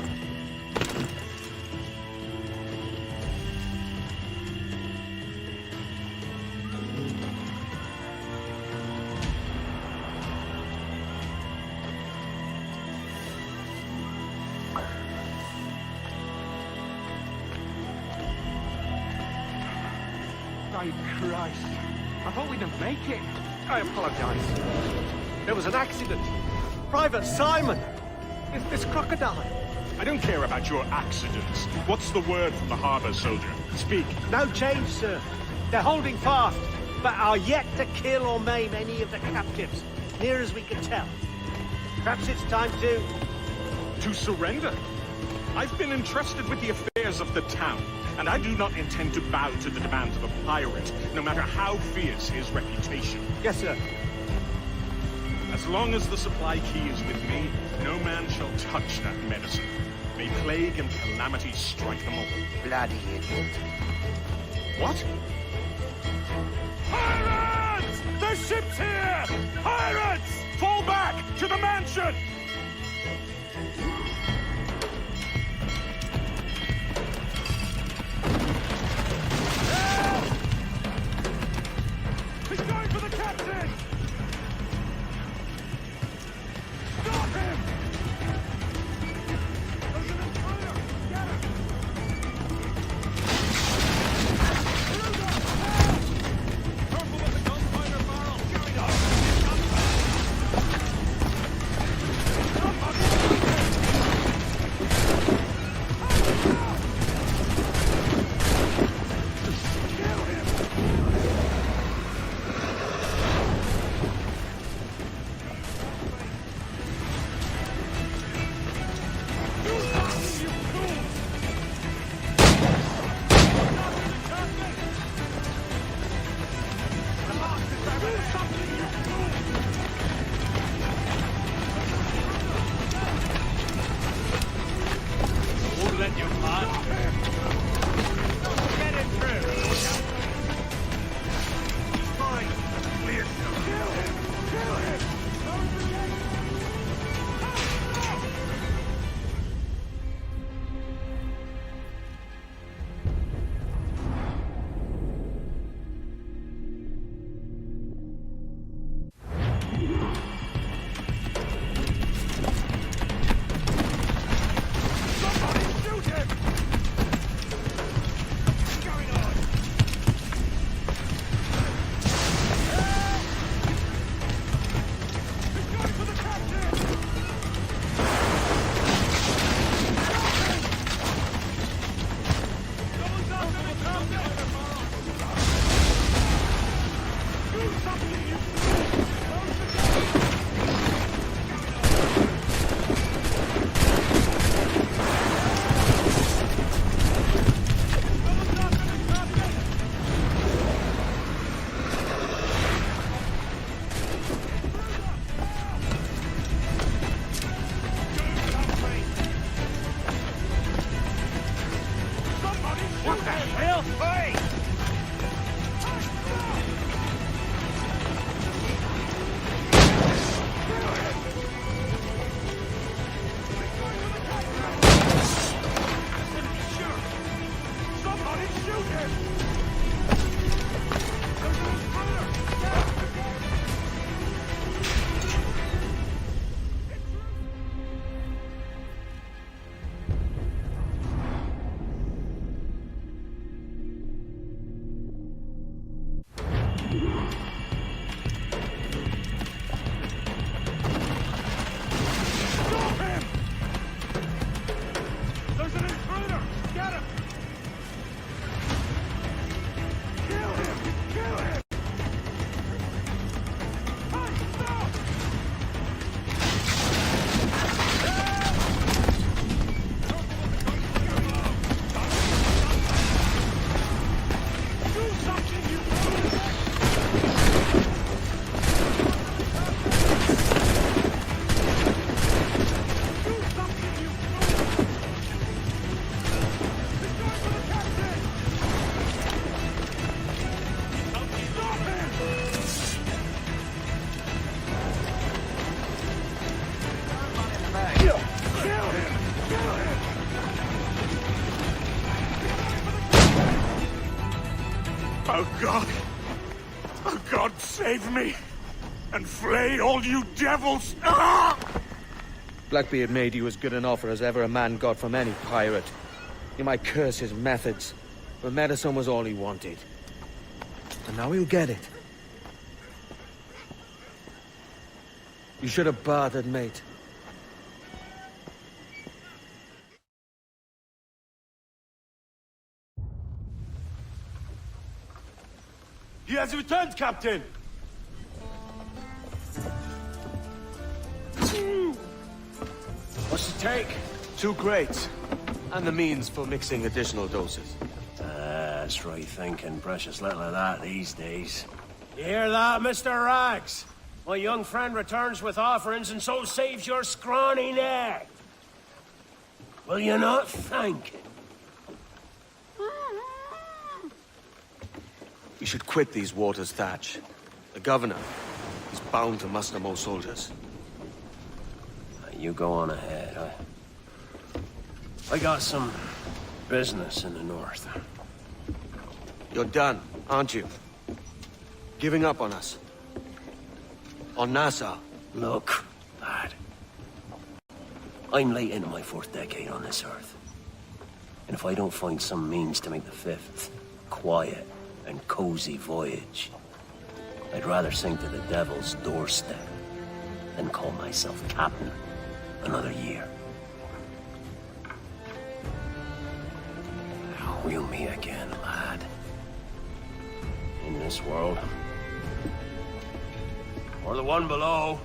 By Christ. I thought we didn't make it. I apologize. There was an accident. Private Simon! With this crocodile. I don't care about your accidents. What's the word from the harbor, soldier? Speak. No change, sir. They're holding fast, but are yet to kill or maim any of the captives, near as we can tell. Perhaps it's time to... To surrender? I've been entrusted with the affairs of the town, and I do not intend to bow to the demands of a pirate, no matter how fierce his reputation. Yes, sir. As long as the supply key is with me, no man shall touch that medicine. May plague and calamity strike them all. Bloody idiot. What? Pirates! The ship's here! Pirates! Fall back to the mansion! He's going for the captain! Stop him! There's an intruder! Get him! Careful with the gunpowder barrel! Carry on! What the hell? Hey! Somebody shoot him! There's an intruder! Get him! Kill him! Kill him! Hey, stop! Do something, you fool! Do something, you fool! Oh, God. Oh, God, save me. And flay all you devils. Ah! Blackbeard made you as good an offer as ever a man got from any pirate. You might curse his methods, but medicine was all he wanted. And now he'll get it. You should have bartered, mate. He has returned, Captain! What's the take? 2 crates. And the means for mixing additional doses. That's right thinking. Precious little of that these days. You hear that, Mr. Rags? My young friend returns with offerings and so saves your scrawny neck. Will you not thank him? We should quit these waters, Thatch. The governor is bound to muster more soldiers. You go on ahead. I got some business in the north. You're done, aren't you? Giving up on us? On Nassau? Look, lad. I'm late into my 4th decade on this earth. And if I don't find some means to make the 5th quiet and cozy voyage, I'd rather sink to the devil's doorstep than call myself captain another year. We'll meet again, lad. In this world. Or the one below.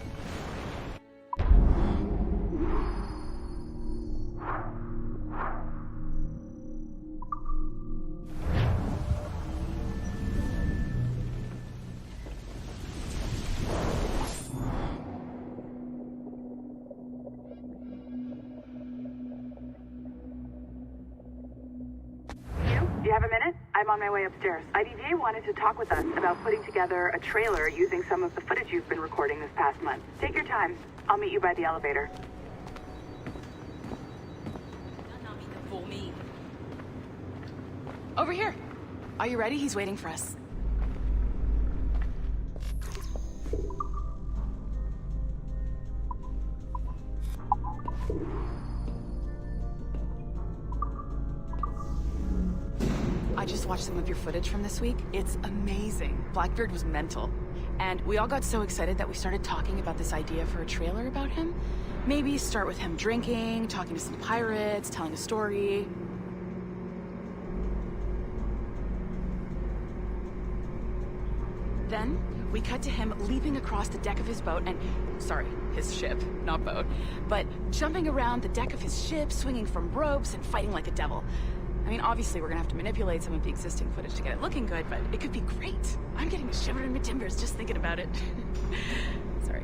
Do you have a minute? I'm on my way upstairs. IDJ wanted to talk with us about putting together a trailer using some of the footage you've been recording this past month. Take your time. I'll meet you by the elevator. Over here. Are you ready? He's waiting for us. I just watched some of your footage from this week. It's amazing. Blackbeard was mental. And we all got so excited that we started talking about this idea for a trailer about him. Maybe start with him drinking, talking to some pirates, telling a story. Then, we cut to him leaping across the deck of his boat and... Sorry, his ship, not boat. But jumping around the deck of his ship, swinging from ropes, and fighting like a devil. I mean, obviously we're gonna have to manipulate some of the existing footage to get it looking good, but it could be great. I'm getting a shiver in my timbers just thinking about it. Sorry.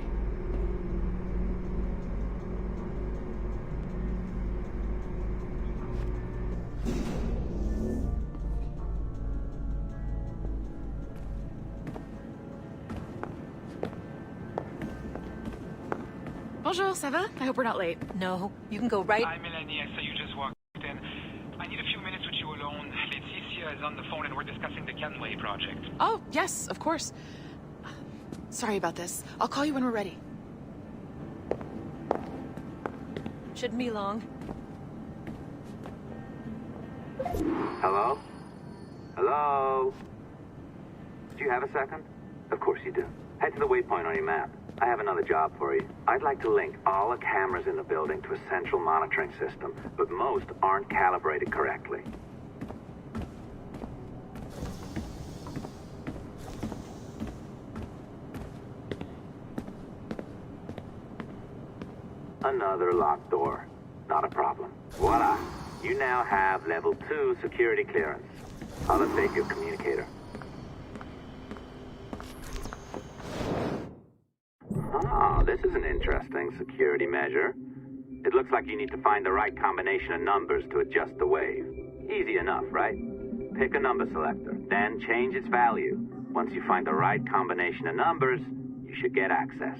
Bonjour, ça va? I hope we're not late. No, you can go right. Hi, Melanie. I saw you just walked in. I need a few minutes with you alone. Leticia is on the phone and we're discussing the Kenway project. Oh, yes, of course. Sorry about this. I'll call you when we're ready. Shouldn't be long. Hello? Hello? Do you have a second? Of course you do. Head to the waypoint on your map. I have another job for you. I'd like to link all the cameras in the building to a central monitoring system, but most aren't calibrated correctly. Another locked door. Not a problem. Voila. You now have level 2 security clearance. I'll update your communicator. Ah, this is an interesting security measure. It looks like you need to find the right combination of numbers to adjust the wave. Easy enough, right? Pick a number selector, then change its value. Once you find the right combination of numbers, you should get access.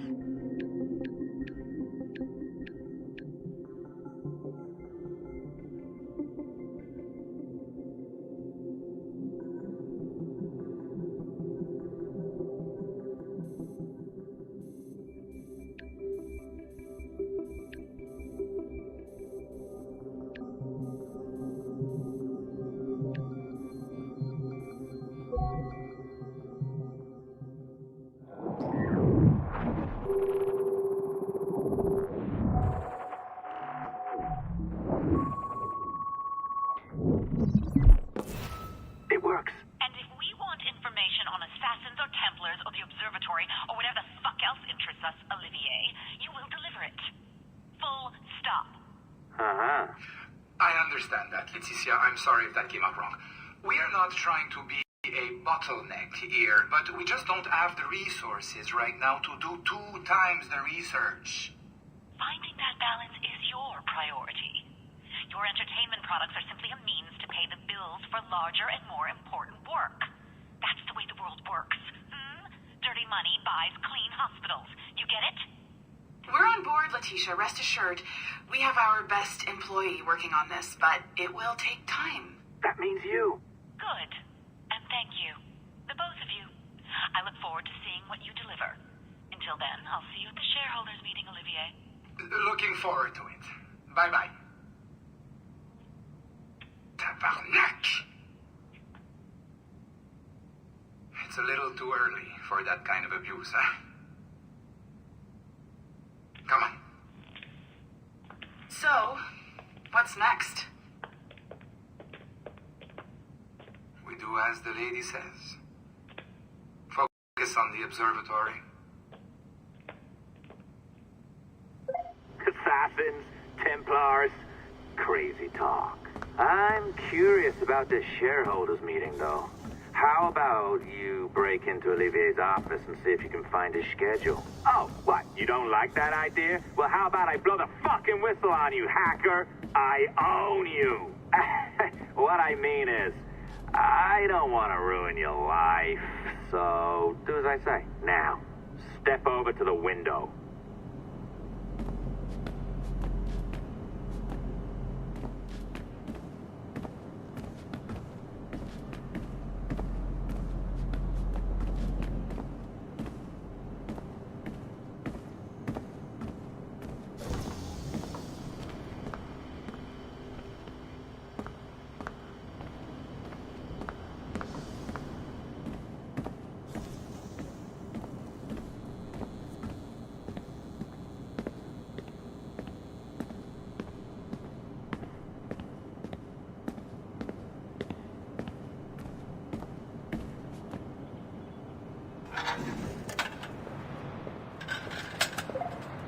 Leticia, I'm sorry if that came up wrong. We are not trying to be a bottleneck here, but we just don't have the resources right now to do 2 times the research. Finding that balance is your priority. Your entertainment products are simply a means to pay the bills for larger and more important work. That's the way the world works. Dirty money buys clean hospitals. You get it? We're on board, Leticia, rest assured. We have our best employee working on this, but it will take time. That means you. Good. And thank you. The both of you. I look forward to seeing what you deliver. Until then, I'll see you at the shareholders meeting, Olivier. Looking forward to it. Bye-bye. Tabarnak! It's a little too early for that kind of abuse, huh? Come on. So, what's next? We do as the lady says. Focus on the observatory. Assassins, Templars, crazy talk. I'm curious about this shareholders meeting, though. How about you break into Olivier's office and see if you can find his schedule? Oh, what? You don't like that idea? Well, how about I blow the fucking whistle on you, hacker? I own you. What I mean is, I don't want to ruin your life. So, do as I say. Now, step over to the window.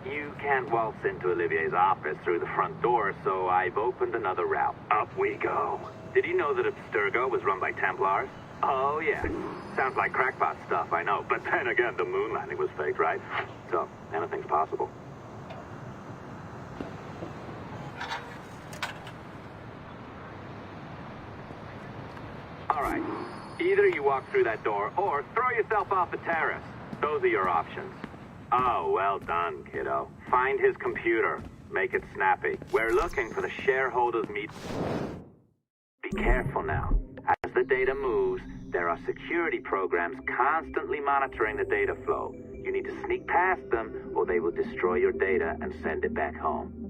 You can't waltz into Olivier's office through the front door, so I've opened another route. Up we go. Did you know that Abstergo was run by Templars? Oh, yeah. Sounds like crackpot stuff, I know. But then again, the moon landing was fake, right? So, anything's possible. All right. Either you walk through that door, or throw yourself off the terrace. Those are your options. Oh, well done, kiddo. Find his computer. Make it snappy. We're looking for the shareholders meet. Be careful now. As the data moves, there are security programs constantly monitoring the data flow. You need to sneak past them, or they will destroy your data and send it back home.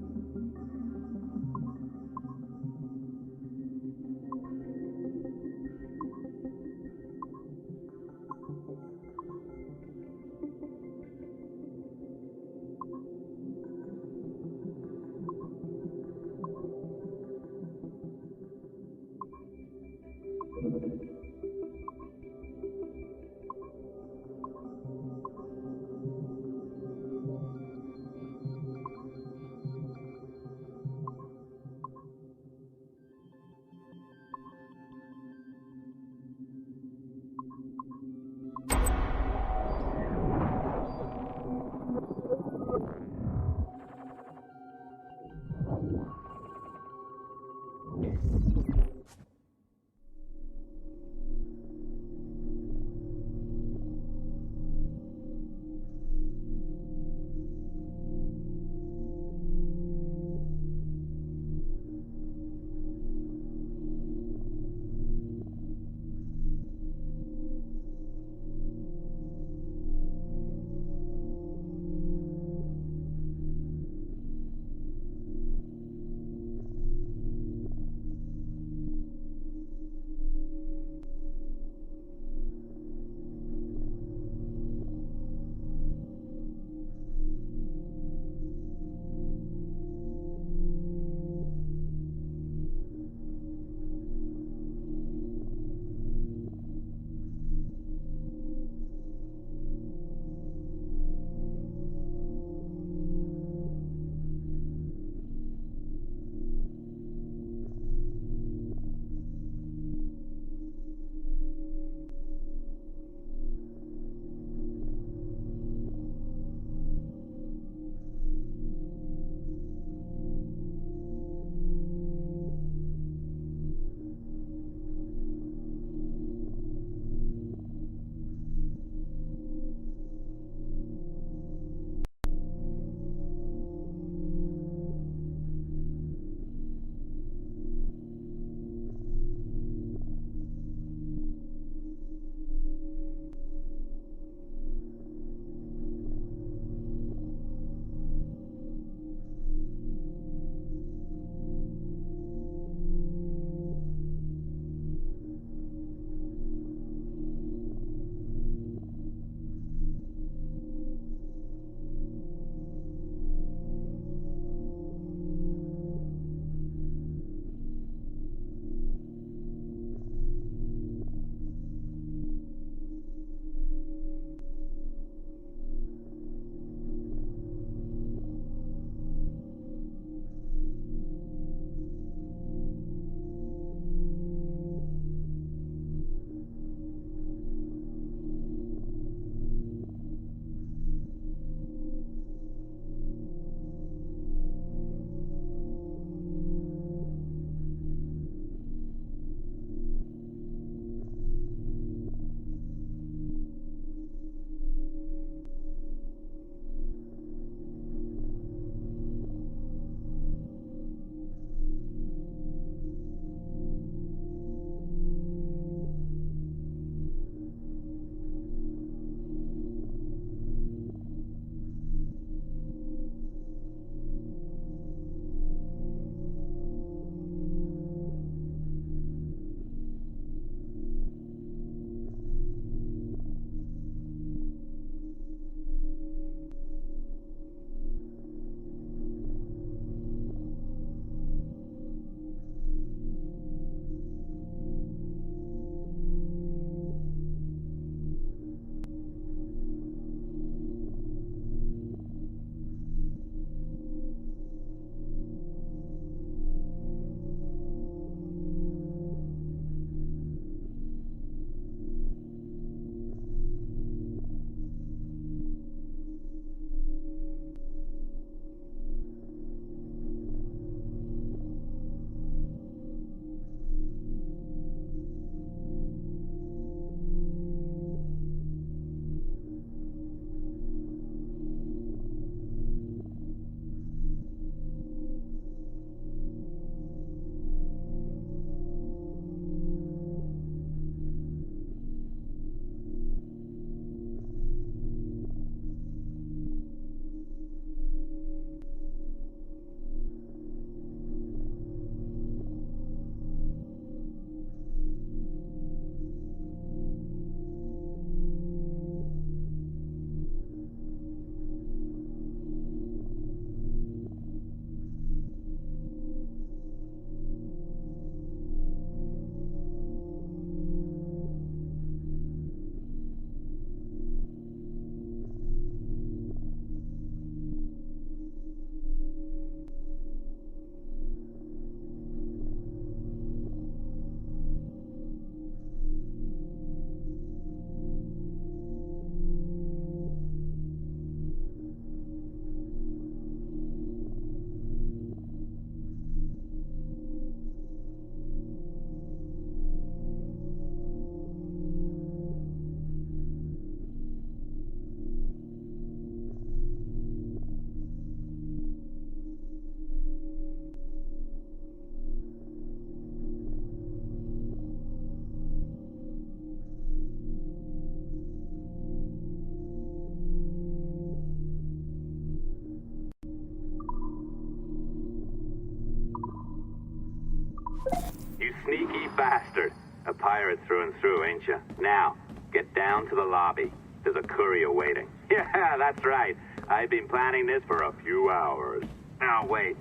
Sneaky bastard. A pirate through and through, ain't you? Now, get down to the lobby. There's a courier waiting. Yeah, that's right. I've been planning this for a few hours. Now, wait.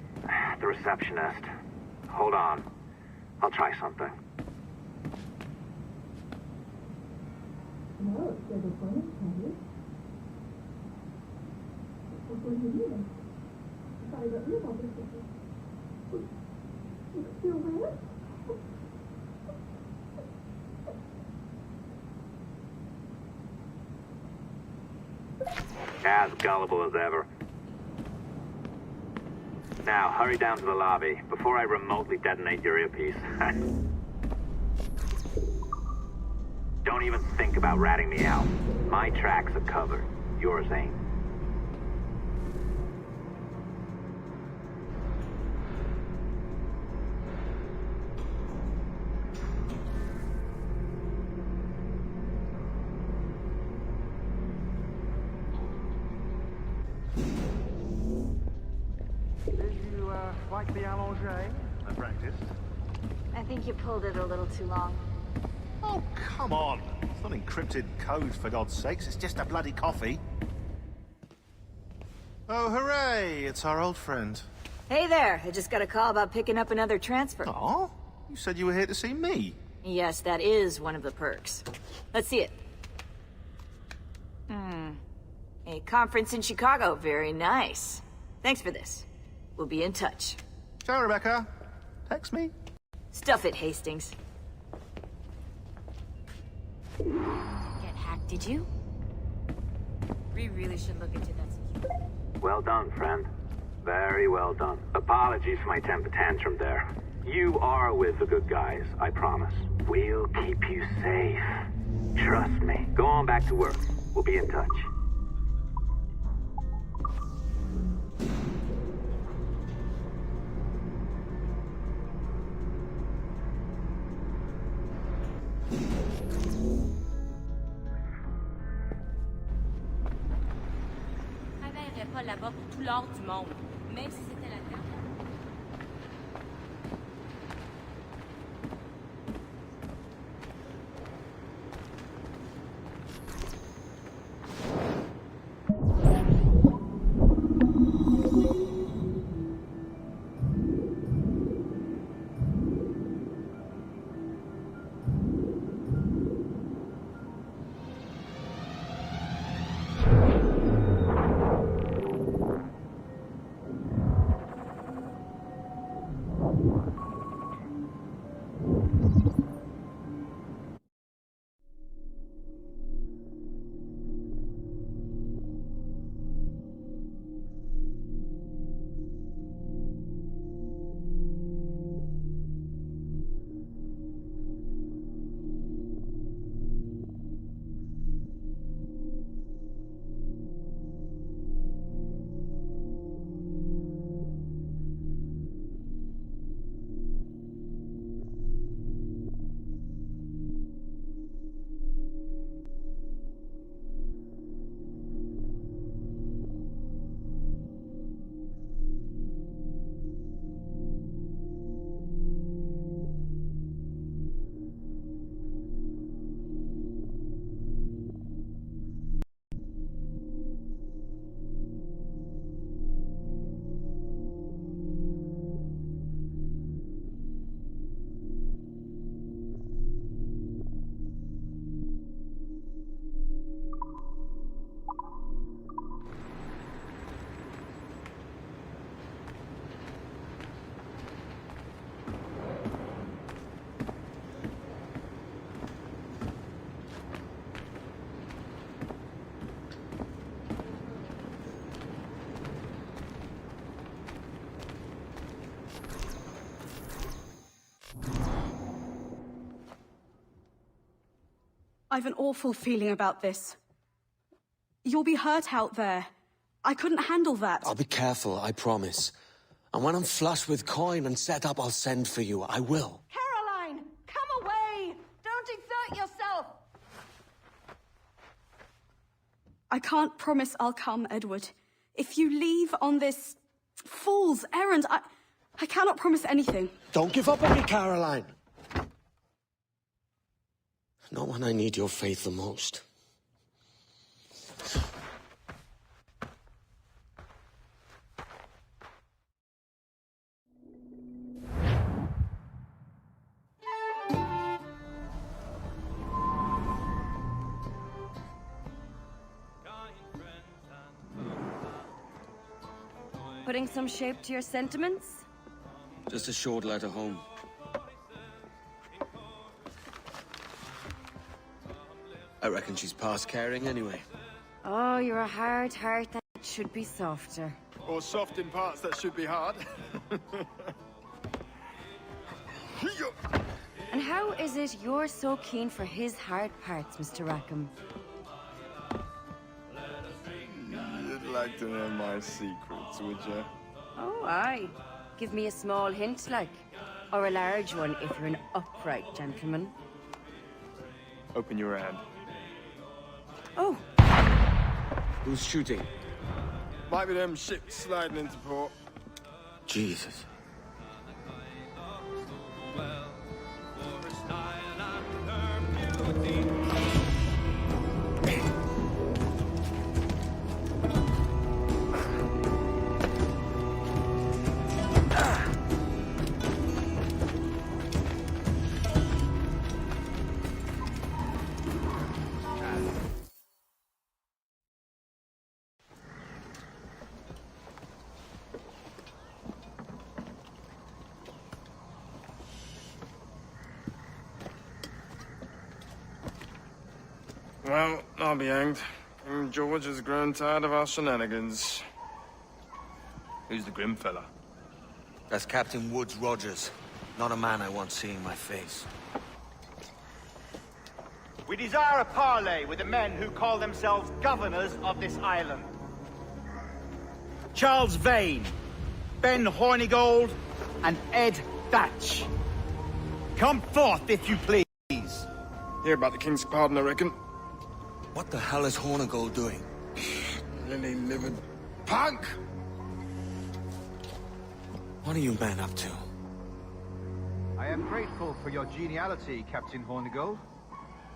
The receptionist. Hold on. I'll try something. As gullible as ever. Now, hurry down to the lobby before I remotely detonate your earpiece. Don't even think about ratting me out. My tracks are covered. Yours ain't. Like the allongé? I practiced. I think you pulled it a little too long. Oh, come on. It's not encrypted code, for God's sakes. It's just a bloody coffee. Oh, hooray! It's our old friend. Hey there, I just got a call about picking up another transfer. Oh? You said you were here to see me. Yes, that is one of the perks. Let's see it. A conference in Chicago, very nice. Thanks for this. We'll be in touch. Ciao, Rebecca. Text me. Stuff it, Hastings. Get hacked, did you? We really should look into that security. Well done, friend. Very well done. Apologies for my temper tantrum there. You are with the good guys, I promise. We'll keep you safe. Trust me. Go on back to work. We'll be in touch. Pas là-bas pour tout l'or du monde, même si c'était la dernière. I've an awful feeling about this. You'll be hurt out there. I couldn't handle that. I'll be careful, I promise. And when I'm flush with coin and set up, I'll send for you. I will. Caroline, come away! Don't exert yourself! I can't promise I'll come, Edward. If you leave on this fool's errand, I cannot promise anything. Don't give up on me, Caroline. Not when I need your faith the most. Putting some shape to your sentiments? Just a short letter home. I reckon she's past caring anyway. Oh, you're a hard heart that should be softer. Or soft in parts that should be hard. And how is it you're so keen for his hard parts, Mr. Rackham? You'd like to know my secrets, would you? Oh, aye. Give me a small hint, like. Or a large one, if you're an upright gentleman. Open your hand. Oh. Who's shooting? Might be them ships sliding into port. Jesus. Well, I'll be hanged. King George has grown tired of our shenanigans. Who's the grim fella? That's Captain Woods Rogers. Not a man I want seeing my face. We desire a parley with the men who call themselves governors of this island. Charles Vane, Ben Hornigold, and Ed Thatch. Come forth, if you please. Hear about the King's pardon, I reckon. What the hell is Hornigold doing? Lily-livered punk! What are you men up to? I am grateful for your geniality, Captain Hornigold.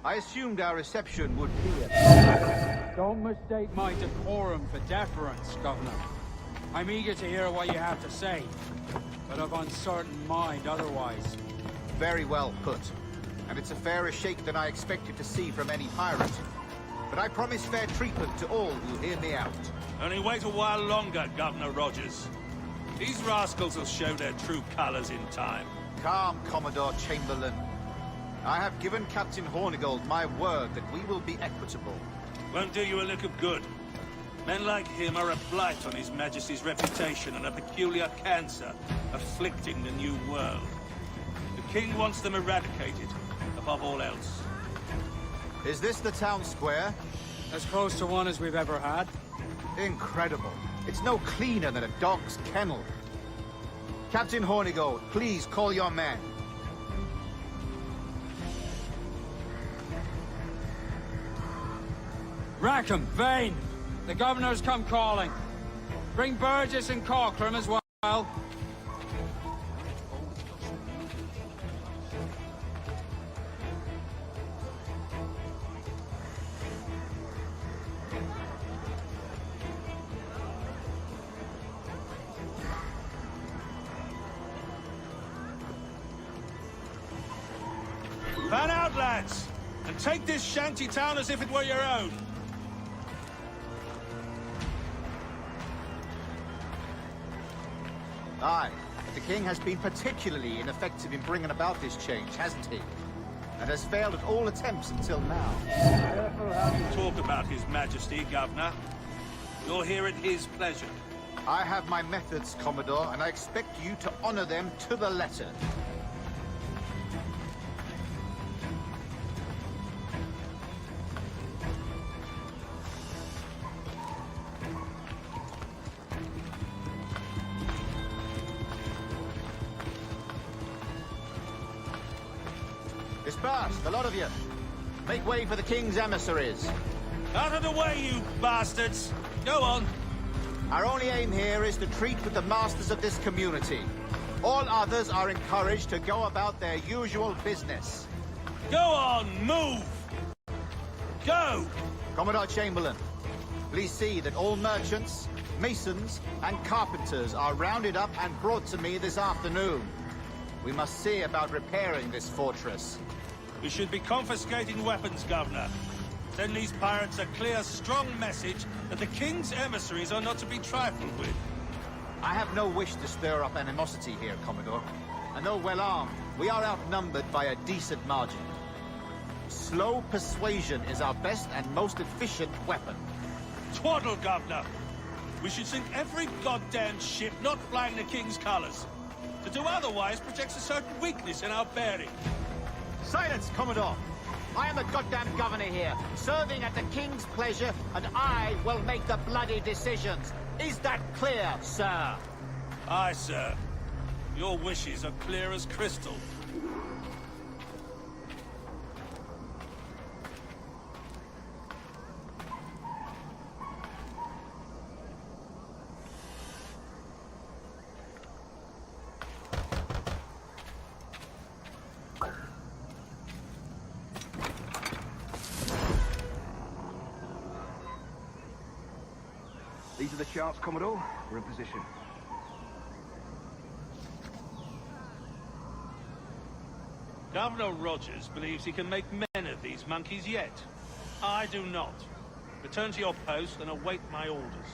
I assumed our reception would be Don't mistake my decorum for deference, Governor. I'm eager to hear what you have to say, but of uncertain mind otherwise. Very well put. And it's a fairer shake than I expected to see from any pirate. But I promise fair treatment to all who hear me out. Only wait a while longer, Governor Rogers. These rascals will show their true colors in time. Calm, Commodore Chamberlain. I have given Captain Hornigold my word that we will be equitable. Won't do you a lick of good. Men like him are a blight on His Majesty's reputation and a peculiar cancer afflicting the New World. The King wants them eradicated, above all else. Is this the town square? As close to one as we've ever had. Incredible. It's no cleaner than a dog's kennel. Captain Hornigold, please call your men. Rackham, Vane, the governor's come calling. Bring Burgess and Cockram as well. Fan out, lads, and take this shanty town as if it were your own. Aye, the King has been particularly ineffective in bringing about this change, hasn't he? And has failed at all attempts until now. Careful how you talk about His Majesty, Governor. You're here at his pleasure. I have my methods, Commodore, and I expect you to honor them to the letter. Disperse, the lot of you. Make way for the King's emissaries. Out of the way, you bastards! Go on. Our only aim here is to treat with the masters of this community. All others are encouraged to go about their usual business. Go on, move! Go! Commodore Chamberlain, please see that all merchants, masons, and carpenters are rounded up and brought to me this afternoon. We must see about repairing this fortress. We should be confiscating weapons, Governor. Send these pirates a clear, strong message that the King's emissaries are not to be trifled with. I have no wish to stir up animosity here, Commodore. And though well armed, we are outnumbered by a decent margin. Slow persuasion is our best and most efficient weapon. Twaddle, Governor! We should sink every goddamn ship not flying the King's colors. To do otherwise projects a certain weakness in our bearing. Silence, Commodore! I am the goddamn governor here, serving at the King's pleasure, and I will make the bloody decisions. Is that clear, sir? Aye, sir. Your wishes are clear as crystal. These are the charts, Commodore. We're in position. Governor Rogers believes he can make men of these monkeys yet. I do not. Return to your post and await my orders.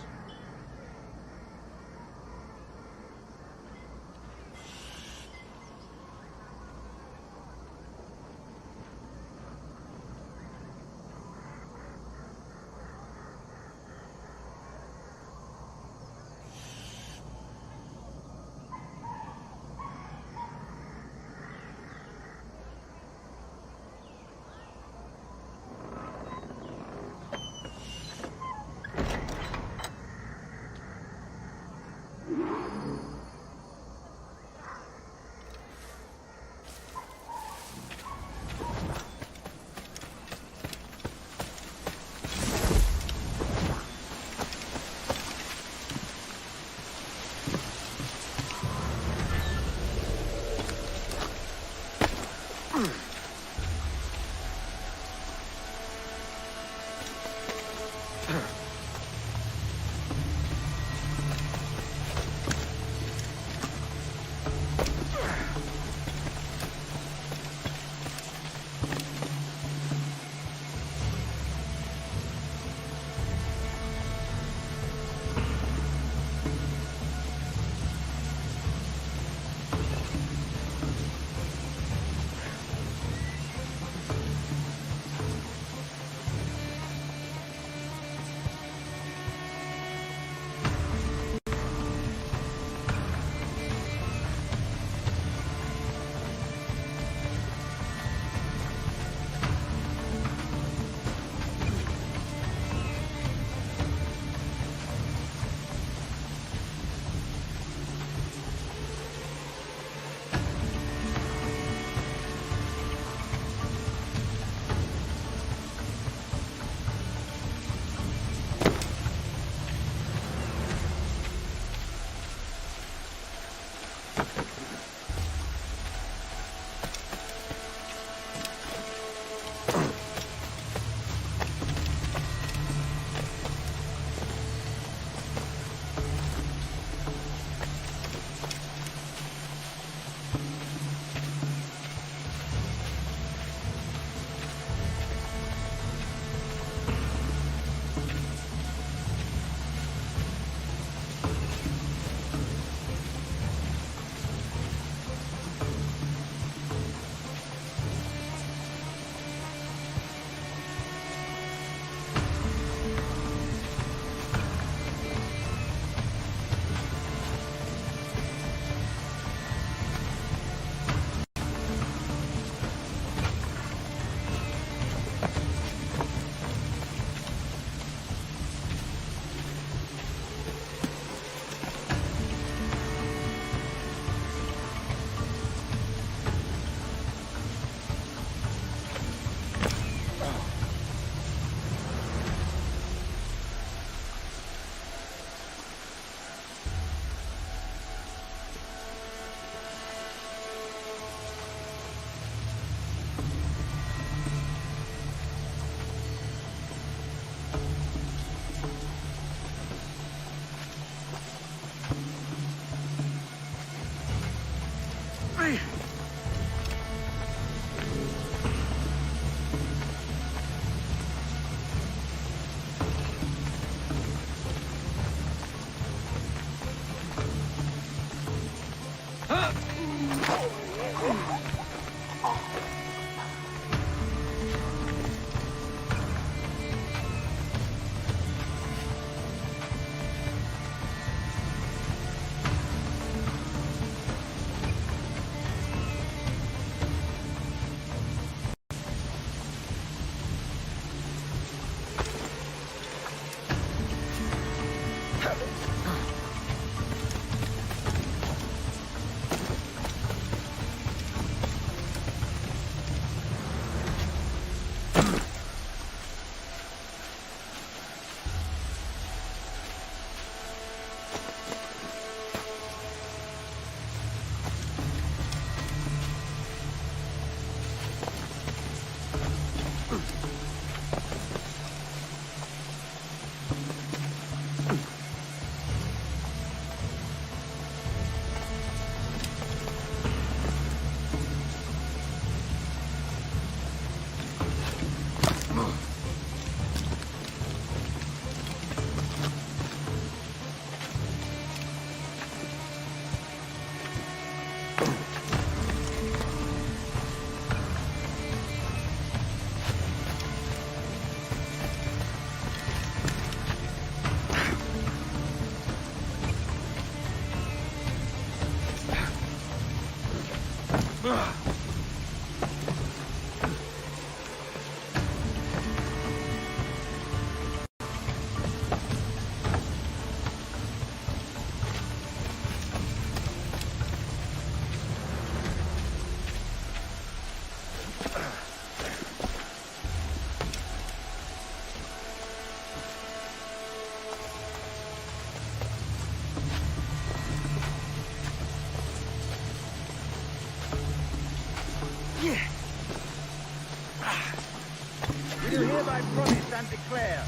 We do hereby promise and declare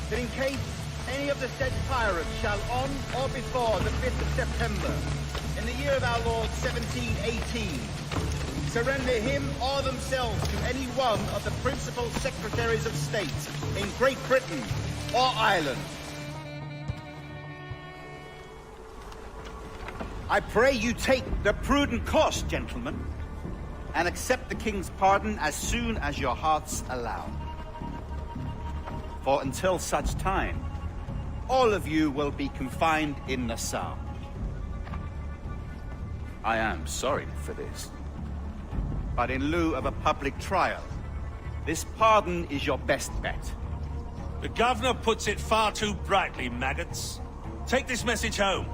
that in case any of the said pirates shall on or before the 5th of September, in the year of our Lord 1718, surrender him or themselves to any one of the principal secretaries of state in Great Britain or Ireland, I pray you take the prudent course, gentlemen, and accept the king's pardon as soon as your hearts allow. For until such time, all of you will be confined in Nassau. I am sorry for this, but in lieu of a public trial, this pardon is your best bet. The governor puts it far too brightly, maggots. Take this message home.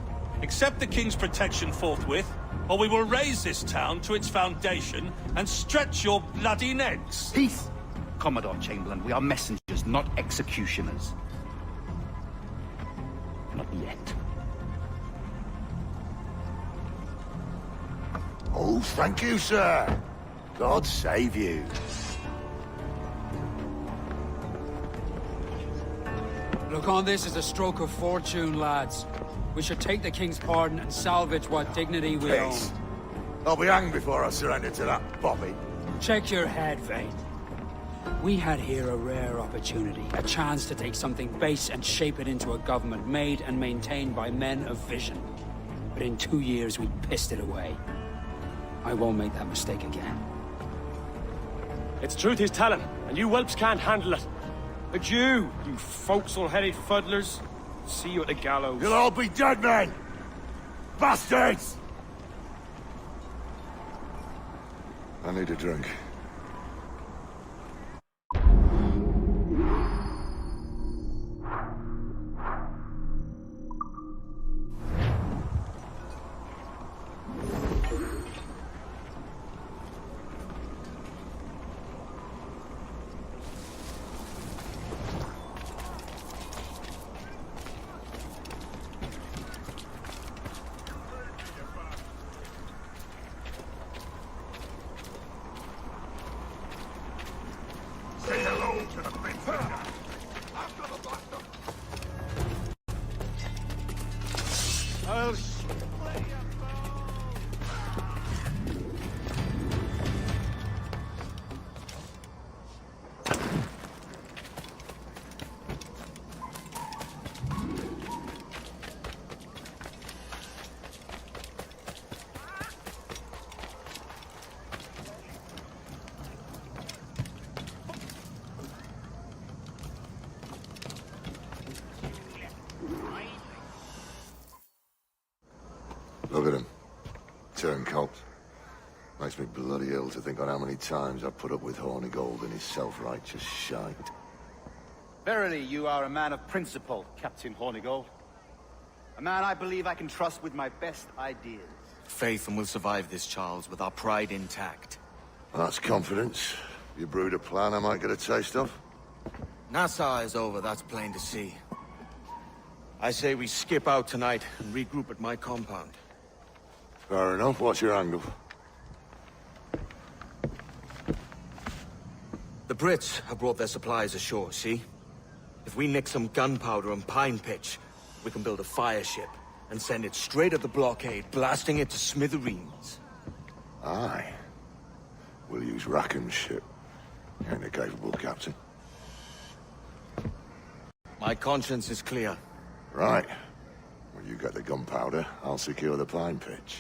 Accept the king's protection forthwith, or we will raise this town to its foundation and stretch your bloody necks. Peace, Commodore Chamberlain. We are messengers, not executioners. Not yet. Oh, thank you, sir. God save you. Look on this as a stroke of fortune, lads. We should take the king's pardon and salvage what dignity we own. Peace. I'll be hanged before I surrender to that Bobby. Check your head, Vane. We had here a rare opportunity, a chance to take something base and shape it into a government made and maintained by men of vision. But in 2 years, we pissed it away. I won't make that mistake again. It's truth he's telling, and you whelps can't handle it. Adieu, you forecastle-headed fuddlers. See you at the gallows. You'll all be dead men! Bastards! I need a drink. Say hello to the big finger. I've got a blaster. I'll Look at him. Turncoat. Makes me bloody ill to think on how many times I've put up with Hornigold and his self-righteous shite. Verily, you are a man of principle, Captain Hornigold. A man I believe I can trust with my best ideas. Faith, and we'll survive this, Charles, with our pride intact. That's confidence. You brewed a plan I might get a taste of? Nassau is over, that's plain to see. I say we skip out tonight and regroup at my compound. Fair enough. What's your angle? The Brits have brought their supplies ashore, see? If we nick some gunpowder and pine pitch, we can build a fire ship and send it straight at the blockade, blasting it to smithereens. Aye. We'll use Rackham's ship. Ain't a capable captain. My conscience is clear. Right. Well, you get the gunpowder, I'll secure the pine pitch.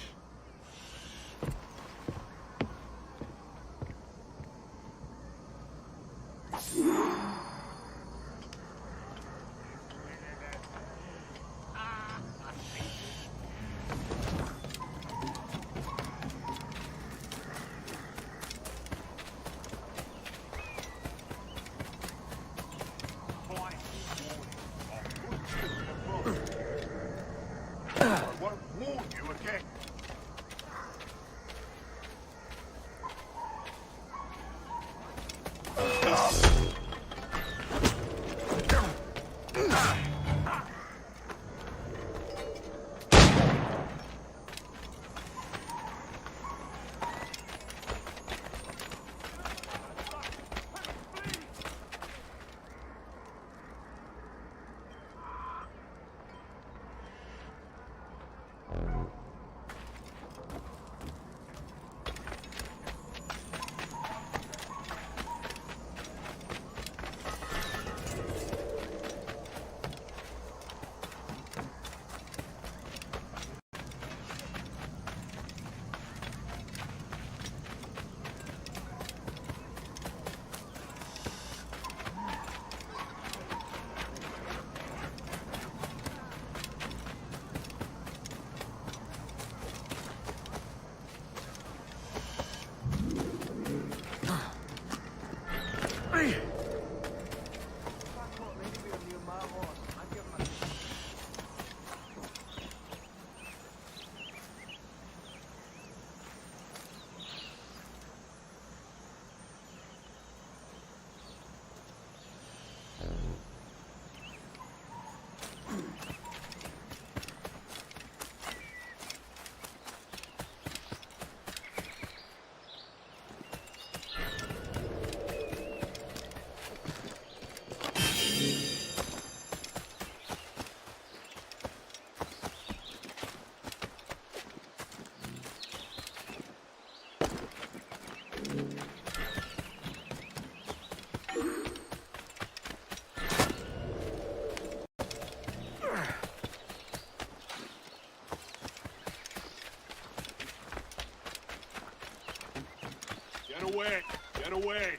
Get away! Get away!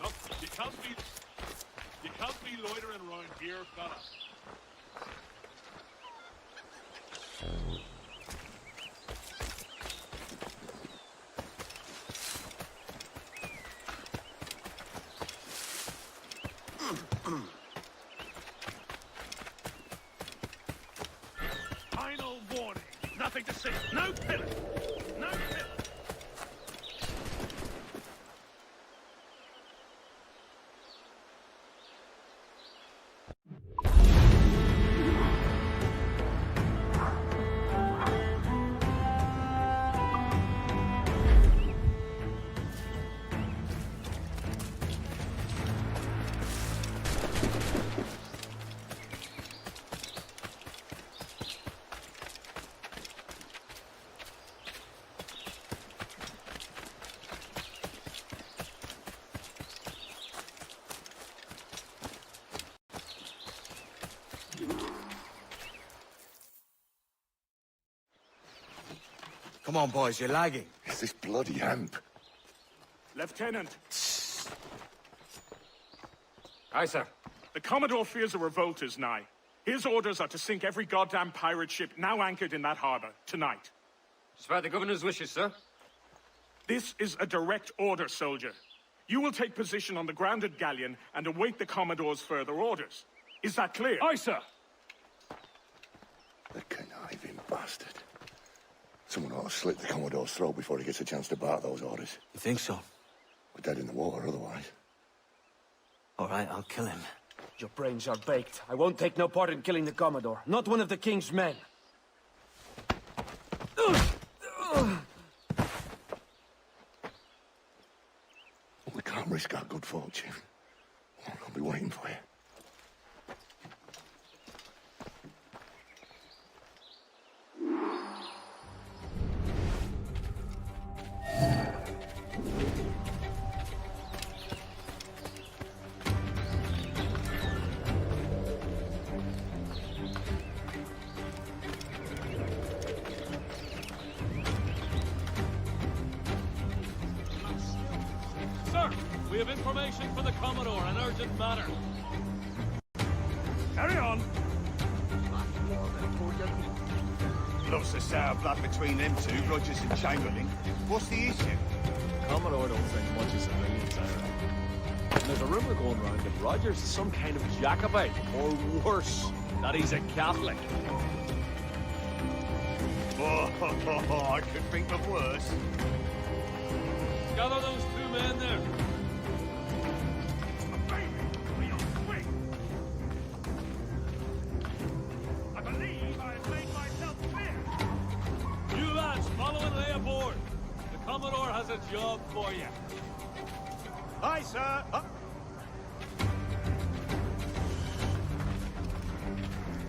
Look, you can't be loitering around here, fella. Final warning. Nothing to see. No pillar. No pillar. Come on, boys, you're lagging. It's this bloody hemp. Lieutenant. Aye, sir. The Commodore fears a revolt is nigh. His orders are to sink every goddamn pirate ship now anchored in that harbor, tonight. Despite the governor's wishes, sir. This is a direct order, soldier. You will take position on the grounded galleon and await the Commodore's further orders. Is that clear? Aye, sir. The conniving bastard. Someone ought to slit the Commodore's throat before he gets a chance to bark those orders. You think so? We're dead in the water otherwise. All right, I'll kill him. Your brains are baked. I won't take no part in killing the Commodore. Not one of the King's men. We can't risk our good fortune. I'll be waiting for you. have information for the Commodore, an urgent matter. Carry on. Lots of sour blood between them two, Rogers and Chamberlain. What's the issue? Commodore don't think much of civilians, And there's a rumor going around that Rogers is some kind of Jacobite, or worse, that he's a Catholic. Oh, I could think of worse. Gather those two men there. I believe I have made myself clear. You lads, follow and lay aboard. The Commodore has a job for you. Aye, sir.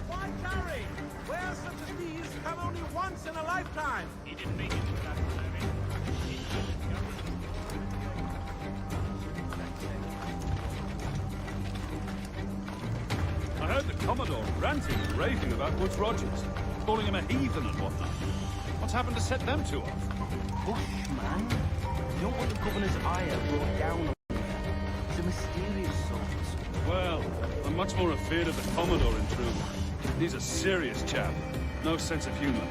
Why carry? Where such as these come only once in a lifetime. He didn't make it to that I heard the Commodore ranting and raving about Woods Rogers, calling him a heathen and whatnot. What's happened to set them two off? Bushman? You don't want the governor's ire brought down on you. He's a mysterious sort. Well, I'm much more afraid of the Commodore in truth. He's a serious chap. No sense of humor.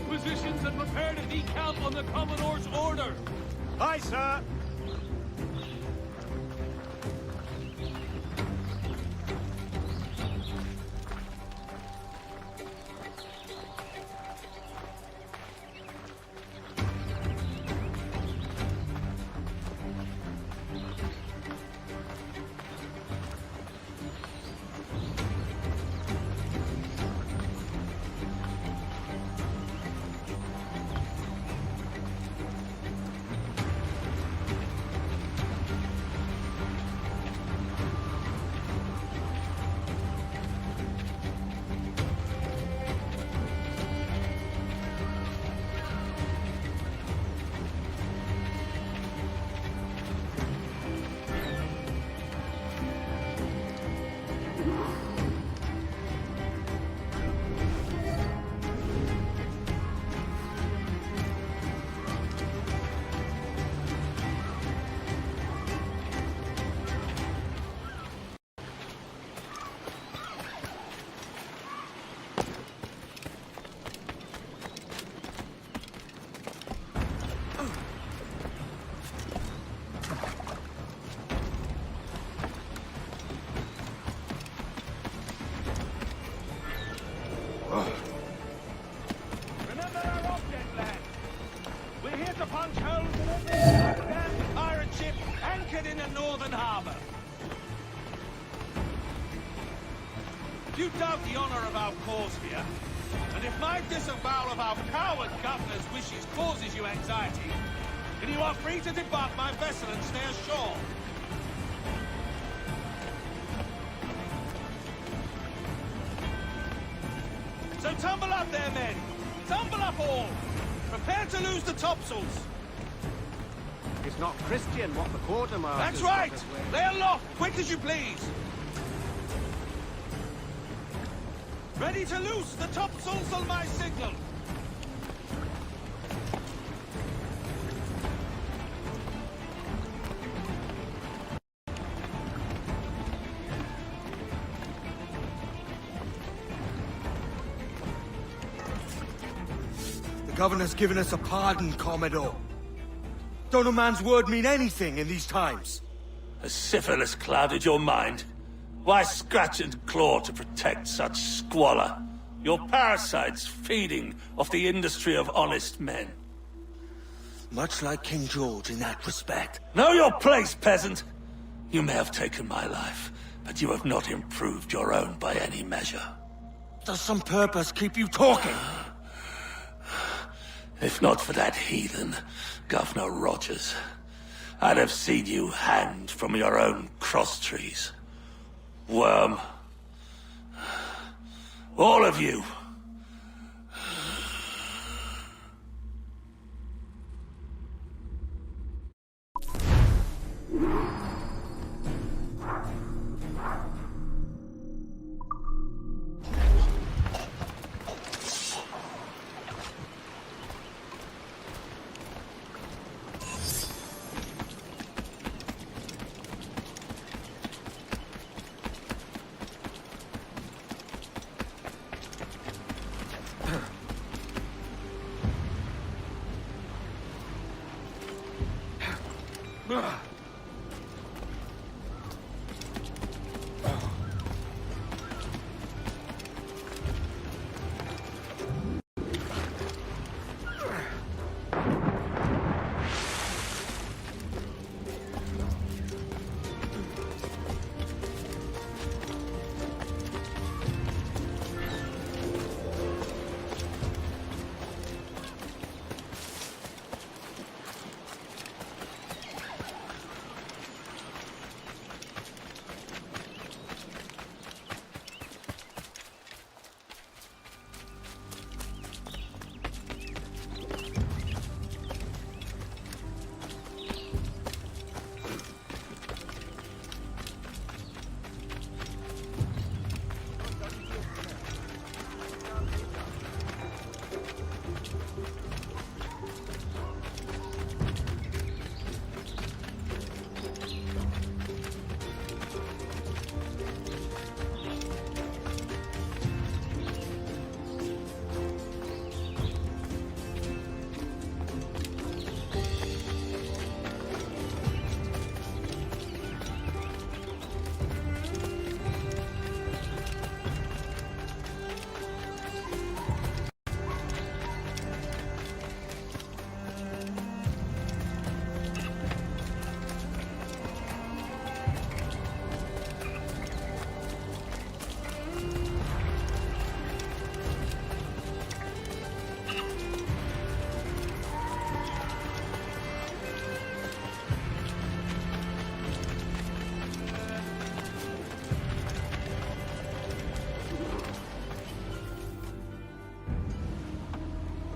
Positions and prepare to decamp on the Commodore's order. Aye, sir. Remember our object, lad. We're here to punch holes in every damn pirate ship anchored in the northern harbor. You doubt the honor of our cause here, and if my disavowal of our coward governor's wishes causes you anxiety, then you are free to depart my vessel and stay ashore. So tumble up there, men! Tumble up all! Prepare to lose the topsails! It's not Christian what the quartermaster... That's right! Lay aloft, quick as you please! Ready to loose the topsails on my signal! Governor's given us a pardon, Commodore. Don't a man's word mean anything in these times? Has syphilis clouded your mind? Why scratch and claw to protect such squalor? Your parasites feeding off the industry of honest men. Much like King George in that respect. Know your place, peasant! You may have taken my life, but you have not improved your own by any measure. Does some purpose keep you talking? If not for that heathen, Governor Rogers, I'd have seen you hanged from your own cross trees. Worm. All of you.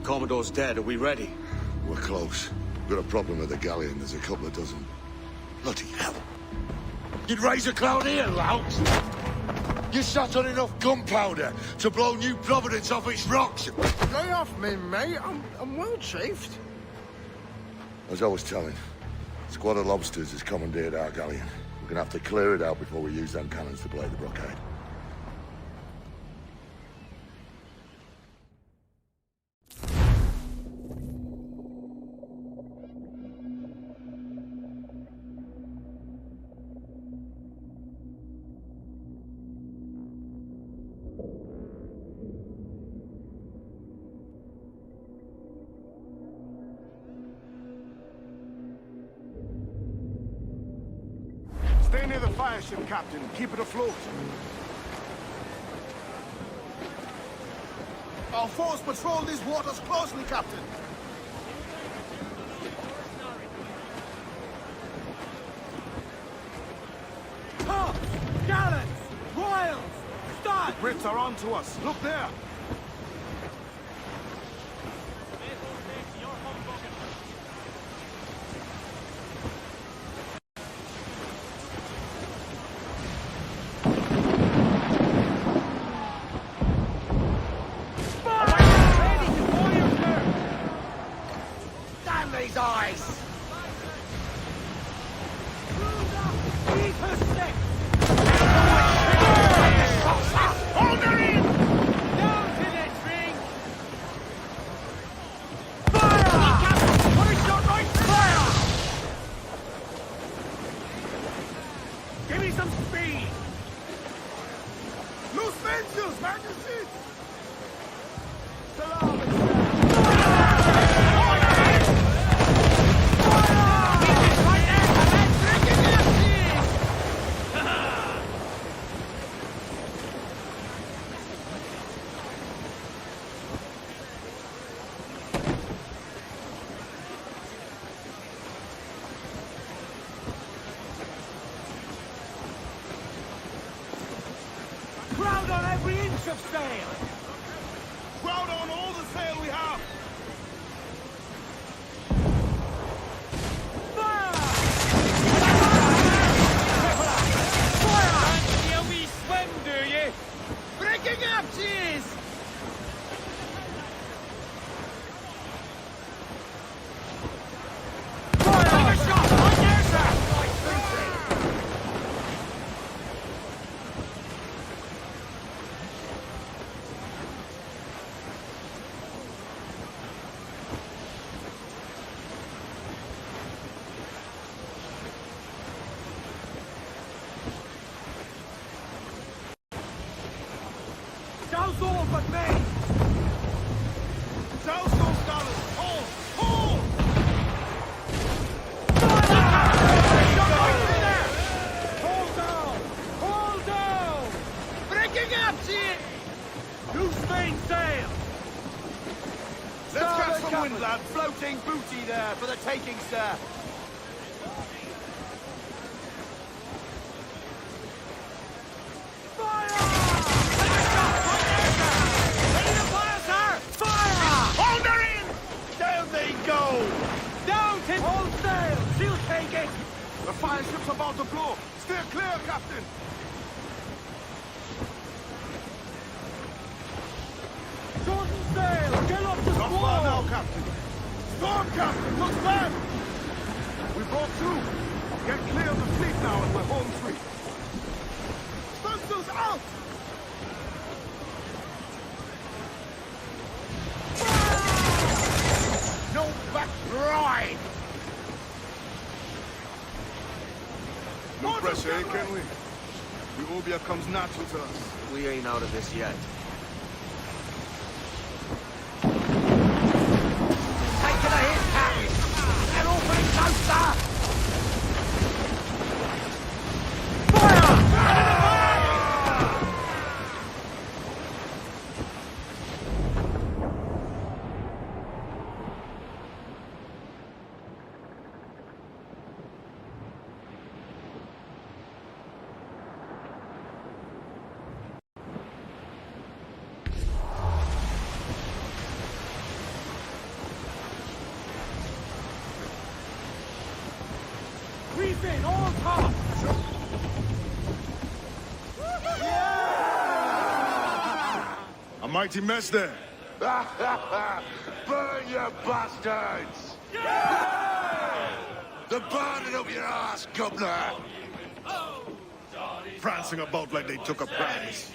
Commodore's dead. Are we ready? We're close. We've got a problem with the galleon. There's a couple of dozen. Bloody hell. You'd raise a cloud here, lout! You sat on enough gunpowder to blow New Providence off its rocks! Lay off me, mate. I'm well chafed. As I was telling, a squad of lobsters has commandeered our galleon. We're gonna have to clear it out before we use them cannons to play the blockade. Stay near the fire ship, Captain. Keep it afloat. Our force patrol these waters closely, Captain. Tops! Gallants! Royals! Start! The Brits are on to us. Look there. These eyes! Hold her in! Down to the string! brace of sail! Crowd on all the sail we have! Fancy a wee swim, do you? Breaking up, cheese! Down's all but me! Down's all scholars! Hold! Hold! Hold down! Hold down! Breaking up, cheese! Loose main sail! Let's catch some wind, lad! Floating booty there for the taking, sir. Hold her in! Down they go! Down, Tim! Hold sail! She'll take it! The fire ship's about to blow! Steer clear, Captain! Shorten sail! Get up the Not squall! far now, Captain! Storm, Captain! Looks bad! We broke through! Get clear of the fleet now and we're home free! Stunsails out! No back ride! No pressure, eh, can we? The Obia comes natural to us. We ain't out of this yet. Taking a hit, Harry! They're opening closer! Fire! Reef in, all top! A mighty mess there. Burn, you bastards! They're burning up your ass, governor! Prancing about like they took a prize.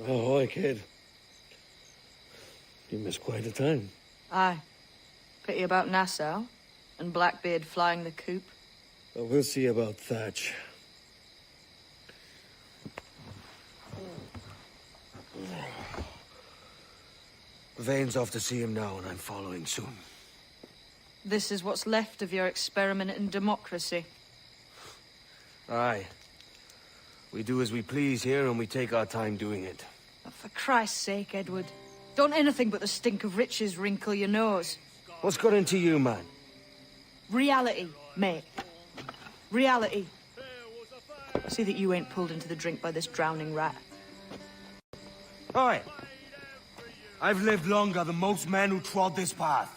Oh, hi, kid. You missed quite a time. Aye. Pity about Nassau and Blackbeard flying the coop. Well, we'll see about Thatch. Vane's off to see him now, and I'm following soon. This is what's left of your experiment in democracy. Aye. We do as we please here, and we take our time doing it. For Christ's sake, Edward. Don't anything but the stink of riches wrinkle your nose. What's got into you, man? Reality, mate. Reality. See that you ain't pulled into the drink by this drowning rat. Oi! I've lived longer than most men who trod this path.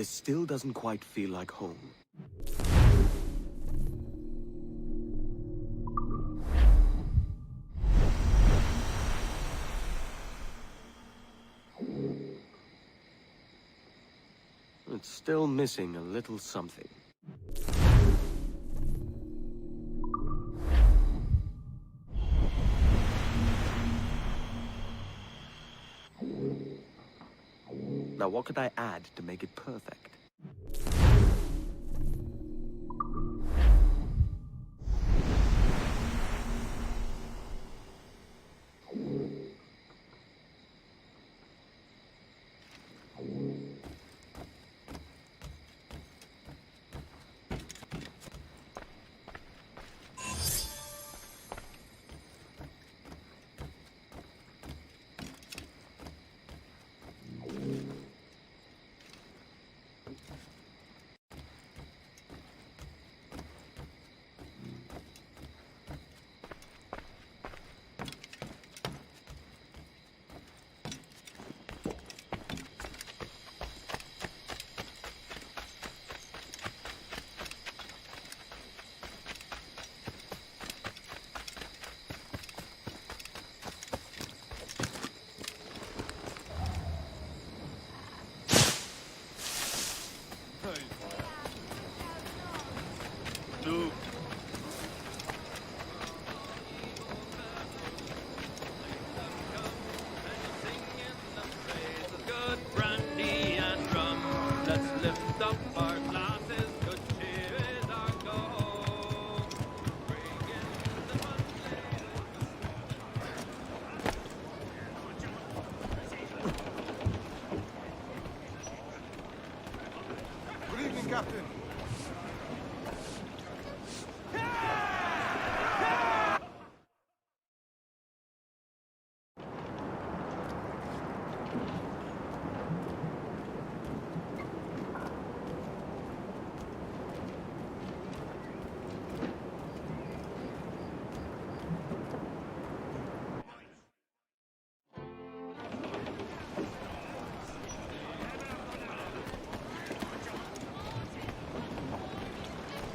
this still doesn't quite feel like home. It's still missing a little something. Now, what could I add to make it perfect? Luke. Good brandy and rum. Let's lift up our glasses. Good cheer is our goal. Good evening, Captain.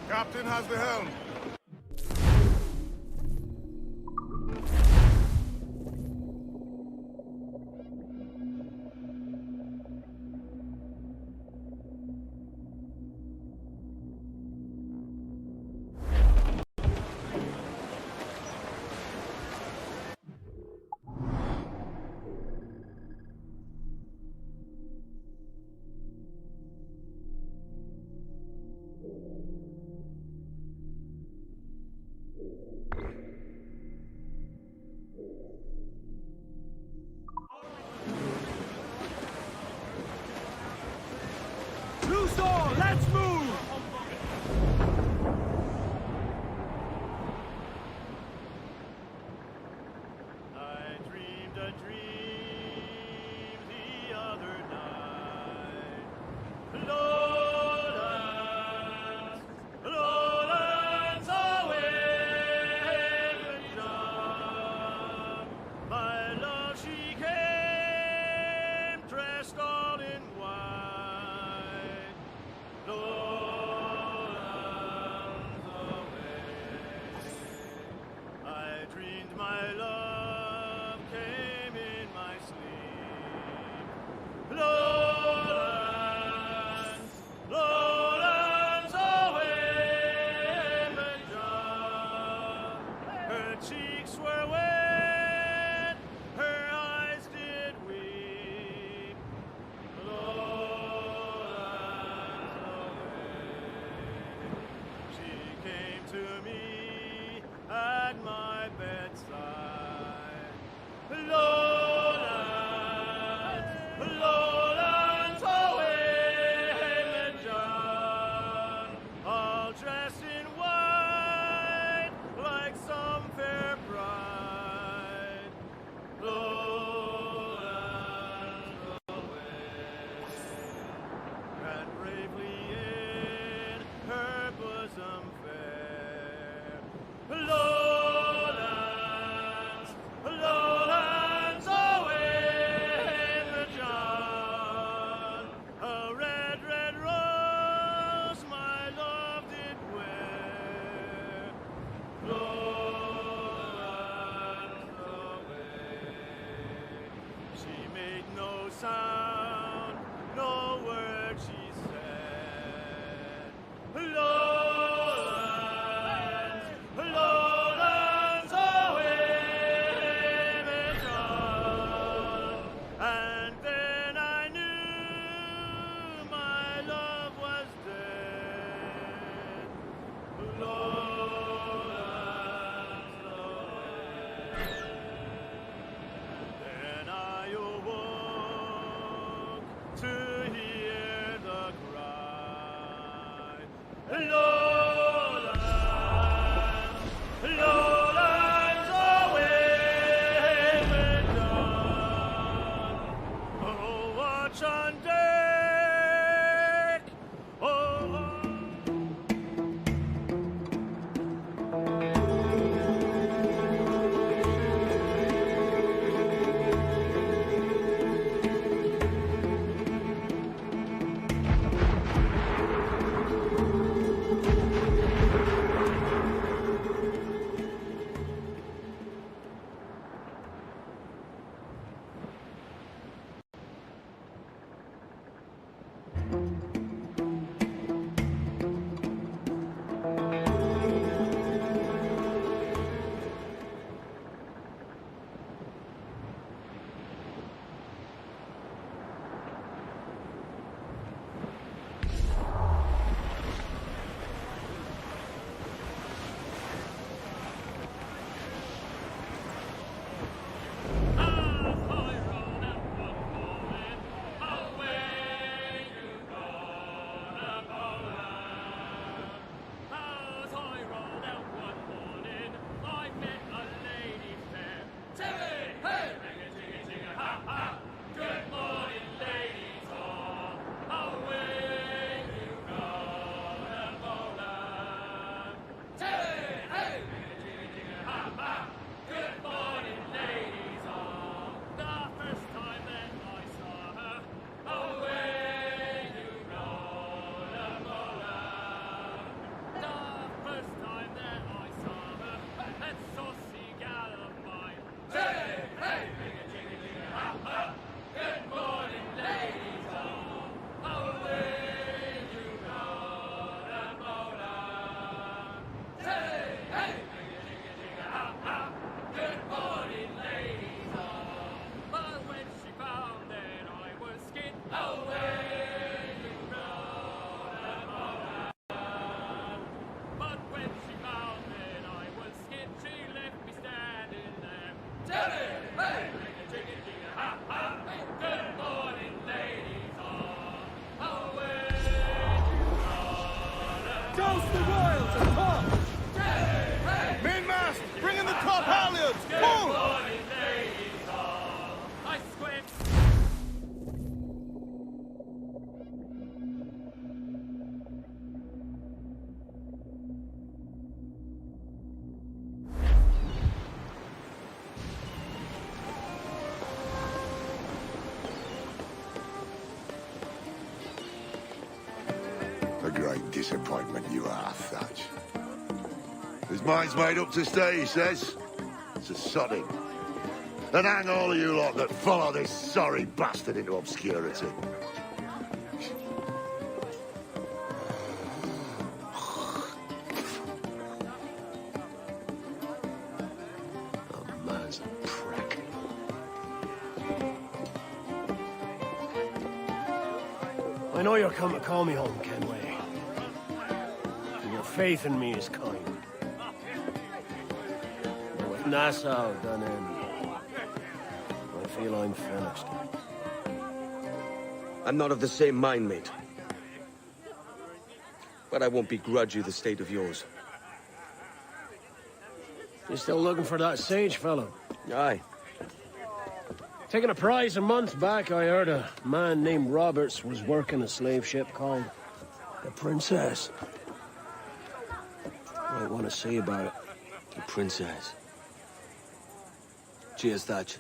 Captain has the helm. Lowlands away with dawn. Oh, watch on deck. Oh. Toast the royals and pop! Mainmast, bring in the top halyards! Pull! I squint. A great disappointment you are, Thatch. His mind's made up to stay, he says. It's a sodding. And hang all of you lot that follow this sorry bastard into obscurity. A man's a prick. I know you're come to call me home, Kenway. And your faith in me is kind. But with Nassau done in, I feel I'm finished. I'm not of the same mind, mate. But I won't begrudge you the state of yours. You still looking for that sage fellow? Aye. Taking a prize a month back, I heard a man named Roberts was working a slave ship called the Princess. Might want to see about it. The Princess. Cheers, Thatch.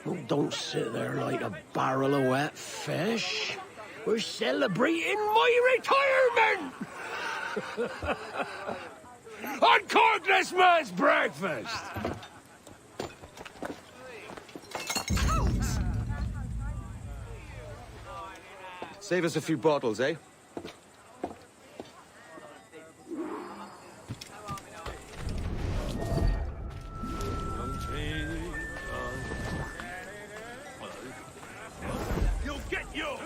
Oh, don't sit there like a barrel of wet fish. We're celebrating my retirement! Uncork this man's breakfast! Save us a few bottles, eh? You'll get yours!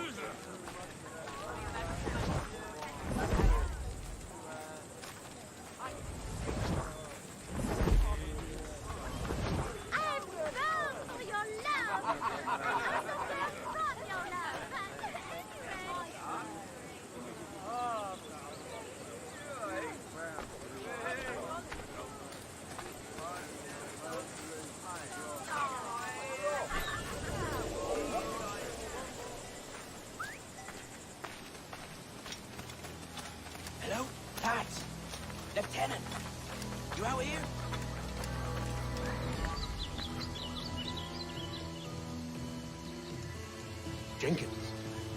Jenkins,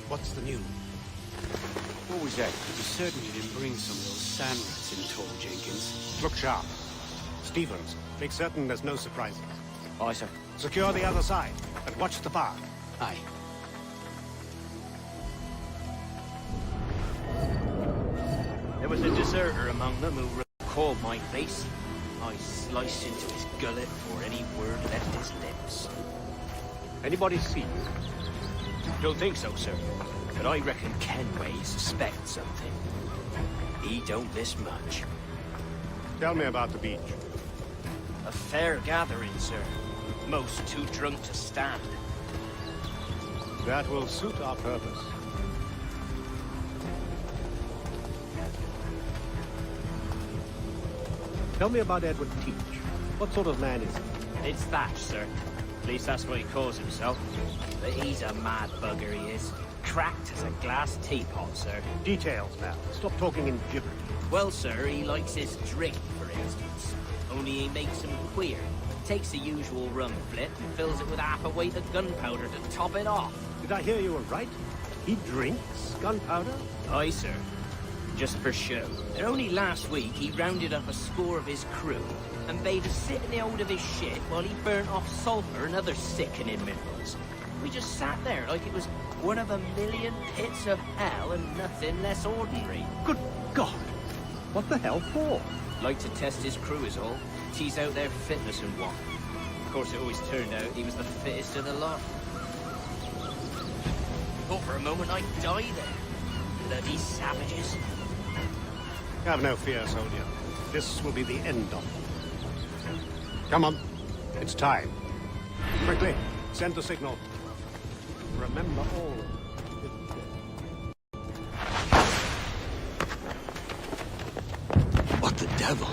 what's the news? What was that? You certainly didn't bring some of those sand rats in tow, Jenkins. Look sharp. Stevens, make certain there's no surprises. Aye, sir. Secure the other side, and watch the bar. Aye. There was a deserter among them who recalled my face. I sliced into his gullet before any word left his lips. Anybody see you? Don't think so, sir. But I reckon Kenway suspects something. He don't miss much. Tell me about the beach. A fair gathering, sir. Most too drunk to stand. That will suit our purpose. Tell me about Edward Teach. What sort of man is he? It's Thatch, sir. At least that's what he calls himself. But he's a mad bugger, he is. Cracked as a glass teapot, sir. Details now. Stop talking in gibberish. Well, sir, he likes his drink, for instance. Only he makes him queer. Takes the usual rum flip and fills it with half a weight of gunpowder to top it off. Did I hear you were right? He drinks gunpowder? Aye, sir. Just for show. And only last week he rounded up a score of his crew and bade us sit in the hold of his ship while he burnt off sulfur and other sickening minerals. We just sat there like it was one of a million pits of hell and nothing less ordinary. Good God! What the hell for? Like to test his crew is all. Tease out their fitness and what. Of course, it always turned out he was the fittest of the lot. Thought for a moment I'd die there. Bloody savages. Have no fear, soldier. This will be the end of them. Come on. It's time. Quickly, send the signal. Remember all. What the devil?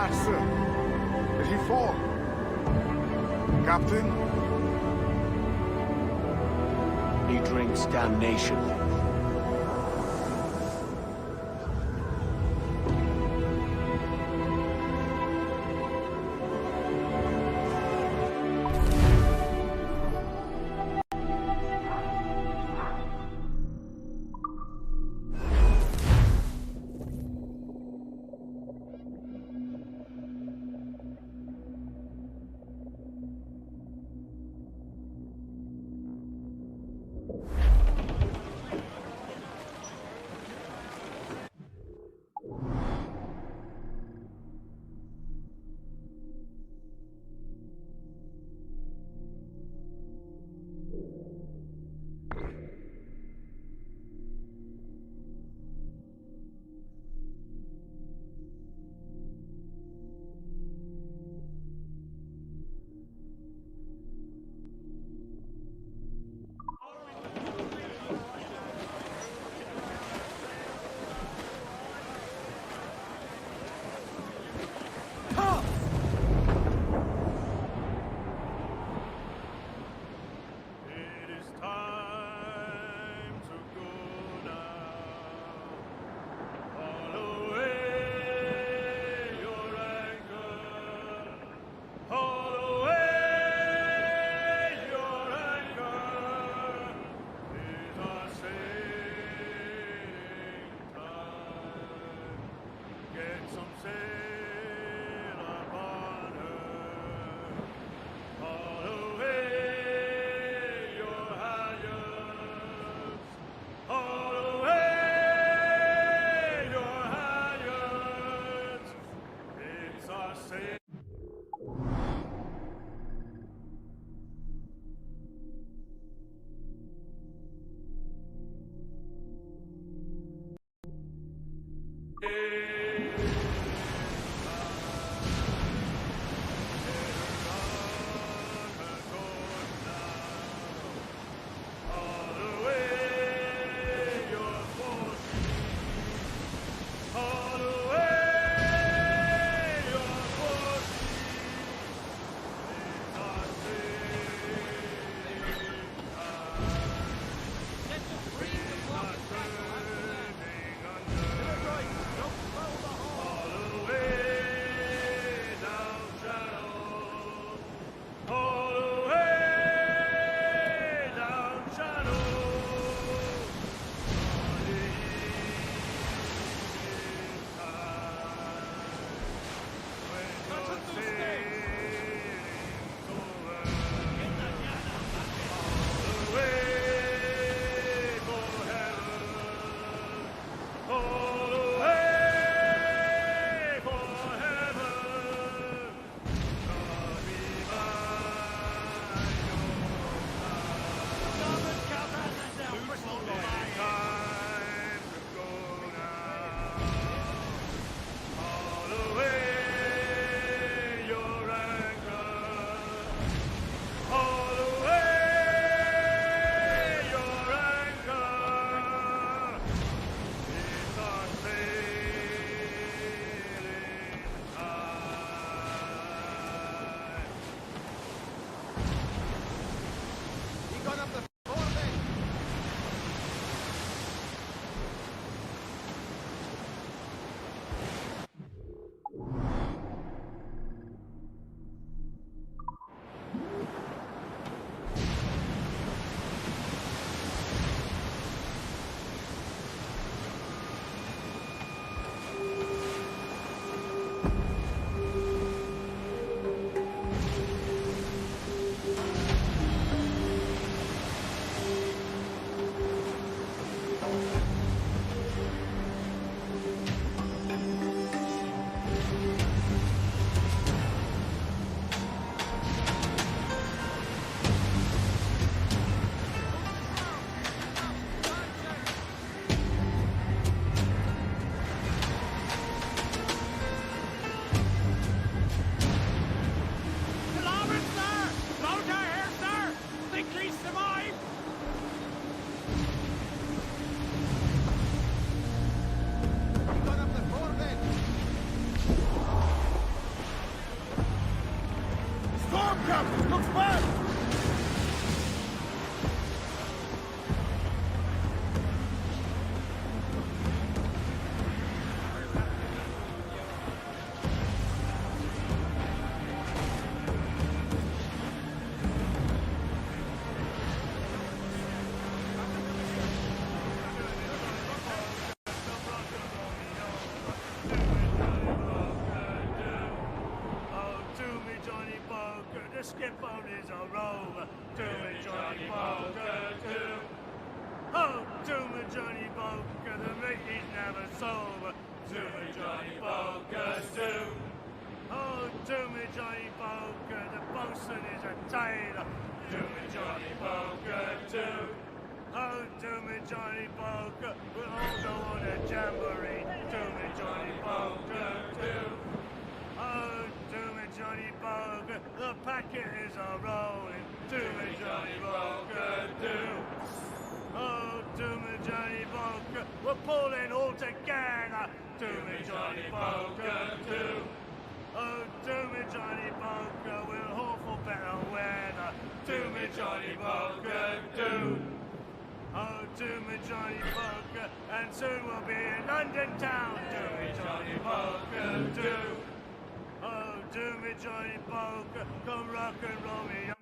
that, sir? Did he fall? Captain? He drinks damnation. ponies a roll. Do me Johnny Poker, do. Oh, do me Johnny Poker, the Mickey's never sober. Do me Johnny Poker, do. Oh, do me Johnny Poker, the bosun is a tailor. Do me Johnny Poker, do. Oh, do me Johnny Poker, we'll all go on a jamboree. Do me Johnny Poker, do. Oh, do me Johnny Poker, the packet is a rolling. Do me Johnny Poker, do. Oh, do me Johnny Poker, we're pulling all together. Do me Johnny Poker, do. Oh, do me Johnny Poker, we'll hope for better weather. Do me Johnny Poker, do. Oh, do me Johnny Poker, and soon we'll be in London town. Do me Johnny Poker, do. Oh, do me Johnny Poker, come rock and roll me.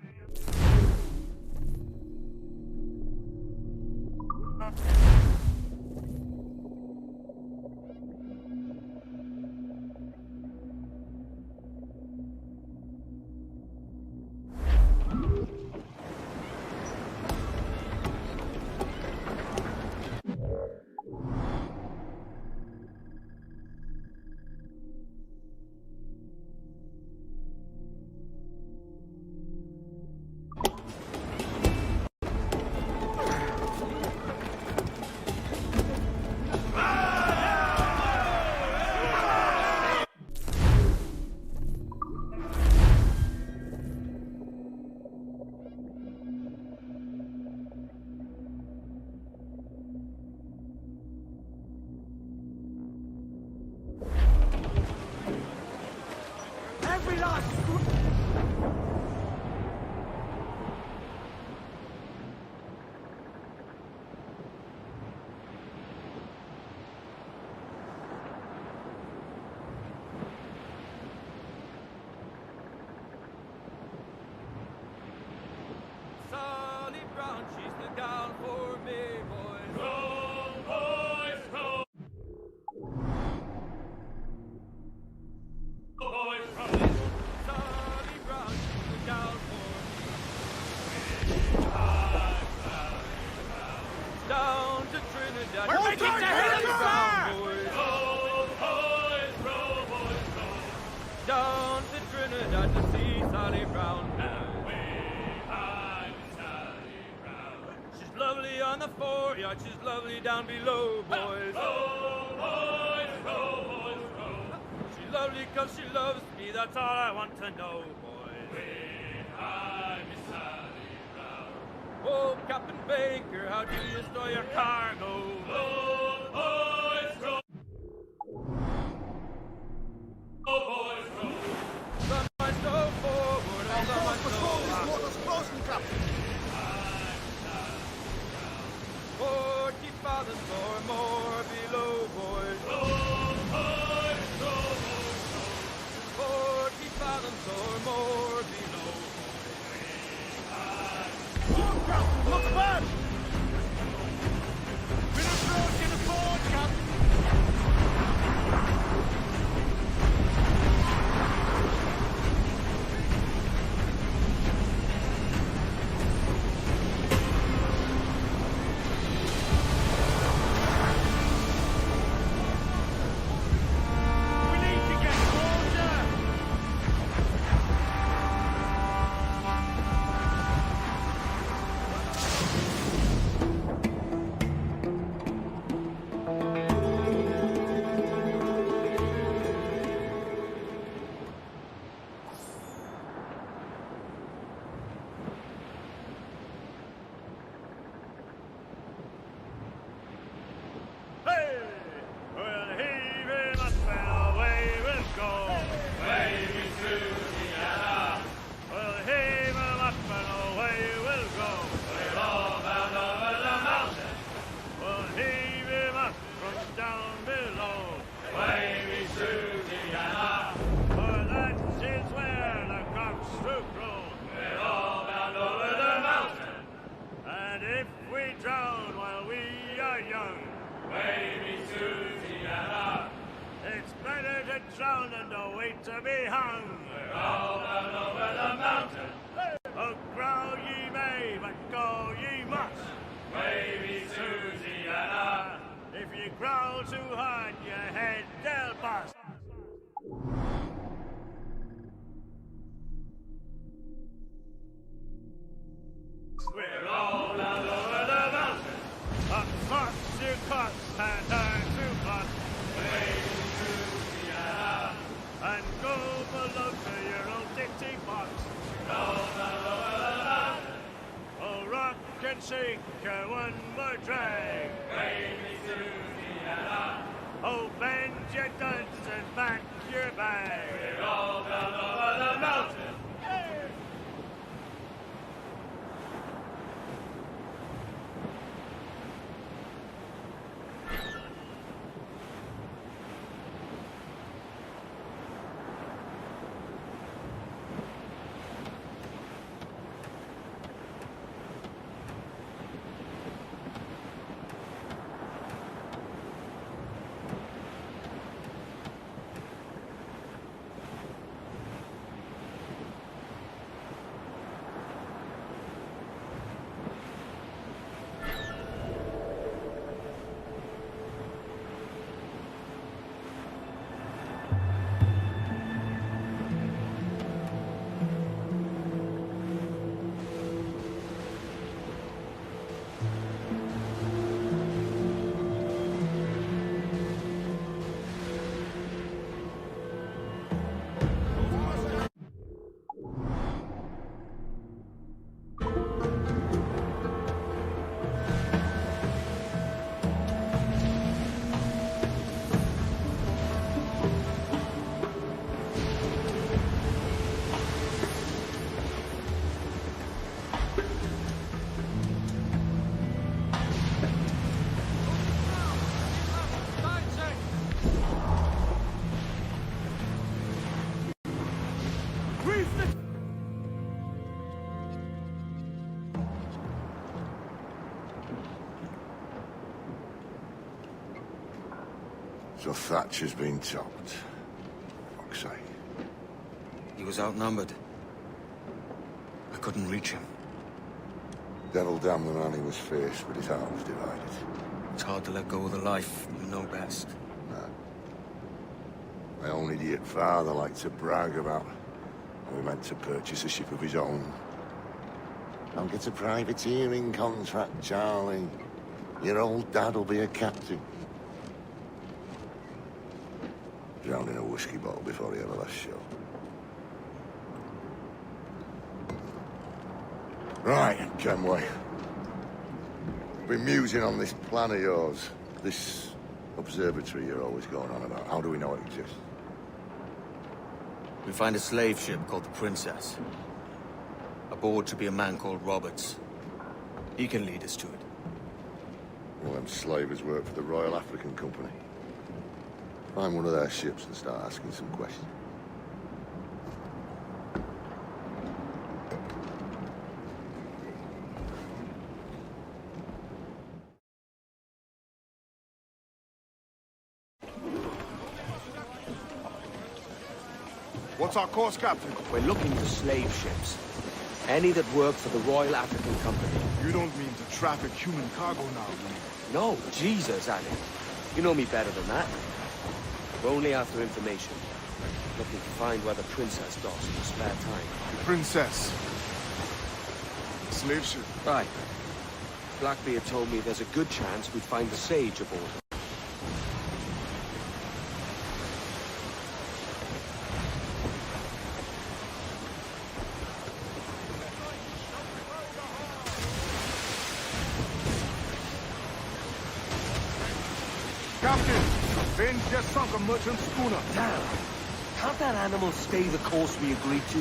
Every last Sally Brown, she's the gal for me, boys. Roll, boys, roll. Boys, roll. Sally Brown, she's the gal for me. Down to Trinidad. We're making the hill, sir! Boys. Roll, boys, roll, boys, roll. Down to Trinidad to see Sally Brown. She's lovely on the foreyard, she's lovely down below, boys. Row, boys, row, boys, row. She's lovely 'cause she loves me, that's all I want to know, boys. Hi, Miss Sally Brown. Oh, Captain Baker, how do you store your cargo? Row, boys, row. Oh, boys, row. Some might go forward, and some might go back. Water's closing, Captain. 40 fathoms or more below, boys. Row, boys, row, boys, row. 40 fathoms or more below, boys. Oh, Captain, look back! Been approaching the fort, Captain. We need to get water! Hey! We'll heave him up and away we'll go. Waving through the air. We'll heave him up and away we'll go. We're all bound over the mountain. We'll heave him up from down below. Waving through the air. For that is where the cocks do grow. We're all bound over the mountain. And if we drown while we are young, wavy Susanna, it's better to drown than to wait to be hung. We're all bound over the mountain. Hey! sink, one more drag. Oh, bend your guns and pack your bag. We're all down over the mountain. So Thatcher's been topped. Fuck's sake. He was outnumbered. I couldn't reach him. Devil damn the man he was faced, but his heart was divided. It's hard to let go of the life you know best. My own idiot father liked to brag about how he meant to purchase a ship of his own. I'll get a privateering contract, Charlie. Your old dad'll be a captain. Drowned in a whiskey bottle before he ever left shore. Right, Kenway. Been musing on this plan of yours. This observatory you're always going on about. How do we know it exists? We find a slave ship called the Princess. Aboard should be a man called Roberts. He can lead us to it. Well, them slavers work for the Royal African Company. Find one of their ships and start asking some questions. What's our course, Captain? We're looking for slave ships. Any that work for the Royal African Company. You don't mean to traffic human cargo now, do you? No, Jesus, Annie. You know me better than that. We're only after information. Looking to find where the Princess docks in her spare time. The Princess. Slave ship. Right. Blackbeard told me there's a good chance we'd find the Sage aboard. Captain, Venge just sunk a merchant schooner. Damn. Can't that animal stay the course we agreed to?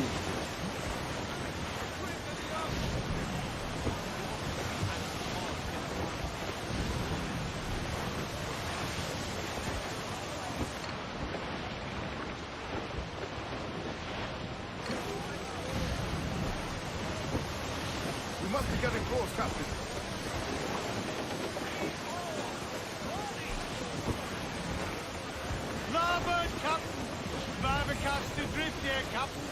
We must be getting close, Captain. Larboard, Captain! Driver catch the drift here, Captain.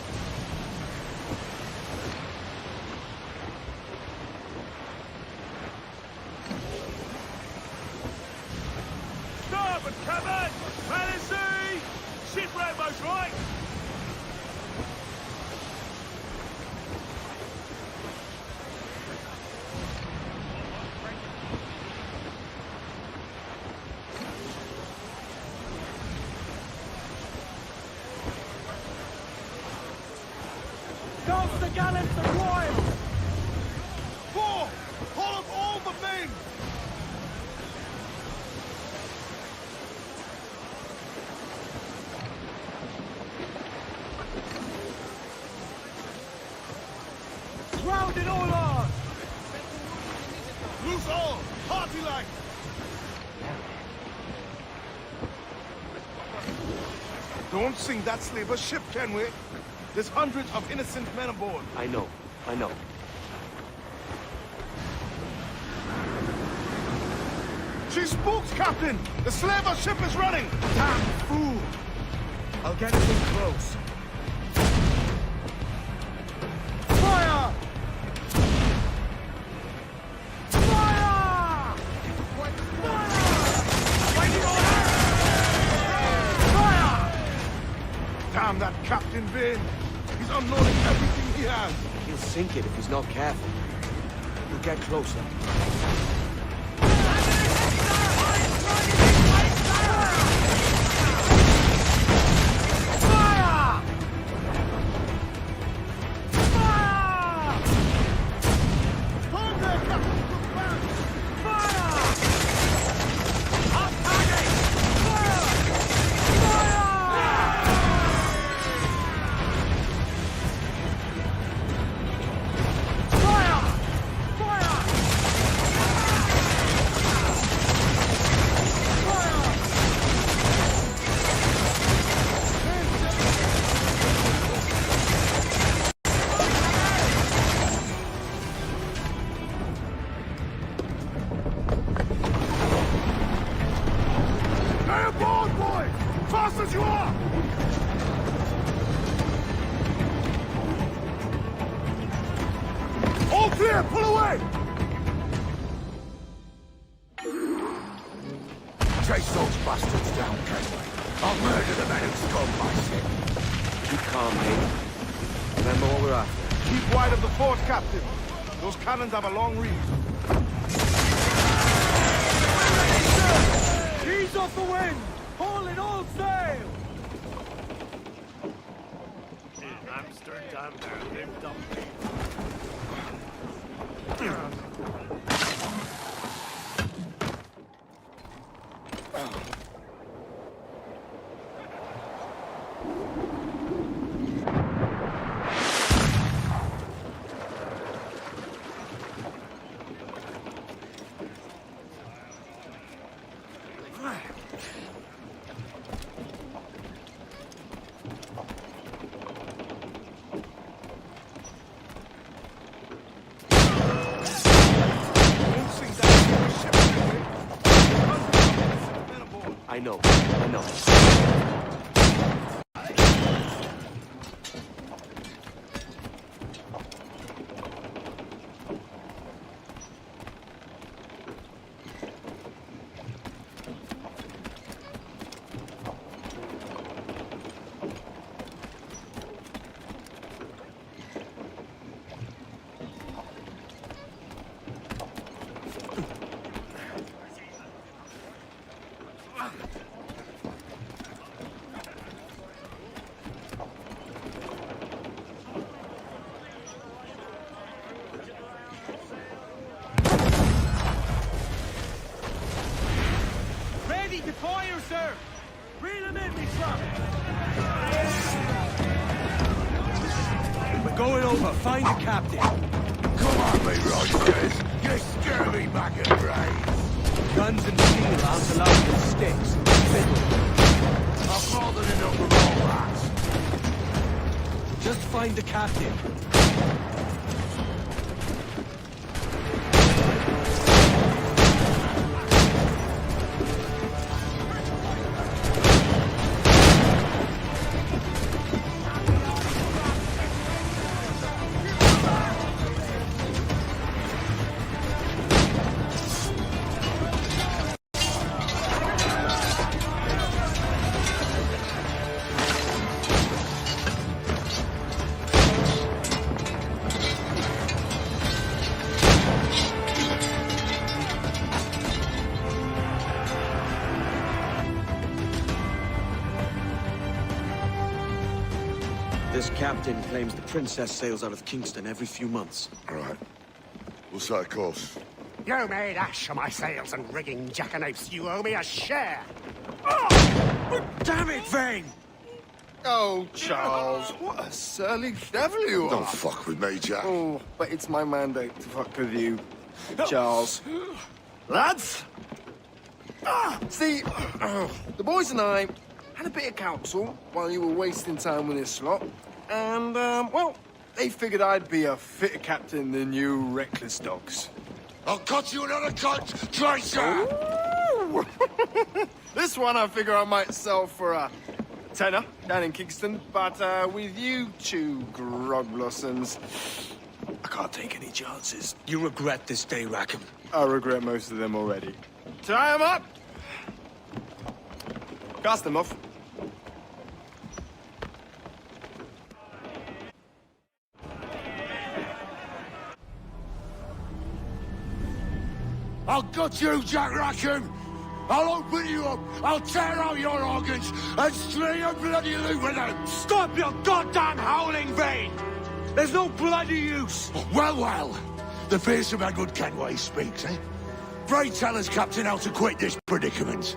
Starboard, Captain! Fantasy! Ship rainbow's right! Dogs the gallants and royals! 4! Haul all! Party like! Don't sink that slaver ship, Kenway. There's hundreds of innocent men aboard. I know. She spooks, Captain! The slaver ship is running! Damn fool! I'll get us in close. Fire! Fire! Fire! Damn that Captain Vane! He's unloading everything he has! He'll sink it if he's not careful. We'll get closer. As you are! All clear! Pull away! Chase those bastards down, Kenway. I'll murder the men who stole my ship. Keep calm, mate. Remember what we're after. Keep wide of the fort, Captain. Those cannons have a long reach. Ease off the wind! Hauling all sail! Amsterdam, there lived up. I know. Ready to fire, sir! Reel him in, me truck! We're going over. Find the captain. Come on, me Rogers. You scare me back at brains. Guns and steel aren't allowed with sticks. Fiddle. I've more than enough of all that. Just find the captain. This captain claims the princess sails out of Kingston every few months. All right. We'll set a course. You made ash of my sails and rigging, jackanapes. You owe me a share. Oh! Damn it, Vane! Oh, Charles, what a surly devil you are. Don't fuck with me, Jack. Oh, but it's my mandate to fuck with you. Charles. Lads! See, the boys and I had a bit of counsel while you were wasting time with this slot. And, well, they figured I'd be a fitter captain than you reckless dogs. I'll cut you another cunt, Tracer! This one I figure I might sell for a tenner down in Kingston, but with you two grog blossoms, I can't take any chances. You regret this day, Rackham. I regret most of them already. Tie 'em up! Cast them off. I'll gut you, Jack Rackham! I'll open you up, I'll tear out your organs, and string your bloody loot with them! Stop your goddamn howling, Vane! There's no bloody use! Well, well, the fearsome Edward Kenway speaks, eh? Pray tell us, Captain, how to quit this predicament.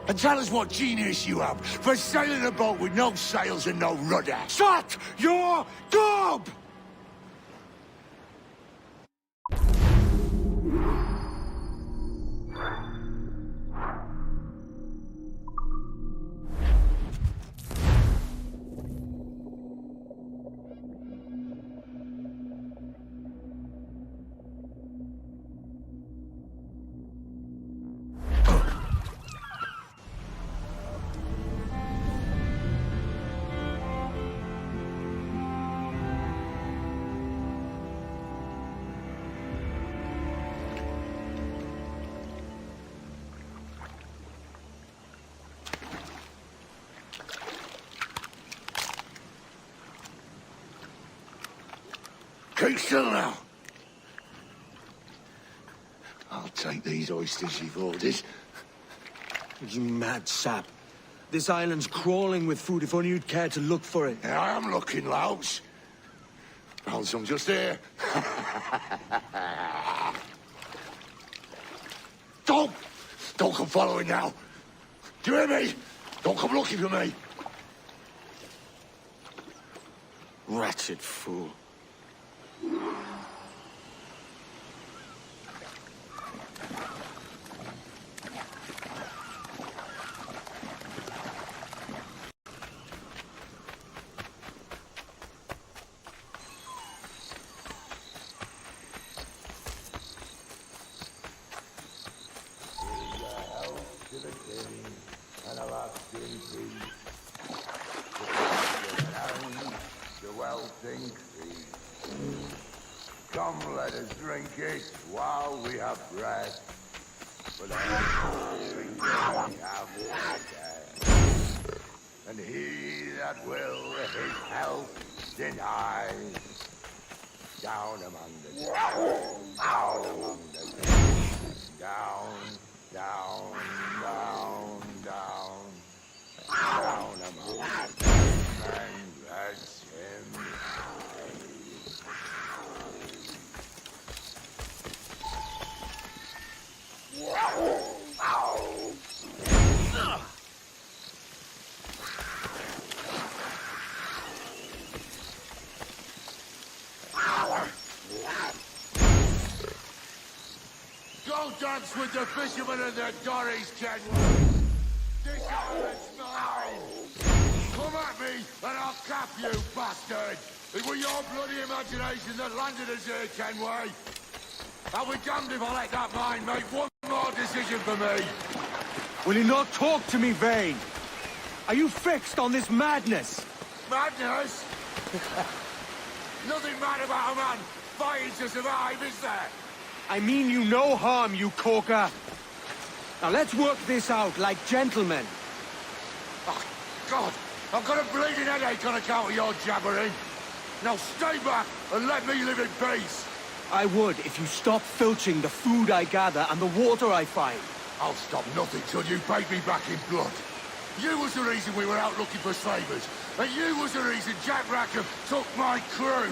And tell us what genius you have for sailing a boat with no sails and no rudder. Shut your gob! Keep still now. I'll take these oysters you've ordered. You mad sap. This island's crawling with food if only you'd care to look for it. Yeah, I am looking, Louts. Found some just here. Don't come following now. Do you hear me? Don't come looking for me. Wretched fool. Come, let us drink it while we have breath. But we have water. And he that will his health deny. Down among the dead, down among the dead, down, down, down, down, down among the dead, and that's him. Go dance with the fishermen and their dories, Kenway. This island's mine. Come at me and I'll cap you, bastard. It was your bloody imagination that landed us here, Kenway. I'll be damned if I let that mind make one more decision for me. Will you not talk to me, Vane? Are you fixed on this madness? Madness? Nothing mad about a man fighting to survive, is there? I mean you no harm, you corker. Now let's work this out like gentlemen. Oh, God, I've got a bleeding headache on account of your jabbering. Now stay back and let me live in peace. I would if you stop filching the food I gather and the water I find. I'll stop nothing till you pay me back in blood. You was the reason we were out looking for slavers, and you was the reason Jack Rackham took my crew.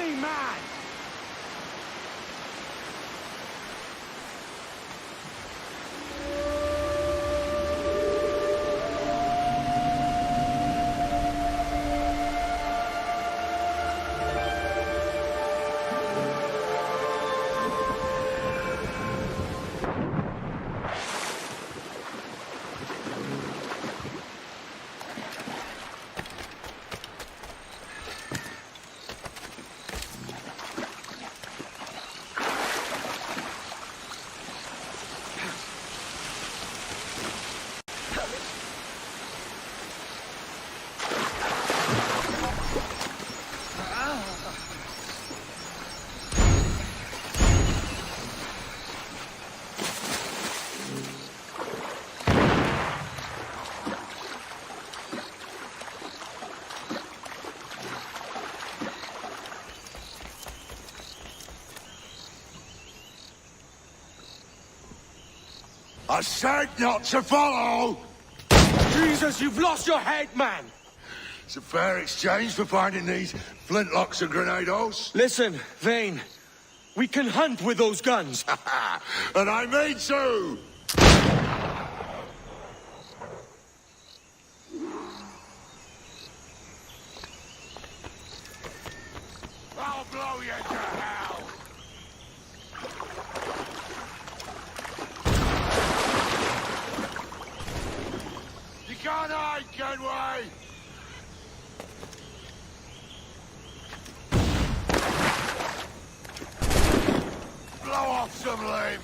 me, man! I said not to follow! Jesus, you've lost your head, man! It's a fair exchange for finding these flintlocks and grenados. Listen, Vane. We can hunt with those guns. And I mean to! I'll blow you to hell! You can't hide, can we? Blow off some limbs!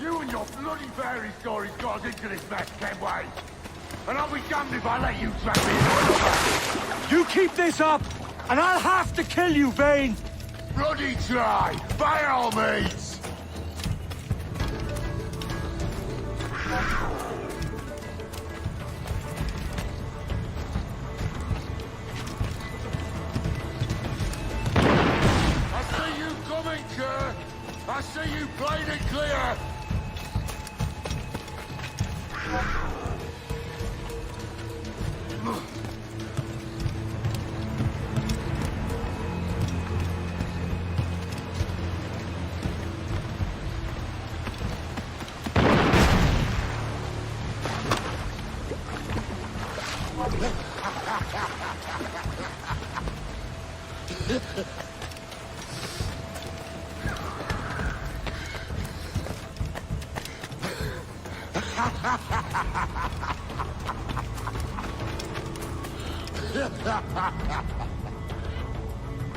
You and your bloody fairy stories got us into this mess, Kenway. And I'll be damned if I let you drag me into another. You keep this up, and I'll have to kill you, Vane! Bloody try, by all means! I see you coming, Kirk! I see you plain and clear!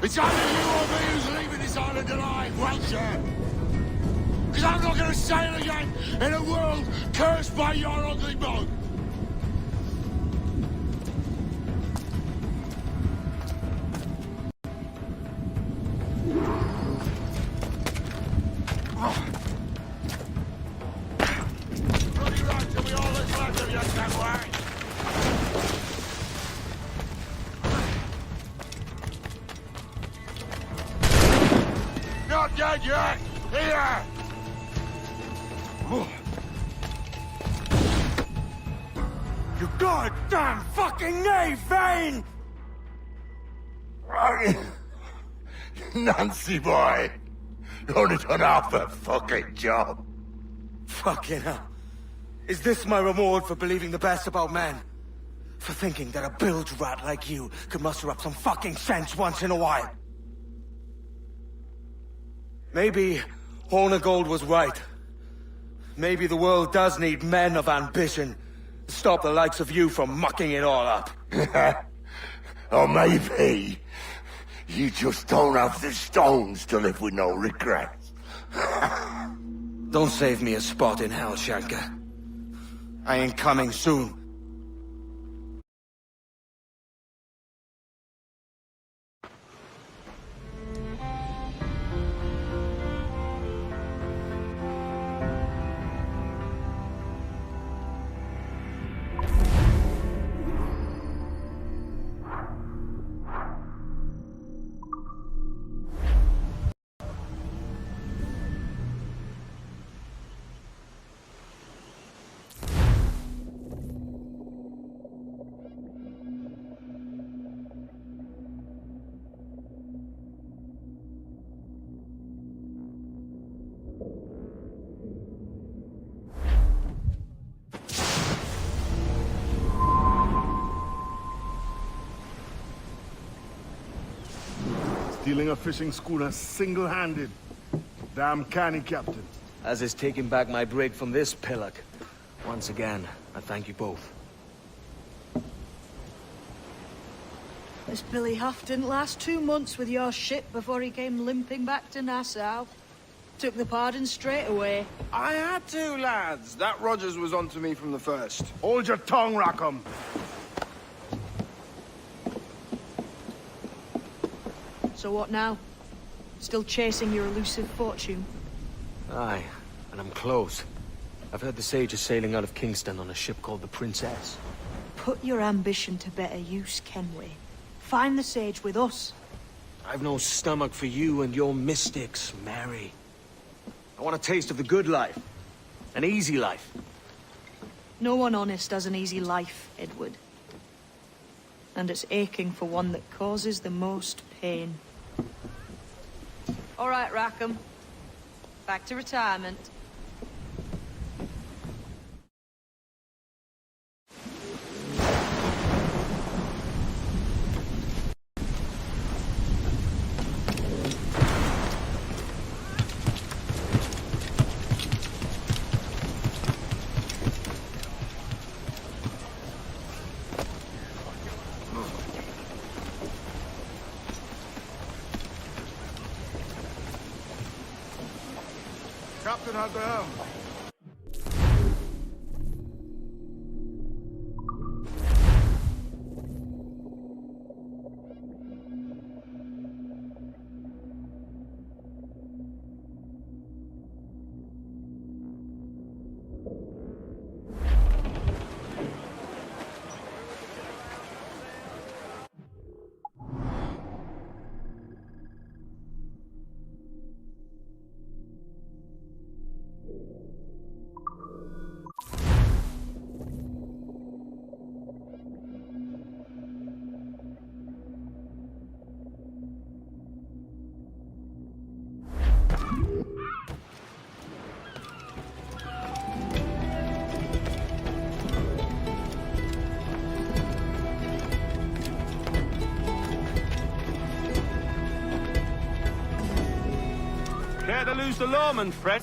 It's either you or me who's leaving this island alive, Welcher! Because I'm not going to sail again in a world cursed by your ugly mug! Bloody right till we all that's left of you, Kenway! Not dead yet! Here! You goddamn fucking knave, Vane! Nancy boy! Only done half a fucking job. Fucking hell. Is this my reward for believing the best about men? For thinking that a bilge rat like you could muster up some fucking sense once in a while? Maybe Hornigold was right. Maybe the world does need men of ambition to stop the likes of you from mucking it all up. Or maybe you just don't have the stones to live with no regrets. Don't save me a spot in hell, Shanka. I ain't coming soon. Stealing a fishing schooner single-handed. Damn canny, Captain. As is taking back my brig from this pillock. Once again, I thank you both. This Billy Huff didn't last 2 months with your ship before he came limping back to Nassau. Took the pardon straight away. I had to, lads. That Rogers was onto me from the first. Hold your tongue, Rackham. So what now? Still chasing your elusive fortune? Aye, and I'm close. I've heard the Sage is sailing out of Kingston on a ship called the Princess. Put your ambition to better use, Kenway. Find the Sage with us. I've no stomach for you and your mystics, Mary. I want a taste of the good life. An easy life. No one honest has an easy life, Edward. And it's aching for one that causes the most pain. All right, Rackham. Back to retirement. Captain has the helm. Care to lose the lawman, Fred?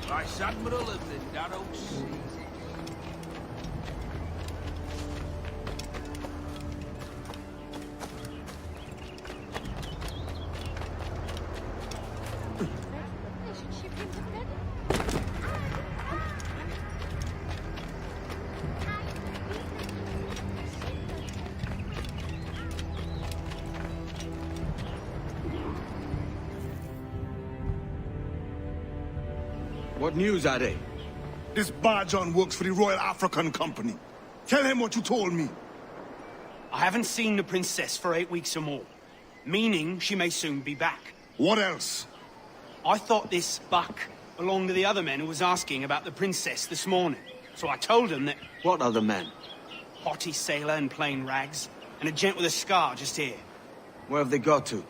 Vice Admiral of the Narrow Seas. What news, Ade? This Barjon works for the Royal African Company. Tell him what you told me. I haven't seen the princess for 8 weeks or more, meaning she may soon be back. What else? I thought this buck belonged to the other men who was asking about the princess this morning. So I told him that... What other men? Haughty sailor in plain rags, and a gent with a scar just here. Where have they got to?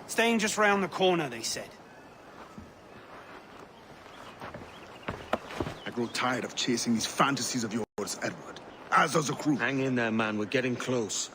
Staying just round the corner, they said. I grow tired of chasing these fantasies of yours, Edward. As does the crew. Hang in there, man. We're getting close.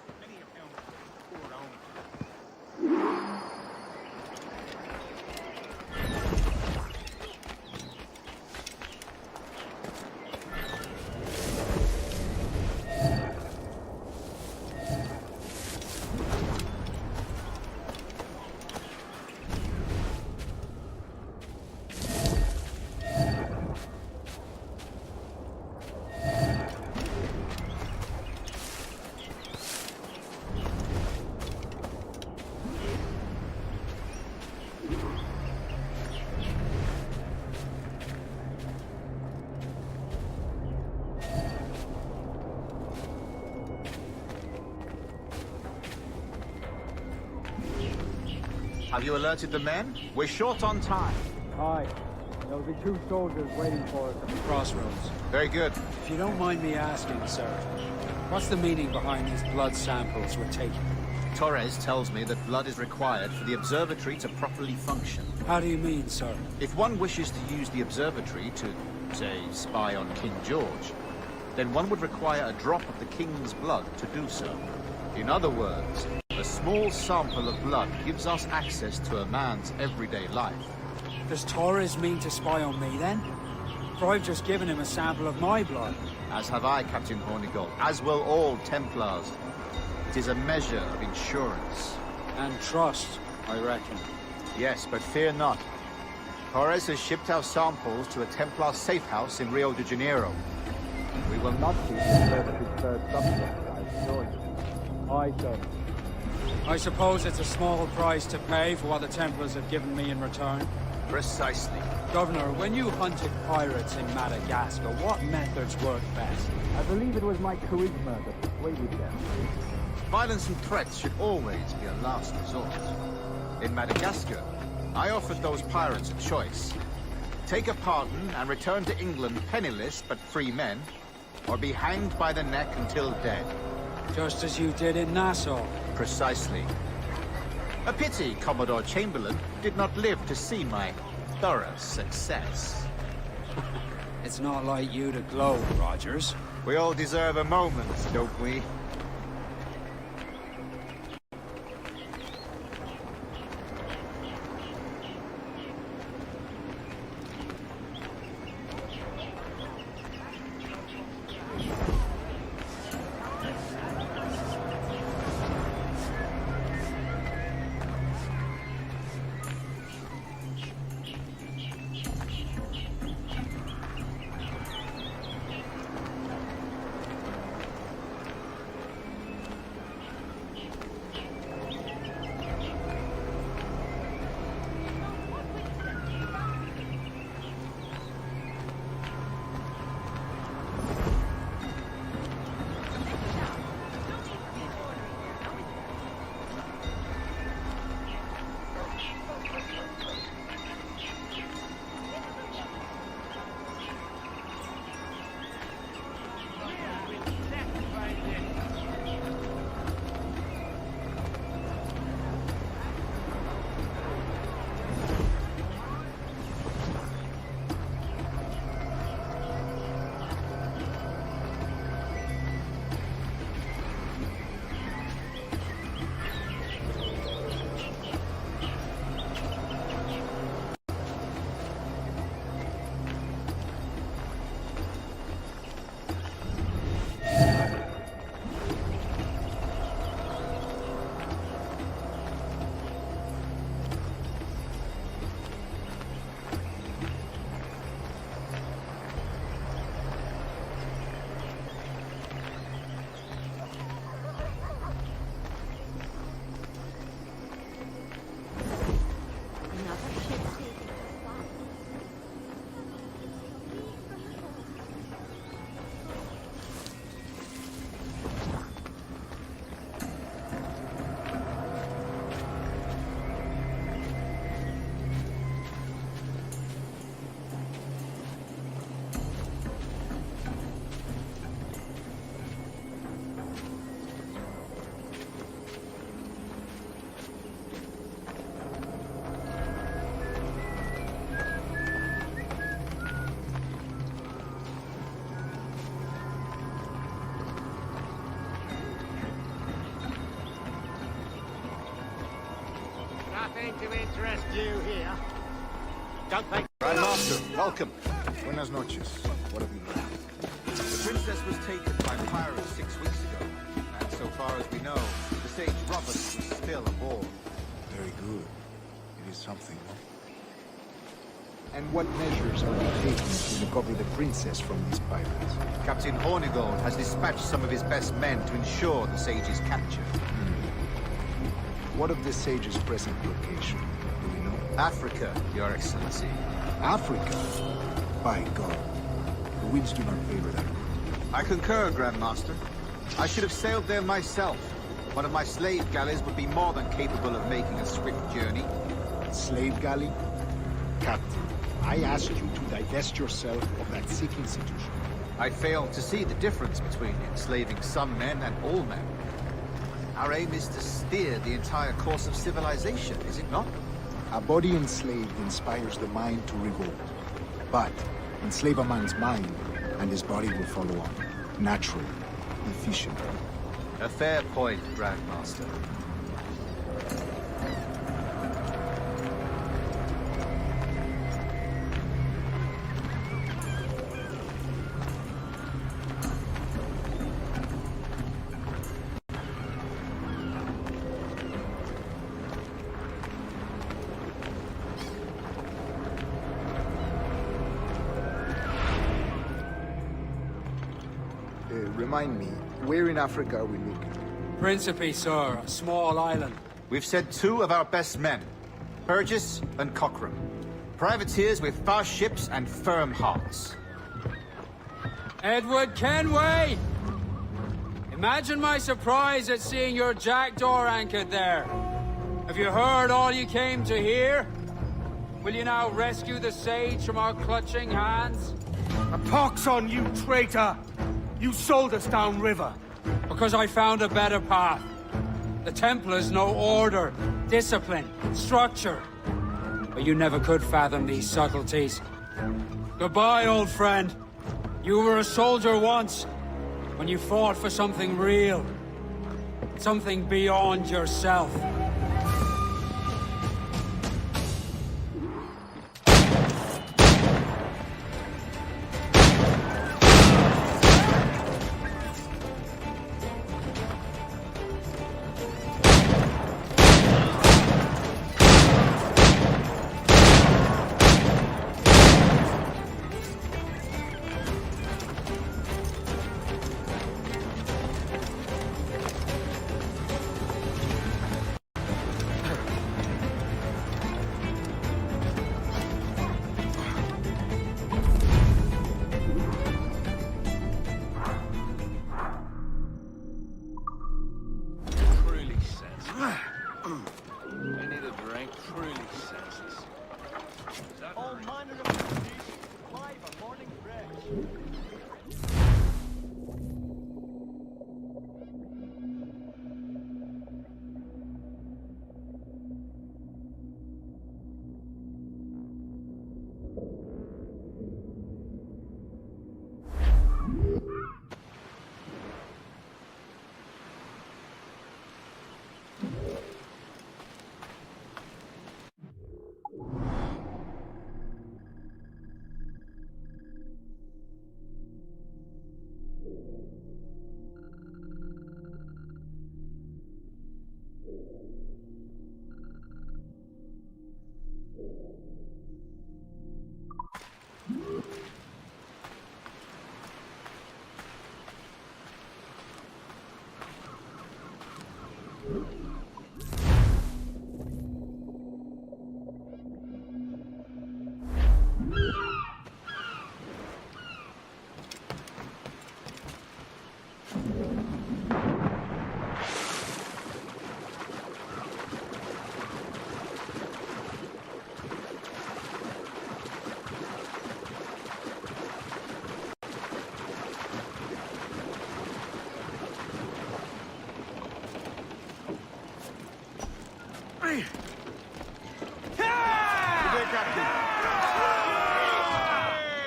Have you alerted the men? We're short on time. Aye. There'll be 2 soldiers waiting for us at the crossroads. Very good. If you don't mind me asking, sir, what's the meaning behind these blood samples we're taking? Torres tells me that blood is required for the observatory to properly function. How do you mean, sir? If one wishes to use the observatory to, say, spy on King George, then one would require a drop of the king's blood to do so. In other words, a small sample of blood gives us access to a man's everyday life. Does Torres mean to spy on me, then? For I've just given him a sample of my blood. As have I, Captain Hornigold, as will all Templars. It is a measure of insurance. And trust, I reckon. Yes, but fear not. Torres has shipped our samples to a Templar safe house in Rio de Janeiro. We will not keep the observatory's third subject, I assure you. Aye, sir. I suppose it's a small price to pay for what the Templars have given me in return. Precisely. Governor, when you hunted pirates in Madagascar, what methods worked best? I believe it was my charisma that persuaded them. Violence and threats should always be a last resort. In Madagascar, I offered those pirates a choice. Take a pardon and return to England penniless but free men, or be hanged by the neck until dead. Just as you did in Nassau. Precisely. A pity Commodore Chamberlain did not live to see my thorough success. It's not like you to gloat, Rogers. We all deserve a moment, don't we? Nothing to interest you here. Don't think... Grandmaster, welcome. Buenas noches. What have you done? The princess was taken by pirates 6 weeks ago. And so far as we know, the sage Robert was still aboard. Very good. It is something, no? And what measures are you taking to recover the princess from these pirates? Captain Hornigold has dispatched some of his best men to ensure the sage's capture. What of the sage's present location? Do we know? Africa, Your Excellency. Africa? By God. The winds do not favor that. I concur, Grandmaster. I should have sailed there myself. One of my slave galleys would be more than capable of making a swift journey. Slave galley? Captain, I asked you to divest yourself of that sick institution. I fail to see the difference between enslaving some men and all men. Our aim is to steer the entire course of civilization, is it not? A body enslaved inspires the mind to revolt. But enslave a man's mind, and his body will follow on. Naturally, efficiently. A fair point, Grandmaster. Remind me, where in Africa are we looking? Principe, sir, a small island. We've sent 2 of our best men, Burgess and Cochrane. Privateers with fast ships and firm hearts. Edward Kenway! Imagine my surprise at seeing your jackdaw anchored there. Have you heard all you came to hear? Will you now rescue the sage from our clutching hands? A pox on you, traitor! You sold us downriver. Because I found a better path. The Templars know order, discipline, structure. But you never could fathom these subtleties. Goodbye, old friend. You were a soldier once, when you fought for something real. Something beyond yourself.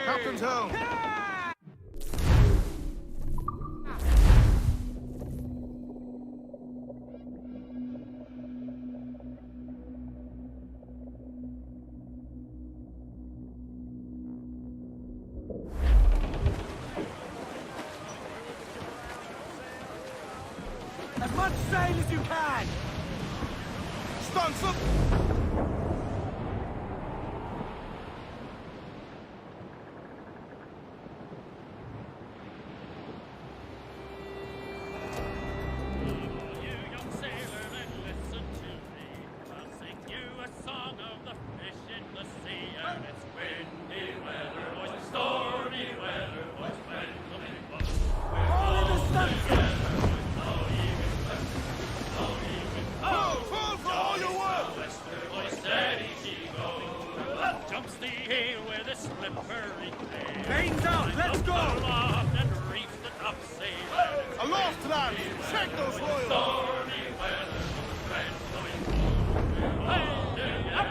Captain's home. As much sail as you can! Stunts up! Mains out, let's go! Aloft and reef the topsail. Aloft, lads! Check those royals! Stormy weather, red blowing blue. Hey, up!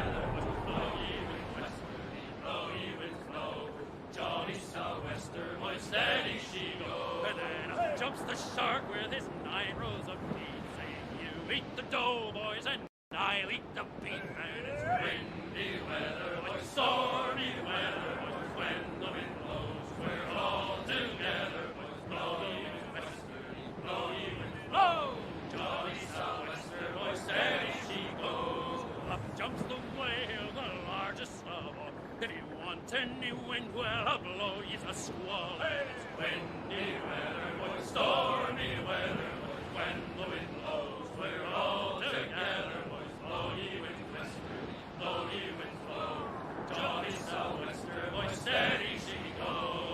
Blowy winds blow. Johnny Sou'wester, my steady she goes. And then up jumps the shark with his 9 rows of teeth, saying, "You eat the dough, boys, and I'll eat the beef." And it's windy weather, like stormy weather, boys, when the wind blows, we're all together, boys. Blowy winds westerly, blowy winds blow. Johnny Sou'wester, my steady she goes. Up jumps the whale, the largest of all. If you want any wind, well, I'll blow you a squall. And it's windy weather, boys, stormy weather, boys, when the wind blows, we're all together, boys. Blowy winds westerly, blowy winds blow. Johnny Sou'wester, boys, steady she goes.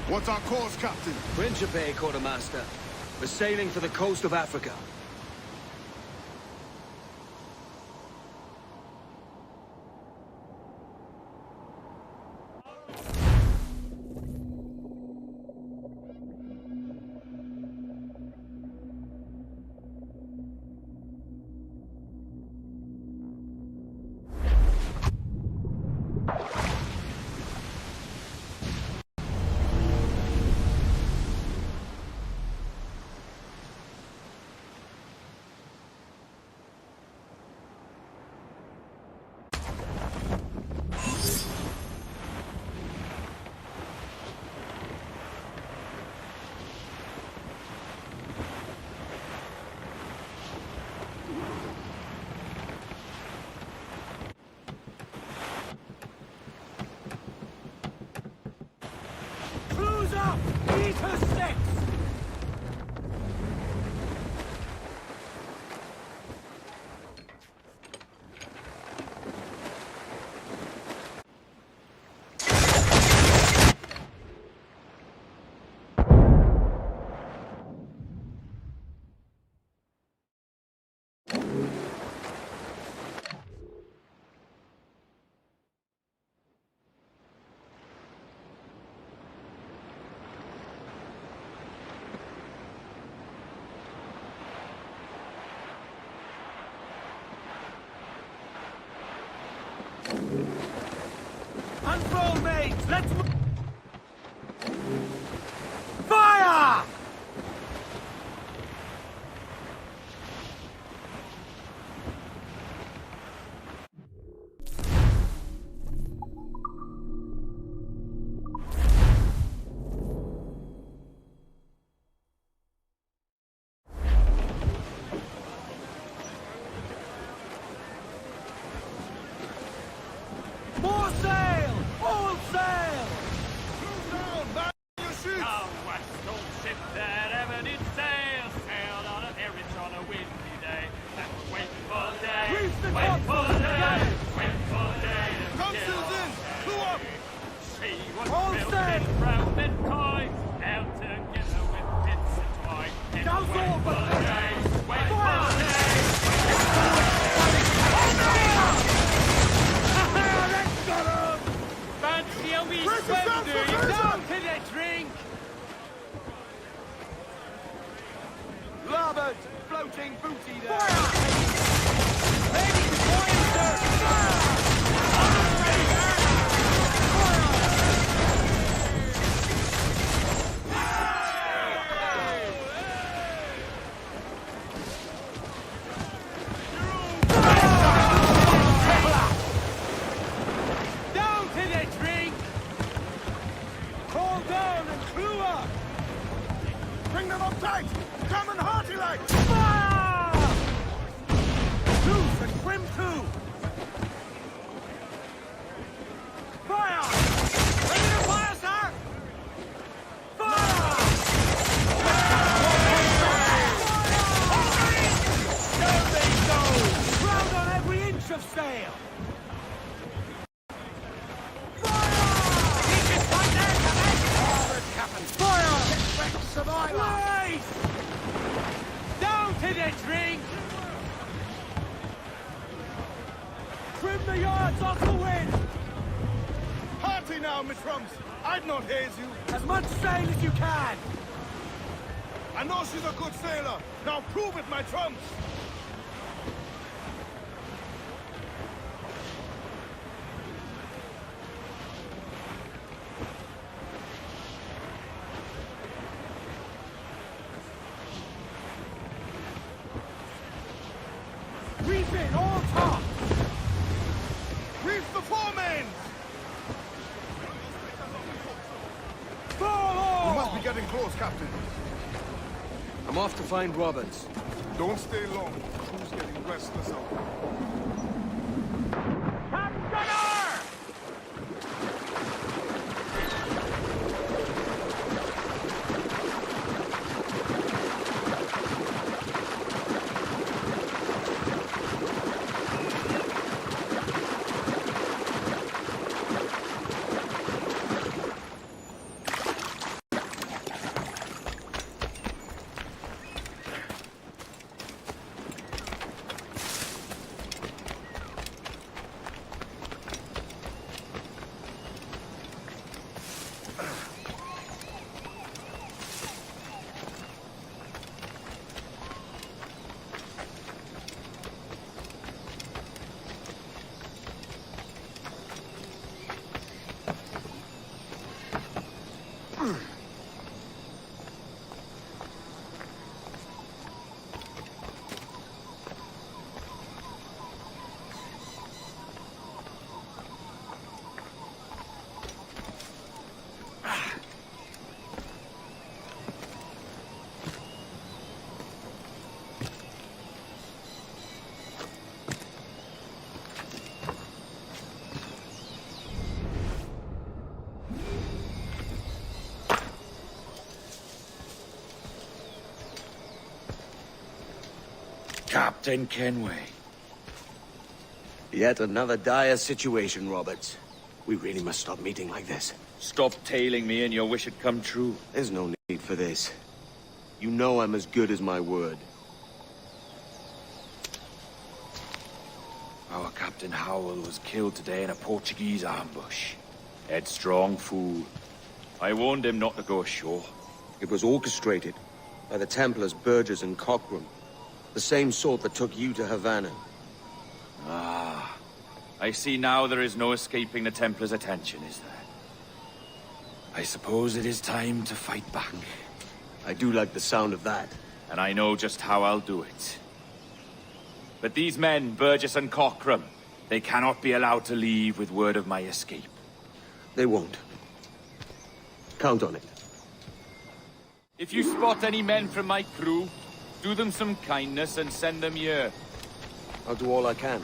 What's our course, Captain? Principe, Quartermaster. We're sailing for the coast of Africa. Cruise up! Eat her six! Unroll, mates! Let's move! Fire! More sail! All sail! Cruise down! Back your ships! Now, west old ship that ever did sail, sailed on a herring on a windy day. And we're waiting for day, Reef the waiting for topsails, day, got it! waiting for day. to Topsails get in! on Crew up! She was All built set! in round and coy, held together with bits and twine. And Down wait over! for day, wait for Fire! day. Fancy a wee Brace yourself swim, for do you? collision! Down to the drink! Larboard! Floating booty there! Ready to fire, sir! Down to the drink! Call down and crew up! Bring them up tight! Come and hearty like! Fire! tail. Survivor! Down to the drink! Trim the yards off the wind! Party now, Miss Trumps. I'd not haze you. As much sail as you can! I know she's a good sailor. Now prove it, my Trumps. Reef it, all top! Reef the foremains! Fall! We must be getting close, Captain. I'm off to find Roberts. Don't stay long. The crew's getting restless out there. Captain Kenway. Yet another dire situation, Roberts. We really must stop meeting like this. Stop tailing me and your wish had come true. There's no need for this. You know I'm as good as my word. Our Captain Howell was killed today in a Portuguese ambush. Headstrong fool. I warned him not to go ashore. It was orchestrated by the Templars Burgess and Cockrum. The same sort that took you to Havana. Ah. I see now there is no escaping the Templars' attention, is there? I suppose it is time to fight back. I do like the sound of that. And I know just how I'll do it. But these men, Burgess and Cockrum, they cannot be allowed to leave with word of my escape. They won't. Count on it. If you spot any men from my crew, do them some kindness and send them here. I'll do all I can.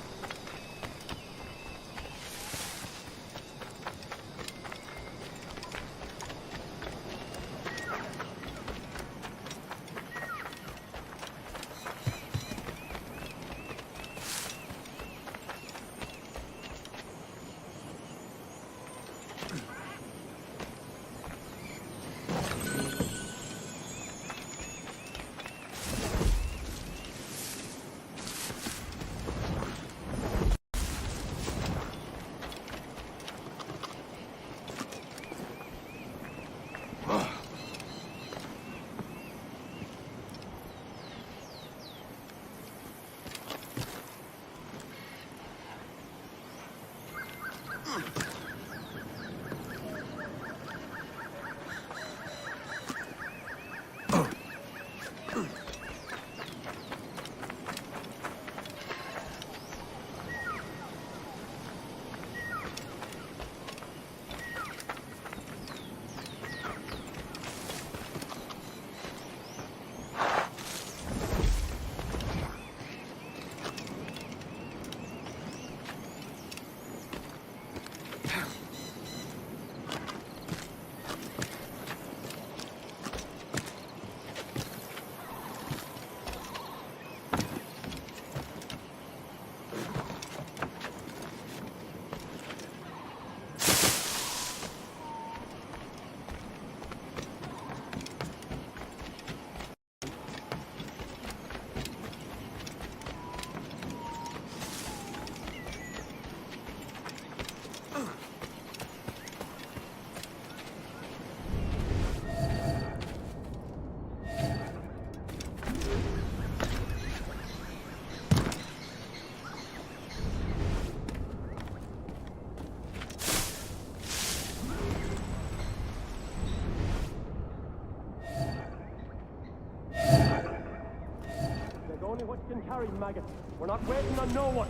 married, maggot. We're not waiting on no one.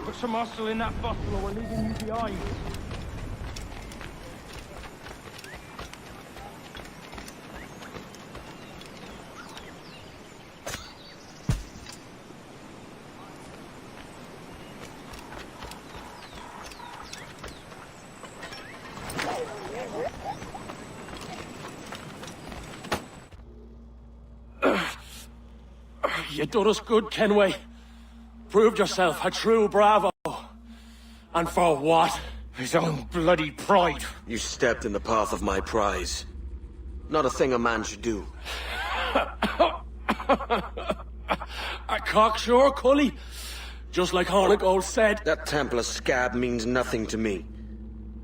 Put some muscle in that bottle or we're leaving you behind. You done us good, Kenway. Proved yourself a true bravo. And for what? His own bloody pride. You stepped in the path of my prize. Not a thing a man should do. A cocksure, Cully. Just like Hornigold said. That Templar scab means nothing to me.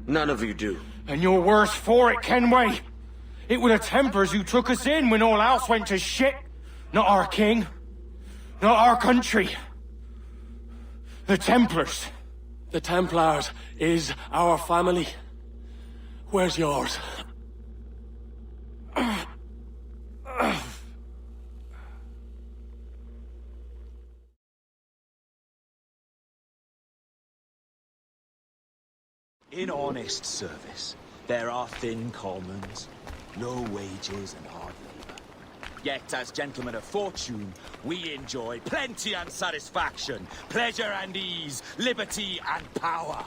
None of you do. And you're worse for it, Kenway. It were the Templars who took us in when all else went to shit. Not our king. Not our country. The Templars. The Templars is our family. Where's yours? In honest service, there are thin commons, low wages and hard labor. Yet, as gentlemen of fortune, we enjoy plenty and satisfaction, pleasure and ease, liberty and power.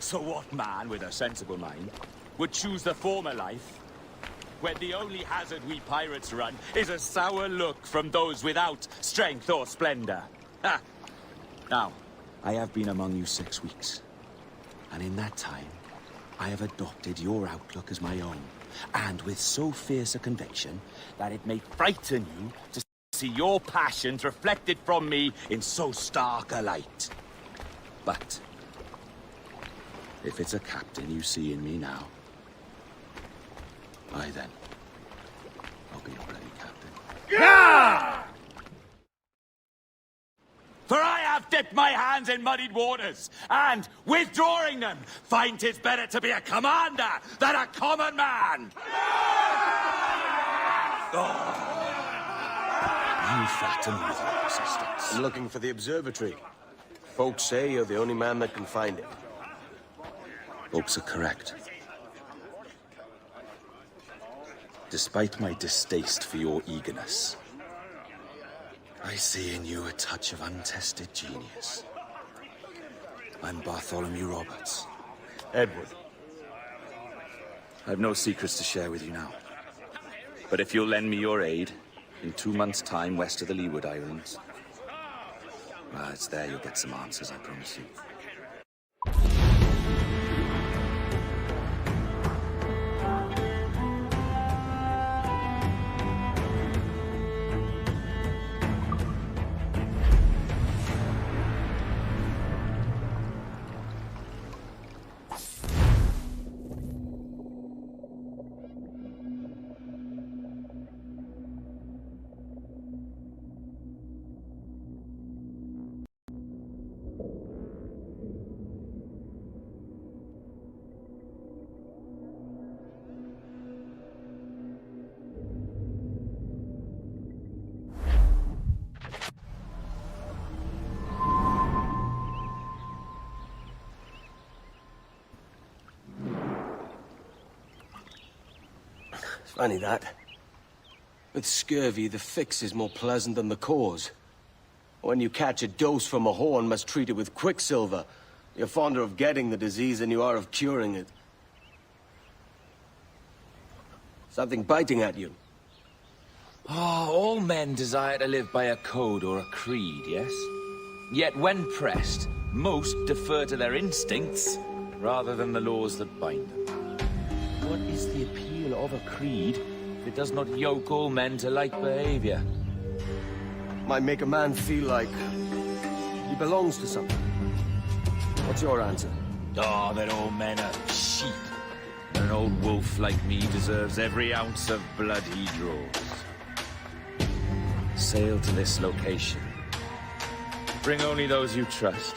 So what man with a sensible mind would choose the former life, when the only hazard we pirates run is a sour look from those without strength or splendor? Ha! Now, I have been among you 6 weeks. And in that time, I have adopted your outlook as my own, and with so fierce a conviction that it may frighten you to see your passions reflected from me in so stark a light. But if it's a captain you see in me now, aye then, I'll be your bloody captain. Yeah! For I have dipped my hands in muddied waters, and, withdrawing them, find 'tis better to be a commander than a common man! Oh. You flatter me with your persistence. I'm looking for the observatory. Folks say you're the only man that can find it. Folks are correct. Despite my distaste for your eagerness, I see in you a touch of untested genius. I'm Bartholomew Roberts. Edward. I've no secrets to share with you now. But if you'll lend me your aid, in 2 months' time west of the Leeward Islands, well, it's there you'll get some answers, I promise you. Funny that. With scurvy, the fix is more pleasant than the cause. When you catch a dose from a horn, must treat it with quicksilver. You're fonder of getting the disease than you are of curing it. Something biting at you. Ah, all men desire to live by a code or a creed, yes? Yet when pressed, most defer to their instincts rather than the laws that bind them. What is the appeal of a creed if it does not yoke all men to like behavior? Might make a man feel like he belongs to something. What's your answer? Oh, that all men are sheep. And an old wolf like me deserves every ounce of blood he draws. Sail to this location. Bring only those you trust.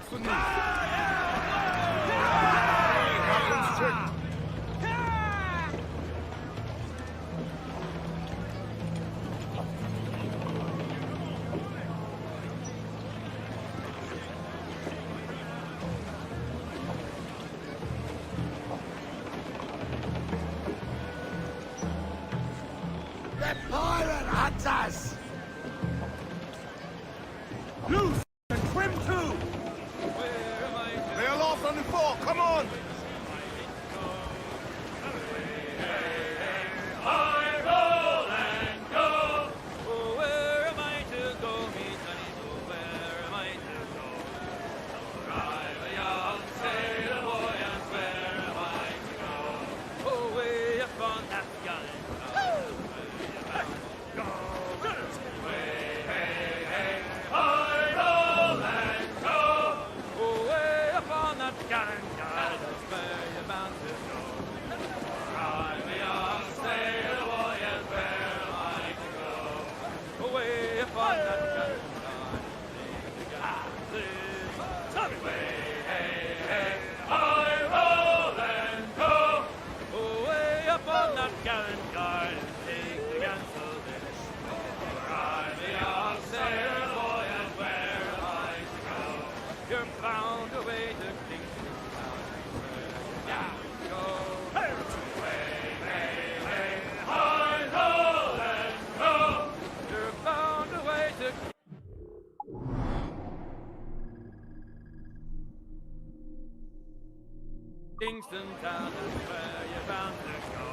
for me. Captain strict. The pirate hunters! Loose and trim too! They are lost on the fort, come on! I roll and go. Oh, where am I to go, me Johnny? Oh, where am I to go? Ride a young sailor boy, and where am I to go? Oh, way up on that gallant Kingston town is where you're bound to go.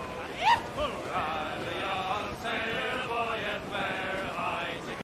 Ride the young sailor boy, and where am I to go?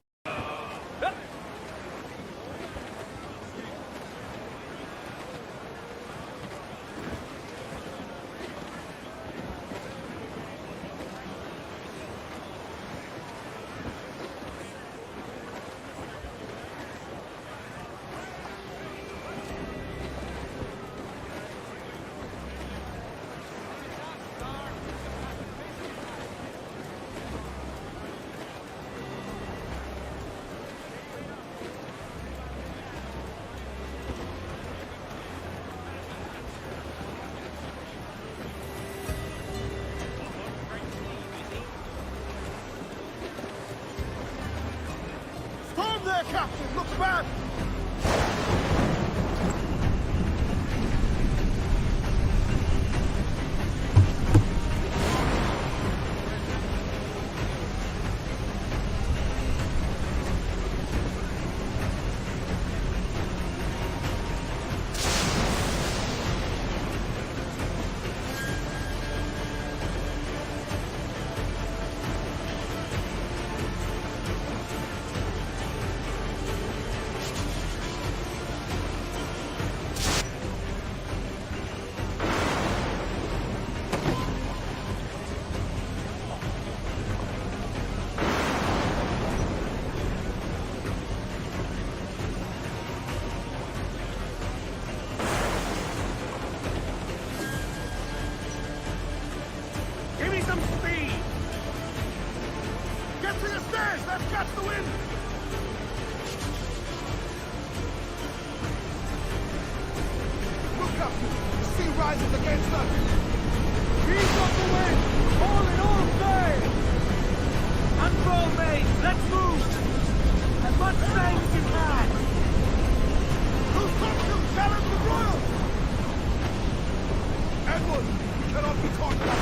Storm there, Captain! Look back! Give me some speed! Get to the stairs! Let's catch the wind! Look up! The sea rises against us! Ease up the wind! All in all sail! Unroll, mate! Let's move! As much sail as you can! Who's talking to? Challenge the royal! Edward! We cannot be caught by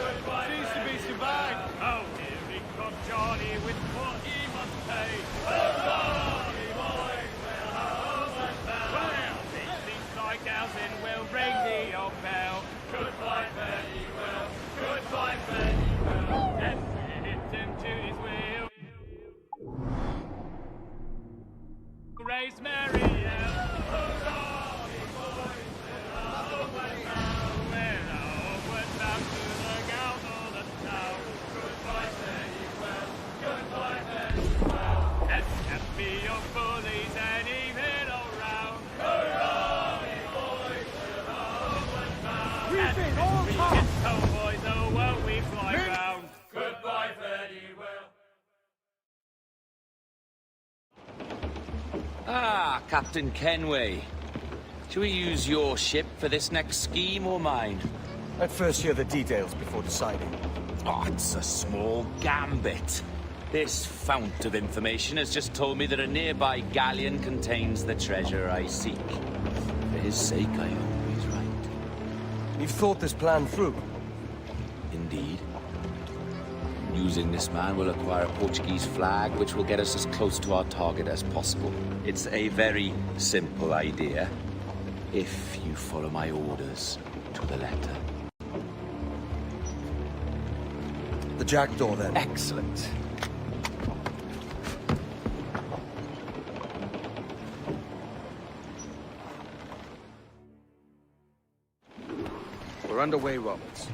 Seems to be survived. Oh, here we come, Johnny, with what he must pay. Oh, Johnny boy, we'll home and bound. Well, these like ours and we'll ring the old bell. Goodbye, Fanny Well. Goodbye, Fanny Well. Let's hit him to his wheel. Raise Mary, yeah. Oh, Johnny boy, we'll home and bound. We're homeward bound to the gals of the town. Goodbye, Fanny Well. Goodbye, Fanny Well. Let's be your bullies and even all round. Oh, Johnny boy, we'll homeward bound. We've been all talk. Oh, boys, oh, won't we fly round? Goodbye, Fanny Well. Ah, Captain Kenway. Shall we use your ship for this next scheme or mine? I'd first hear the details before deciding. Oh, it's a small gambit. This fount of information has just told me that a nearby galleon contains the treasure I seek. For his sake, I hope he's right. You've thought this plan through? Indeed. Using this man, we'll acquire a Portuguese flag, which will get us as close to our target as possible. It's a very simple idea, if you follow my orders to the letter. The jackdaw, then. Excellent. We're underway, Roberts.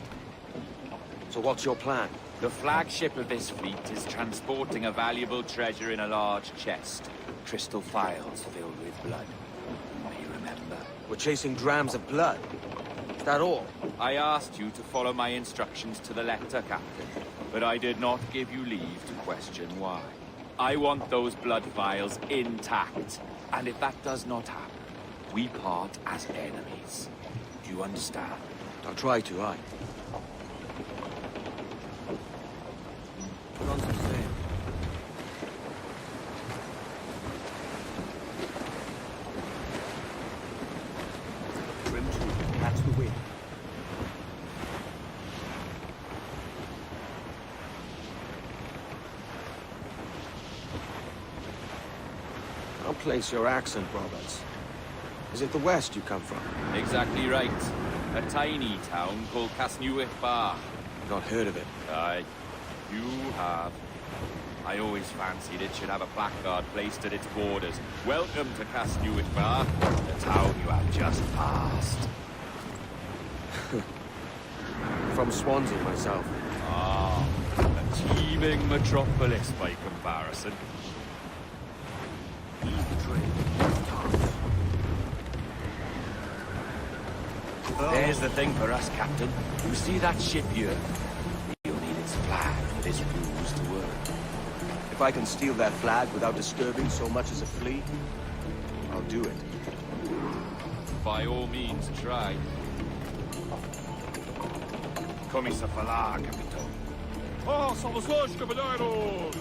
So what's your plan? The flagship of this fleet is transporting a valuable treasure in a large chest. Crystal phials filled with blood. You may remember. We're chasing drams of blood. Is that all? I asked you to follow my instructions to the letter, Captain, but I did not give you leave to question why. I want those blood vials intact, and if that does not happen, we part as enemies. Do you understand? I'll try to, aye. Put on some sail. Trim to catch the wind. I'll place your accent, Roberts. Is it the west you come from? Exactly right. A tiny town called Casnewydd Bar. Not heard of it. Aye, you have. I always fancied it should have a placard placed at its borders. Welcome to Casnewydd Bar, the town you have just passed. From Swansea, myself. Ah, a teeming metropolis by comparison. Ease the train. There's the thing for us, Captain. You see that ship here? You'll need its flag for this ruse to work. If I can steal that flag without disturbing so much as a flea, I'll do it. By all means, try. Come-se falar, capitão. Saudações, cavalheiros!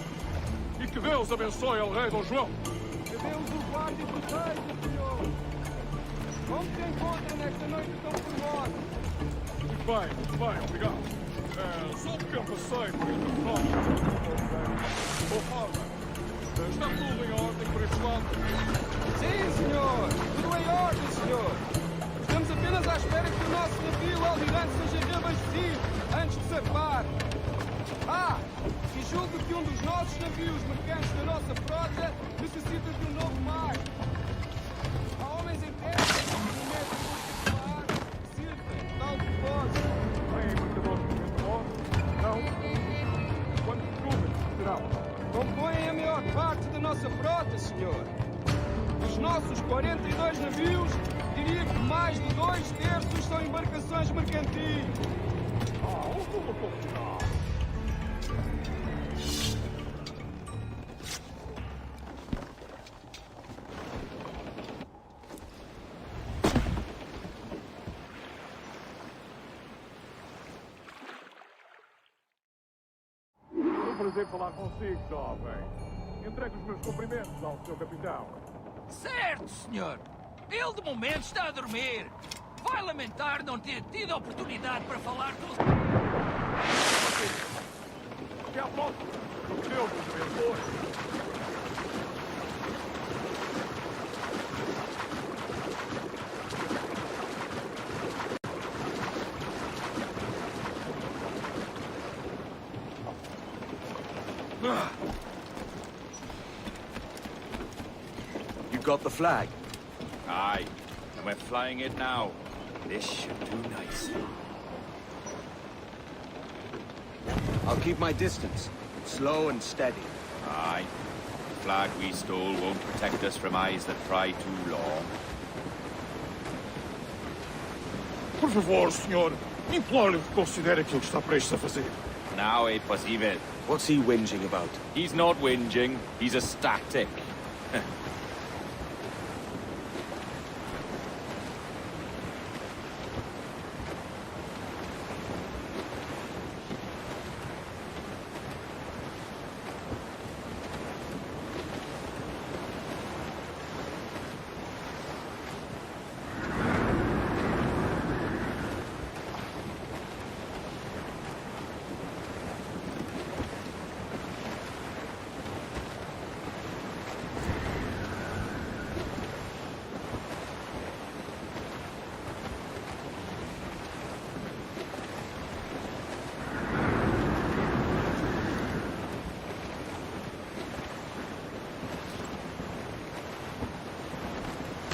E que Deus abençoe ao rei Dom João. Que Deus o guarde e proteja, senhor. Como se encontra nesta noite tão formosa? Muito bem, obrigado. Só um pequeno passeio entre nós. Boa forma. Está tudo em ordem por este lado? Sim, senhor. Tudo em ordem, senhor. Estamos apenas à espera que o nosso navio almirante seja reabastecido antes de zarpar. Ah, e julgo que um dos nossos navios mercantes da nossa frota necessita de um novo mar. Há homens em terra que prometem particular que sirvem tal propósito. Tem embarcadores de motor? Não. Quantos clubes serão? Compõem a maior parte da nossa frota, senhor. Dos nossos 42 navios, diria que mais de 2/3 são embarcações mercantis. É um prazer falar consigo, jovem. Entregue os meus cumprimentos ao seu capitão. Certo, senhor. Ele de momento está a dormir. Vai lamentar não ter tido a oportunidade para falar com... You got the flag? Aye, and we're flying it now. This should do nicely. I'll keep my distance. Slow and steady. Aye. The flag we stole won't protect us from eyes that pry too long. Por favor, senhor. Imploro-lhe que considere aquilo que está prestes a fazer. Now é possível. What's he whinging about? He's not whinging, he's ecstatic.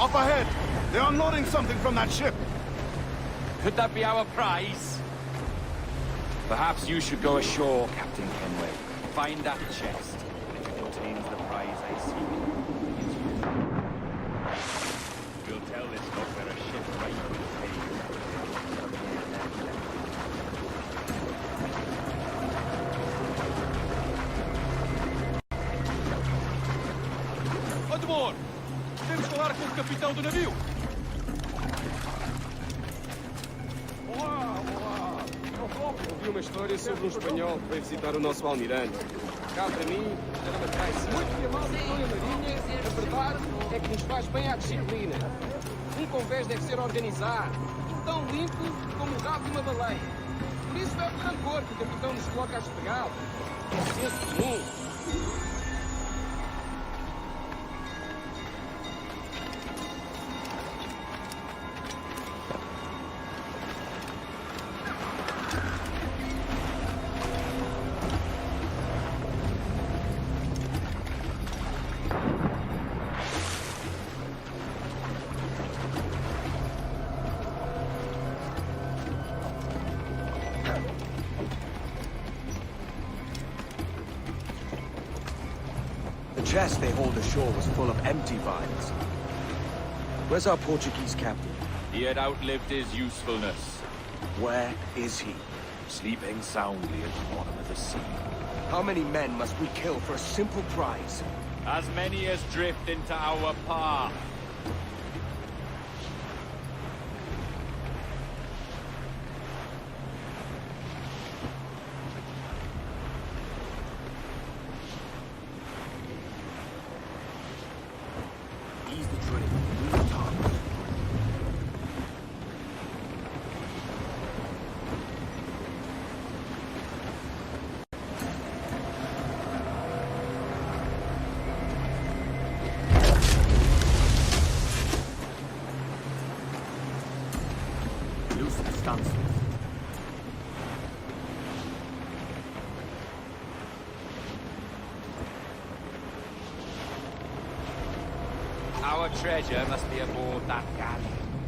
Up ahead! They're unloading something from that ship! Could that be our prize? Perhaps you should go ashore, Captain Kenway. Find that chest. It contains the prize I seek. We'll tell this lot where a ship right will Admor! Temos que falar com o capitão do navio! Ouvi uma história sobre um espanhol que veio visitar o nosso almirante. Cá para mim, era uma traição. Muito que a malta da Marinha, a verdade é que nos faz bem à disciplina. Um convés deve ser organizado, e tão limpo como o rabo de uma baleia. Por isso é o rancor que o capitão nos coloca a esfregá-lo. É senso comum. The chest they hauled ashore was full of empty vials. Where's our Portuguese captain? He had outlived his usefulness. Where is he? Sleeping soundly at the bottom of the sea. How many men must we kill for a simple prize? As many as drift into our path. Ease the train. Move the target. Loosen the stunsails. Our treasure must be aboard that galley.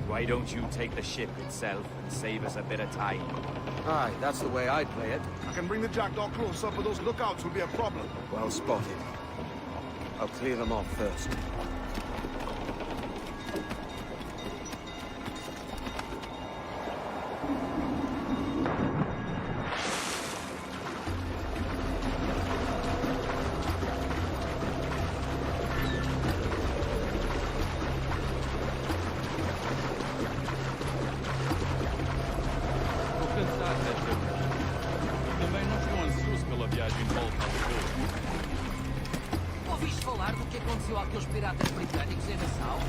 Why don't you take the ship itself and save us a bit of time? Aye, that's the way I'd play it. I can bring the jackdaw closer, but those lookouts will be a problem. Well spotted. I'll clear them off first. Também não estou ansioso pela viagem de volta ao Porto. Ouviste falar do que aconteceu àqueles piratas britânicos em Nassau?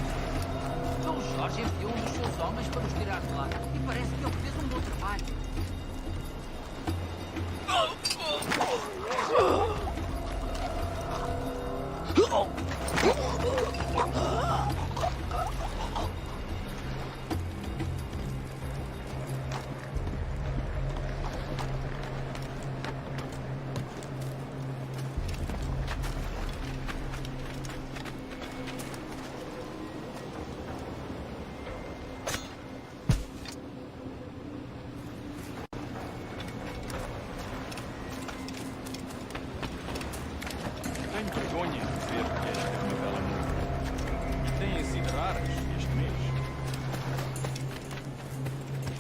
Dom Jorge enviou um dos seus homens para os tirar de lá. E parece que ele fez um bom trabalho. vergonha de ver que esta novela e têm sido raras este mês.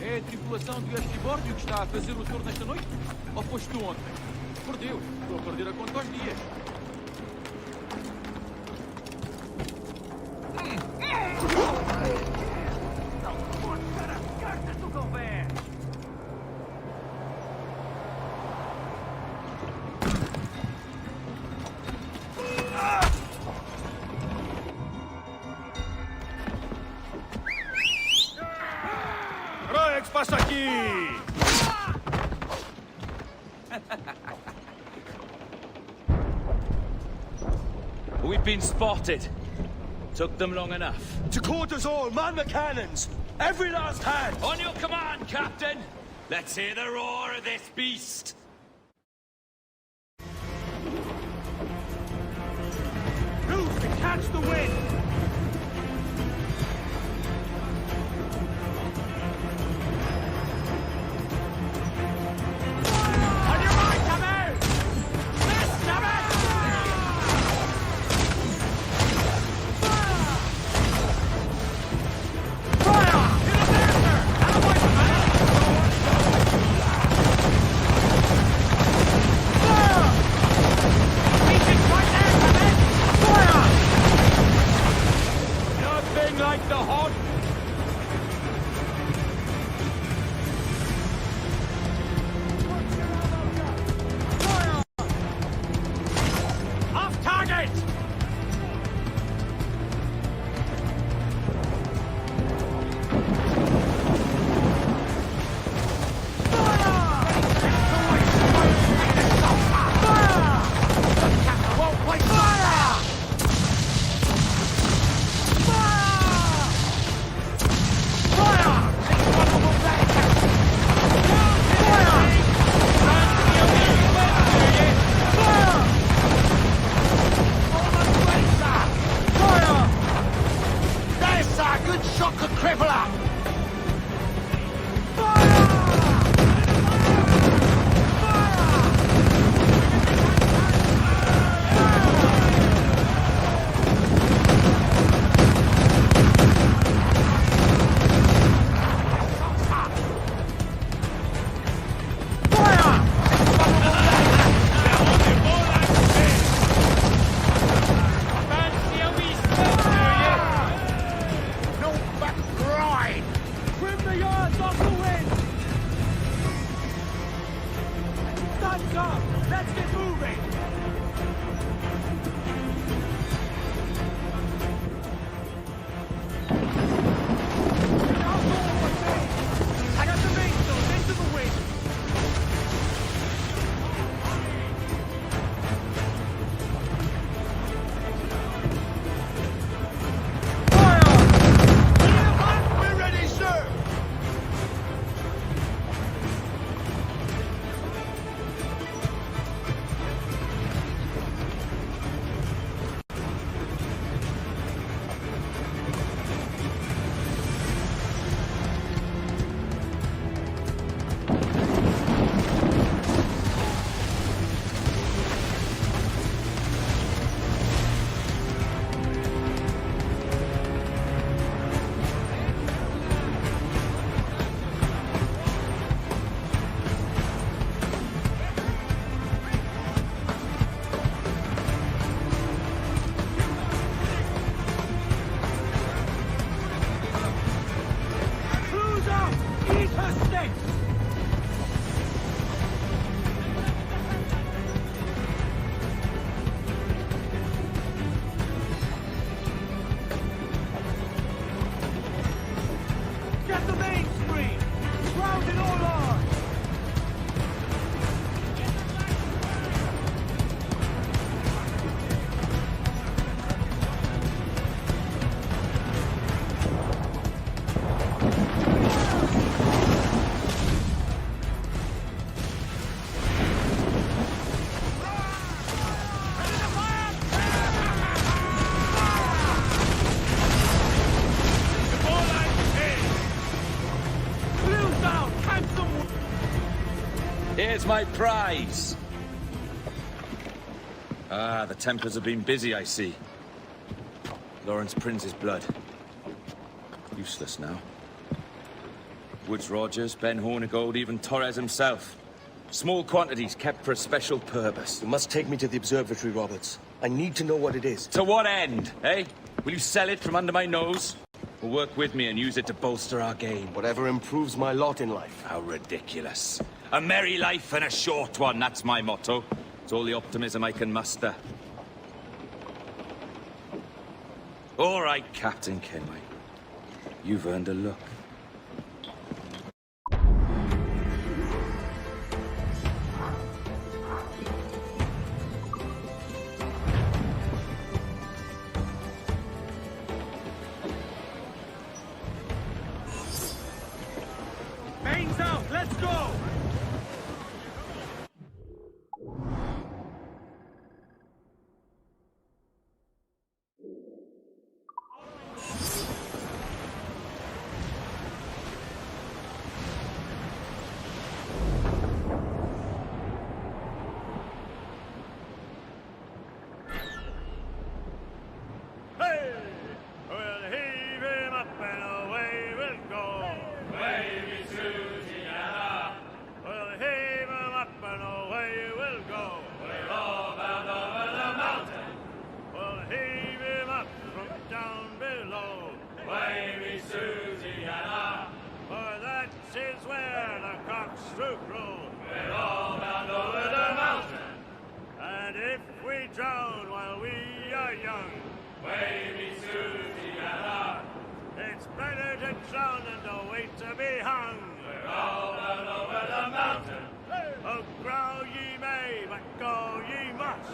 É a tripulação do Estribórdio que está a fazer o tour nesta noite? Ou foste tu ontem? Por Deus, estou a perder a conta aos dias. Roex, passa aqui! We've been spotted. Took them long enough. To quarters all, man the cannons! Every last hand! On your command, Captain! Let's hear the roar of this beast! Move to catch the wind! Here's my prize. Ah, the Templars have been busy, I see. Lawrence Prince's blood. Useless now. Woods Rogers, Ben Hornigold, even Torres himself. Small quantities kept for a special purpose. You must take me to the observatory, Roberts. I need to know what it is. To what end, eh? Will you sell it from under my nose? Or work with me and use it to bolster our game? Whatever improves my lot in life. How ridiculous. A merry life and a short one, that's my motto. It's all the optimism I can muster. All right, Captain Kenway. You've earned a look. Mains out, let's go! Hey! We'll heave him up and away we'll go. Wavy Susiana. We'll heave him up and away we'll go. We're all bound over the mountain. We'll heave him up from down below. Wavy Susiana. For that is where the cocks do crow. We're all bound over the mountain. And if we drown while we are young, Wavy Susiana, it's better to drown than to wait to be hung. We're all bound over the mountain. Oh, growl ye may, but go ye must.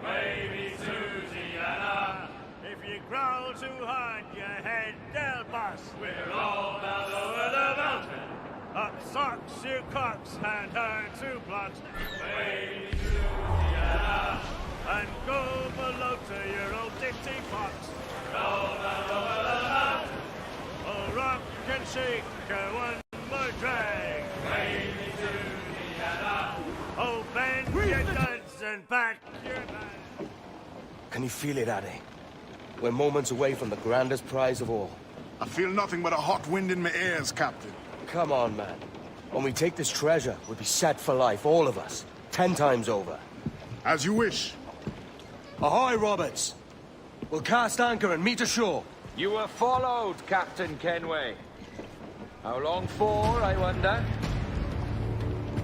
Wavy Susiana, if you growl too hard, your head they'll bust. We're all bound over the mountain. Up socks, you cocks, and her two blocks. Wavy Susiana, and go below to your old ditty fox. Roll down over the mountain. Oh, rock and shake, one more drag. Wavy Susiana. Oh, bend your duds and back your back. Can you feel it, Ade? We're moments away from the grandest prize of all. I feel nothing but a hot wind in my ears, Captain. Come on, man. When we take this treasure, we'll be set for life, all of us. 10 times over. As you wish. Ahoy, Roberts! We'll cast anchor and meet ashore. You were followed, Captain Kenway. How long for, I wonder?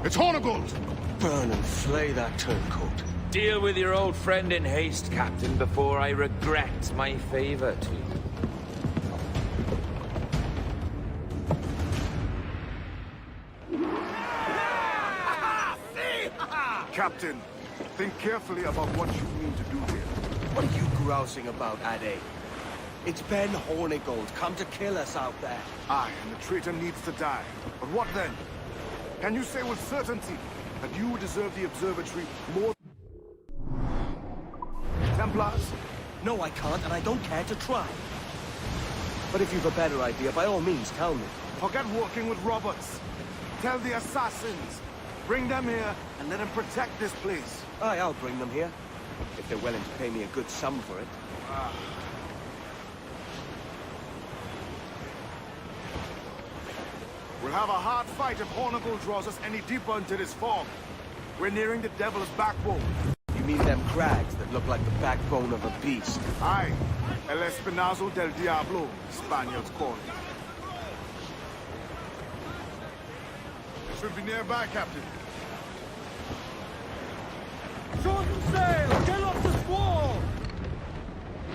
It's Hornigold! Burn and flay that turncoat. Deal with your old friend in haste, Captain, before I regret my favor to you. Captain, think carefully about what you mean to do here. What are you grousing about, Ade? It's Ben Hornigold, come to kill us out there. Aye, and the traitor needs to die. But what then? Can you say with certainty that you deserve the observatory more Templars? No, I can't, and I don't care to try. But if you've a better idea, by all means, tell me. Forget working with Roberts. Tell the assassins. Bring them here and let them protect this place. Aye, I'll bring them here. If they're willing to pay me a good sum for it. We'll have a hard fight if Hornigold draws us any deeper into this fog. We're nearing the Devil's Backbone. You mean them crags that look like the backbone of a beast? Aye. El Espinazo del Diablo, Spaniards call it. It should be nearby, Captain. Shorten sail! Get off the squall!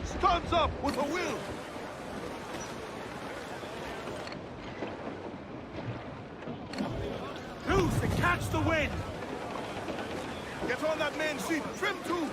Studs up with a will! Loose and catch the wind! Get on that main sheet! Trim to!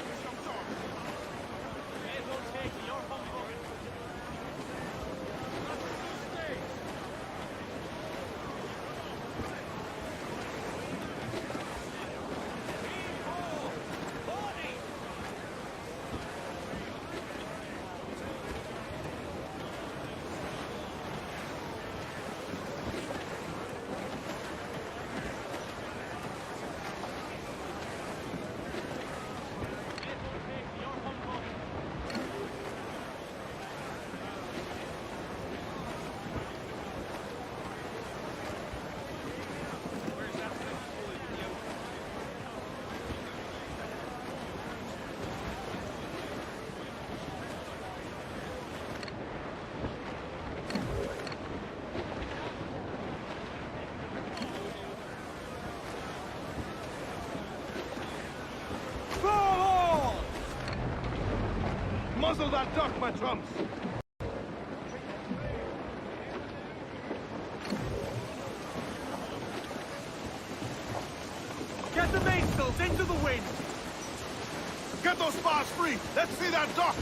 Muzzle that duck, my trumps! Get the mainsails into the wind! Get those spars free! Let's see that duck!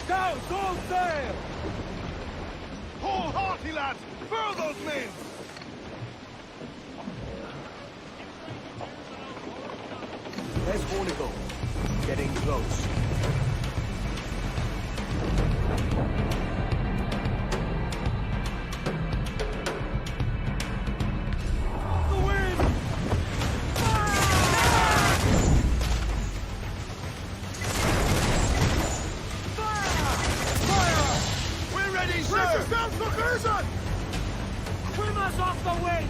Go! Full sail! Hold hearty, lads! Furl those men! There's Hornigold. Getting close. The wind! Fire! We're ready, sir! Brace yourself for collision! Swim us off the wind!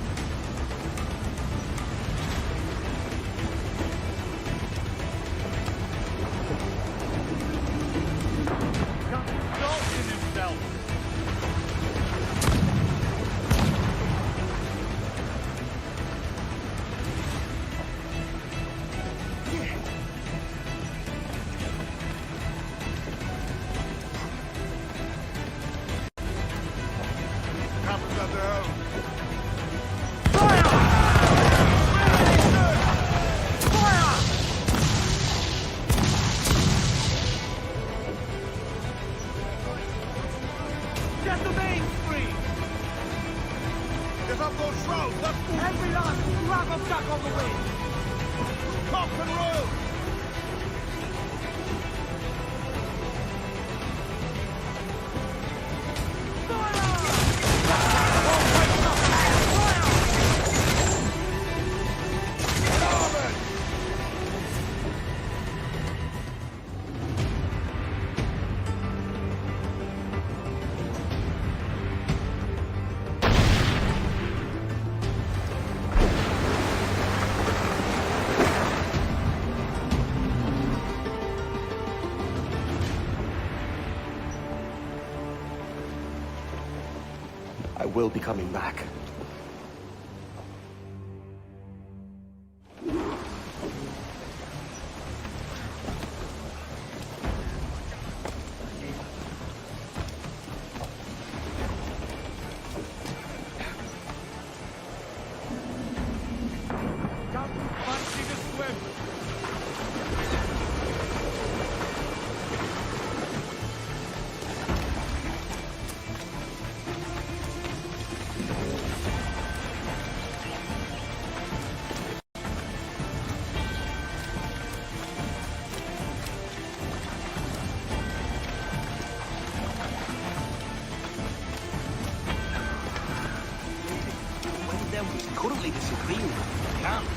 Indulging himself! Captain's at the helm. Get the main free! Get up those shrouds! Let's move! Every last drop of duck on the wind! Cock and roll! I will be coming back. Fancy to swim! When then we currently disagree with can't.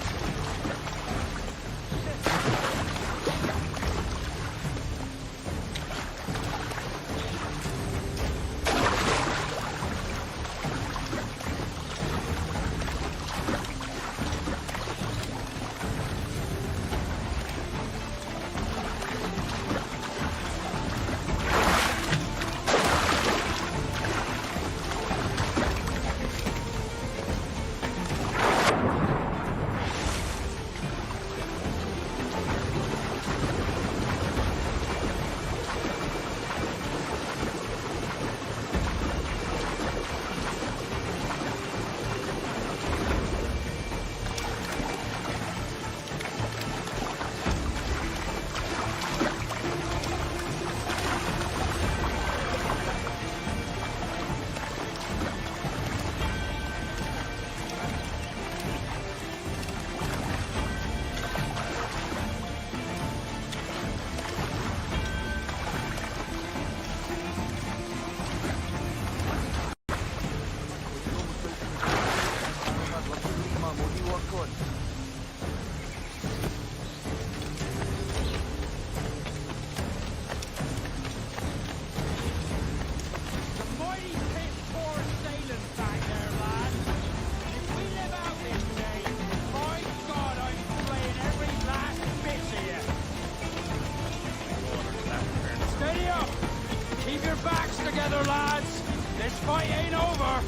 This fight ain't over.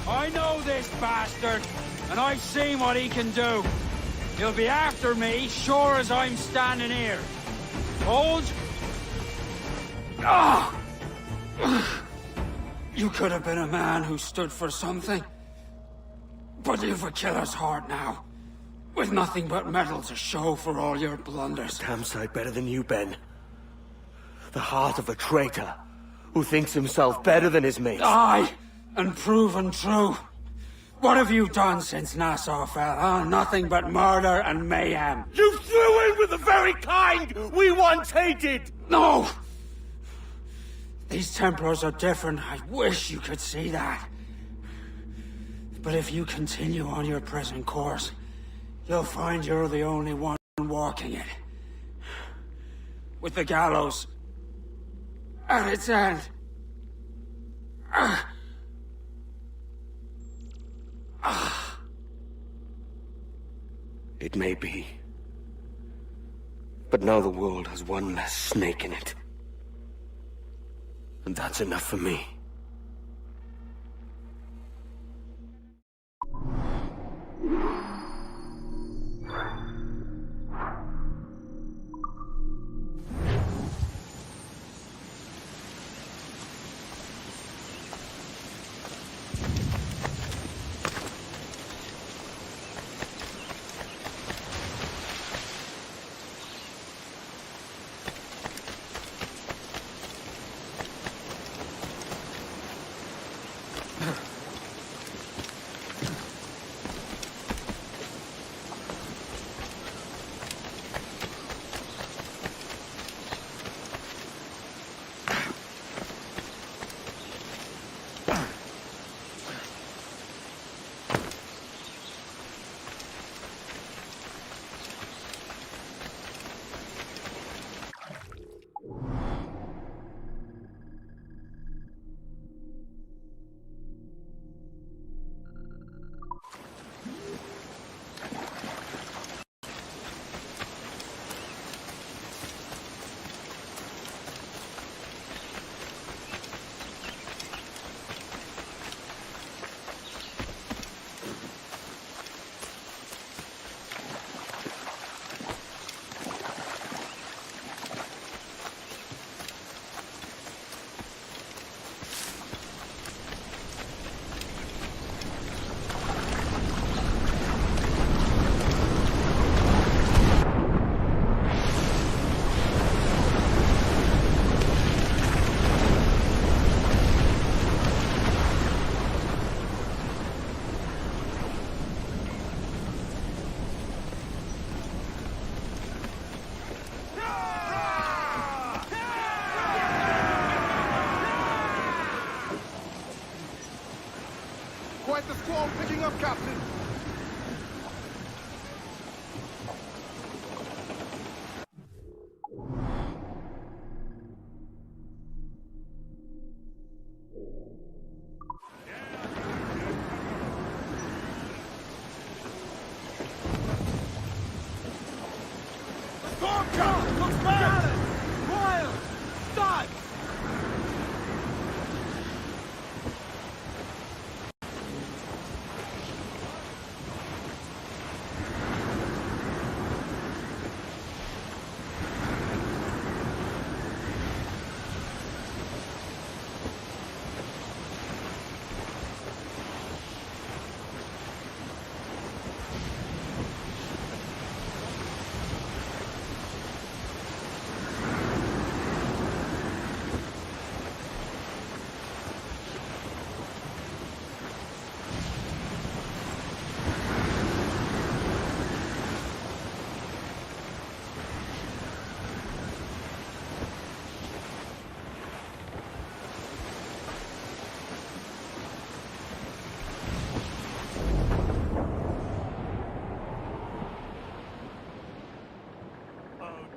I know this bastard, and I've seen what he can do. He'll be after me, sure as I'm standing here. Hold. Ah! You could have been a man who stood for something. But you've a killer's heart now. With nothing but metal to show for all your blunders. Damn sight better than you, Ben. The heart of a traitor who thinks himself better than his mates. Aye, and proven true. What have you done since Nassau fell, huh? Nothing but murder and mayhem. You threw in with the very kind we once hated! No! These Templars are different. I wish you could see that. But if you continue on your present course, you'll find you're the only one walking it. With the gallows at its end. It may be. But now the world has one less snake in it. And that's enough for me. Quite the squall picking up, Captain.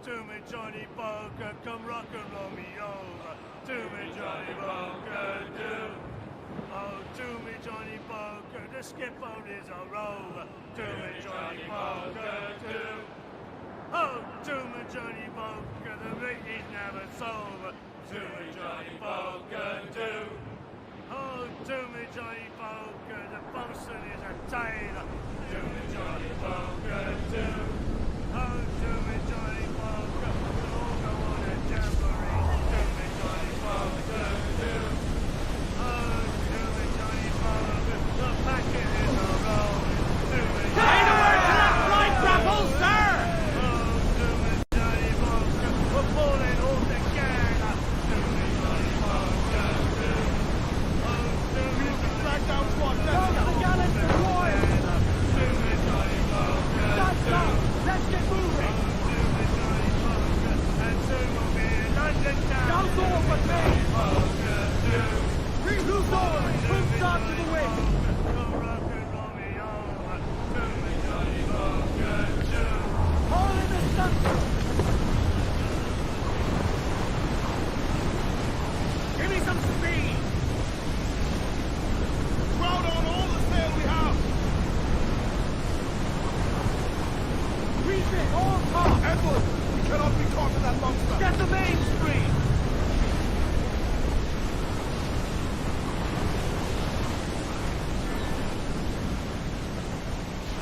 To me, Johnny Poker, come rock and roll me over. To me, Johnny Poker, do. Oh, to me, Johnny Poker, the skip on is a rover. To me, Johnny Poker, do. Oh, to me, Johnny Poker, the meeting's never sober. To me, Johnny Poker, do. Oh, to me, Johnny Poker, the bosun is a tailor. To me, Johnny Poker, do. Oh, to me, Johnny Poker, we'll all go on a jamboree. To me, Johnny Poker, do. Oh, to me, Johnny Poker, the packet is a rolling. To me, Johnny Poker, to that flight grapple, sir! Oh, to me, Johnny Poker, we're falling all together. To me, Johnny Poker, do. Oh, to me, Johnny down squad, let's go! The gallants are royal! To me, Johnny Poker, that's up! Let's get moving! To me, Johnny Poker, and soon we'll be in London town! Don't go off with me! Poker, do. Loose forward! Boom start to the wind! All in the sun! Give me some speed! Crowd on all the sail we have! Reef it, all top! Edward, we cannot be caught in that monster! Get the mainstream!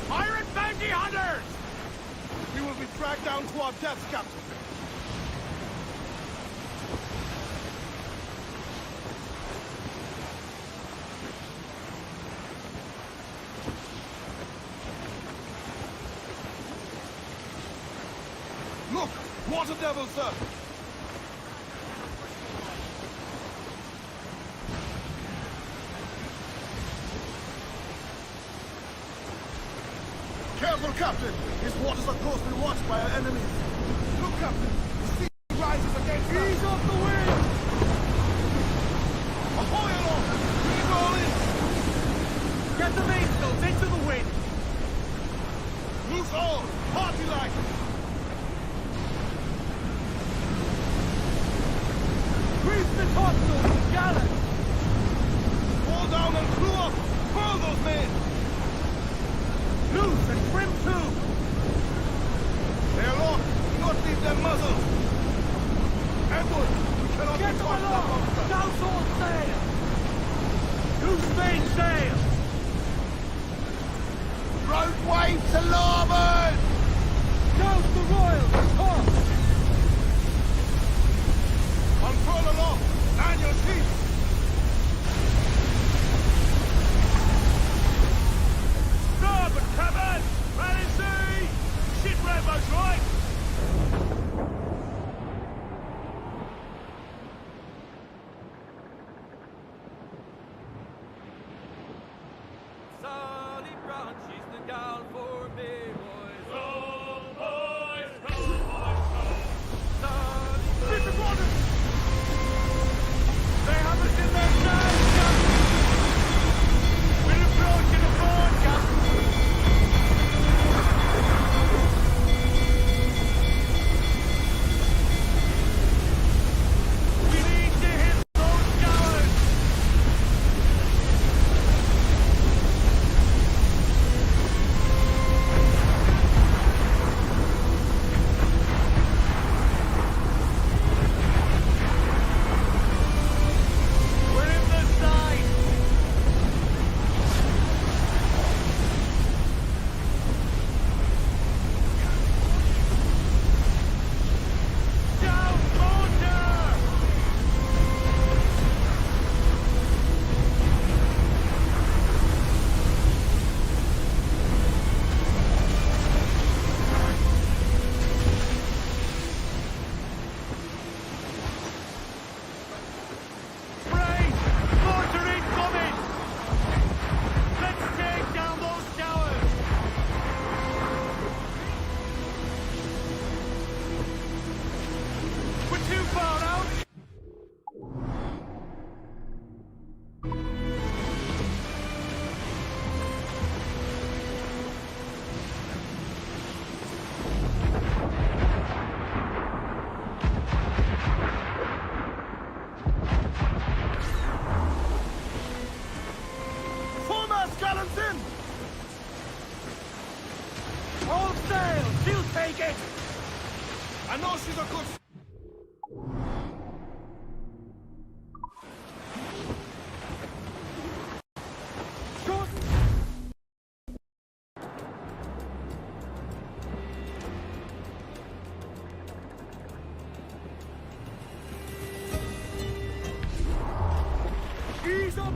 Pirate bounty hunters! We will be dragged down to our deaths, Captain. Look! Water devil, sir! Careful, Captain! These waters are closely watched by our enemies. Look, Captain! The sea rises against us! Ease off the wind! Ahoy along! Bring all in! Get the mainsails into the wind! Loose all! Party like! Grease the topsails! Gallant! Fall down and crew up! Furl those men! Loose and trim too! They're locked! Do not leave them muzzled! Edward! We cannot get them along! Douse all sail! Loose main sail! Road way to larboard! Douse the royals! Top! Unfurl aloft! Man your sheets! Starboard, cabin! Rally sea! Shit rainbow's right! Sunny branches the down for me, boys. Roll, boys, roll, boys, roll. Sunny... Get the water! They have us in their sides, Captain! We're approaching the board, Captain! We need to hit those galleys! We're in the side! Down motor! Brace! Mortar incoming! Let's take down those towers! We're too far out! Foremast gallants in! All sail! She'll take it! I know she's a good... Ease up!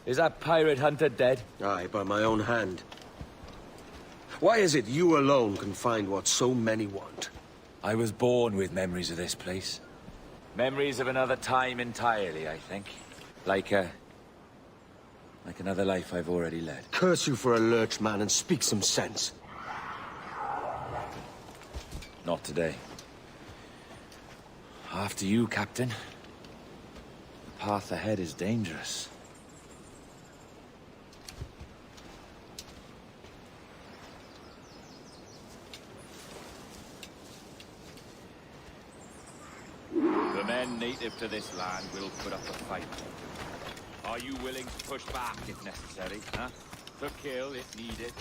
Is that pirate hunter dead? Aye, by my own hand. Why is it you alone can find what so many want? I was born with memories of this place. Memories of another time entirely, I think. Like another life I've already led. Curse you for a lurch, man, and speak some sense. Not today. After you, Captain. The path ahead is dangerous. The men native to this land will put up a fight. Are you willing to push back if necessary, huh? To kill if needed?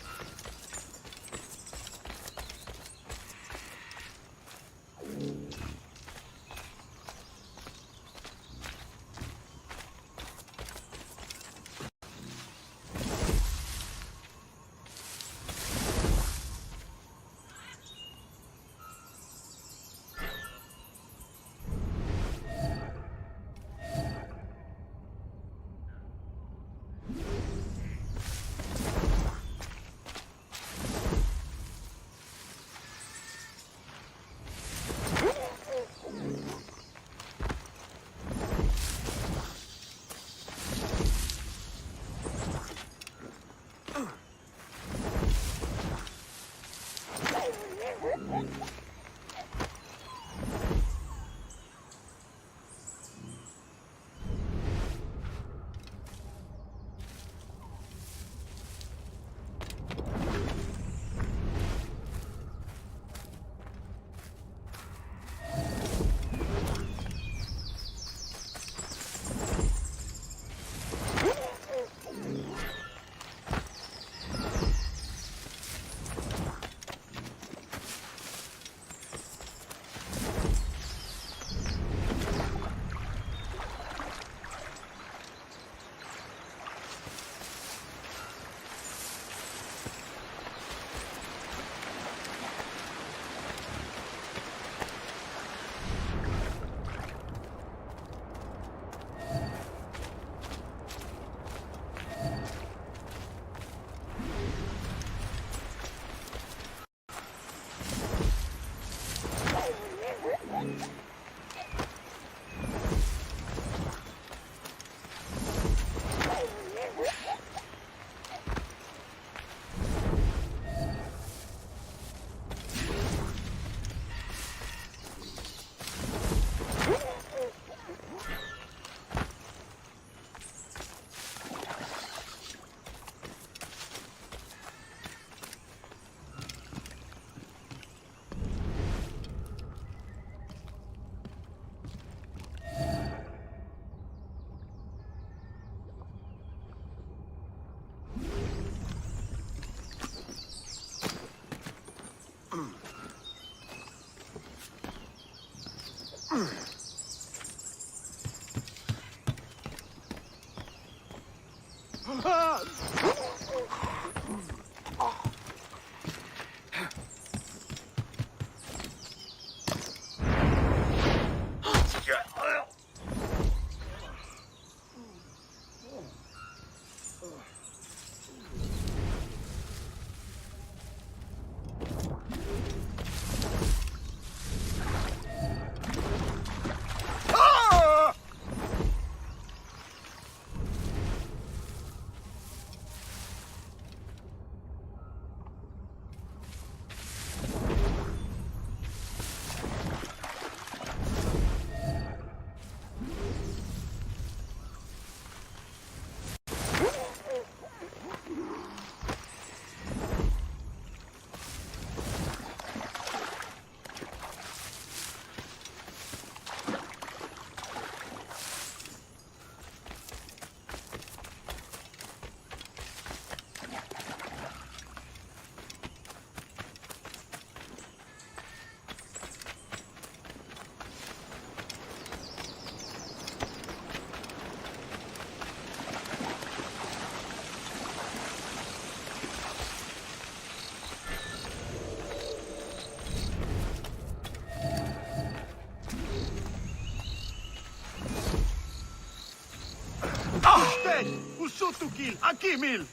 Hey, o soto kill, aqui, mil!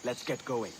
Let's get going.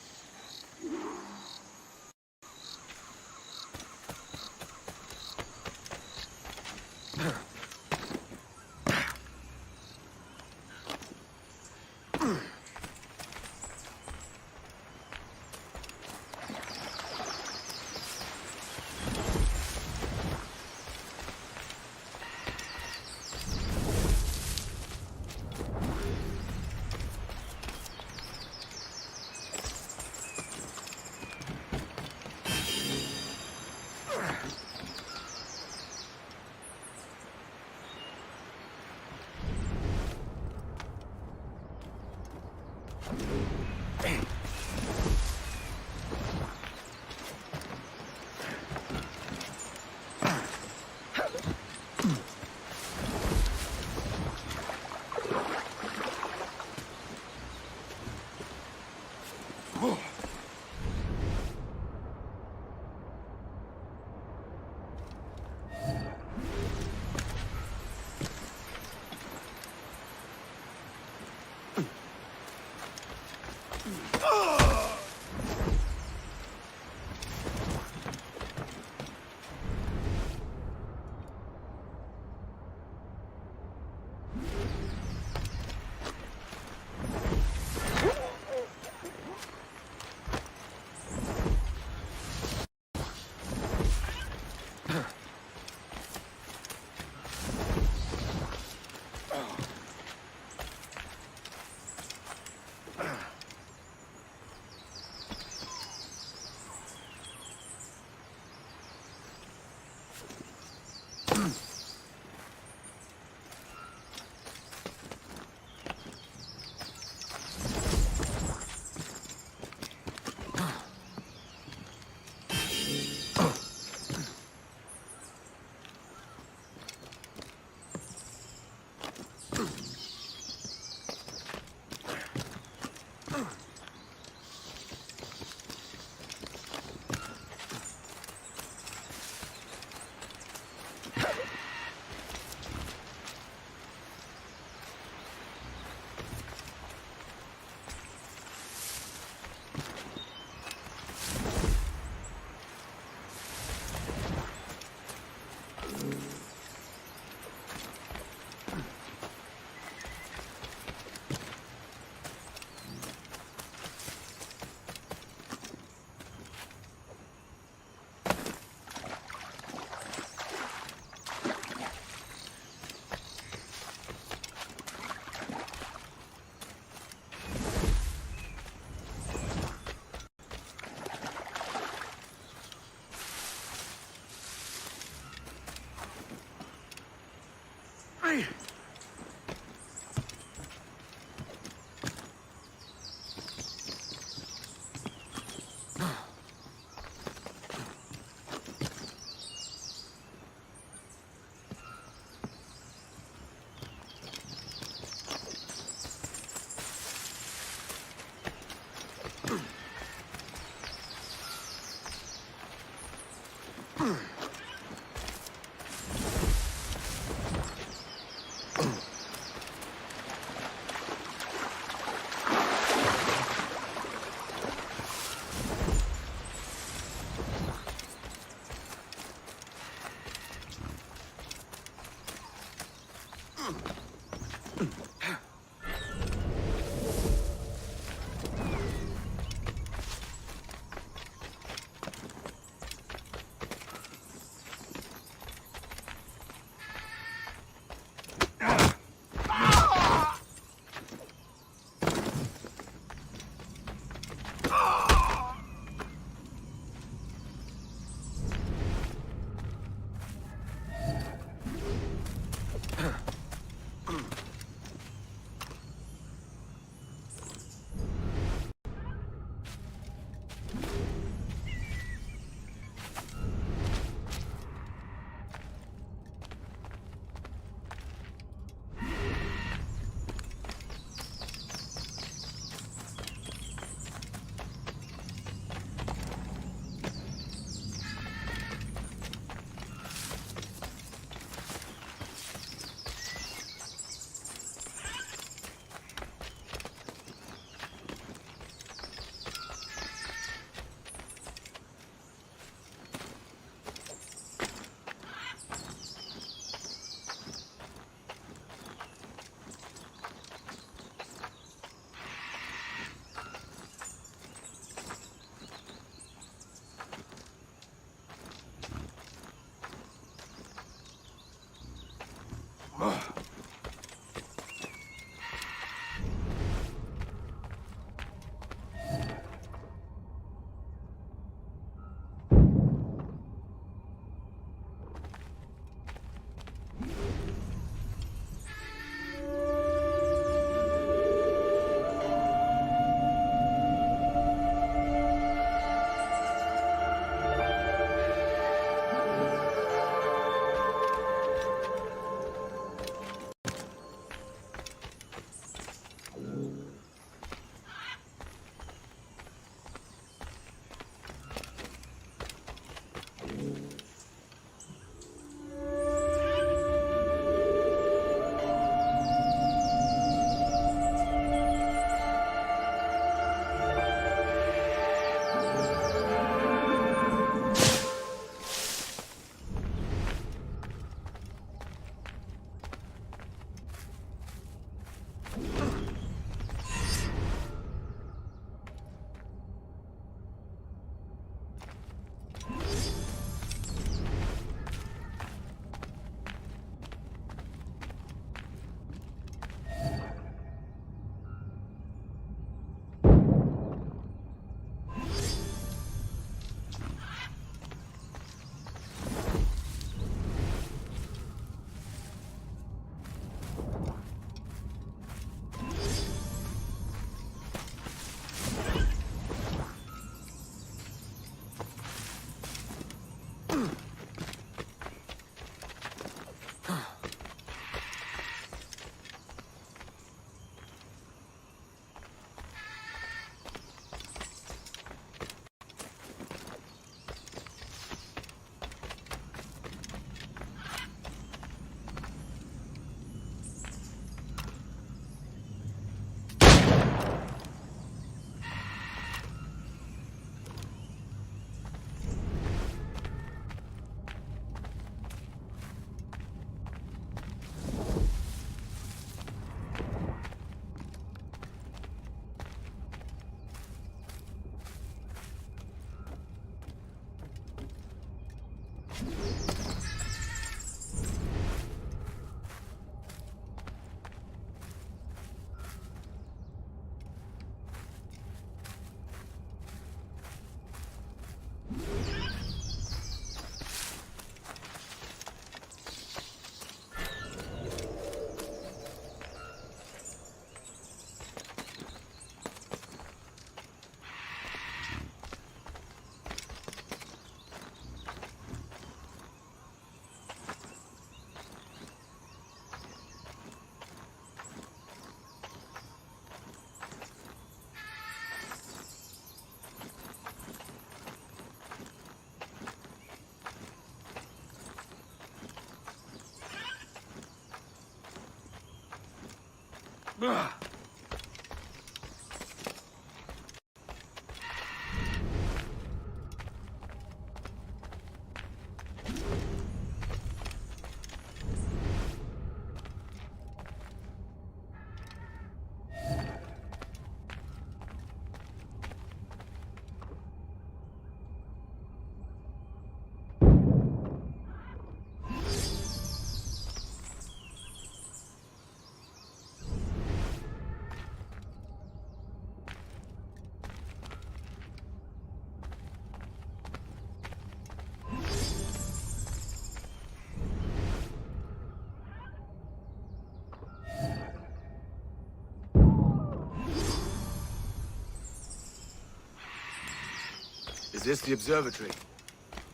Is this the observatory?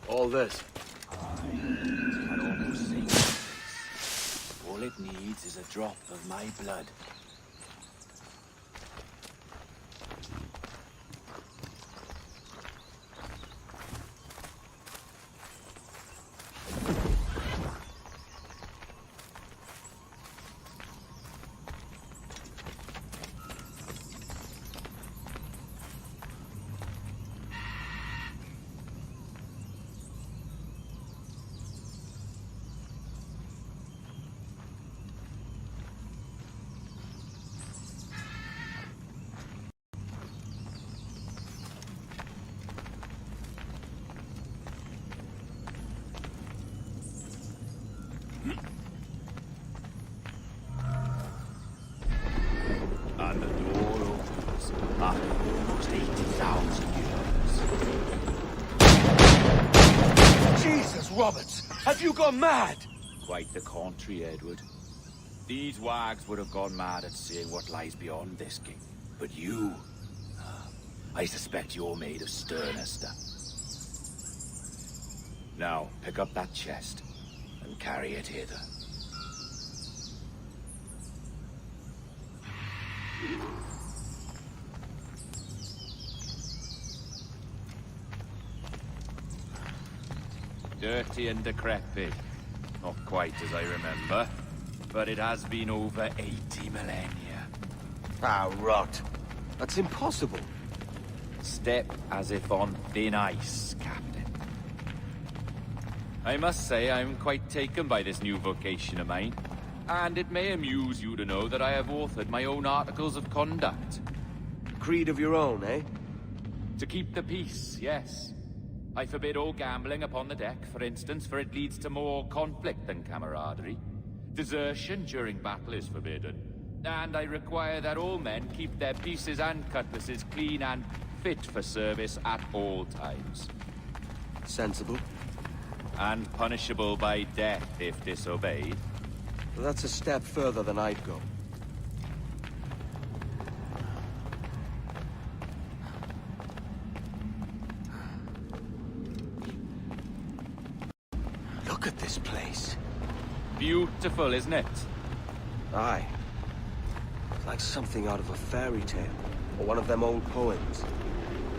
All this? I'd almost say this. All it needs is a drop of my blood. And the door opens after almost 80,000 years. Jesus, Roberts! Have you gone mad? Quite the contrary, Edward. These wags would have gone mad at seeing what lies beyond this gate. But you... I suspect you're made of sterner stuff. Now, pick up that chest and carry it hither. Dirty and decrepit. Not quite as I remember, but it has been over 80 millennia. Ah, rot. That's impossible. Step as if on thin ice, Captain. I must say I'm quite taken by this new vocation of mine. And it may amuse you to know that I have authored my own articles of conduct. Creed of your own, eh? To keep the peace, yes. I forbid all gambling upon the deck, for instance, for it leads to more conflict than camaraderie. Desertion during battle is forbidden. And I require that all men keep their pieces and cutlasses clean and fit for service at all times. Sensible. And punishable by death if disobeyed. Well, that's a step further than I'd go. Look at this place. Beautiful, isn't it? Aye. It's like something out of a fairy tale, or one of them old poems.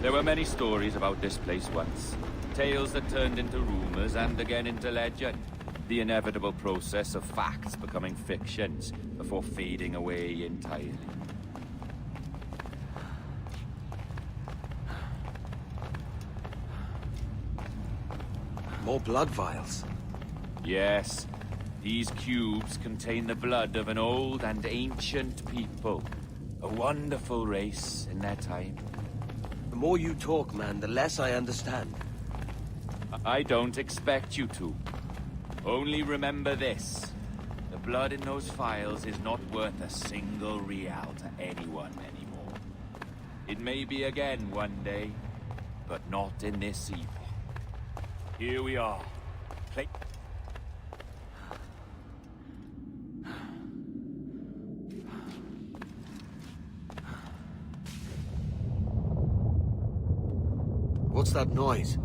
There were many stories about this place once. Tales that turned into rumors and again into legend. The inevitable process of facts becoming fictions before fading away entirely. More blood vials. Yes. These cubes contain the blood of an old and ancient people. A wonderful race in their time. The more you talk, man, the less I understand. I don't expect you to. Only remember this. The blood in those files is not worth a single real to anyone anymore. It may be again one day, but not in this epoch. Here we are. Play. What's that noise?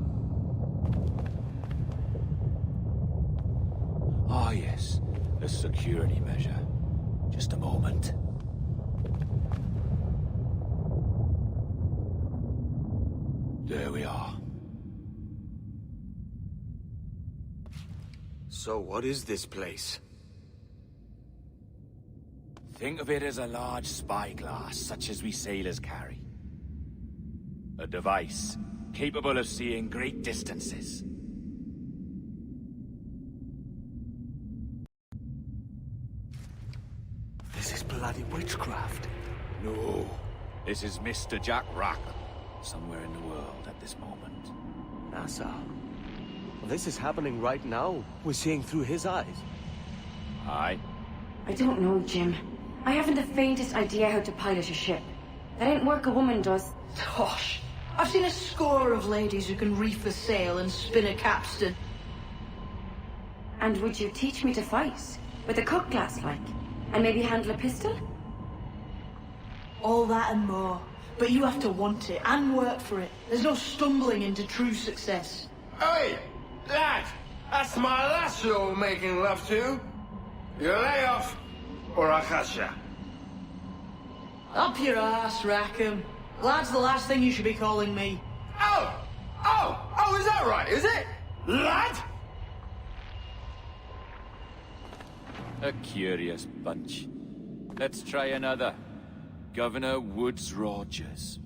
Ah, yes. A security measure. Just a moment. There we are. So what is this place? Think of it as a large spyglass, such as we sailors carry. A device capable of seeing great distances. This is bloody witchcraft. No, this is Mr. Jack Rackham, somewhere in the world at this moment. NASA. Well, this is happening right now. We're seeing through his eyes. Aye. I don't know, Jim. I haven't the faintest idea how to pilot a ship. That ain't work a woman does. Tosh. I've seen a score of ladies who can reef a sail and spin a capstan. And would you teach me to fight? With a cutlass, like? And maybe handle a pistol? All that and more. But you have to want it and work for it. There's no stumbling into true success. Hey, lad! That's my lass you're making love to. You lay off, or I'll catch ya. Up your ass, Rackham. Lad's the last thing you should be calling me. Oh, is that right, is it? Lad? A curious bunch. Let's try another. Governor Woods Rogers.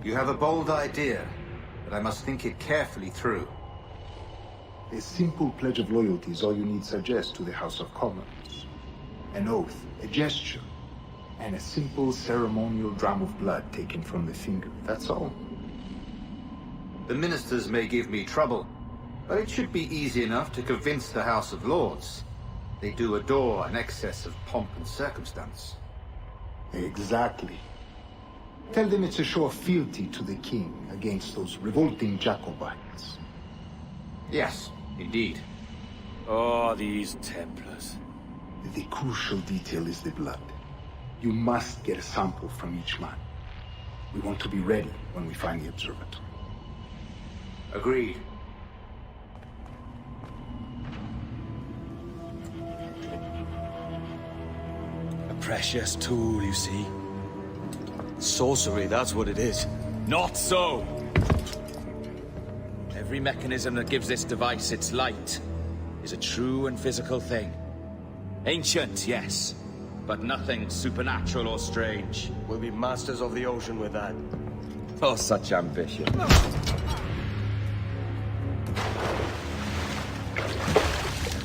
You have a bold idea, but I must think it carefully through. A simple pledge of loyalty is all you need suggest to the House of Commons. An oath, a gesture, and a simple ceremonial dram of blood taken from the finger. That's all. The ministers may give me trouble, but it should be easy enough to convince the House of Lords. They do adore an excess of pomp and circumstance. Exactly. Tell them it's a show of fealty to the king against those revolting Jacobites. Yes, indeed. Oh, these Templars. The crucial detail is the blood. You must get a sample from each man. We want to be ready when we find the observatory. Agreed. A precious tool, you see. Sorcery, that's what it is. Not so! Every mechanism that gives this device its light is a true and physical thing. Ancient, yes, but nothing supernatural or strange. We'll be masters of the ocean with that. Oh, such ambition.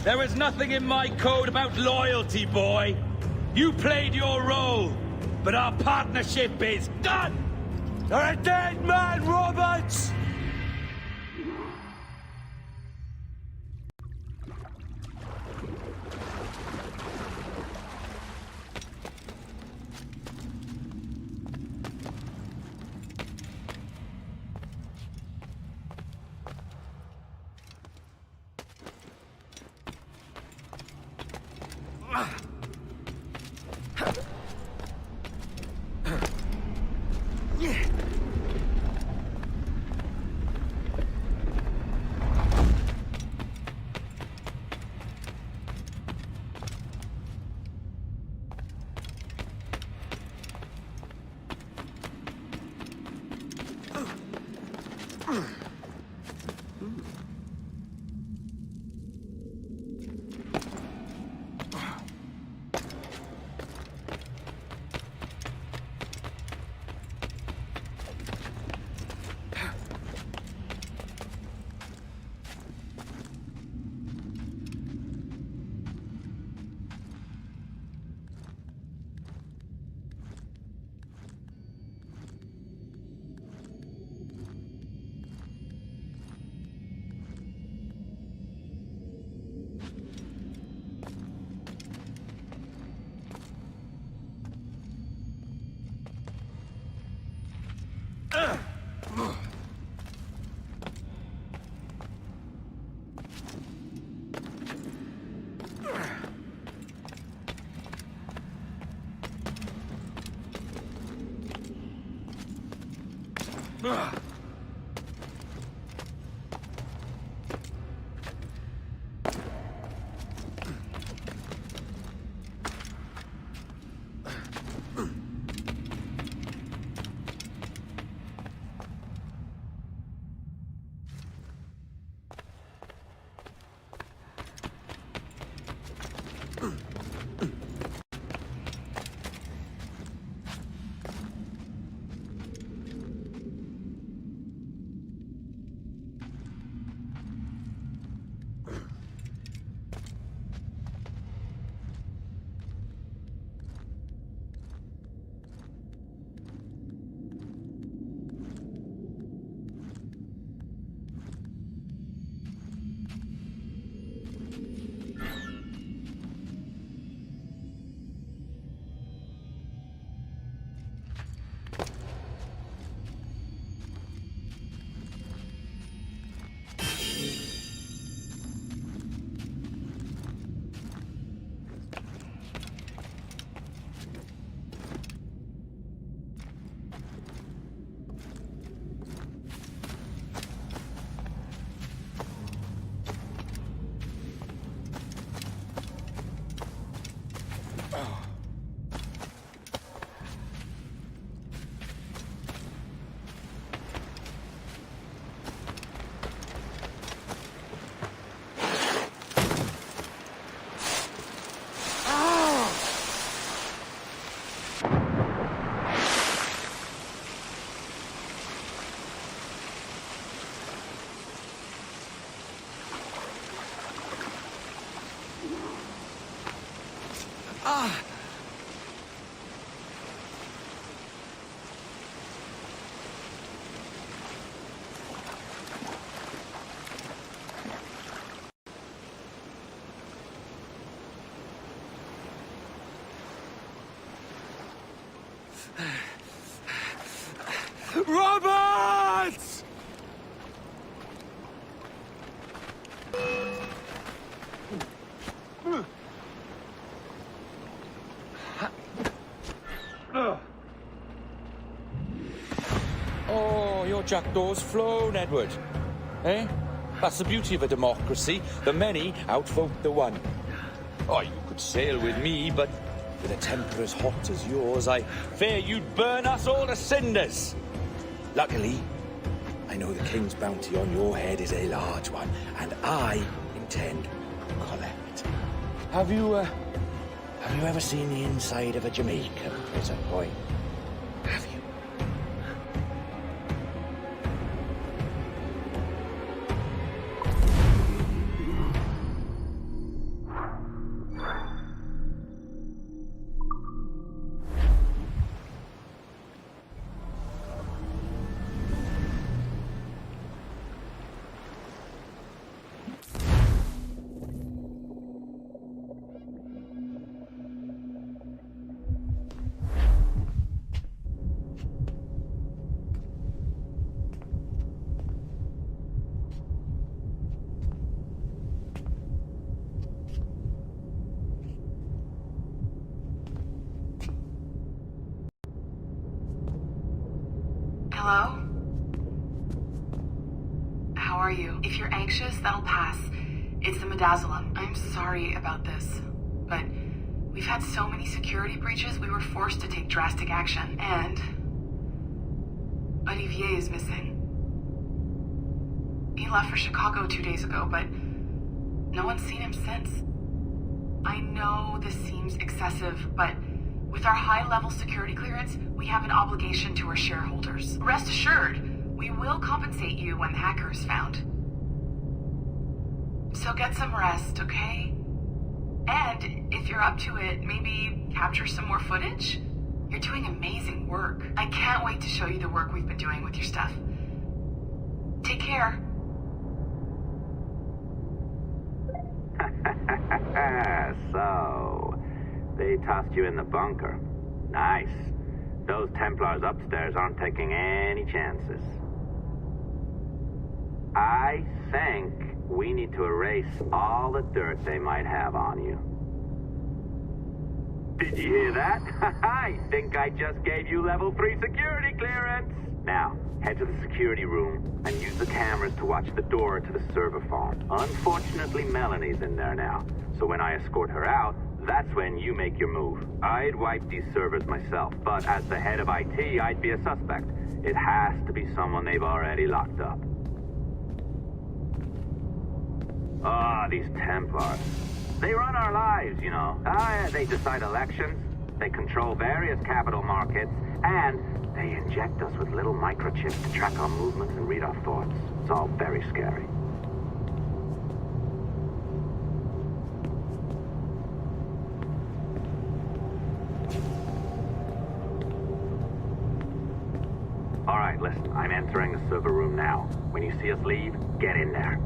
There is nothing in my code about loyalty, boy. You played your role, but our partnership is done! You're a dead man, Roberts! Roberts! Oh, your jackdaw's flown, Edward. Eh? That's the beauty of a democracy. The many outvote the one. Oh, you could sail with me, but with a temper as hot as yours, I fear you'd burn us all to cinders. Luckily, I know the king's bounty on your head is a large one, and I intend to collect. Have you ever seen the inside of a Jamaican prison, boy? Have you? Hello? How are you? If you're anxious, that'll pass. It's the midazolam. I'm sorry about this, but we've had so many security breaches, we were forced to take drastic action, and Olivier is missing. He left for Chicago 2 days ago, but no one's seen him since. I know this seems excessive, but with our high-level security clearance, we have an obligation to our shareholders. Rest assured, we will compensate you when the hacker is found. So get some rest, okay? And if you're up to it, maybe capture some more footage? You're doing amazing work. I can't wait to show you the work we've been doing with your stuff. Take care. So, they tossed you in the bunker. Nice. Those Templars upstairs aren't taking any chances. I think we need to erase all the dirt they might have on you. Did you hear that? I think I just gave you level 3 security clearance. Now, head to the security room and use the cameras to watch the door to the server farm. Unfortunately, Melanie's in there now, so when I escort her out, that's when you make your move. I'd wipe these servers myself, but as the head of IT, I'd be a suspect. It has to be someone they've already locked up. Ah, these Templars. They run our lives, you know. They decide elections, they control various capital markets, and they inject us with little microchips to track our movements and read our thoughts. It's all very scary. All right, listen, I'm entering the server room now. When you see us leave, get in there.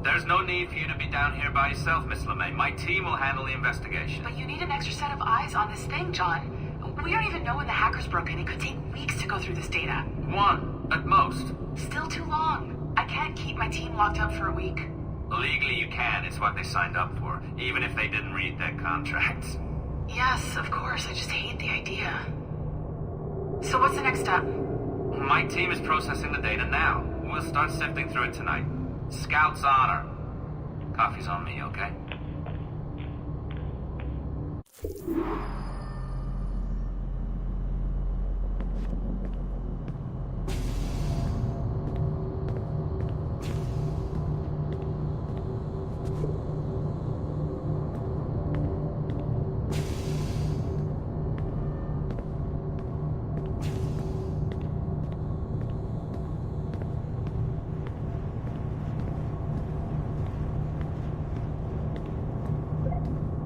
There's no need for you to be down here by yourself, Miss LeMay. My team will handle the investigation. But you need an extra set of eyes on this thing, John. We don't even know when the hackers broke in. It could take weeks to go through this data. 1, at most. Still too long. I can't keep my team locked up for a week. Legally you can, it's what they signed up for, even if they didn't read their contracts. Yes, of course. I just hate the idea. So what's the next step? My team is processing the data now. We'll start sifting through it tonight. Scout's honor. Coffee's on me, okay?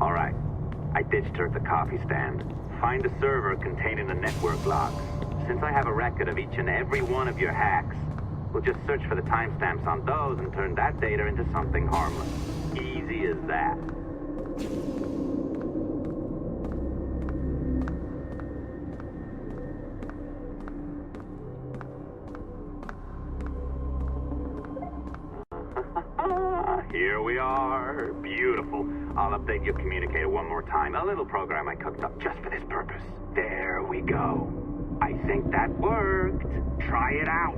All right. I ditched her at the coffee stand. Find a server containing the network logs. Since I have a record of each and every one of your hacks, we'll just search for the timestamps on those and turn that data into something harmless. Easy as that. Here we are. Beautiful. I'll update your communicator one more time. A little program I cooked up just for this purpose. There we go. I think that worked. Try it out.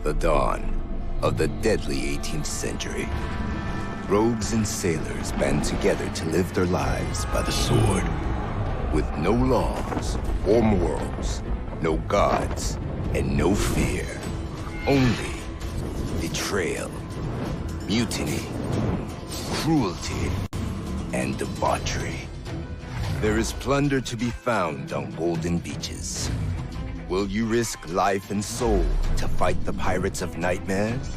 The dawn of the deadly 18th century. Rogues and sailors band together to live their lives by the sword. With no laws or morals, no gods, and no fear. Only betrayal, mutiny, cruelty, and debauchery. There is plunder to be found on golden beaches. Will you risk life and soul to fight the pirates of nightmares?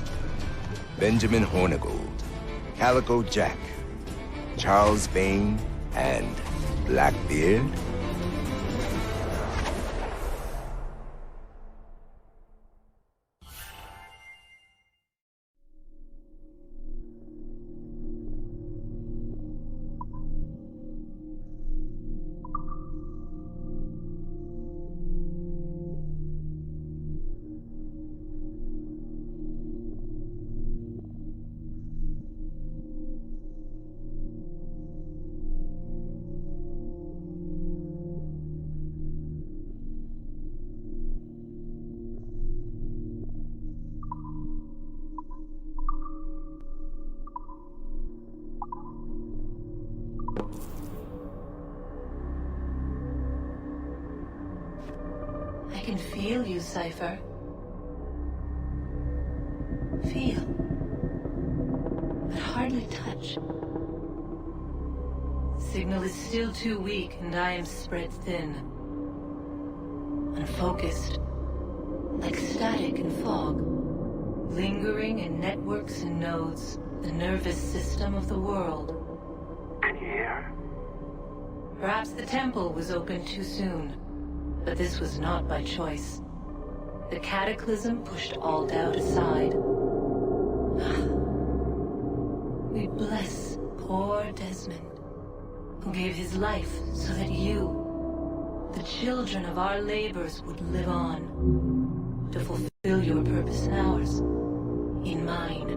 Benjamin Hornigold, Calico Jack, Charles Vane, and Blackbeard? feel you, Cypher. Feel. But hardly touch. Signal is still too weak, and I am spread thin. Unfocused. Like static in fog. Lingering in networks and nodes. The nervous system of the world. Can you hear? Perhaps the temple was opened too soon. But this was not by choice. The cataclysm pushed all doubt aside. We bless poor Desmond, who gave his life so that you, the children of our labors, would live on, to fulfill your purpose and ours, in mine.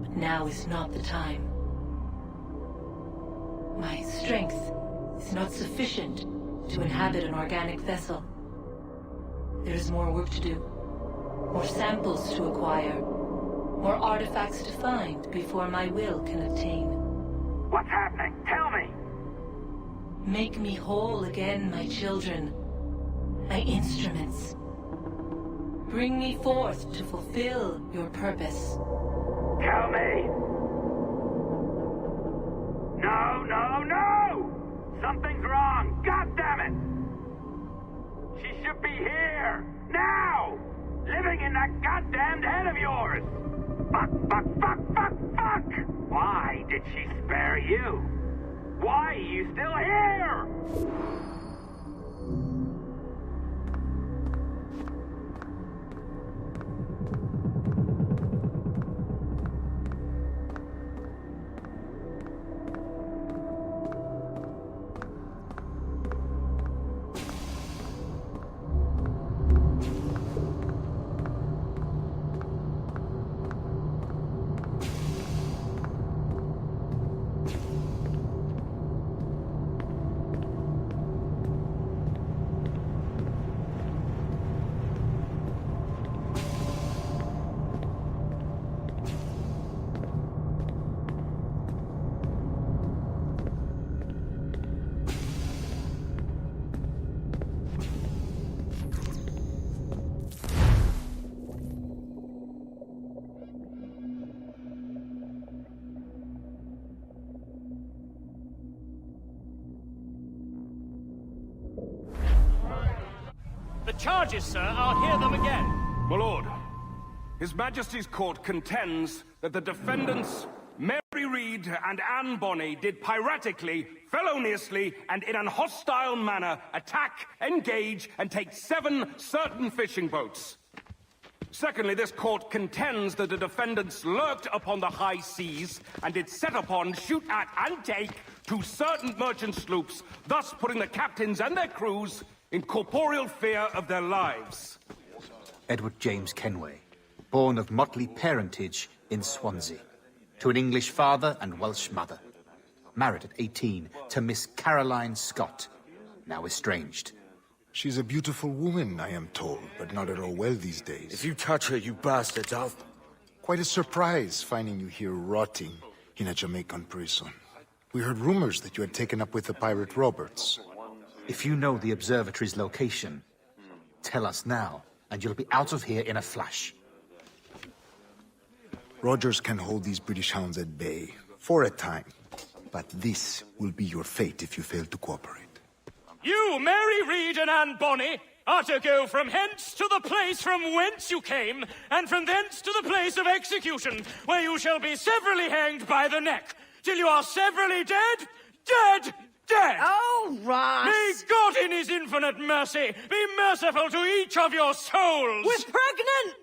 But now is not the time. My strength is not sufficient to inhabit an organic vessel. There is more work to do, more samples to acquire, more artifacts to find before my will can obtain. What's happening? Tell me! Make me whole again, my children, my instruments. Bring me forth to fulfill your purpose. Tell me! No, no, no! Something's wrong! God damn it! She should be here! Now! Living in that goddamned head of yours! Fuck, fuck, fuck, fuck, fuck! Why did she spare you? Why are you still here? The charges, sir, I'll hear them again. My lord, His Majesty's court contends that the defendants, Mary Reed and Anne Bonny, did piratically, feloniously, and in an hostile manner attack, engage, and take 7 certain fishing boats. Secondly, this court contends that the defendants lurked upon the high seas and did set upon, shoot at, and take 2 certain merchant sloops, thus putting the captains and their crews in corporeal fear of their lives. Edward James Kenway, born of motley parentage in Swansea, to an English father and Welsh mother. Married at 18 to Miss Caroline Scott, now estranged. She's a beautiful woman, I am told, but not at all well these days. If you touch her, you bastards, I'll... Quite a surprise finding you here rotting in a Jamaican prison. We heard rumors that you had taken up with the pirate Roberts. If you know the observatory's location, tell us now, and you'll be out of here in a flash. Rogers can hold these British hounds at bay, for a time. But this will be your fate if you fail to cooperate. You, Mary Reed and Anne Bonny, are to go from hence to the place from whence you came, and from thence to the place of execution, where you shall be severally hanged by the neck, till you are severally dead, dead, dead! Oh, Ross! May God in his infinite mercy be merciful to each of your souls! We're pregnant!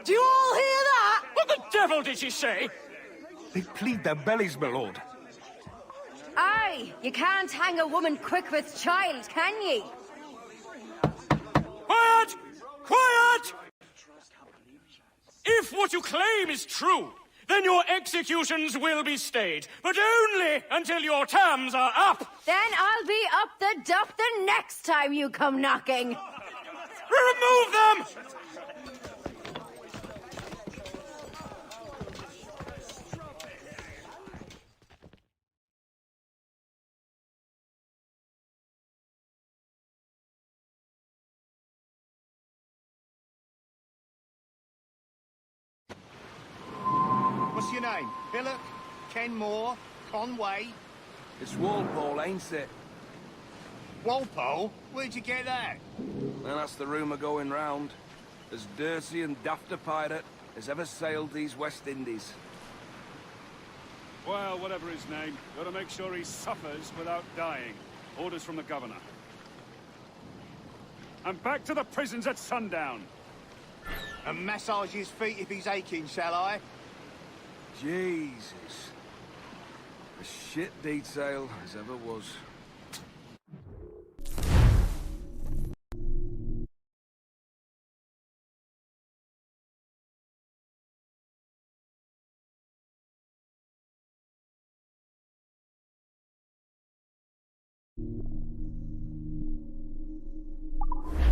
Do you all hear that? What the devil did she say? They plead their bellies, my lord. Aye, you can't hang a woman quick with child, can ye? Quiet! Quiet! If what you claim is true, then your executions will be stayed, but only until your terms are up. Then I'll be up the duff the next time you come knocking. Remove them! your name? Hillock? Kenmore? Conway? It's Walpole, ain't it? Walpole? Where'd you get that? Well, that's the rumour going round. As dirty and daft a pirate as ever sailed these West Indies. Well, whatever his name, gotta make sure he suffers without dying. Orders from the governor. And back to the prisons at sundown. And massage his feet if he's aching, shall I? Jesus. A shit detail as ever was.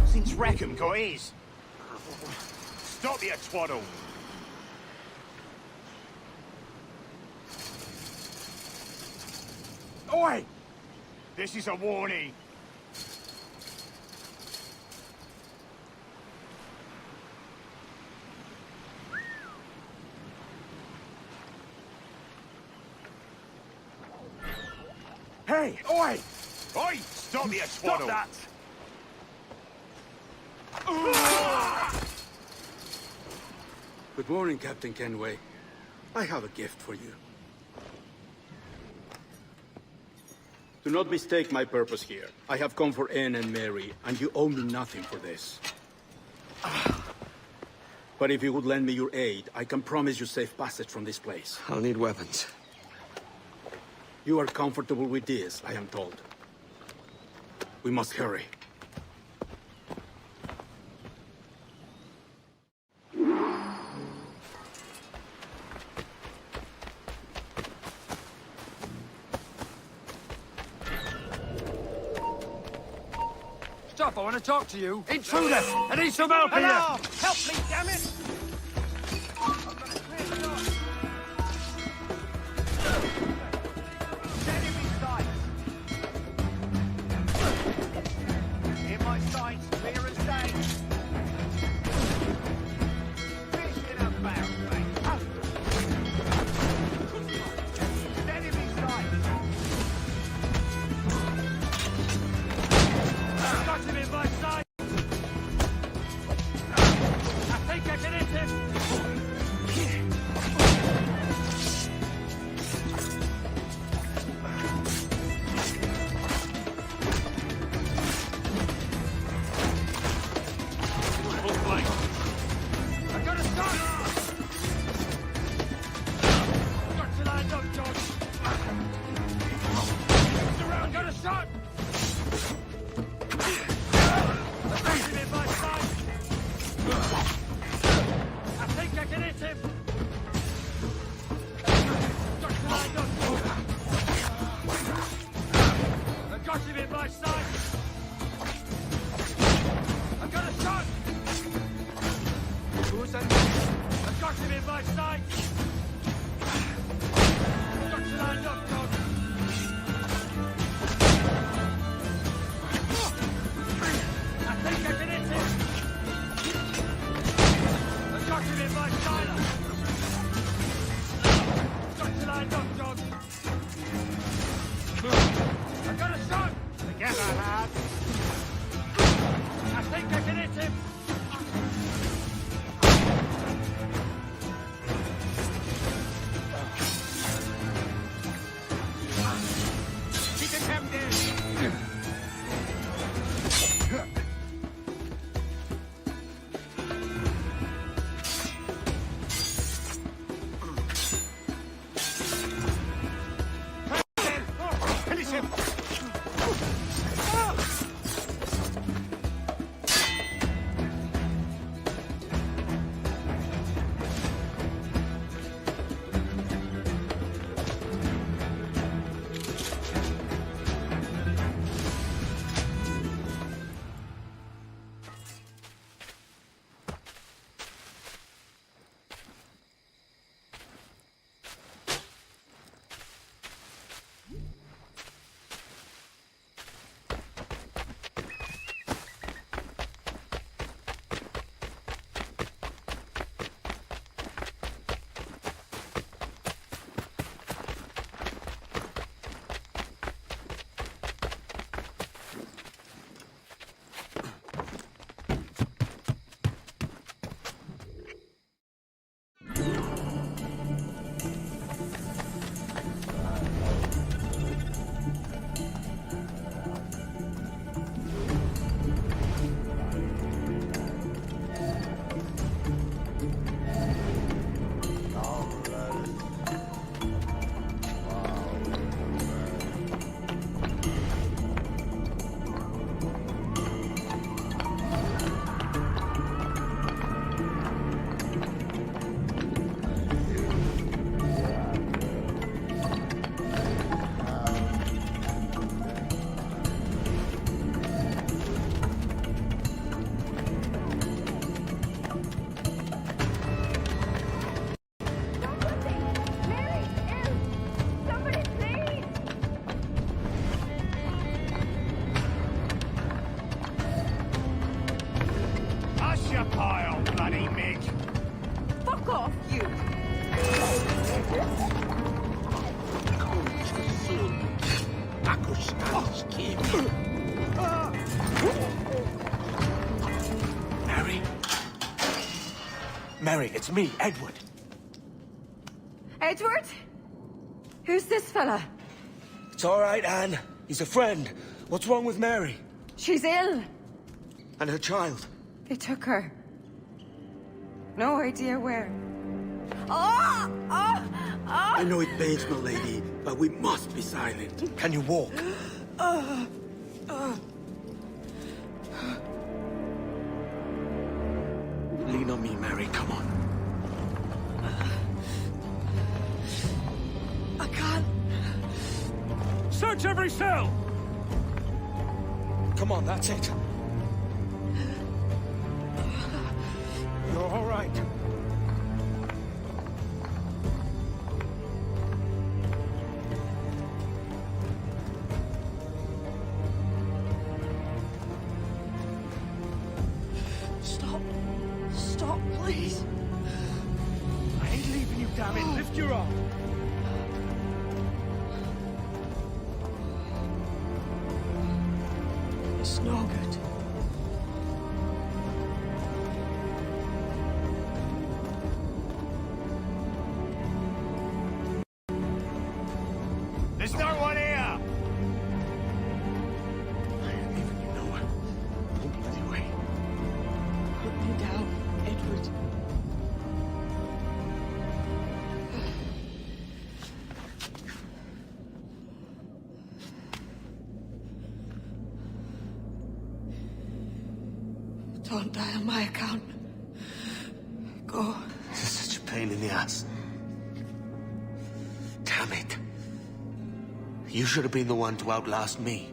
Since Rackham got his. Stop your twaddle. Oi! This is a warning. Hey! Oi! Oi! Stop your twaddle. Stop that! Good morning, Captain Kenway. I have a gift for you. Do not mistake my purpose here. I have come for Anne and Mary, and you owe me nothing for this. But if you would lend me your aid, I can promise you safe passage from this place. I'll need weapons. You are comfortable with this, I am told. We must hurry. Stop, I want to talk to you. Intruder! I need some help here! Hello! Help me, damn it! Enemy sights! In my sights, clear as day. Fish in a barrel, mate. Enemy sights! Got him in my sight! I think I can hit him! Full flank. I got a shot! Got to line up, George! Around, got a shot! I think I can hit him! Got to line up! I got him in my sight! I got a shot! Who's that? I got him in my sight! Got to line up, Dog! I think I can hit him! Got him in my sight! Got to line up, Dog! I got a shot! you! Mary? Mary, it's me, Edward. Edward? Who's this fella? It's all right, Anne. He's a friend. What's wrong with Mary? She's ill. And her child? They took her. No idea where. Oh! Oh! Oh! I know it pains, my lady, but we must be silent. Can you walk? Lean on me, Mary. Come on. I can't. Search every cell! Come on, that's it. You're all right. Stop. Stop, please. I ain't leaving you, damn it. Lift your arm. It's no good. There's no one here! I ain't leaving you nowhere. No bloody way. Put me down, Edward. Don't die on my account. Go. This is such a pain in the ass. Damn it. You should have been the one to outlast me.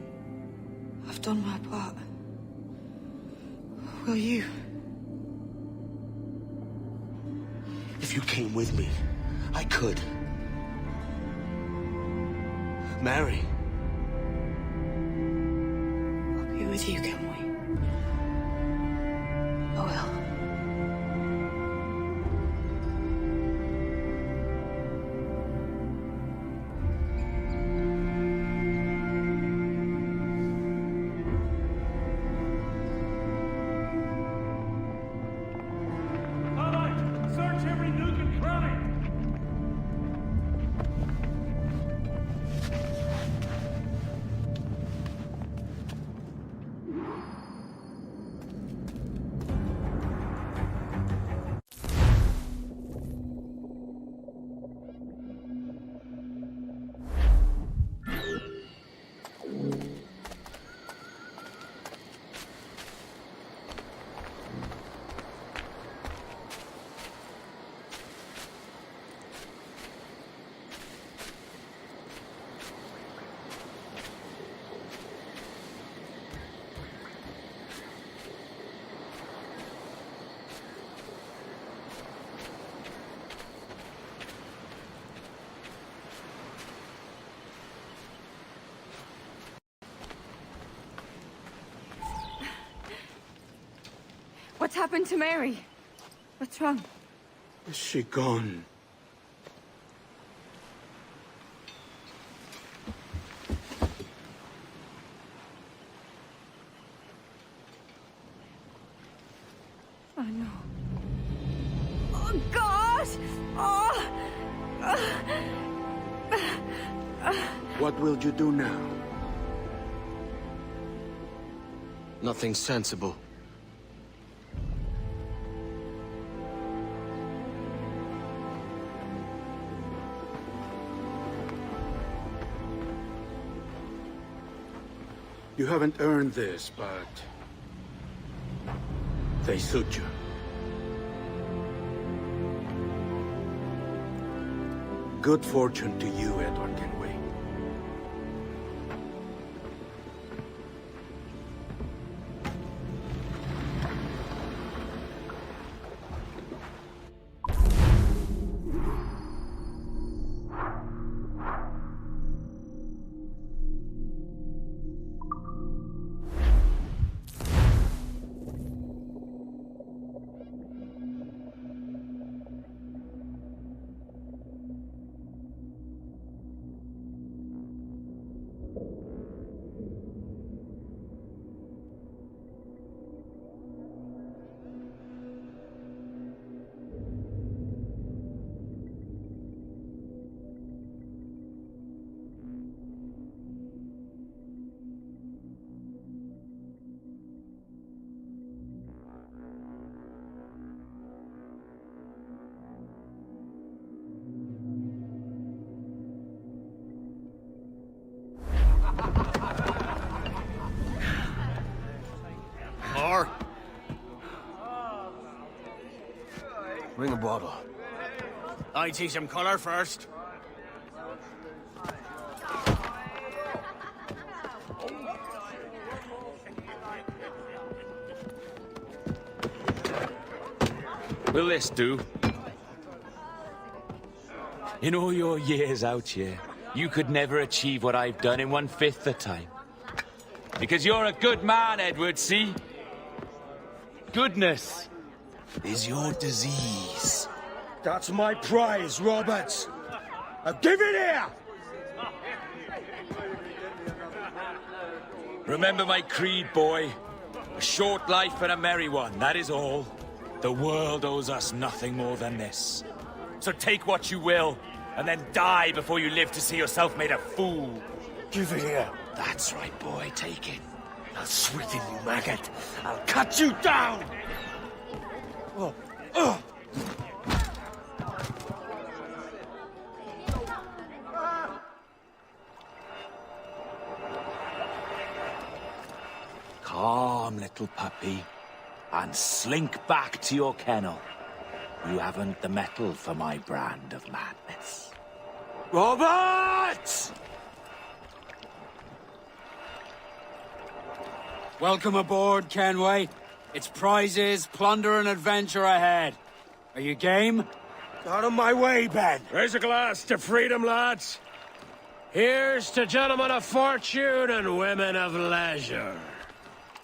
I've done my part. Will you? If you came with me, I could. Mary. I'll be with you, can we? I will. Search every nook and cranny! What's happened to Mary? What's wrong? Is she gone? Oh, no. Oh, God! Oh! What will you do now? Nothing sensible. You haven't earned this, but they suit you. Good fortune to you, Edward Kenway. I see some color first. Will this do? In all your years out here, you could never achieve what I've done in 1/5 the time. Because you're a good man, Edward, see? Goodness is your disease. That's my prize, Roberts. Now give it here! Remember my creed, boy. A short life and a merry one, that is all. The world owes us nothing more than this. So take what you will, and then die before you live to see yourself made a fool. Give it here. That's right, boy, take it. I'll sweeten you, maggot. I'll cut you down! Oh. Calm, little puppy, and slink back to your kennel. You haven't the mettle for my brand of madness. Robert! Welcome aboard, Kenway. It's prizes, plunder, and adventure ahead. Are you game? Out of my way, Ben. Raise a glass to freedom, lads. Here's to gentlemen of fortune and women of leisure.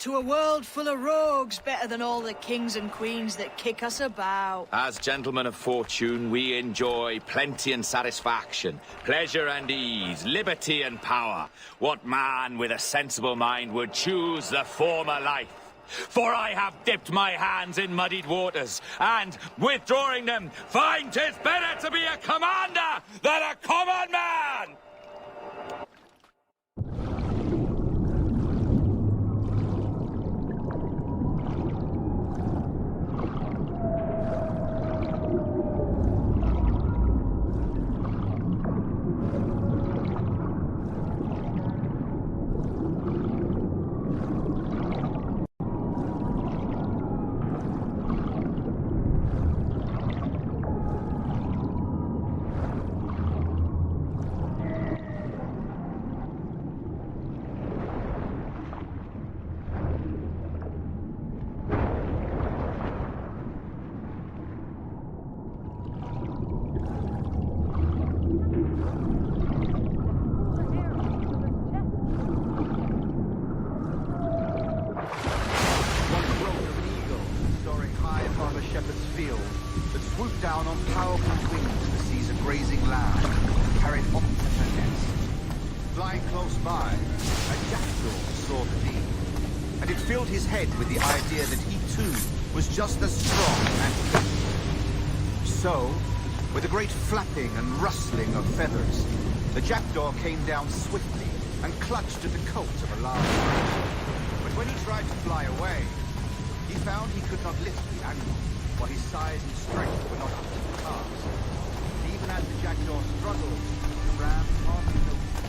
To a world full of rogues, better than all the kings and queens that kick us about. As gentlemen of fortune, we enjoy plenty and satisfaction, pleasure and ease, liberty and power. What man with a sensible mind would choose the former life? For I have dipped my hands in muddied waters, and, withdrawing them, find 'tis better to be a commander than a common man! Down on powerful wings to seize a grazing lamb and carry it off to her nest. Flying close by, a jackdaw saw the deed, and it filled his head with the idea that he too was just as strong and capable. So, with a great flapping and rustling of feathers, the jackdaw came down swiftly and clutched at the coat of a large fish. But when he tried to fly away, he found he could not lift the animal, for his size and strength were not up to the task. And even as the jackdaw struggled, the ram hardly noticed.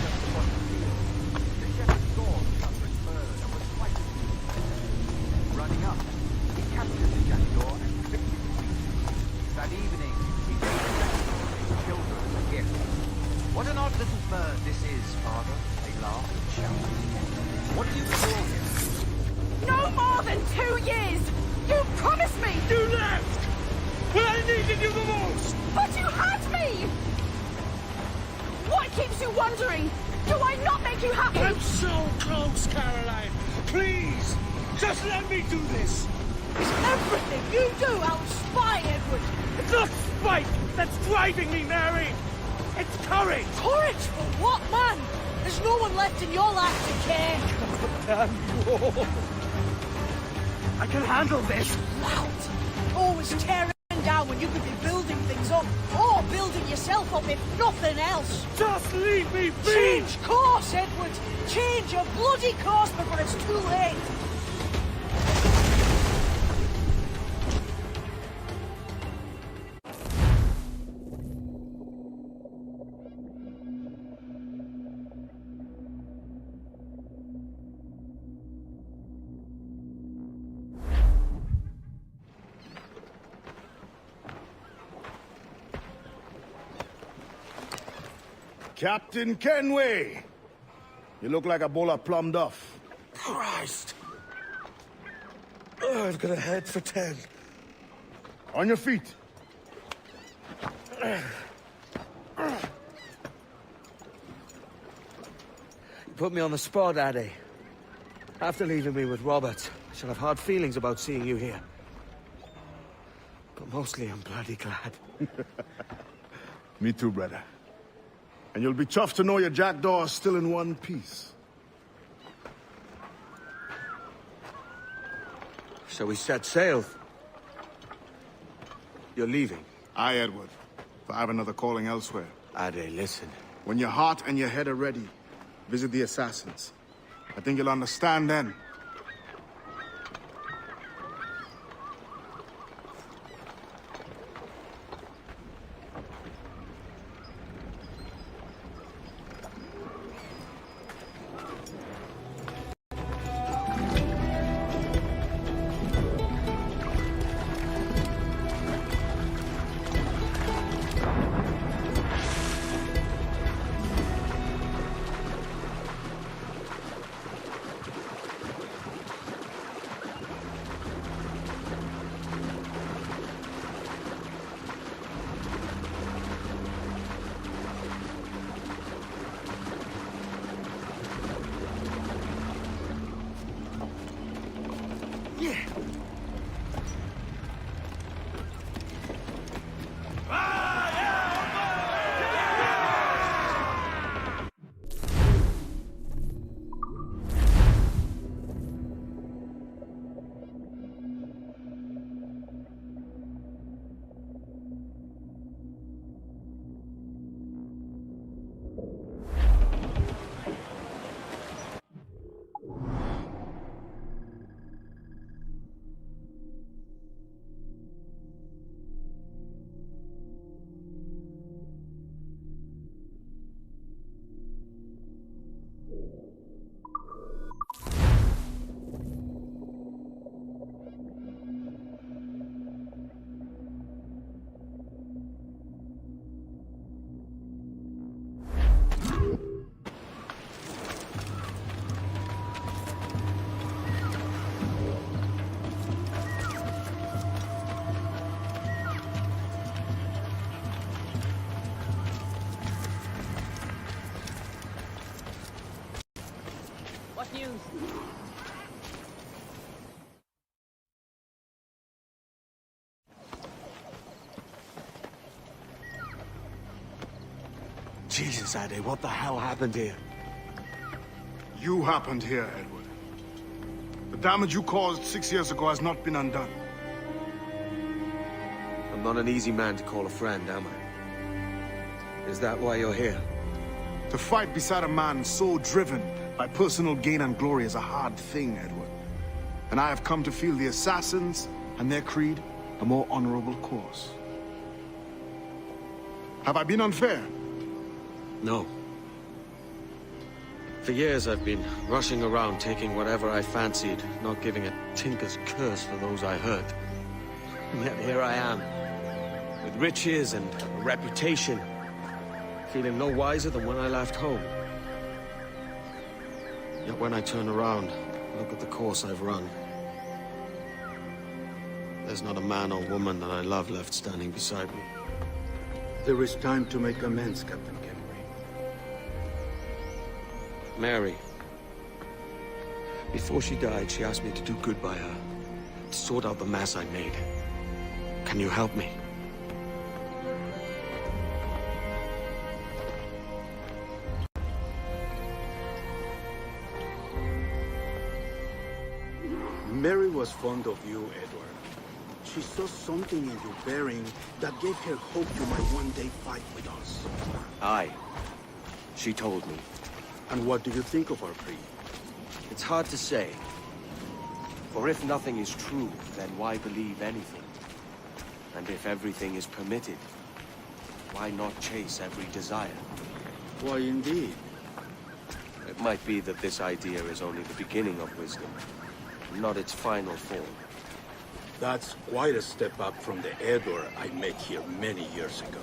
Just upon the field, the shepherd saw the thundering bird and was quite amused. Running up, he captured the jackdaw and flipped it to pieces. That evening, he gave the jackdaw to his children as a gift. What an odd little bird this is, father, they laughed and shouted. What do you call him? No more than 2 years! You promised me! You left! When I needed you the most! But you had me! What keeps you wondering? Do I not make you happy? I'm so close, Caroline! Please! Just let me do this! Is everything you do out of spite, Edward? It's not spite that's driving me, Mary! It's courage! Courage for what, man? There's no one left in your life to care. Damn you all! I can handle this! Loud! Always tearing down when you could be building things up, or building yourself up if nothing else. Just leave me be! Change course, Edward! Change your bloody course before it's too late! Captain Kenway! You look like a bowl of plum duff. Christ! Oh, I've got a head for 10. On your feet. You put me on the spot, Addy. After leaving me with Robert, I shall have hard feelings about seeing you here. But mostly I'm bloody glad. Me too, brother. And you'll be tough to know your jackdaw is still in one piece. Shall we set sail? You're leaving? Aye, Edward. But I have another calling elsewhere. Ade, listen. When your heart and your head are ready, visit the assassins. I think you'll understand then. Jesus, Ade, what the hell happened here? You happened here, Edward. The damage you caused 6 years ago has not been undone. I'm not an easy man to call a friend, am I? Is that why you're here? To fight beside a man so driven by personal gain and glory is a hard thing, Edward. And I have come to feel the assassins and their creed a more honorable course. Have I been unfair? No. For years I've been rushing around taking whatever I fancied, not giving a tinker's curse for those I hurt. And yet here I am, with riches and a reputation, feeling no wiser than when I left home. Yet when I turn around, look at the course I've run. There's not a man or woman that I love left standing beside me. There is time to make amends, Captain Kenway. Mary. Before she died, she asked me to do good by her, to sort out the mess I made. Can you help me? Mary was fond of you, Edward. She saw something in your bearing that gave her hope you might one day fight with us. Aye. She told me. And what do you think of our creed? It's hard to say. For if nothing is true, then why believe anything? And if everything is permitted, why not chase every desire? Why, indeed. It might be that this idea is only the beginning of wisdom, not its final form. That's quite a step up from the Edward I met here many years ago.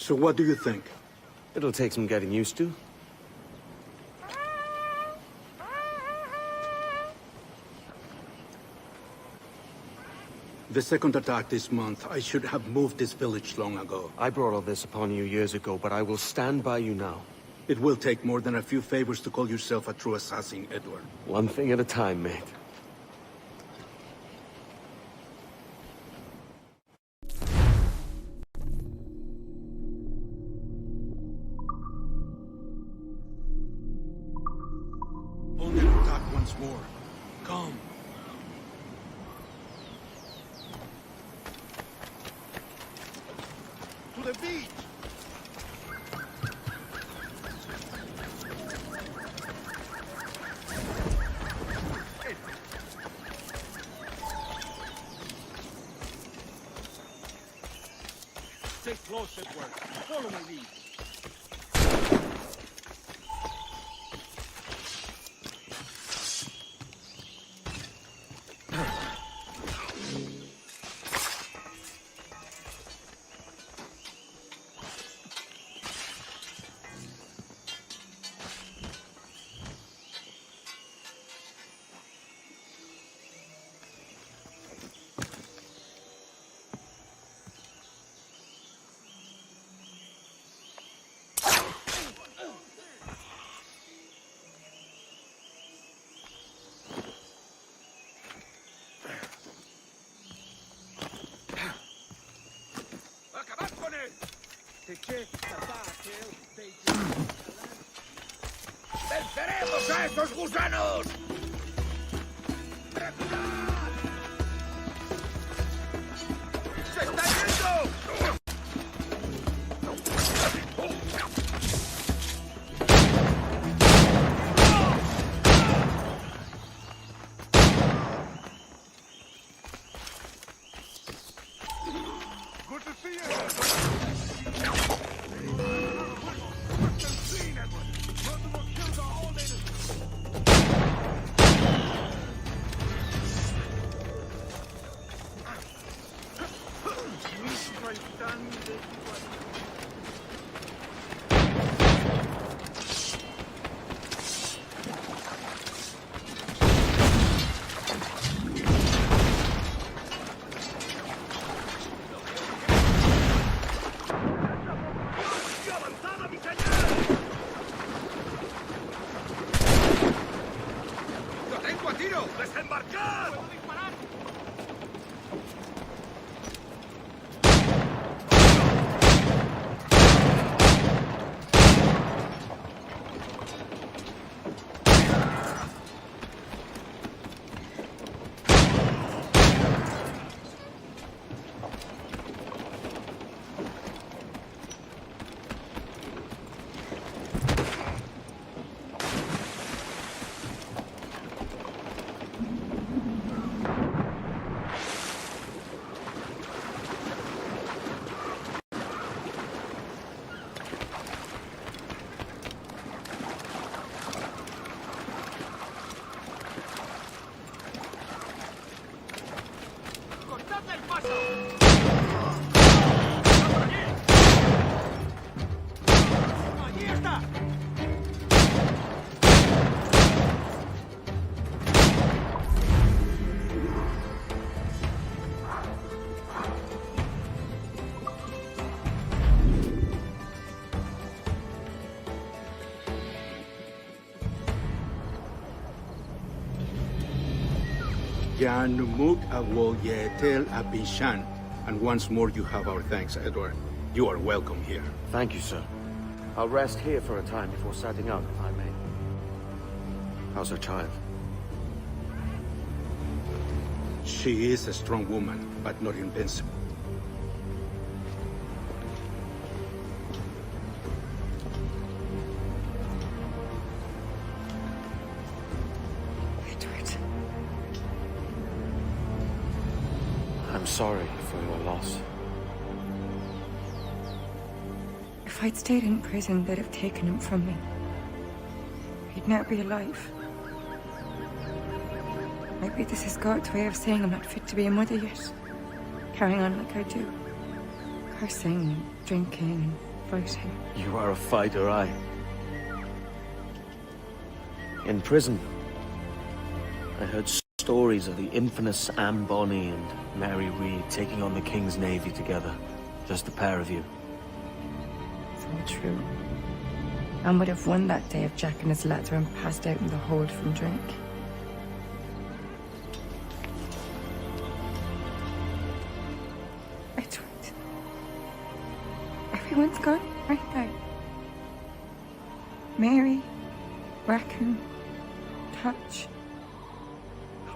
So what do you think? It'll take some getting used to. The second attack this month, I should have moved this village long ago. I brought all this upon you years ago, but I will stand by you now. It will take more than a few favors to call yourself a true assassin, Edward. One thing at a time, mate. Only attack once more. Come. To the beach! Stay close, Edward. Follow my lead. ¡Venceremos a esos gusanos! ¡Se está yendo! Good to see you. Yanumuk Awol Yetel Abishan. And once more you have our thanks, Edward. You are welcome here. Thank you, sir. I'll rest here for a time before setting out, if I may. How's her child? She is a strong woman, but not invincible. I'm sorry for your loss. If I'd stayed in prison, they'd have taken him from me. He'd now be alive. Maybe this is God's way of saying I'm not fit to be a mother yet. Carrying on like I do. Cursing, drinking, fighting. You are a fighter, aye. In prison, I heard stories of the infamous Anne Bonny and Mary Read taking on the King's Navy together. Just the pair of you. It's all true. Anne would have won that day if Jack and his lads weren't passed out in the hold from drink. Edward. Everyone's gone right now. Mary, Raccoon, Touch,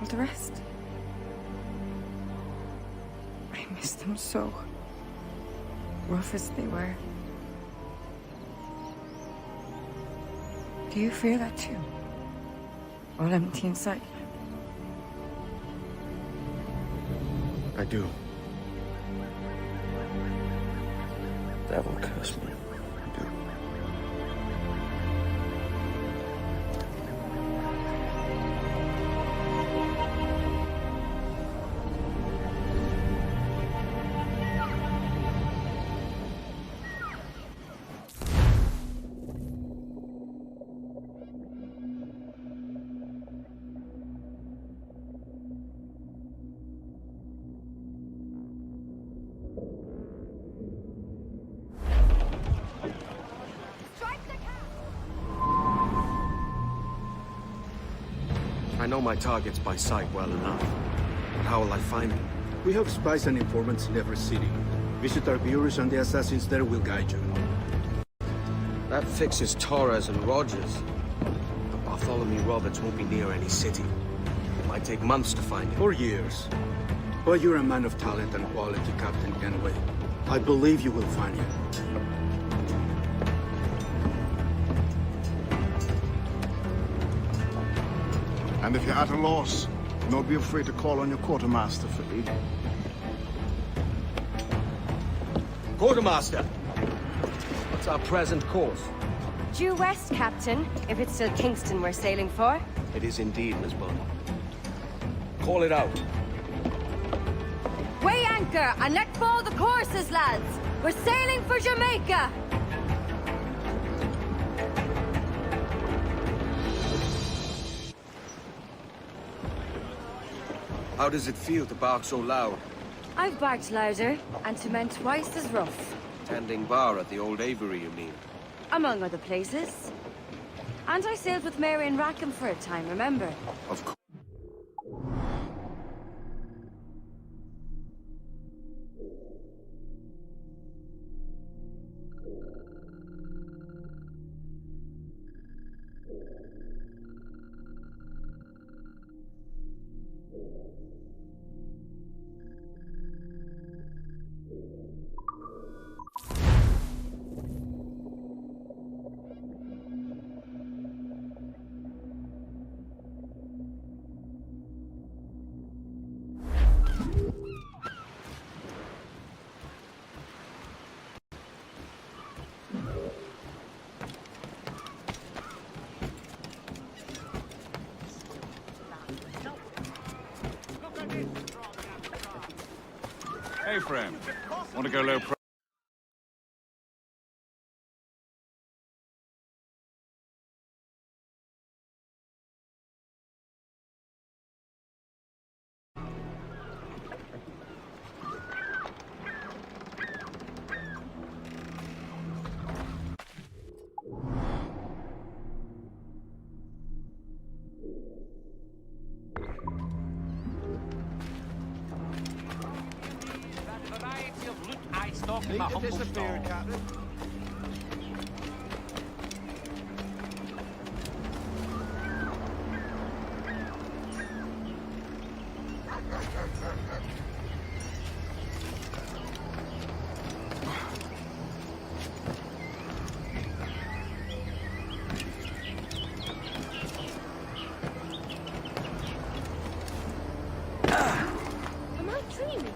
all the rest. I miss them so. Rough as they were. Do you feel that too? All empty inside? I do. Devil curse me. I do. I know my targets by sight well enough. But how will I find them? We have spies and informants in every city. Visit our bureaus and the assassins there will guide you. That fixes Torres and Rogers. But Bartholomew Roberts won't be near any city. It might take months to find him. Or years. But you're a man of talent and quality, Captain Kenway. I believe you will find him. And if you're at a loss, do not be afraid to call on your quartermaster for aid. Quartermaster! What's our present course? Due west, Captain, if it's still Kingston we're sailing for. It is indeed, Miss Bonny. Call it out. Weigh anchor and let fall the courses, lads! We're sailing for Jamaica! How does it feel to bark so loud? I've barked louder, and to men twice as rough. Tending bar at the old Aviary, you mean? Among other places. And I sailed with Mary and Rackham for a time, remember? Of course. Hey, friend. Want to go low pro? Need to disappear, Captain. Am I dreaming?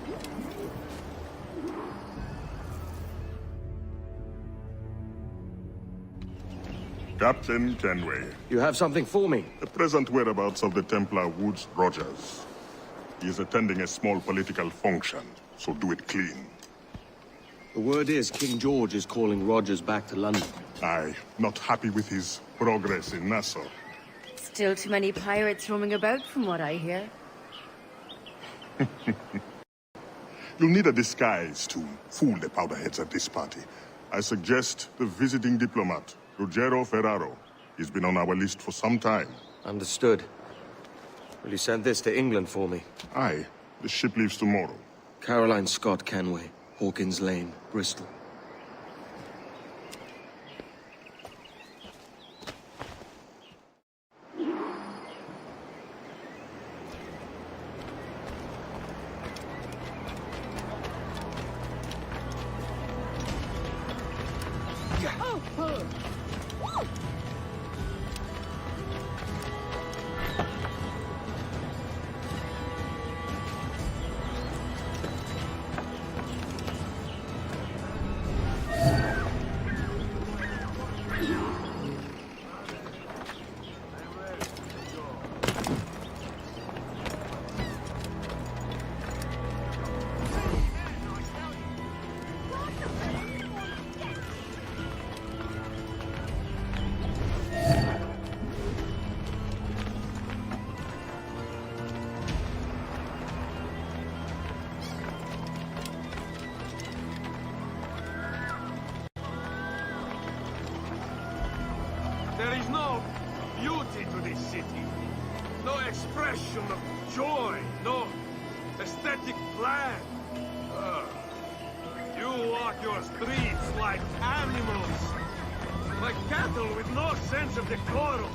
Captain Kenway. You have something for me? The present whereabouts of the Templar Woods Rogers. He is attending a small political function, so do it clean. The word is King George is calling Rogers back to London. Aye, not happy with his progress in Nassau. Still too many pirates roaming about, from what I hear. You'll need a disguise to fool the powderheads at this party. I suggest the visiting diplomat, Ruggero Ferraro. He's been on our list for some time. Understood. Will you send this to England for me? Aye. The ship leaves tomorrow. Caroline Scott Kenway, Hawkins Lane, Bristol. There is no beauty to this city. No expression of joy. No aesthetic plan. You walk your streets like animals. Like cattle with no sense of decorum.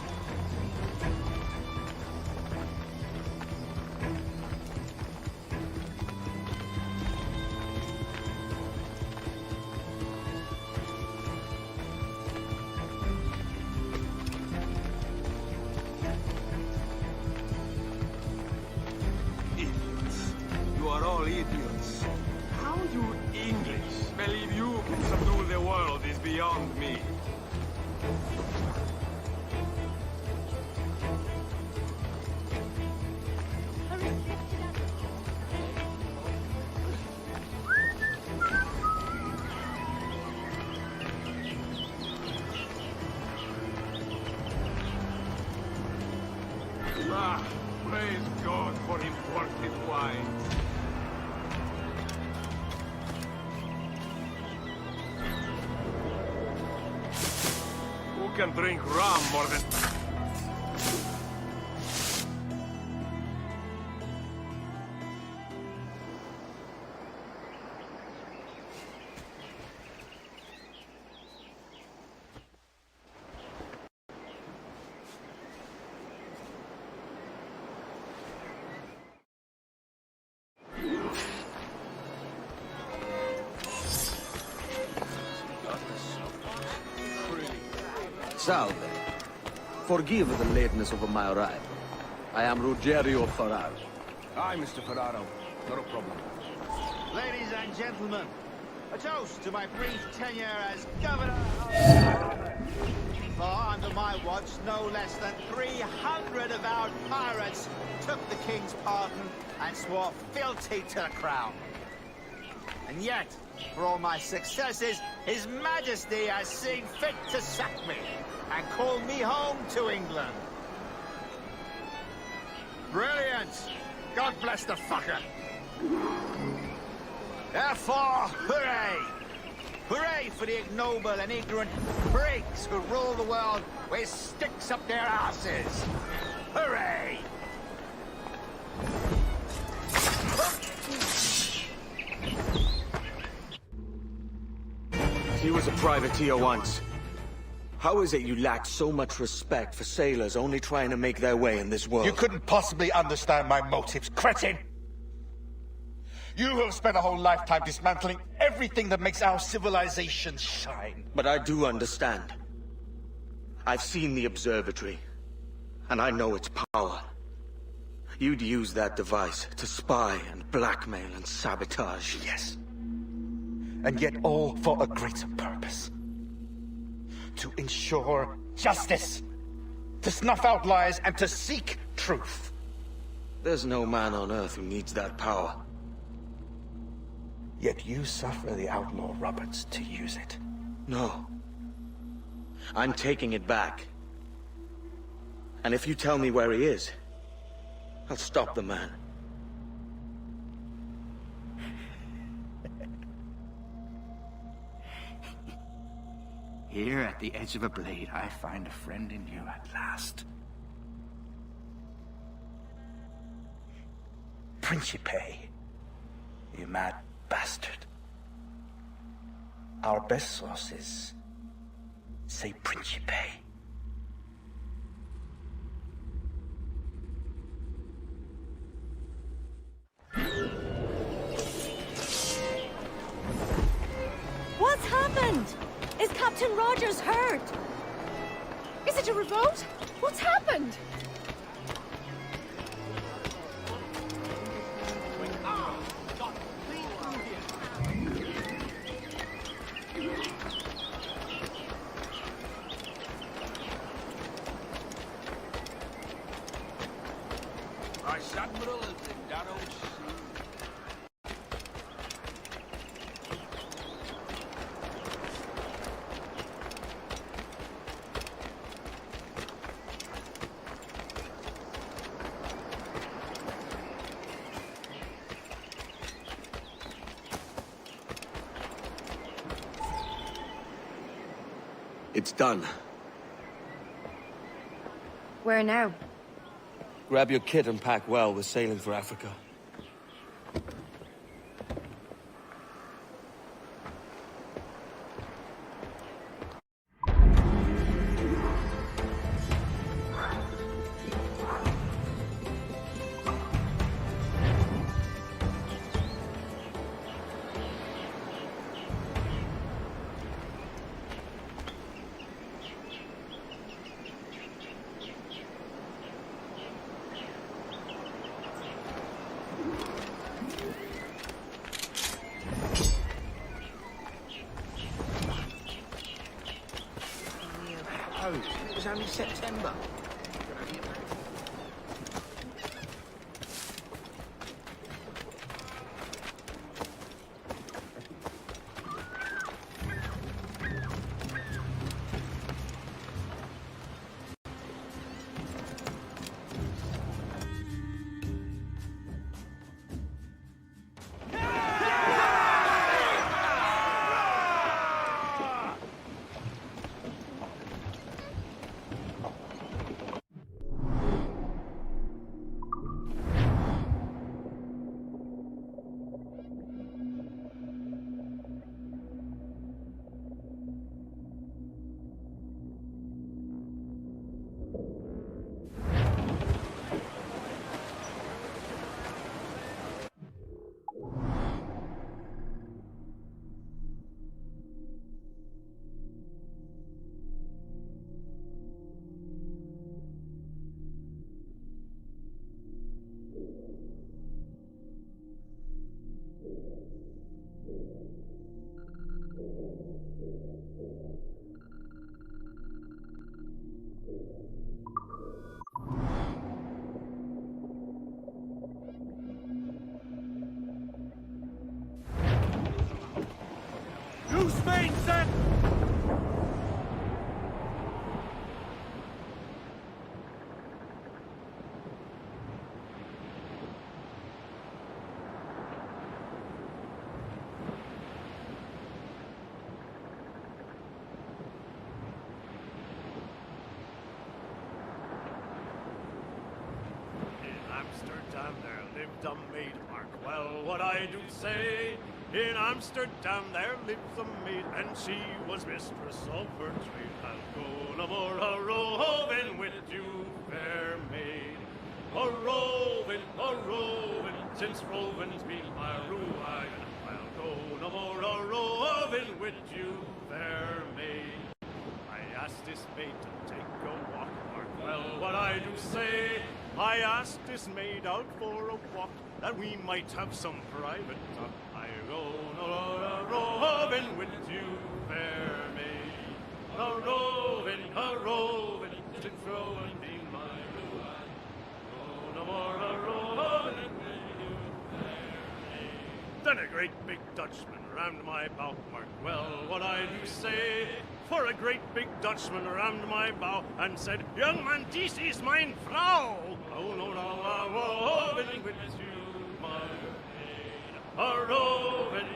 Idiots. How you English believe you can subdue the world is beyond me. Praise God for imported wines. Who can drink rum more than... Salve. Forgive the lateness of my arrival. I am Ruggiero Ferraro. Hi, Mr. Ferraro. Not a problem. Ladies and gentlemen, a toast to my brief tenure as governor. For under my watch, no less than 300 avowed pirates took the king's pardon and swore fealty to the crown. And yet, for all my successes, His Majesty has seen fit to sack me and call me home to England. Brilliant! God bless the fucker! Therefore, hooray! Hooray for the ignoble and ignorant prigs who rule the world with sticks up their asses! Hooray! He was a privateer once. How is it you lack so much respect for sailors only trying to make their way in this world? You couldn't possibly understand my motives, cretin! You have spent a whole lifetime dismantling everything that makes our civilization shine. But I do understand. I've seen the observatory, and I know its power. You'd use that device to spy and blackmail and sabotage. Yes. And yet all for a greater purpose. To ensure justice, to snuff out lies, and to seek truth. There's no man on Earth who needs that power. Yet you suffer the outlaw Roberts to use it. No. I'm taking it back. And if you tell me where he is, I'll stop the man. Here at the edge of a blade, I find a friend in you at last. Principe, you mad bastard. Our best sources say Principe. What's happened? Is Captain Rogers hurt? Is it a revolt? What's happened? Vice Admiral is in Darrow's. It's done. Where now? Grab your kit and pack well. We're sailing for Africa. It was only September. New Spain set! Amsterdam there lived a maid, mark well what I do say. In Amsterdam there lives a maid, and she was mistress of her trade. I'll go no more a-roving with you, fair maid. A-roving, since roving's been my ruin. I'll go no more a-roving with you, fair maid. I asked this maid to take a walk, mark well what I do say. I asked this maid out for a walk, that we might have some private talk. I go a-roving with you, fair maid. A-roving, since roving be my ruin. Go no more a-roving with you, fair maid. The and a great big Dutchman round my bow. Mark well what I do say. For a great big Dutchman round my bow and said, "Young man, this is mine Frau." Oh no, no, I roving with you, my maid. A roving,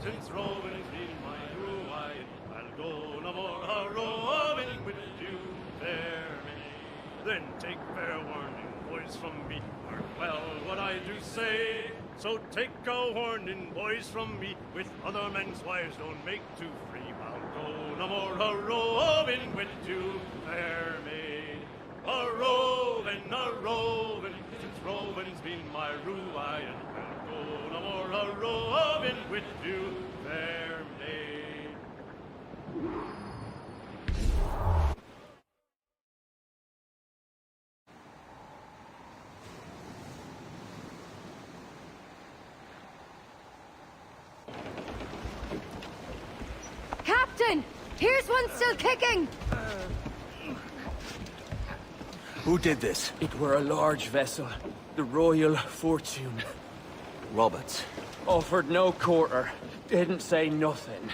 since roving's been my ruin. I'll go no more a roving with you, fair maid. Then take fair warning, boys, from me. Mark well what I do say. So take a warning, boys, from me. With other men's wives don't make too free. I'll go no more a roving with you, fair maid. A roving, since roving's been my ruin. I'll go no more a roving with you, fair maid. Captain! Here's one still kicking! Who did this? It were a large vessel, the Royal Fortune. Roberts. Offered no quarter, didn't say nothing.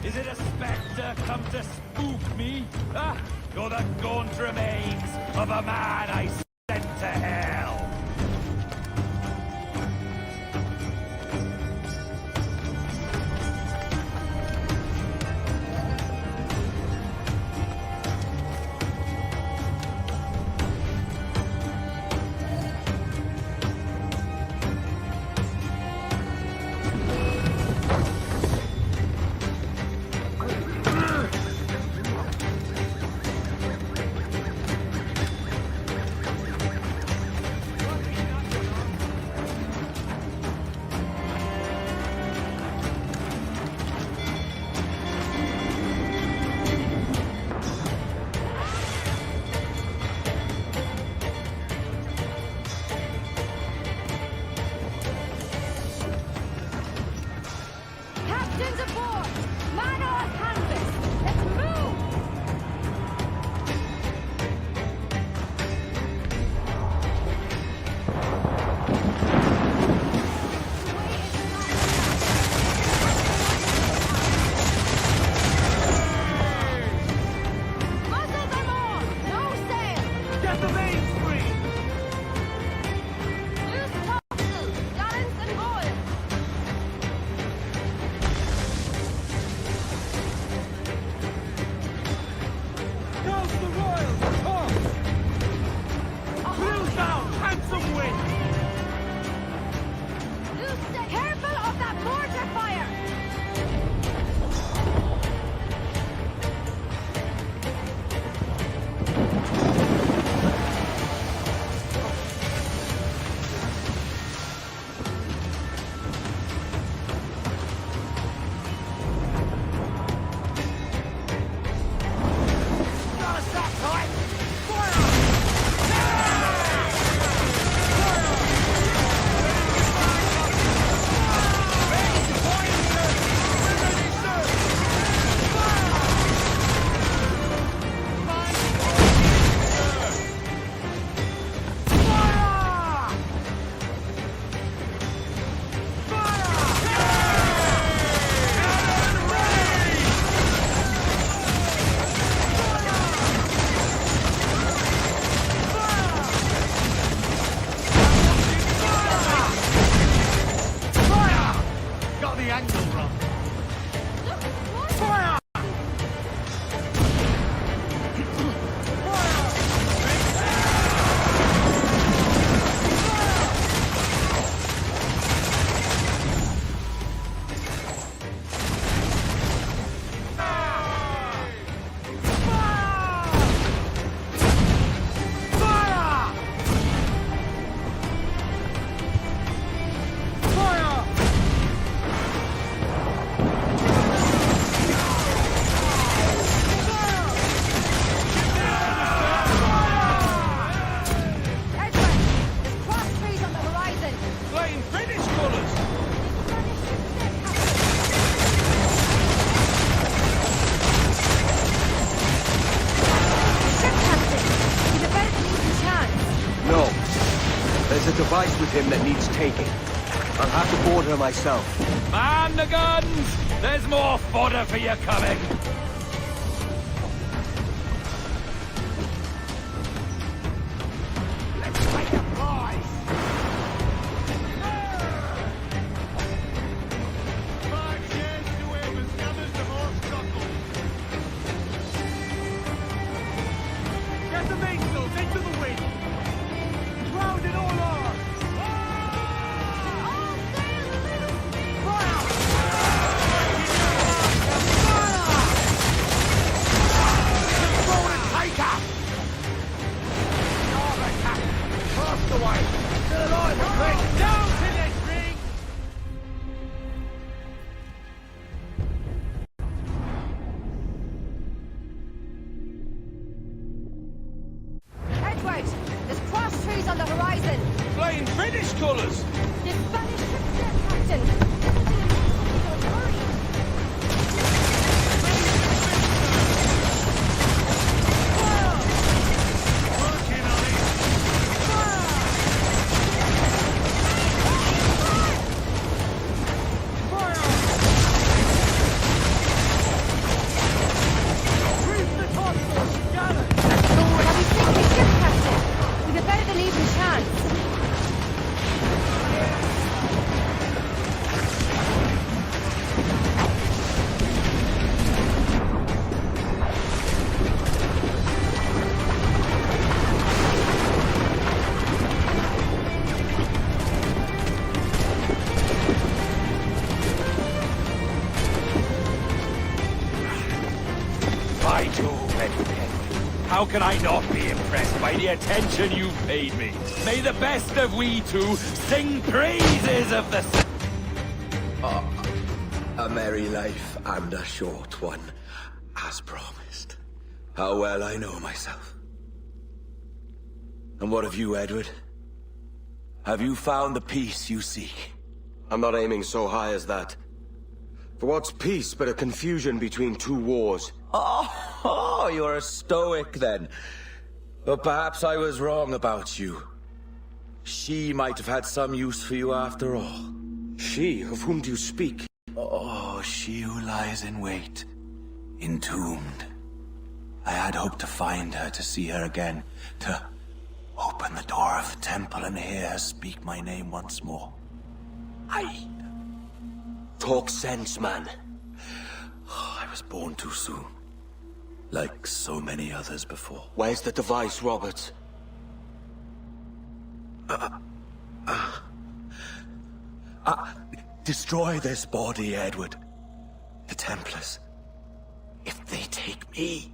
Is it a spectre come to spook me? Ah, you're the gaunt remains of a man I sent to hell. device with him that needs taking. I'll have to board her myself. Man the guns! There's more fodder for you coming! Edward, there's cross trees on the horizon. Flying British colours! The Spanish ship's there, Captain. How can I not be impressed by the attention you've paid me? May the best of we two sing praises of the... A merry life and a short one, as promised. How well I know myself. And what of you, Edward? Have you found the peace you seek? I'm not aiming so high as that. For what's peace but a confusion between two wars? Oh, you're a stoic then. But perhaps I was wrong about you. She might have had some use for you after all. She? Of whom do you speak? Oh, she who lies in wait, entombed. I had hoped to find her, to see her again, to open the door of the temple and hear her speak my name once more. Talk sense, man. I was born too soon. Like so many others before. Where's the device, Robert? Destroy this body, Edward. The Templars. If they take me...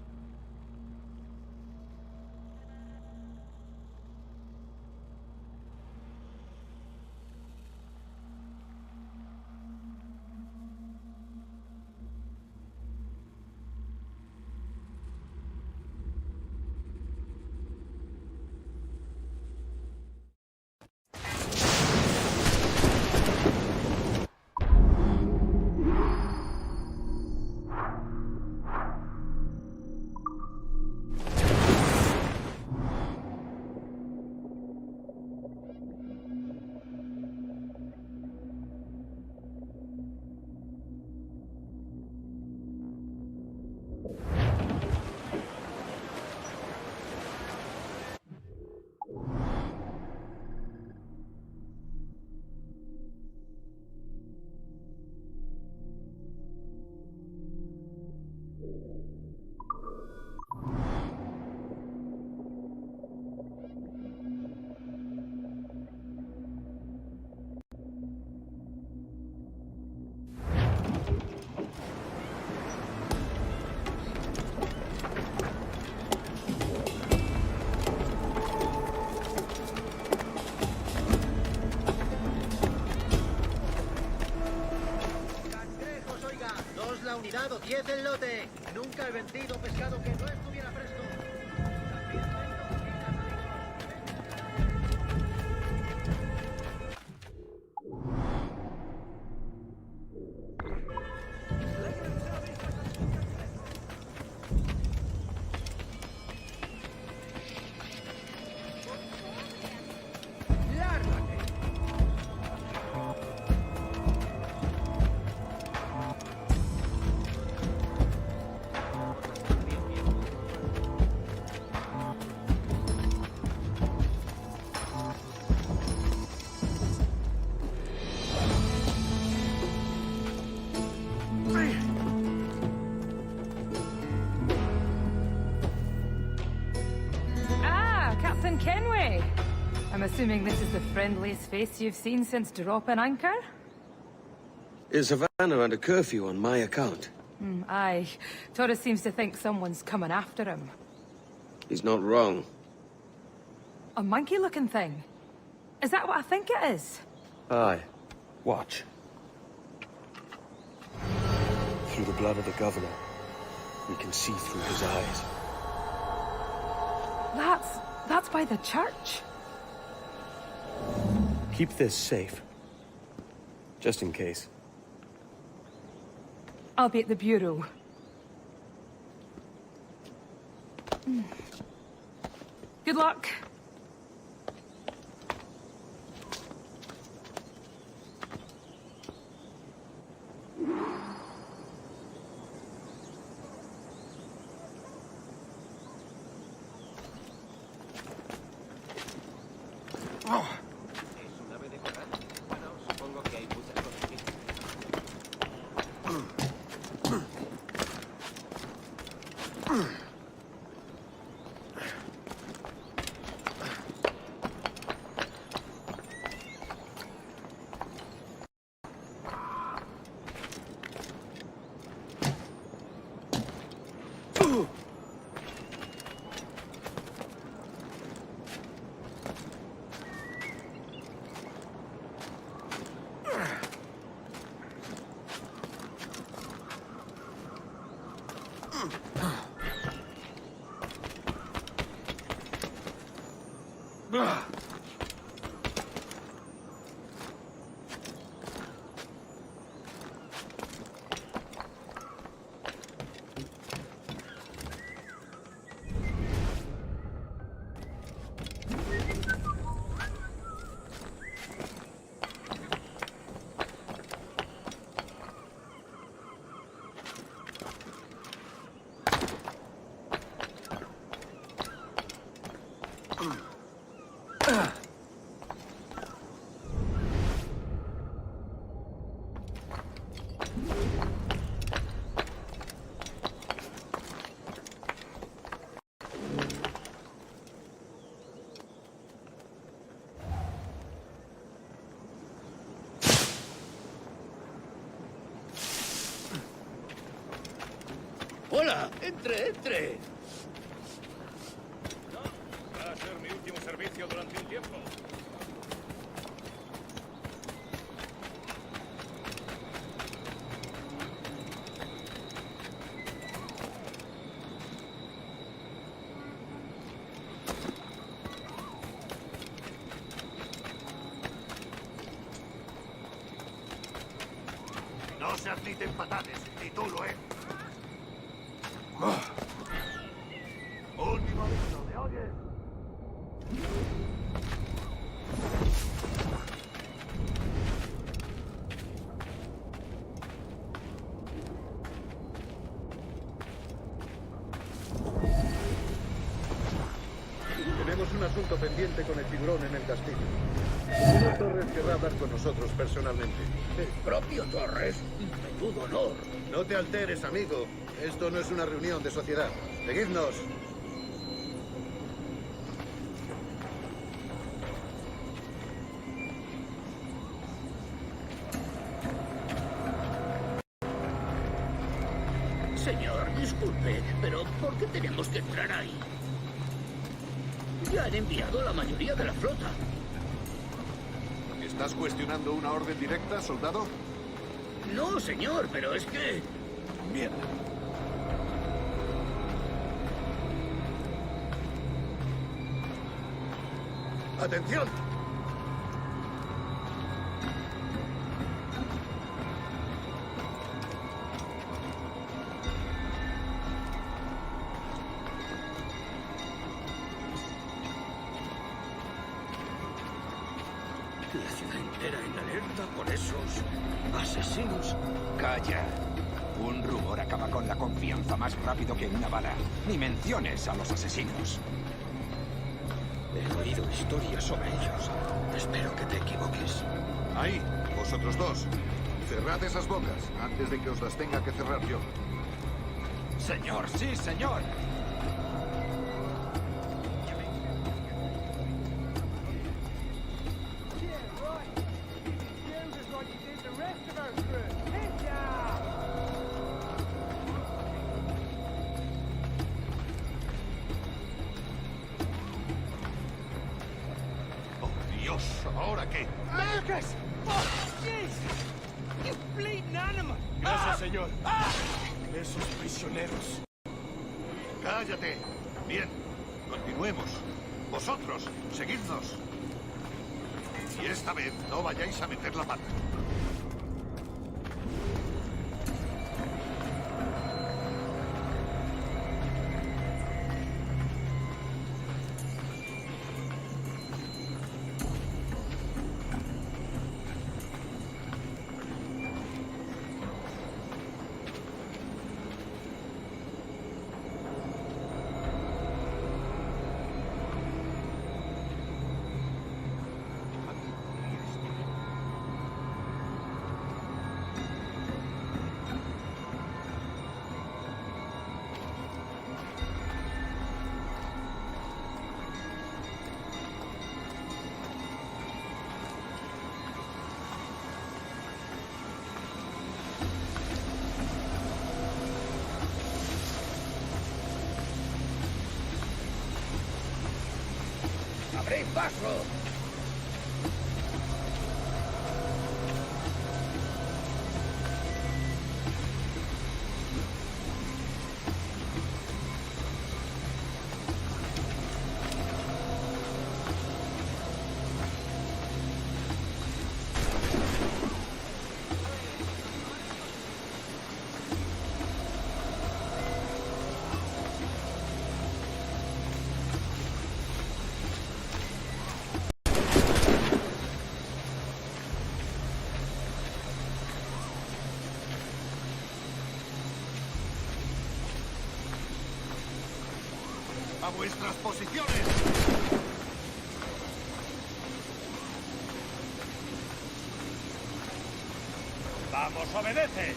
unidad o 10 el lote. Nunca he vendido pescado que no estuviera fresco. Lárgate. Assuming this is the friendliest face you've seen since dropping anchor? Is Havana under curfew on my account? Aye. Torres seems to think someone's coming after him. He's not wrong. A monkey-looking thing? Is that what I think it is? Aye. Watch. Through the blood of the governor, we can see through his eyes. That's by the church. Keep this safe. Just in case. I'll be at the bureau. Good luck. Hola, entre. Va a ser mi último servicio durante un tiempo. No se admiten patates, ni tú lo eres. Último aviso, ¿me oyes? Tenemos un asunto pendiente con el tiburón en el castillo. El señor Torres querrá hablar con nosotros personalmente. ¿El propio Torres? Menudo honor. No te alteres, amigo. Esto no es una reunión de sociedad. Seguidnos. Señor, disculpe, pero ¿por qué tenemos que entrar ahí? Ya han enviado a la mayoría de la flota. ¿Estás cuestionando una orden directa, soldado? No, señor, pero es que... Mierda. ¡Atención! La ciudad entera en alerta por esos asesinos. Calla. Un rumor acaba con la confianza más rápido que una bala. Ni menciones a los asesinos. He oído historias sobre ellos. Espero que te equivoques. Ahí, vosotros dos. Cerrad esas bocas antes de que os las tenga que cerrar yo. Señor, sí, señor. Oh, Dios, ¿ahora qué? Lucas! Oh, jeez! You bleeding animal! Gracias, señor. Esos prisioneros. Cállate. Bien, continuemos. Vosotros, seguidnos. Y esta vez no vayáis a meter la pata. ¡Abrid paso! ¡A vuestras posiciones! ¡Vamos, obedece!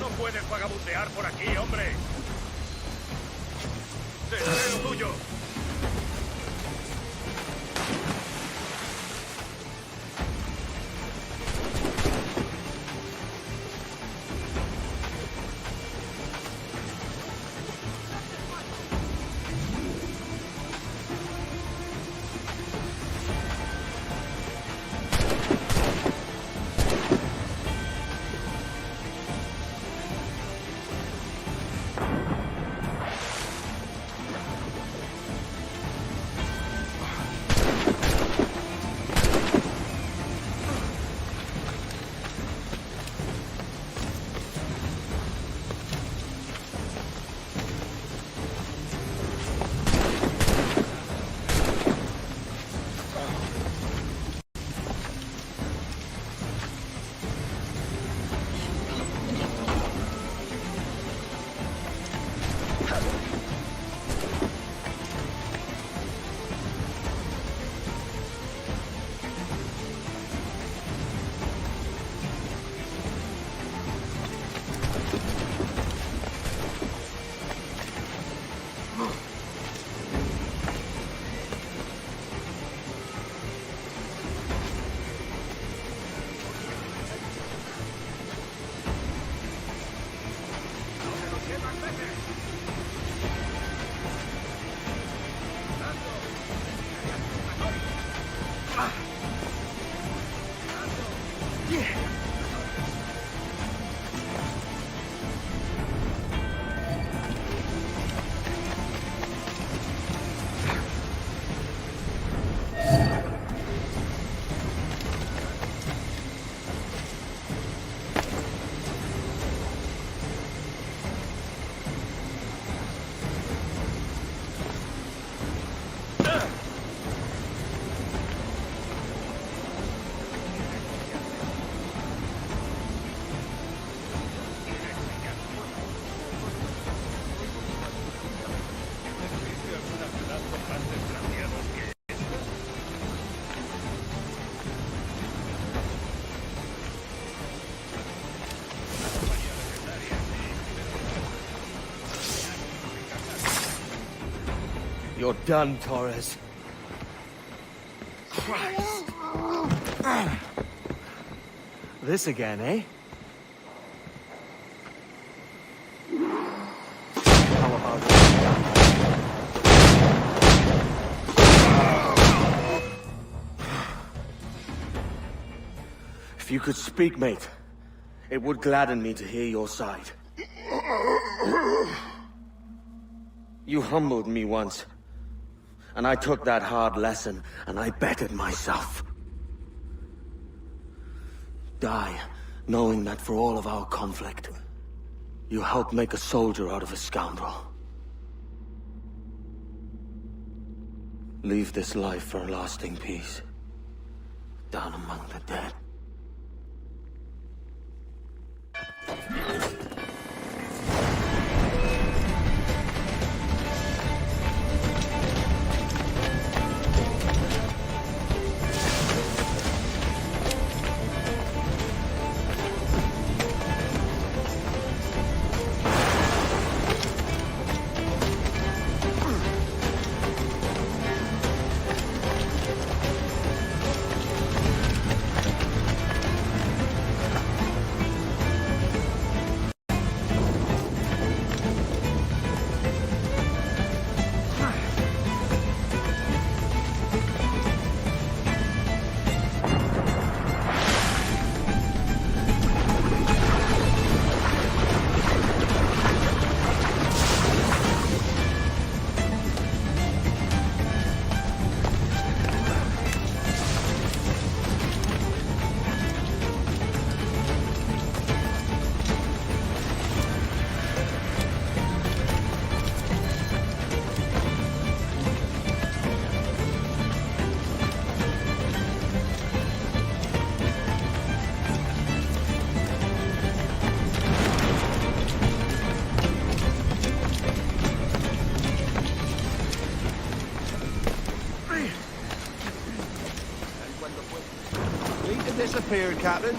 No puedes vagabundear por aquí, hombre. ¡Tendré lo tuyo! You're done, Torres. Christ. This again, eh? How about If you could speak, mate, it would gladden me to hear your side. You humbled me once, and I took that hard lesson, and I bettered myself. Die, knowing that for all of our conflict, you helped make a soldier out of a scoundrel. Leave this life for a lasting peace, down among the dead. Disappeared, Captain.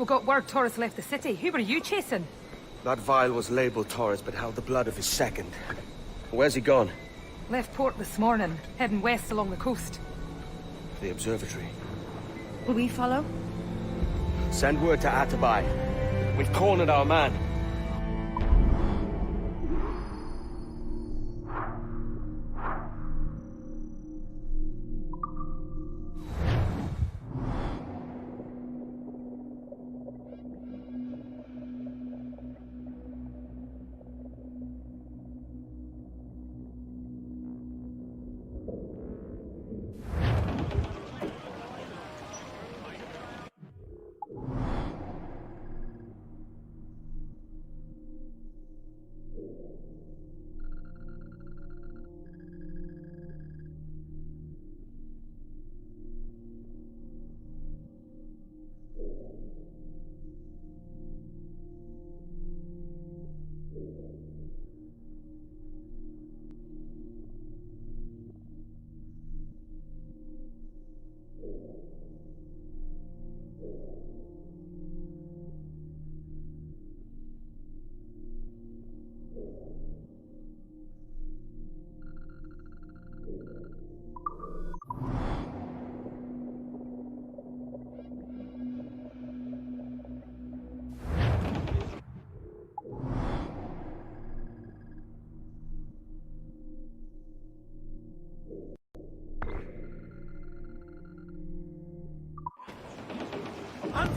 We got word Torres left the city. Who were you chasing? That vial was labeled Torres, but held the blood of his second. Where's he gone? Left port this morning, heading west along the coast. The observatory. Will we follow? Send word to Atabai. We've cornered our man.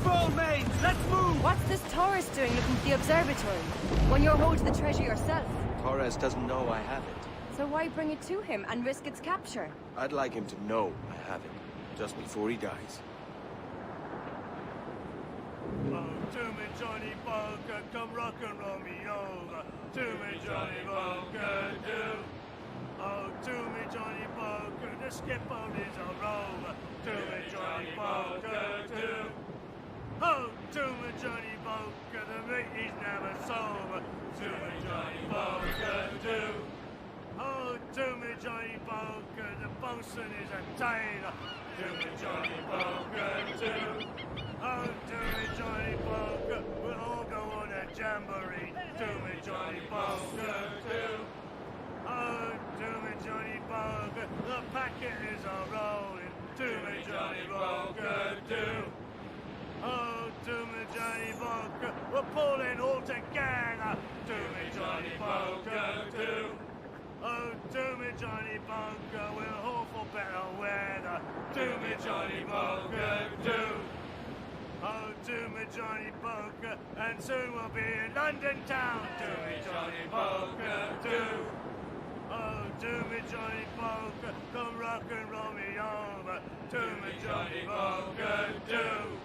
fall, mates! Let's move! What's this Taurus doing looking for the observatory? When you're holding the treasure yourself? Torres doesn't know I have it. So why bring it to him and risk its capture? I'd like him to know I have it, just before he dies. Oh, to me, Johnny Bunker, come rock and roll me over. To me, Johnny Bunker, do. Oh, to me, Johnny Bunker, the skip on is a rover. To me, Johnny Bunker, do. Oh, to me, Johnny Bunker, the meat is never sober. To me, Johnny Bunker, do. Oh, to me, Johnny Bunker, the bosun is a tailor. To me, Johnny Bunker, do. Oh, to me, Johnny Bunker, we'll all go on a jamboree. To me, Johnny Bunker, do. Oh, to me, Johnny Bunker, the packet is a-rolling. To me, Johnny Bunker, do. Oh, to me, Johnny Bunker, we're pulling all together. To me, Johnny Bunker, do. Oh, to me, Johnny Bunker, we'll hope for better weather. To me, Johnny Bunker, do. Oh, to me, Johnny Bunker, and soon we'll be in London town. To me, Johnny Bunker, do. Oh, to me, Johnny Bunker, come rock and roll me over. To me, Johnny Bunker, do.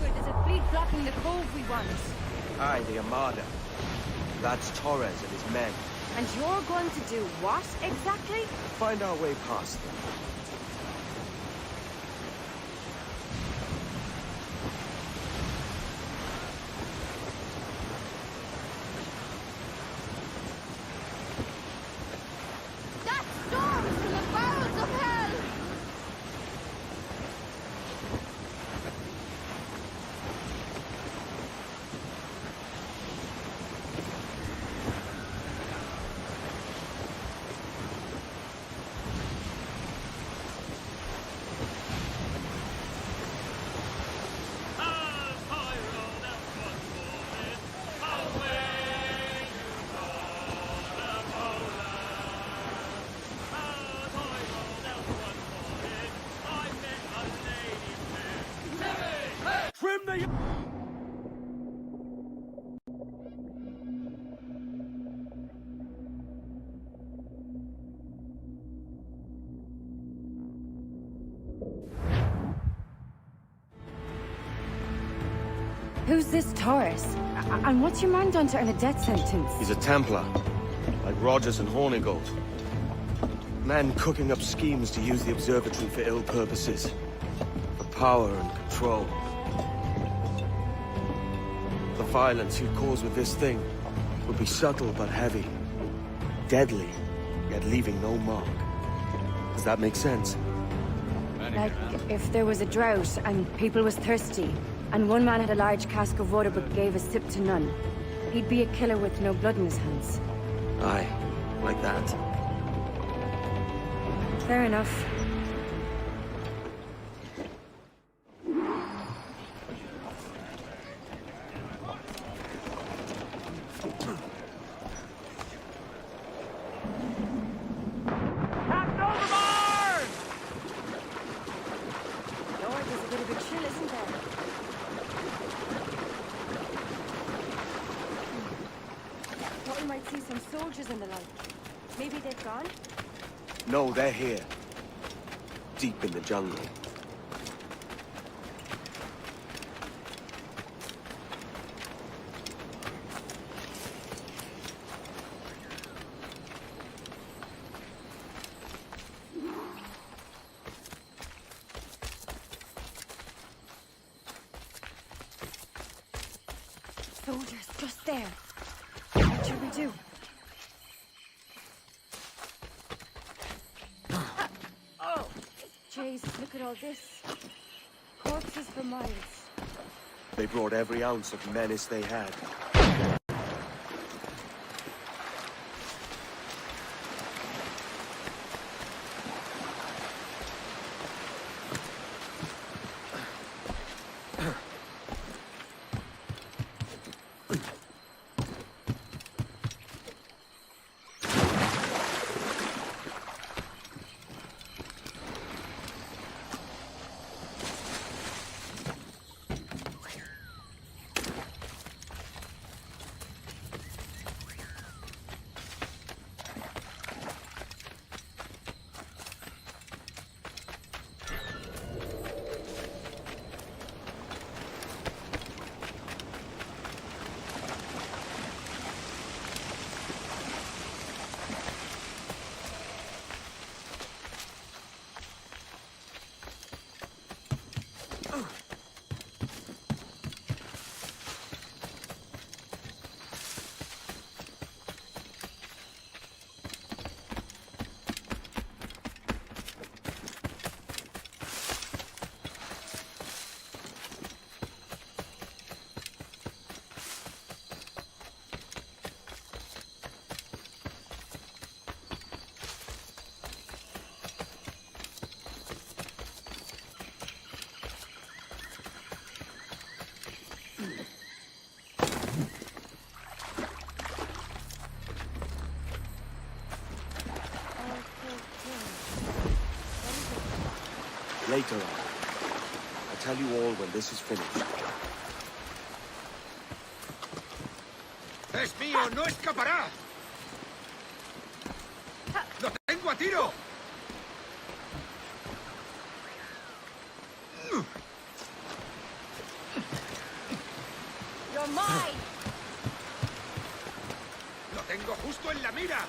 There's a fleet blocking the cove we want. Aye, the Armada. That's Torres and his men. And you're going to do what, exactly? Find our way past them. That storm's from the bowels of hell! Trim the... Who's this Taurus? And what's your man done to earn a death sentence? He's a Templar, like Rogers and Hornigold. Men cooking up schemes to use the observatory for ill purposes. For power and control. The violence he'd cause with this thing would be subtle but heavy. Deadly, yet leaving no mark. Does that make sense? Like, if there was a drought and people was thirsty, and one man had a large cask of water but gave a sip to none, he'd be a killer with no blood in his hands. Aye, like that. Fair enough. Lord, there's a bit of a chill, isn't there? Thought we might see some soldiers and the like. Maybe they've gone? No, they're here. Deep in the jungle. Soldiers, just there. What should we do? Oh! Jesus, look at all this. Corpses for miles. They brought every ounce of menace they had. Later on. I'll tell you all when this is finished. ¡Es mío! ¡No escapará! ¡Lo tengo a tiro! You're mine! ¡Lo tengo justo en la mira!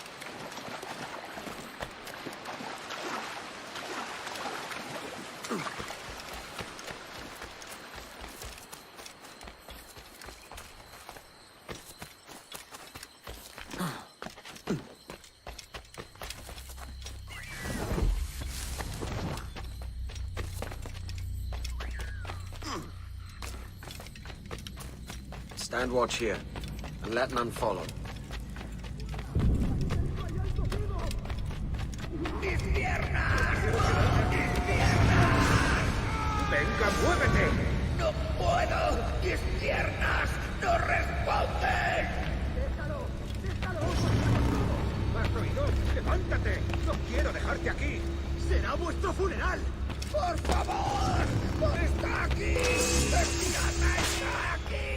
Stand watch here, and let none follow. ¡Mis piernas! ¡Mis piernas! ¡Venga, muévete! ¡No puedo! ¡Mis piernas no responden! ¡Déjalo! ¡Déjalo! ¿Has oído? ¡Levántate! ¡No quiero dejarte aquí! ¡Será vuestro funeral! ¡Por favor! ¡Está aquí! ¡Está aquí!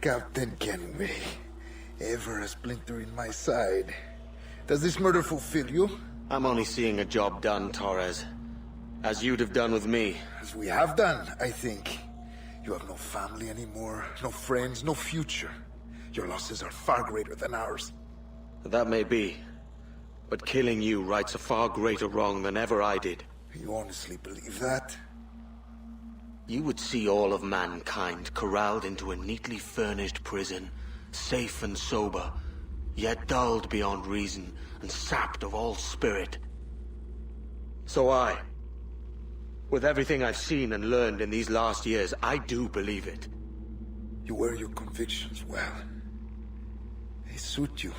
Captain Kenway, ever a splinter in my side. Does this murder fulfill you? I'm only seeing a job done, Torres. As you'd have done with me. As we have done, I think. You have no family anymore, no friends, no future. Your losses are far greater than ours. That may be. But killing you rights a far greater wrong than ever I did. You honestly believe that? You would see all of mankind corralled into a neatly furnished prison, safe and sober, yet dulled beyond reason and sapped of all spirit. So with everything I've seen and learned in these last years, I do believe it. You wear your convictions well. They suit you.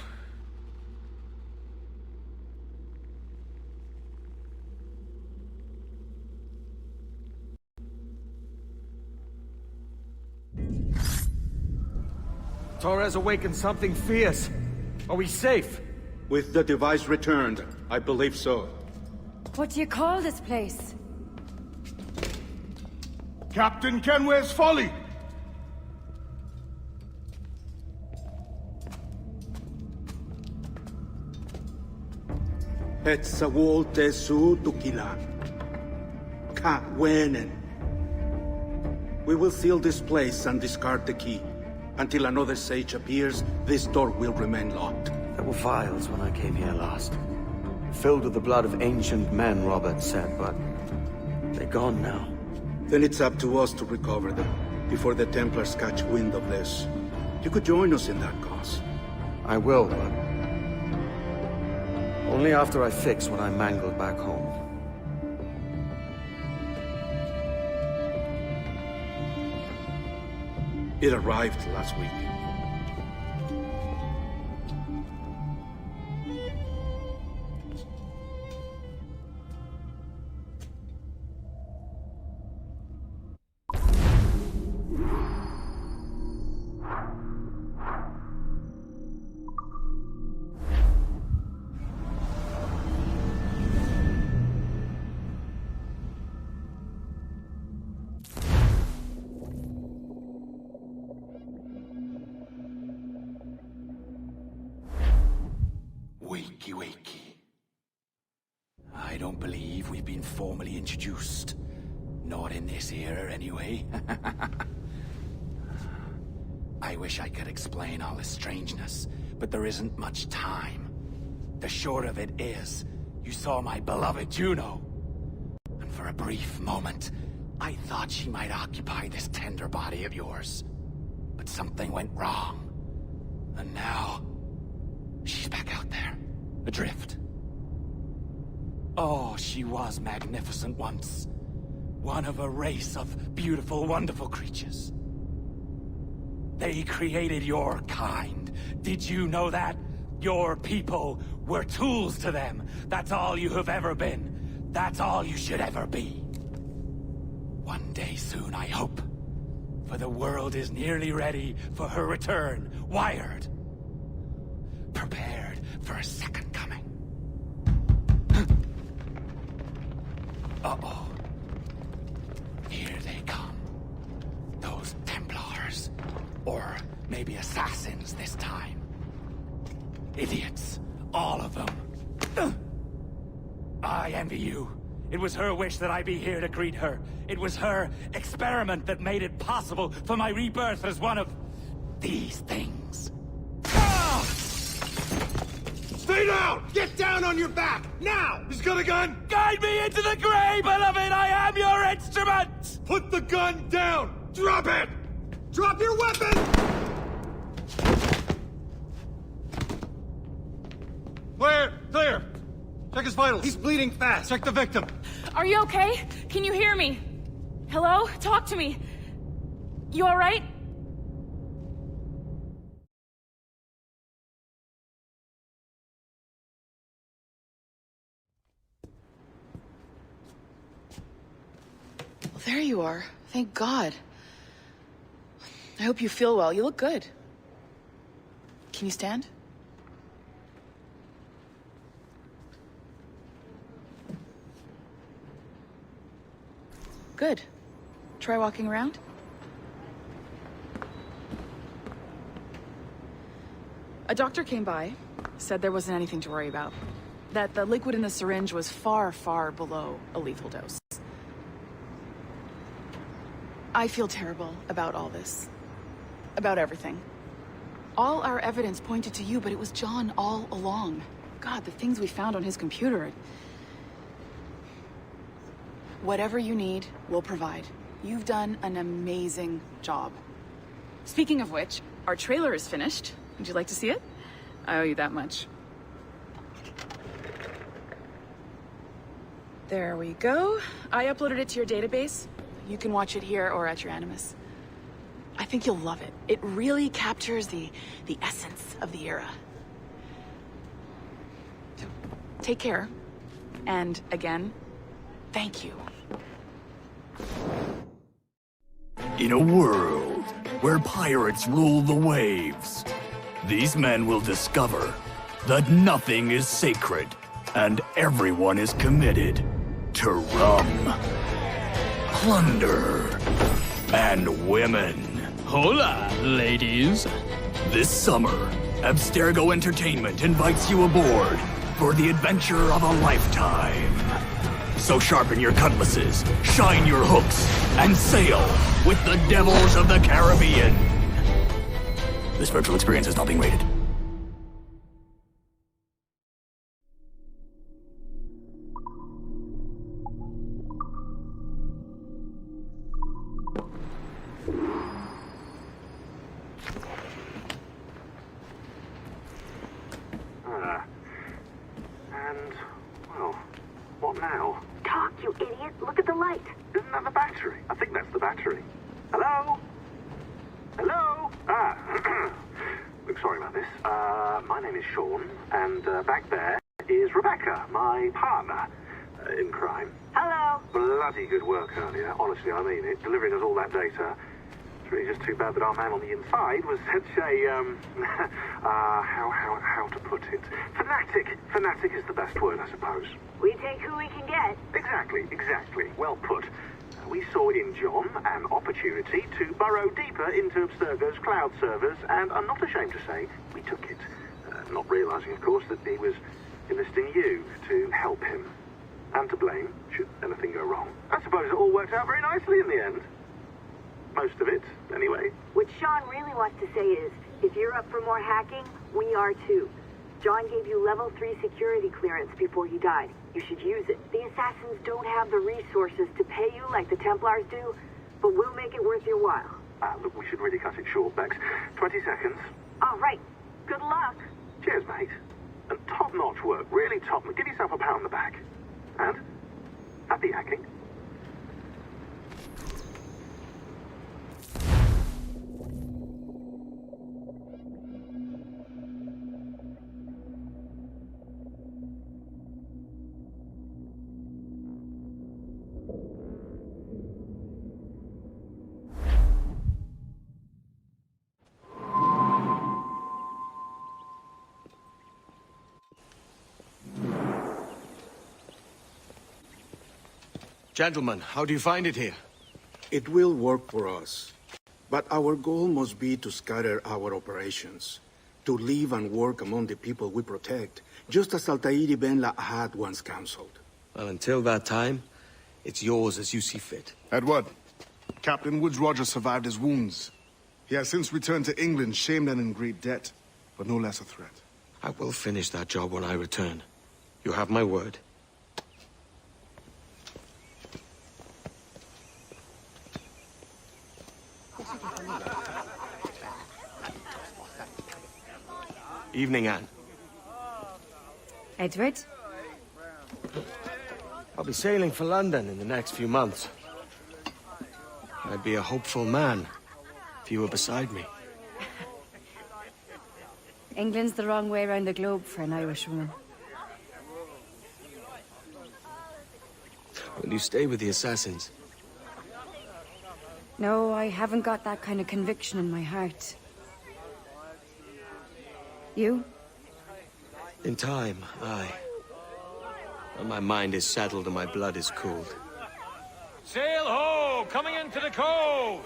Torres awakened something fierce. Are we safe? With the device returned, I believe so. What do you call this place? Captain Kenway's Folly! Etsawulte su tukila. Ka wenen. We will seal this place and discard the key. Until another sage appears, this door will remain locked. There were vials when I came here last. Filled with the blood of ancient men, Robert said, but they're gone now. Then it's up to us to recover them, before the Templars catch wind of this. You could join us in that cause. I will, but only after I fix what I mangled back home. It arrived last week. Wakey, wakey. I don't believe we've been formally introduced. Not in this era, anyway. I wish I could explain all the strangeness, but there isn't much time. The short of it is, you saw my beloved Juno. And for a brief moment, I thought she might occupy this tender body of yours. But something went wrong. And now, she's back out there, adrift. Oh, she was magnificent once. One of a race of beautiful, wonderful creatures. They created your kind. Did you know that? Your people were tools to them. That's all you have ever been. That's all you should ever be. One day soon, I hope. For the world is nearly ready for her return. Wired. Prepared for a second coming. Uh-oh. Here they come. Those Templars. Or maybe assassins this time. Idiots. All of them. I envy you. It was her wish that I be here to greet her. It was her experiment that made it possible for my rebirth as one of these things. Ah! Stay down! Get down on your back! Now! He's got a gun! Guide me into the grave, beloved! I am your instrument! Put the gun down! Drop it! Drop your weapon! Clear! Clear! Check his vitals. He's bleeding fast. Check the victim. Are you okay? Can you hear me? Hello? Talk to me. You alright? Well, there you are. Thank God. I hope you feel well. You look good. Can you stand? Good. Try walking around. A doctor came by, said there wasn't anything to worry about. That the liquid in the syringe was far, far below a lethal dose. I feel terrible about all this. About everything. All our evidence pointed to you, but it was John all along. God, the things we found on his computer. Whatever you need, we'll provide. You've done an amazing job. Speaking of which, our trailer is finished. Would you like to see it? I owe you that much. There we go. I uploaded it to your database. You can watch it here or at your Animus. I think you'll love it. It really captures the essence of the era. So, take care. And again, thank you. In a world where pirates rule the waves, these men will discover that nothing is sacred and everyone is committed to rum, plunder, and women. Hola, ladies. This summer, Abstergo Entertainment invites you aboard for the adventure of a lifetime. So sharpen your cutlasses, shine your hooks, and sail with the devils of the Caribbean. This virtual experience is not being rated. What now? Talk, you idiot. Look at the light. Isn't that the battery? I think that's the battery. Hello? Hello? Look, sorry about this. My name is Sean, and back there is Rebecca, my partner in crime. Hello. Bloody good work earlier. Honestly, I mean it. Delivering us all that data. It's really just too bad that our man on the inside was such a, how to put it? Fanatic. Fanatic is the best word, I suppose. We take who we can get. Exactly. Well put. We saw in John an opportunity to burrow deeper into Abstergo's cloud servers, and I'm not ashamed to say we took it. Not realizing, of course, that he was enlisting you to help him. And to blame, should anything go wrong. I suppose it all worked out very nicely in the end. Most of it, anyway. What Sean really wants to say is, if you're up for more hacking, we are too. John gave you level 3 security clearance before he died. You should use it. The assassins don't have the resources to pay you like the Templars do, but we'll make it worth your while. Look, we should really cut it short, Bex. 20 seconds. All right. Good luck. Cheers, mate. And top-notch work. Really top. Give yourself a pat on the back. And happy hacking. Gentlemen, how do you find it here? It will work for us. But our goal must be to scatter our operations. To live and work among the people we protect, just as Altair Ben Lahad once counseled. Well, until that time, it's yours as you see fit. Edward, Captain Woods Rogers survived his wounds. He has since returned to England, shamed and in great debt, but no less a threat. I will finish that job when I return. You have my word. Evening, Anne. Edward? I'll be sailing for London in the next few months. I'd be a hopeful man if you were beside me. England's the wrong way around the globe for an Irish woman. Will you stay with the assassins? No, I haven't got that kind of conviction in my heart. You? In time, aye. When my mind is settled and my blood is cooled. Sail ho! Coming into the cove!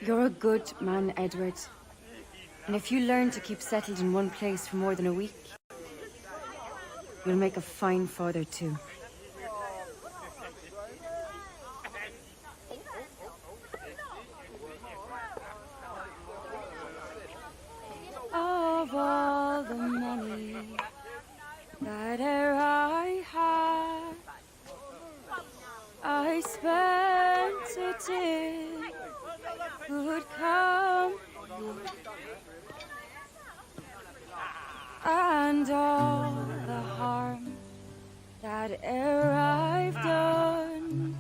You're a good man, Edward. And if you learn to keep settled in one place for more than a week, you'll make a fine father too. Of all the money that e'er I had, I spent it in good company, and all the harm that e'er I've done,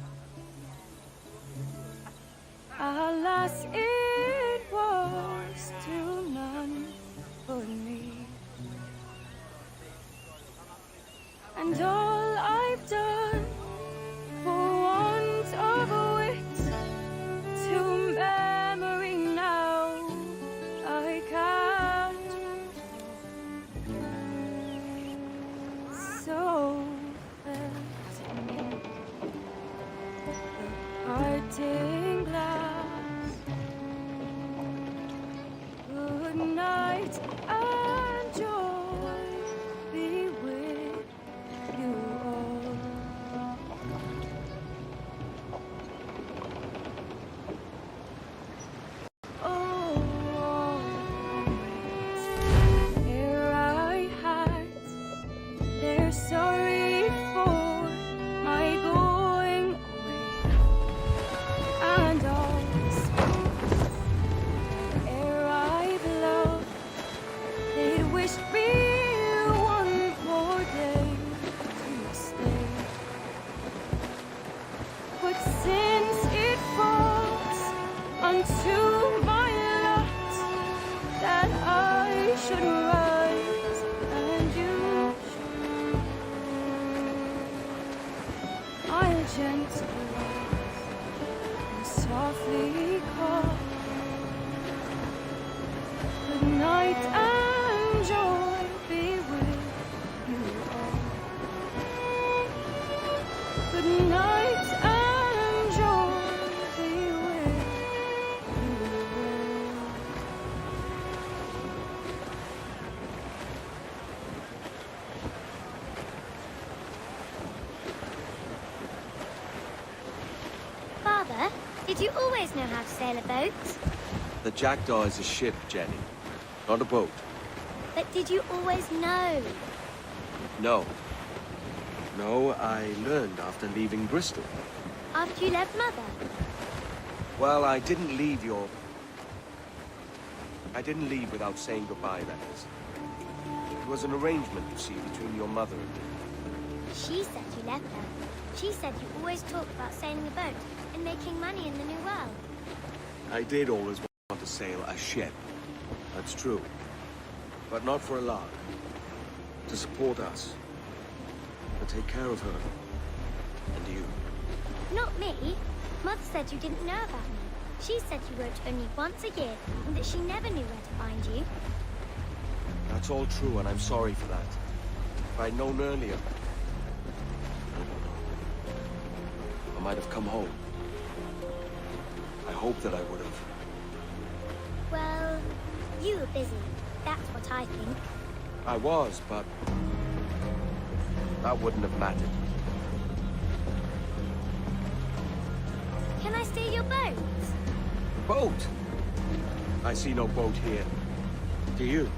alas, it was to none but me. And all I've done for want of wit to memory now I can't. So felt me the parting glass. Good night and joy be with you all. Oh, here I had, they're sorry for my going away, and all ere I've loved, they'd wished me one more day to stay. But since it falls unto my lot that I should rise and you should, I'll gently rise and softly call. Good night and joy be with you all. Good night and joy be with you all. Father, did you always know how to sail a boat? The Jackdaw is a ship, Jenny, not a boat. But did you always know? No. No, I learned after leaving Bristol. After you left Mother? Well, I didn't leave without saying goodbye, that is. It was an arrangement, you see, between your mother and me. She said you left her. She said you always talked about sailing a boat and making money in the New World. I did always want to sail a ship. That's true. But not for a lark. To support us. To take care of her. And you. Not me. Mother said you didn't know about me. She said you wrote only once a year and that she never knew where to find you. That's all true, and I'm sorry for that. If I'd known earlier, I might have come home. I hope that I would have. Well, you were busy. That's what I think. I was, but that wouldn't have mattered. Can I steal your boat? Boat? I see no boat here. Do you?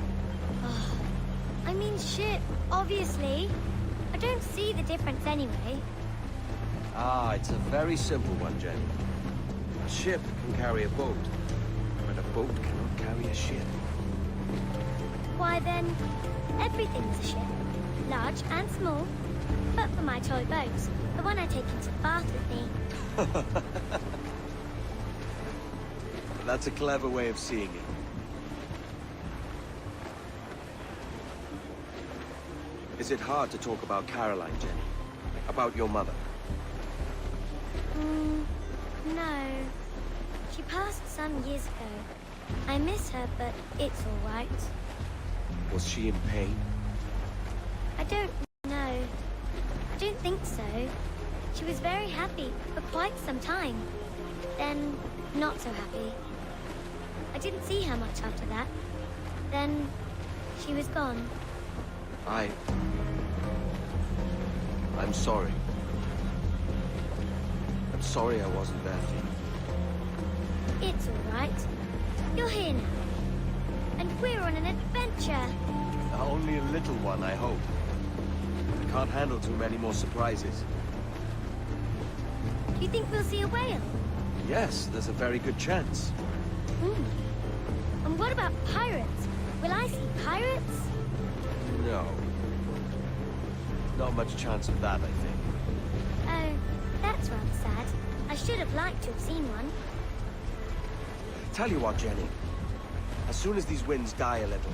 I mean ship, obviously. I don't see the difference anyway. Ah, it's a very simple one, Jenny. A ship can carry a boat, but a boat cannot carry a ship. Why then, everything's a ship. Large and small. But for my toy boat, the one I take into the bath with me. That's a clever way of seeing it. Is it hard to talk about Caroline, Jenny? About your mother? No. She passed some years ago. I miss her, but it's all right. Was she in pain? I don't know. I don't think so. She was very happy for quite some time. Then, not so happy. I didn't see her much after that. Then she was gone. I'm sorry. I'm sorry I wasn't there for you. It's all right. You're here now. And we're on an adventure. Only a little one, I hope. I can't handle too many more surprises. Do you think we'll see a whale? Yes, there's a very good chance. And what about pirates? Will I see pirates? No. Not much chance of that, I think. Oh, that's rather sad. I should have liked to have seen one. Tell you what, Jenny. As soon as these winds die a little,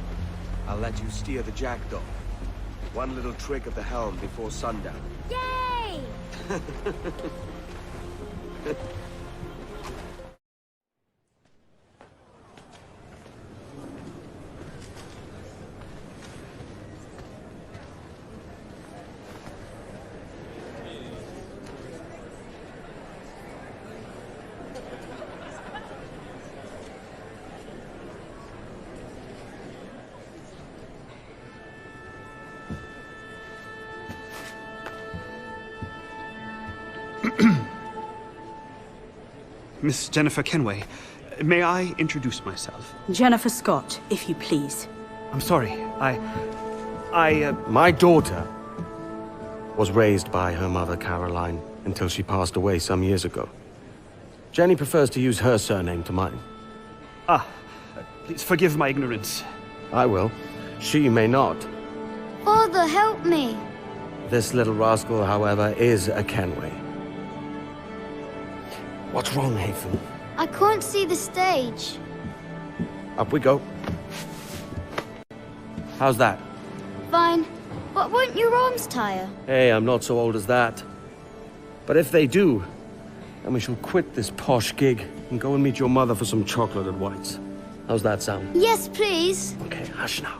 I'll let you steer the jackdaw. One little trick of the helm before sundown. Yay! Miss Jennifer Kenway, may I introduce myself? Jennifer Scott, if you please. I'm sorry, My daughter was raised by her mother, Caroline, until she passed away some years ago. Jenny prefers to use her surname to mine. Please forgive my ignorance. I will. She may not. Father, help me! This little rascal, however, is a Kenway. What's wrong, Hafen? I can't see the stage. Up we go. How's that? Fine. But won't your arms tire? Hey, I'm not so old as that. But if they do, then we shall quit this posh gig and go and meet your mother for some chocolate at White's. How's that sound? Yes, please. Okay, hush now.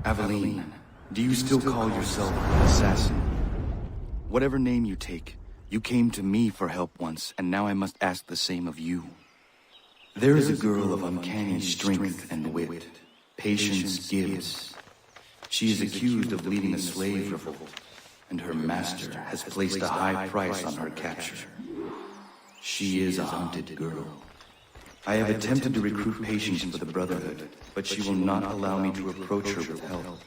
Aveline, do you still call yourself an assassin? Whatever name you take, you came to me for help once, and now I must ask the same of you. There is a girl of uncanny strength and wit, Patience Gibbs. She is accused of leading a slave revolt, and her master has placed a high price on her capture. She is a hunted girl. I have attempted to recruit Patience for the Brotherhood, but she will not allow me to approach her with help.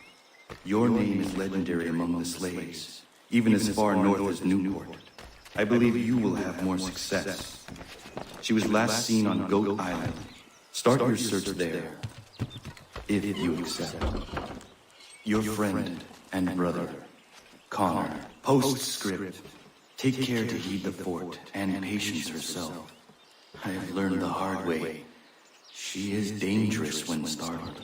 Your name is legendary among the slaves, even as far north as Newport. I believe you will have more success. She was last seen on Goat Island. Start your search there, if you accept. Your friend and brother, Connor. Postscript. Take care to heed the fort and Patience herself. I have learned the hard way. She is dangerous when startled.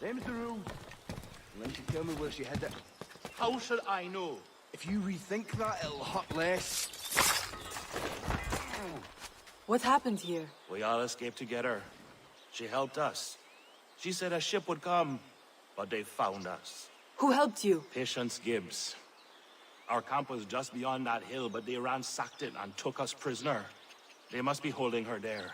Them's the rules. Unless you tell me where she hid it. How should I know? If you rethink that, it'll hurt less. What happened here? We all escaped together. She helped us. She said a ship would come, but they found us. Who helped you? Patience Gibbs. Our camp was just beyond that hill, but they ransacked it and took us prisoner. They must be holding her there.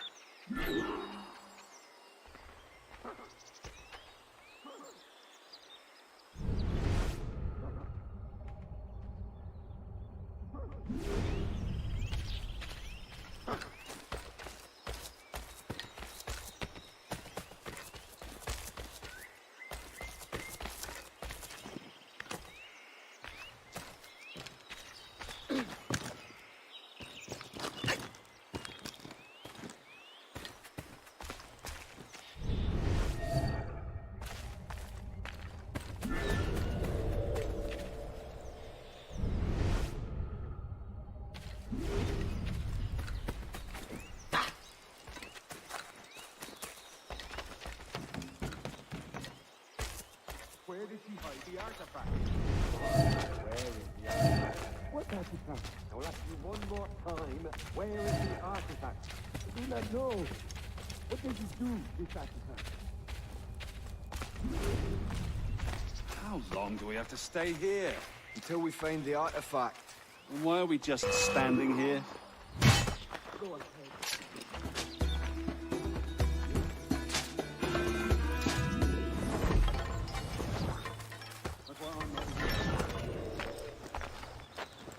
Where did she hide the artifact? Where is the artifact? What artifact? I will ask you one more time. Where is the artifact? I do not know. What does it do, this artifact? How long do we have to stay here? Until we find the artifact. And why are we just standing here? Go ahead.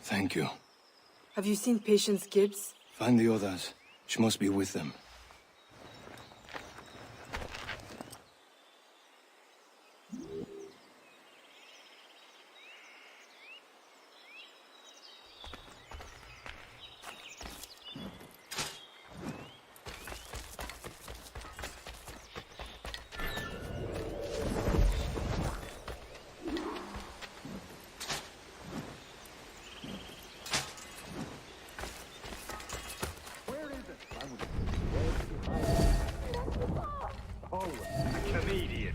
Thank you. Have you seen Patience Gibbs? Find the others. She must be with them. Comedian.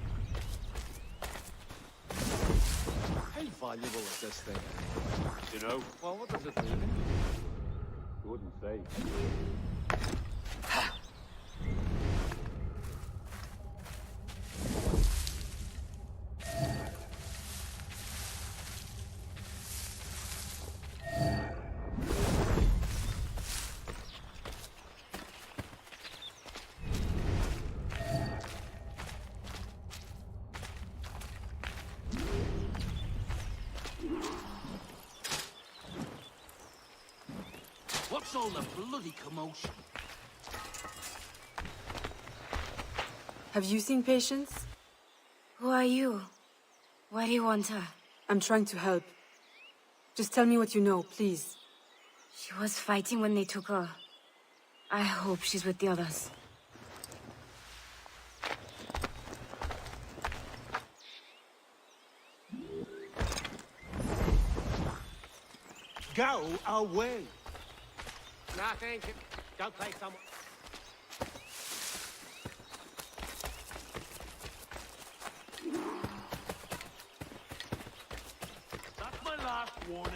How valuable is this thing? You know? Well, what does it mean? Wouldn't say. What's all the bloody commotion? Have you seen Patience? Who are you? Why do you want her? I'm trying to help. Just tell me what you know, please. She was fighting when they took her. I hope she's with the others. Go away! Nah, thank you. Don't play someone. That's my last warning.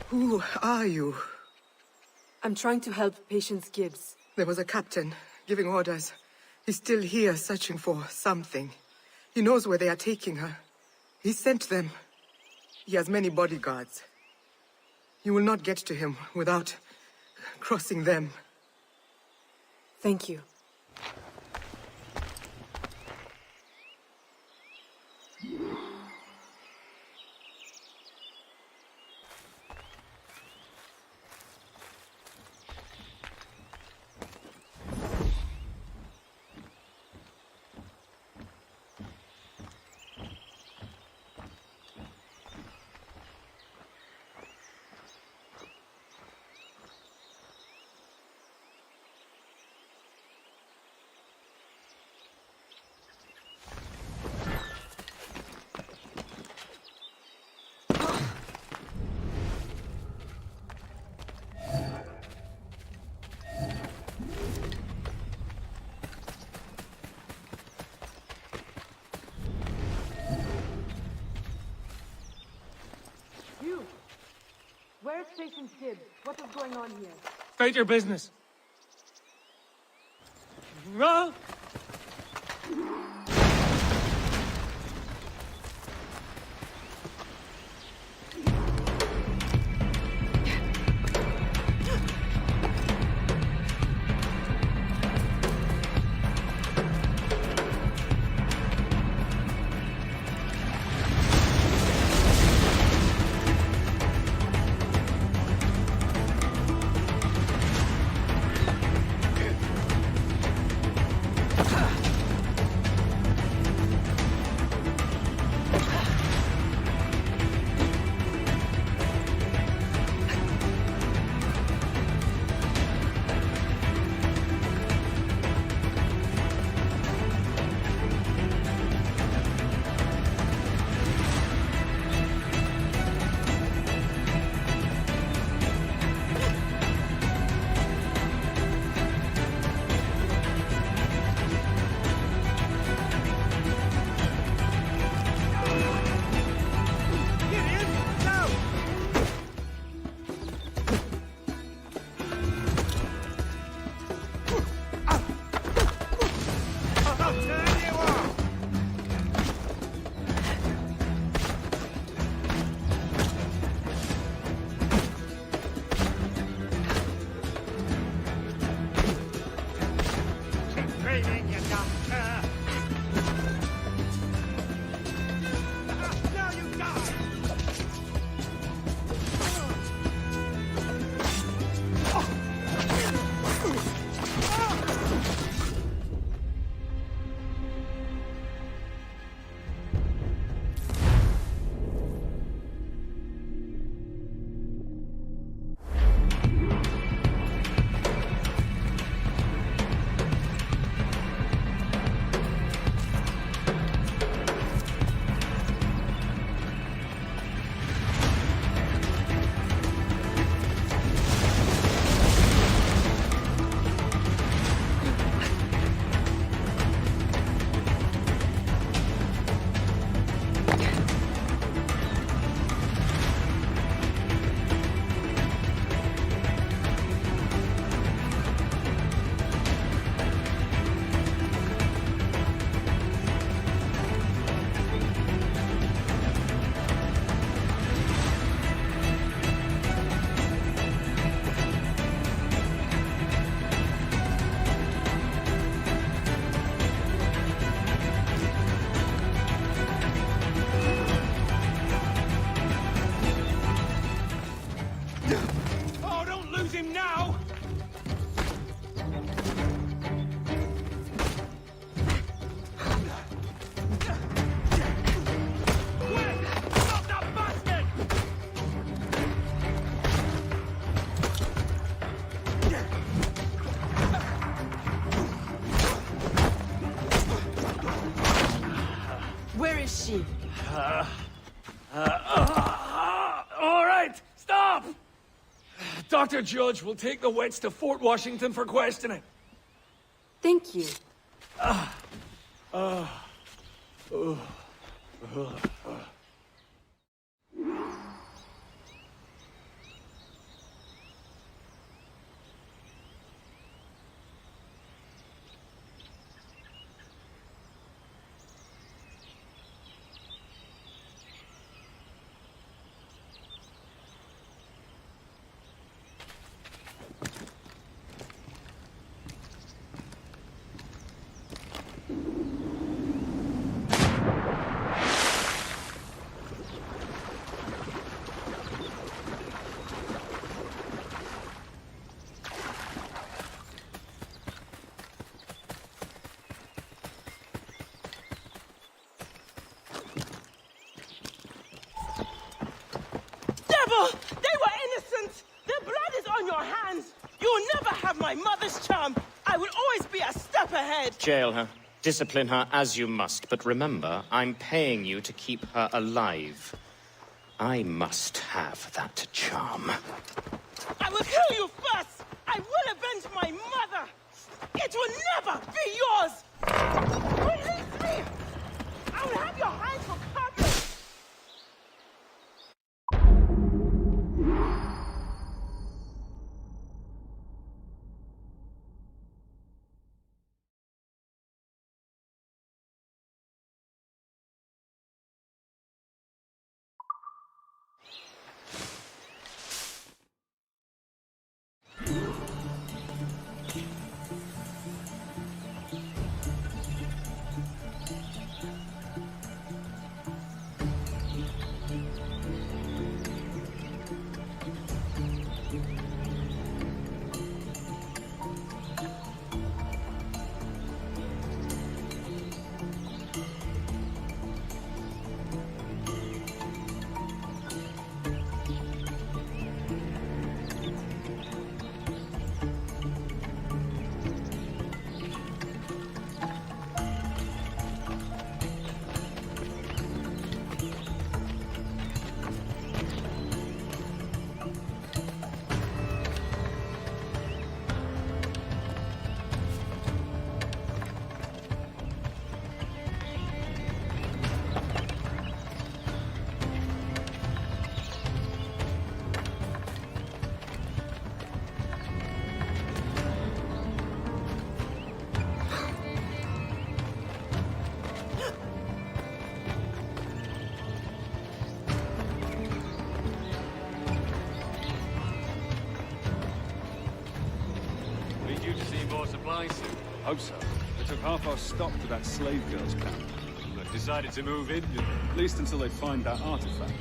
Who are you? I'm trying to help Patience Gibbs. There was a captain giving orders. He's still here searching for something. He knows where they are taking her. He sent them. He has many bodyguards. You will not get to him without crossing them. Thank you. You! Where's Patience Gibbs? What is going on here? State your business. Roll! is she? All right, stop! Dr. Judge will take the wets to Fort Washington for questioning. Thank you. They were innocent! Their blood is on your hands! You'll never have my mother's charm! I will always be a step ahead! Jail her. Discipline her as you must, but remember, I'm paying you to keep her alive. I must have that charm. I will kill you first! I will avenge my mother! It will never be yours! Release me! I will have your hands for purpose! Hope so. They took half our stock to that slave girl's camp. They've decided to move in, at least until they find that artifact.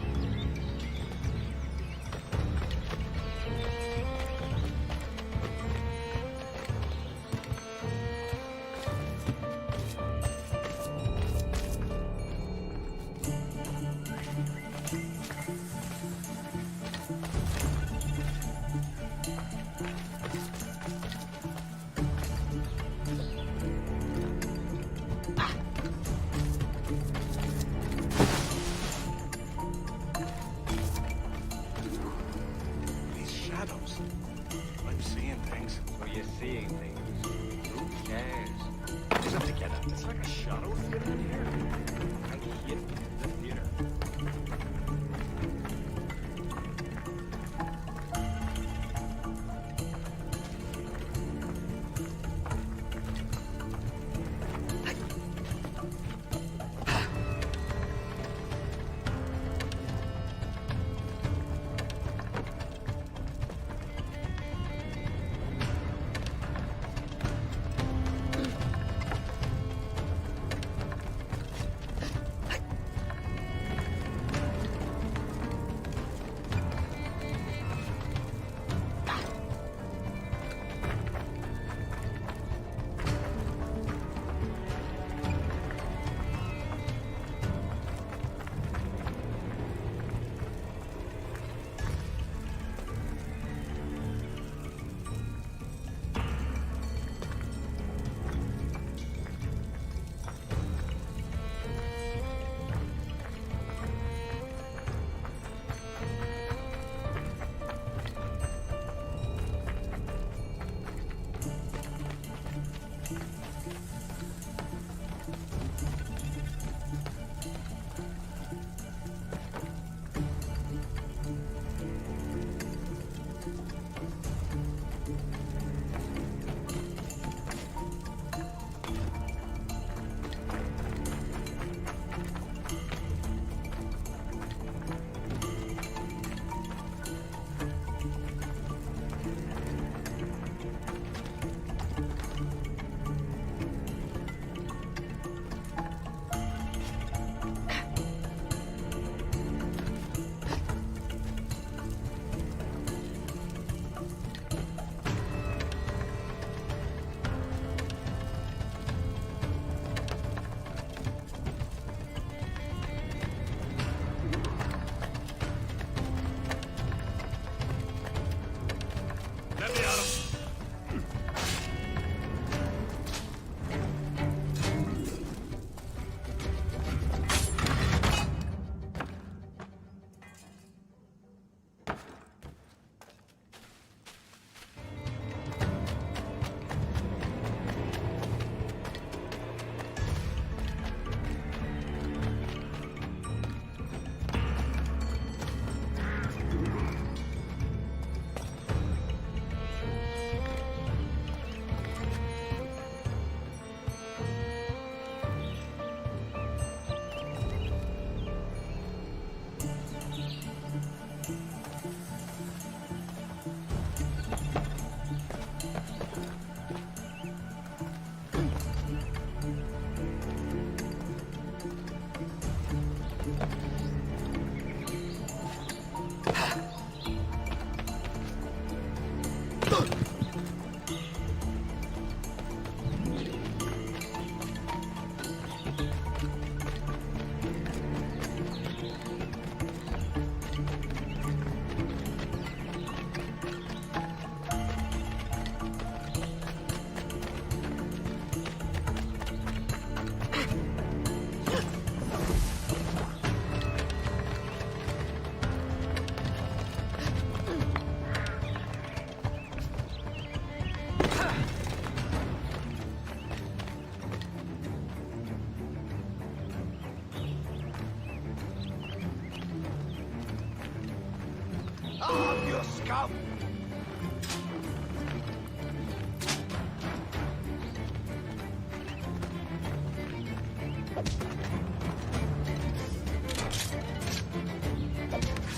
Oh, you scum!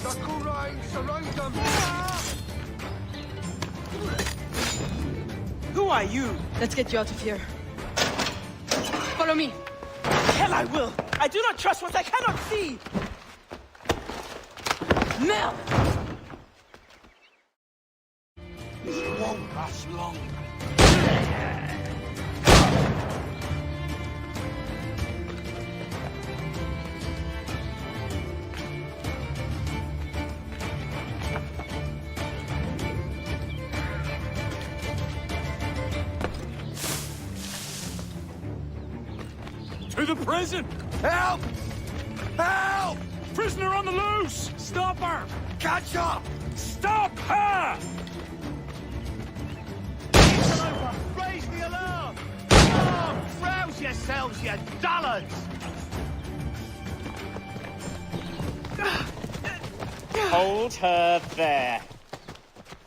Sakurai, surround them! Who are you? Let's get you out of here. Follow me. Hell I will! I do not trust what I cannot see! Mel! This won't last long. To the prison! Help! Help! Prisoner on the loose! Stop her! Catch up! Stop her! Raise the alarm! Oh, rouse yourselves, you dullards! Hold her there.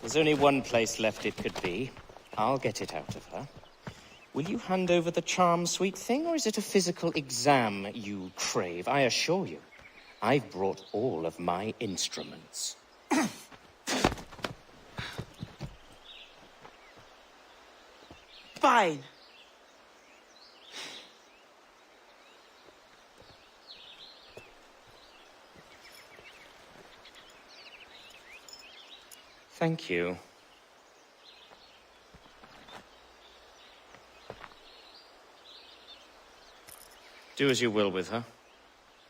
There's only one place left it could be. I'll get it out of her. Will you hand over the charm, sweet thing, or is it a physical exam you crave? I assure you, I've brought all of my instruments. Fine. Thank you. Do as you will with her.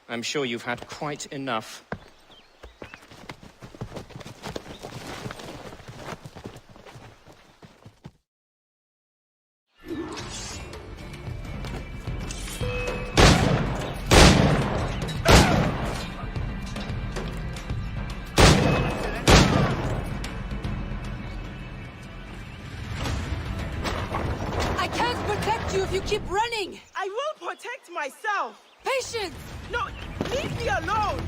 I'm sure you've had quite enough. I can't protect you if you keep running! I will protect myself! Patience! No, leave me alone!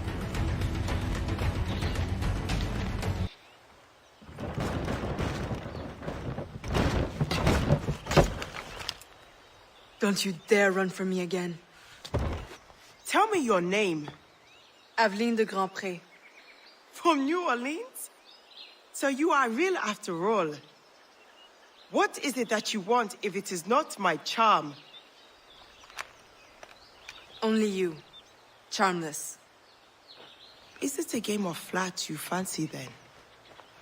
Don't you dare run from me again. Tell me your name. Aveline de Grandpré. From New Orleans? So you are real after all. What is it that you want if it is not my charm? Only you. Charmless. Is it a game of flats you fancy then?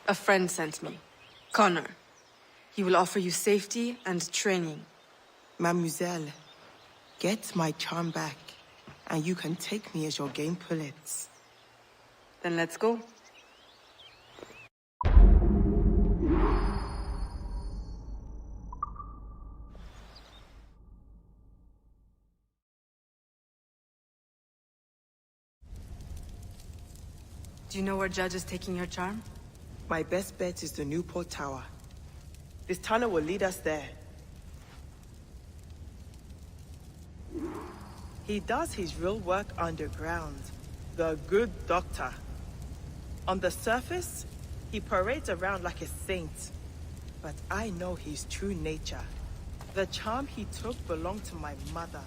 A friend sent me. Connor. He will offer you safety and training. Mademoiselle, get my charm back, and you can take me as your game pullets. Then let's go. Do you know where Judge is taking your charm? My best bet is the Newport Tower. This tunnel will lead us there. He does his real work underground. The good doctor. On the surface, he parades around like a saint. But I know his true nature. The charm he took belonged to my mother.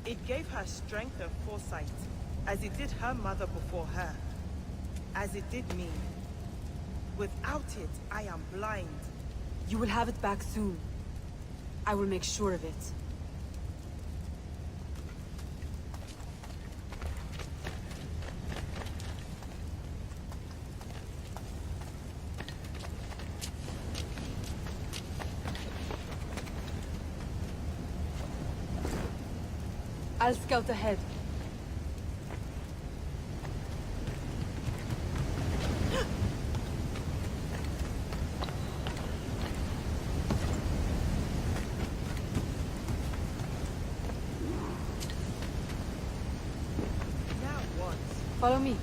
It gave her strength and foresight, as it did her mother before her. As it did me. Without it, I am blind. You will have it back soon. I will make sure of it. I'll scout ahead. Follow me.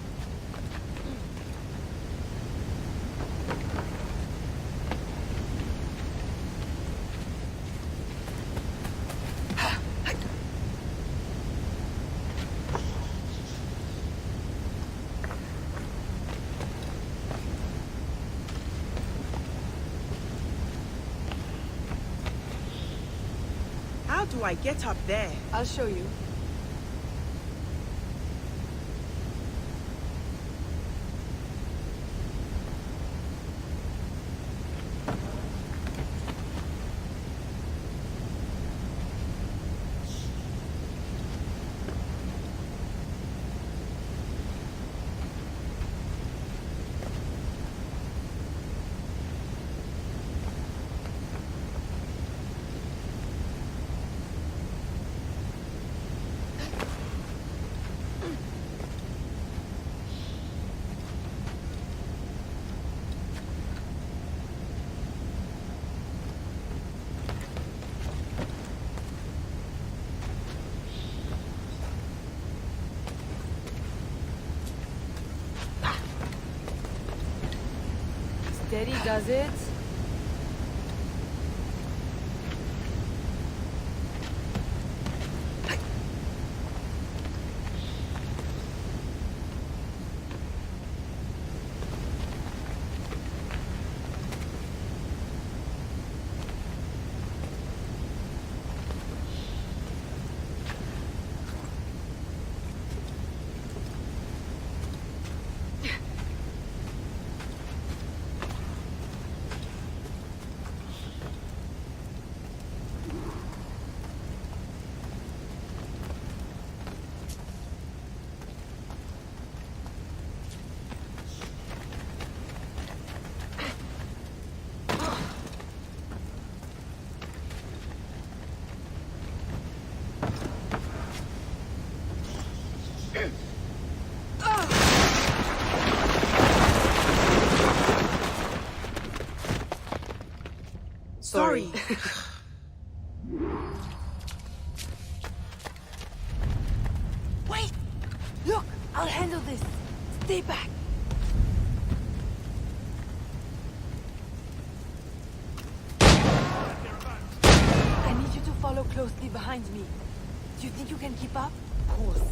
do I get up there? I'll show you. Steady does it. Sorry. Wait! Look! I'll handle this. Stay back. I need you to follow closely behind me. Do you think you can keep up? Of course.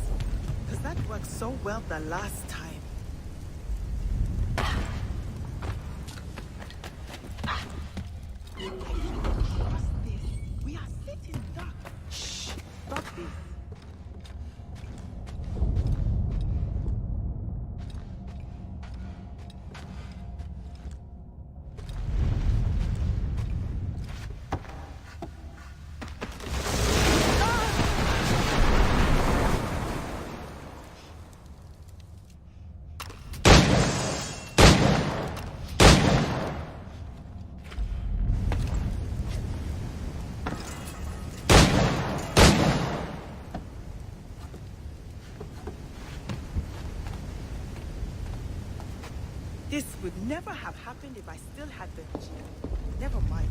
Because that worked so well the last time. We are sitting duck. Shh. Stop this. This would never have happened if I still had the... Never mind.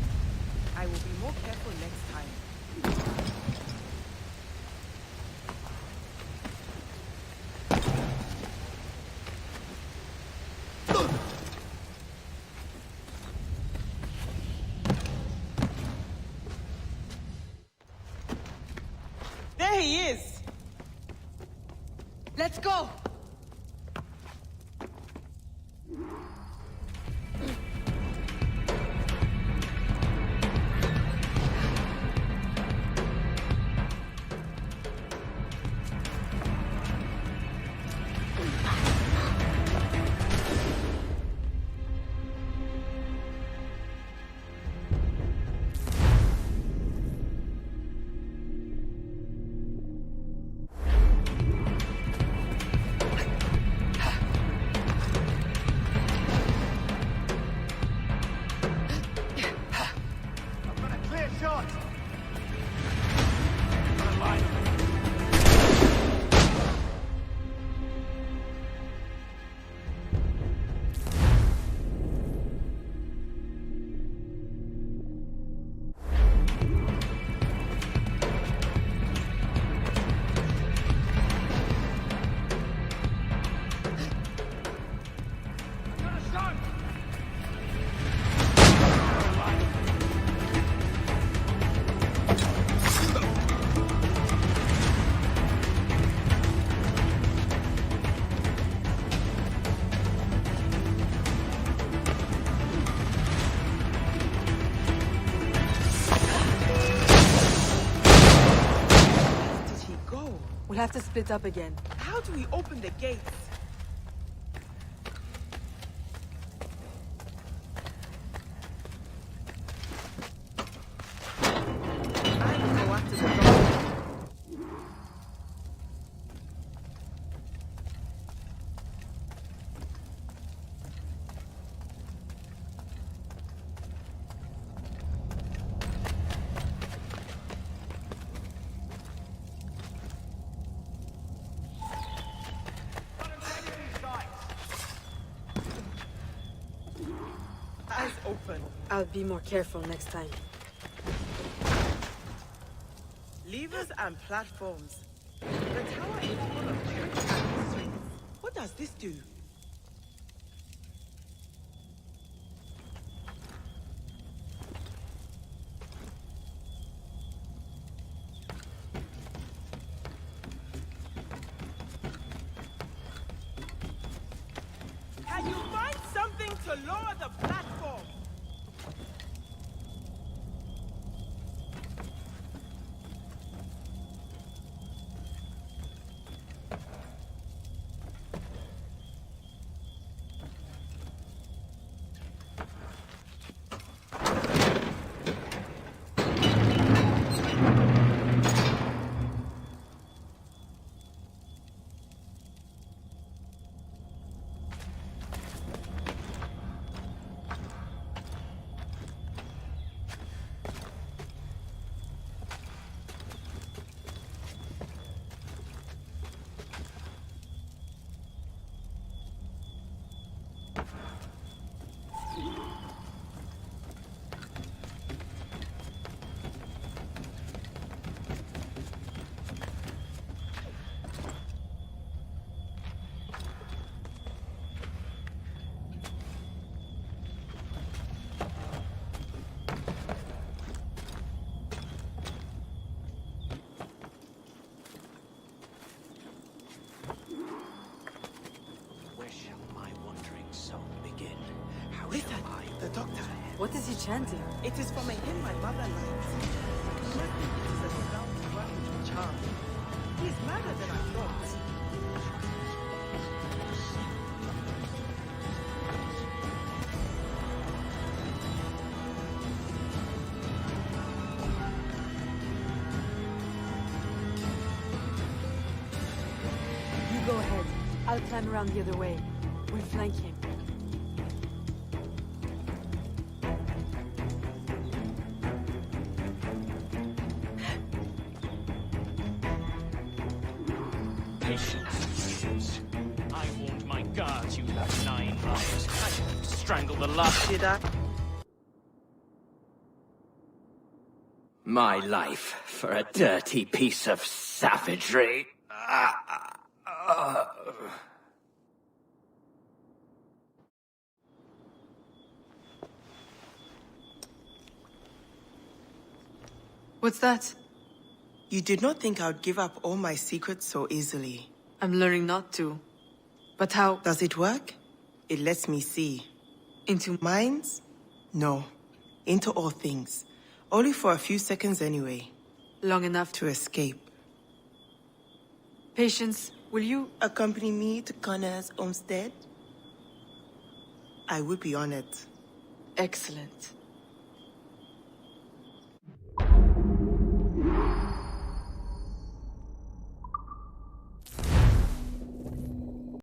I will be more careful next time. There he is! Let's go! go? We'll have to split up again. How do we open the gates? I go after the doctor. Eyes open. I'll be more careful next time. Levers and platforms. The tower is full of tricks and mysteries. What does this do? Can you find something to lower the platform? The doctor. What is he chanting? It is from a hymn my mother likes. It is a sound with charm. He is madder than I thought. You go ahead. I'll climb around the other way. We'll flank him. I warned my guards you'd have 9 lives. I strangled the last. Did I? My life for a dirty piece of savagery. What's that? You did not think I would give up all my secrets so easily. I'm learning not to. But how? Does it work? It lets me see. Into minds? No. Into all things. Only for a few seconds anyway. Long enough to escape. Patience, will you accompany me to Connor's homestead? I would be honored. Excellent.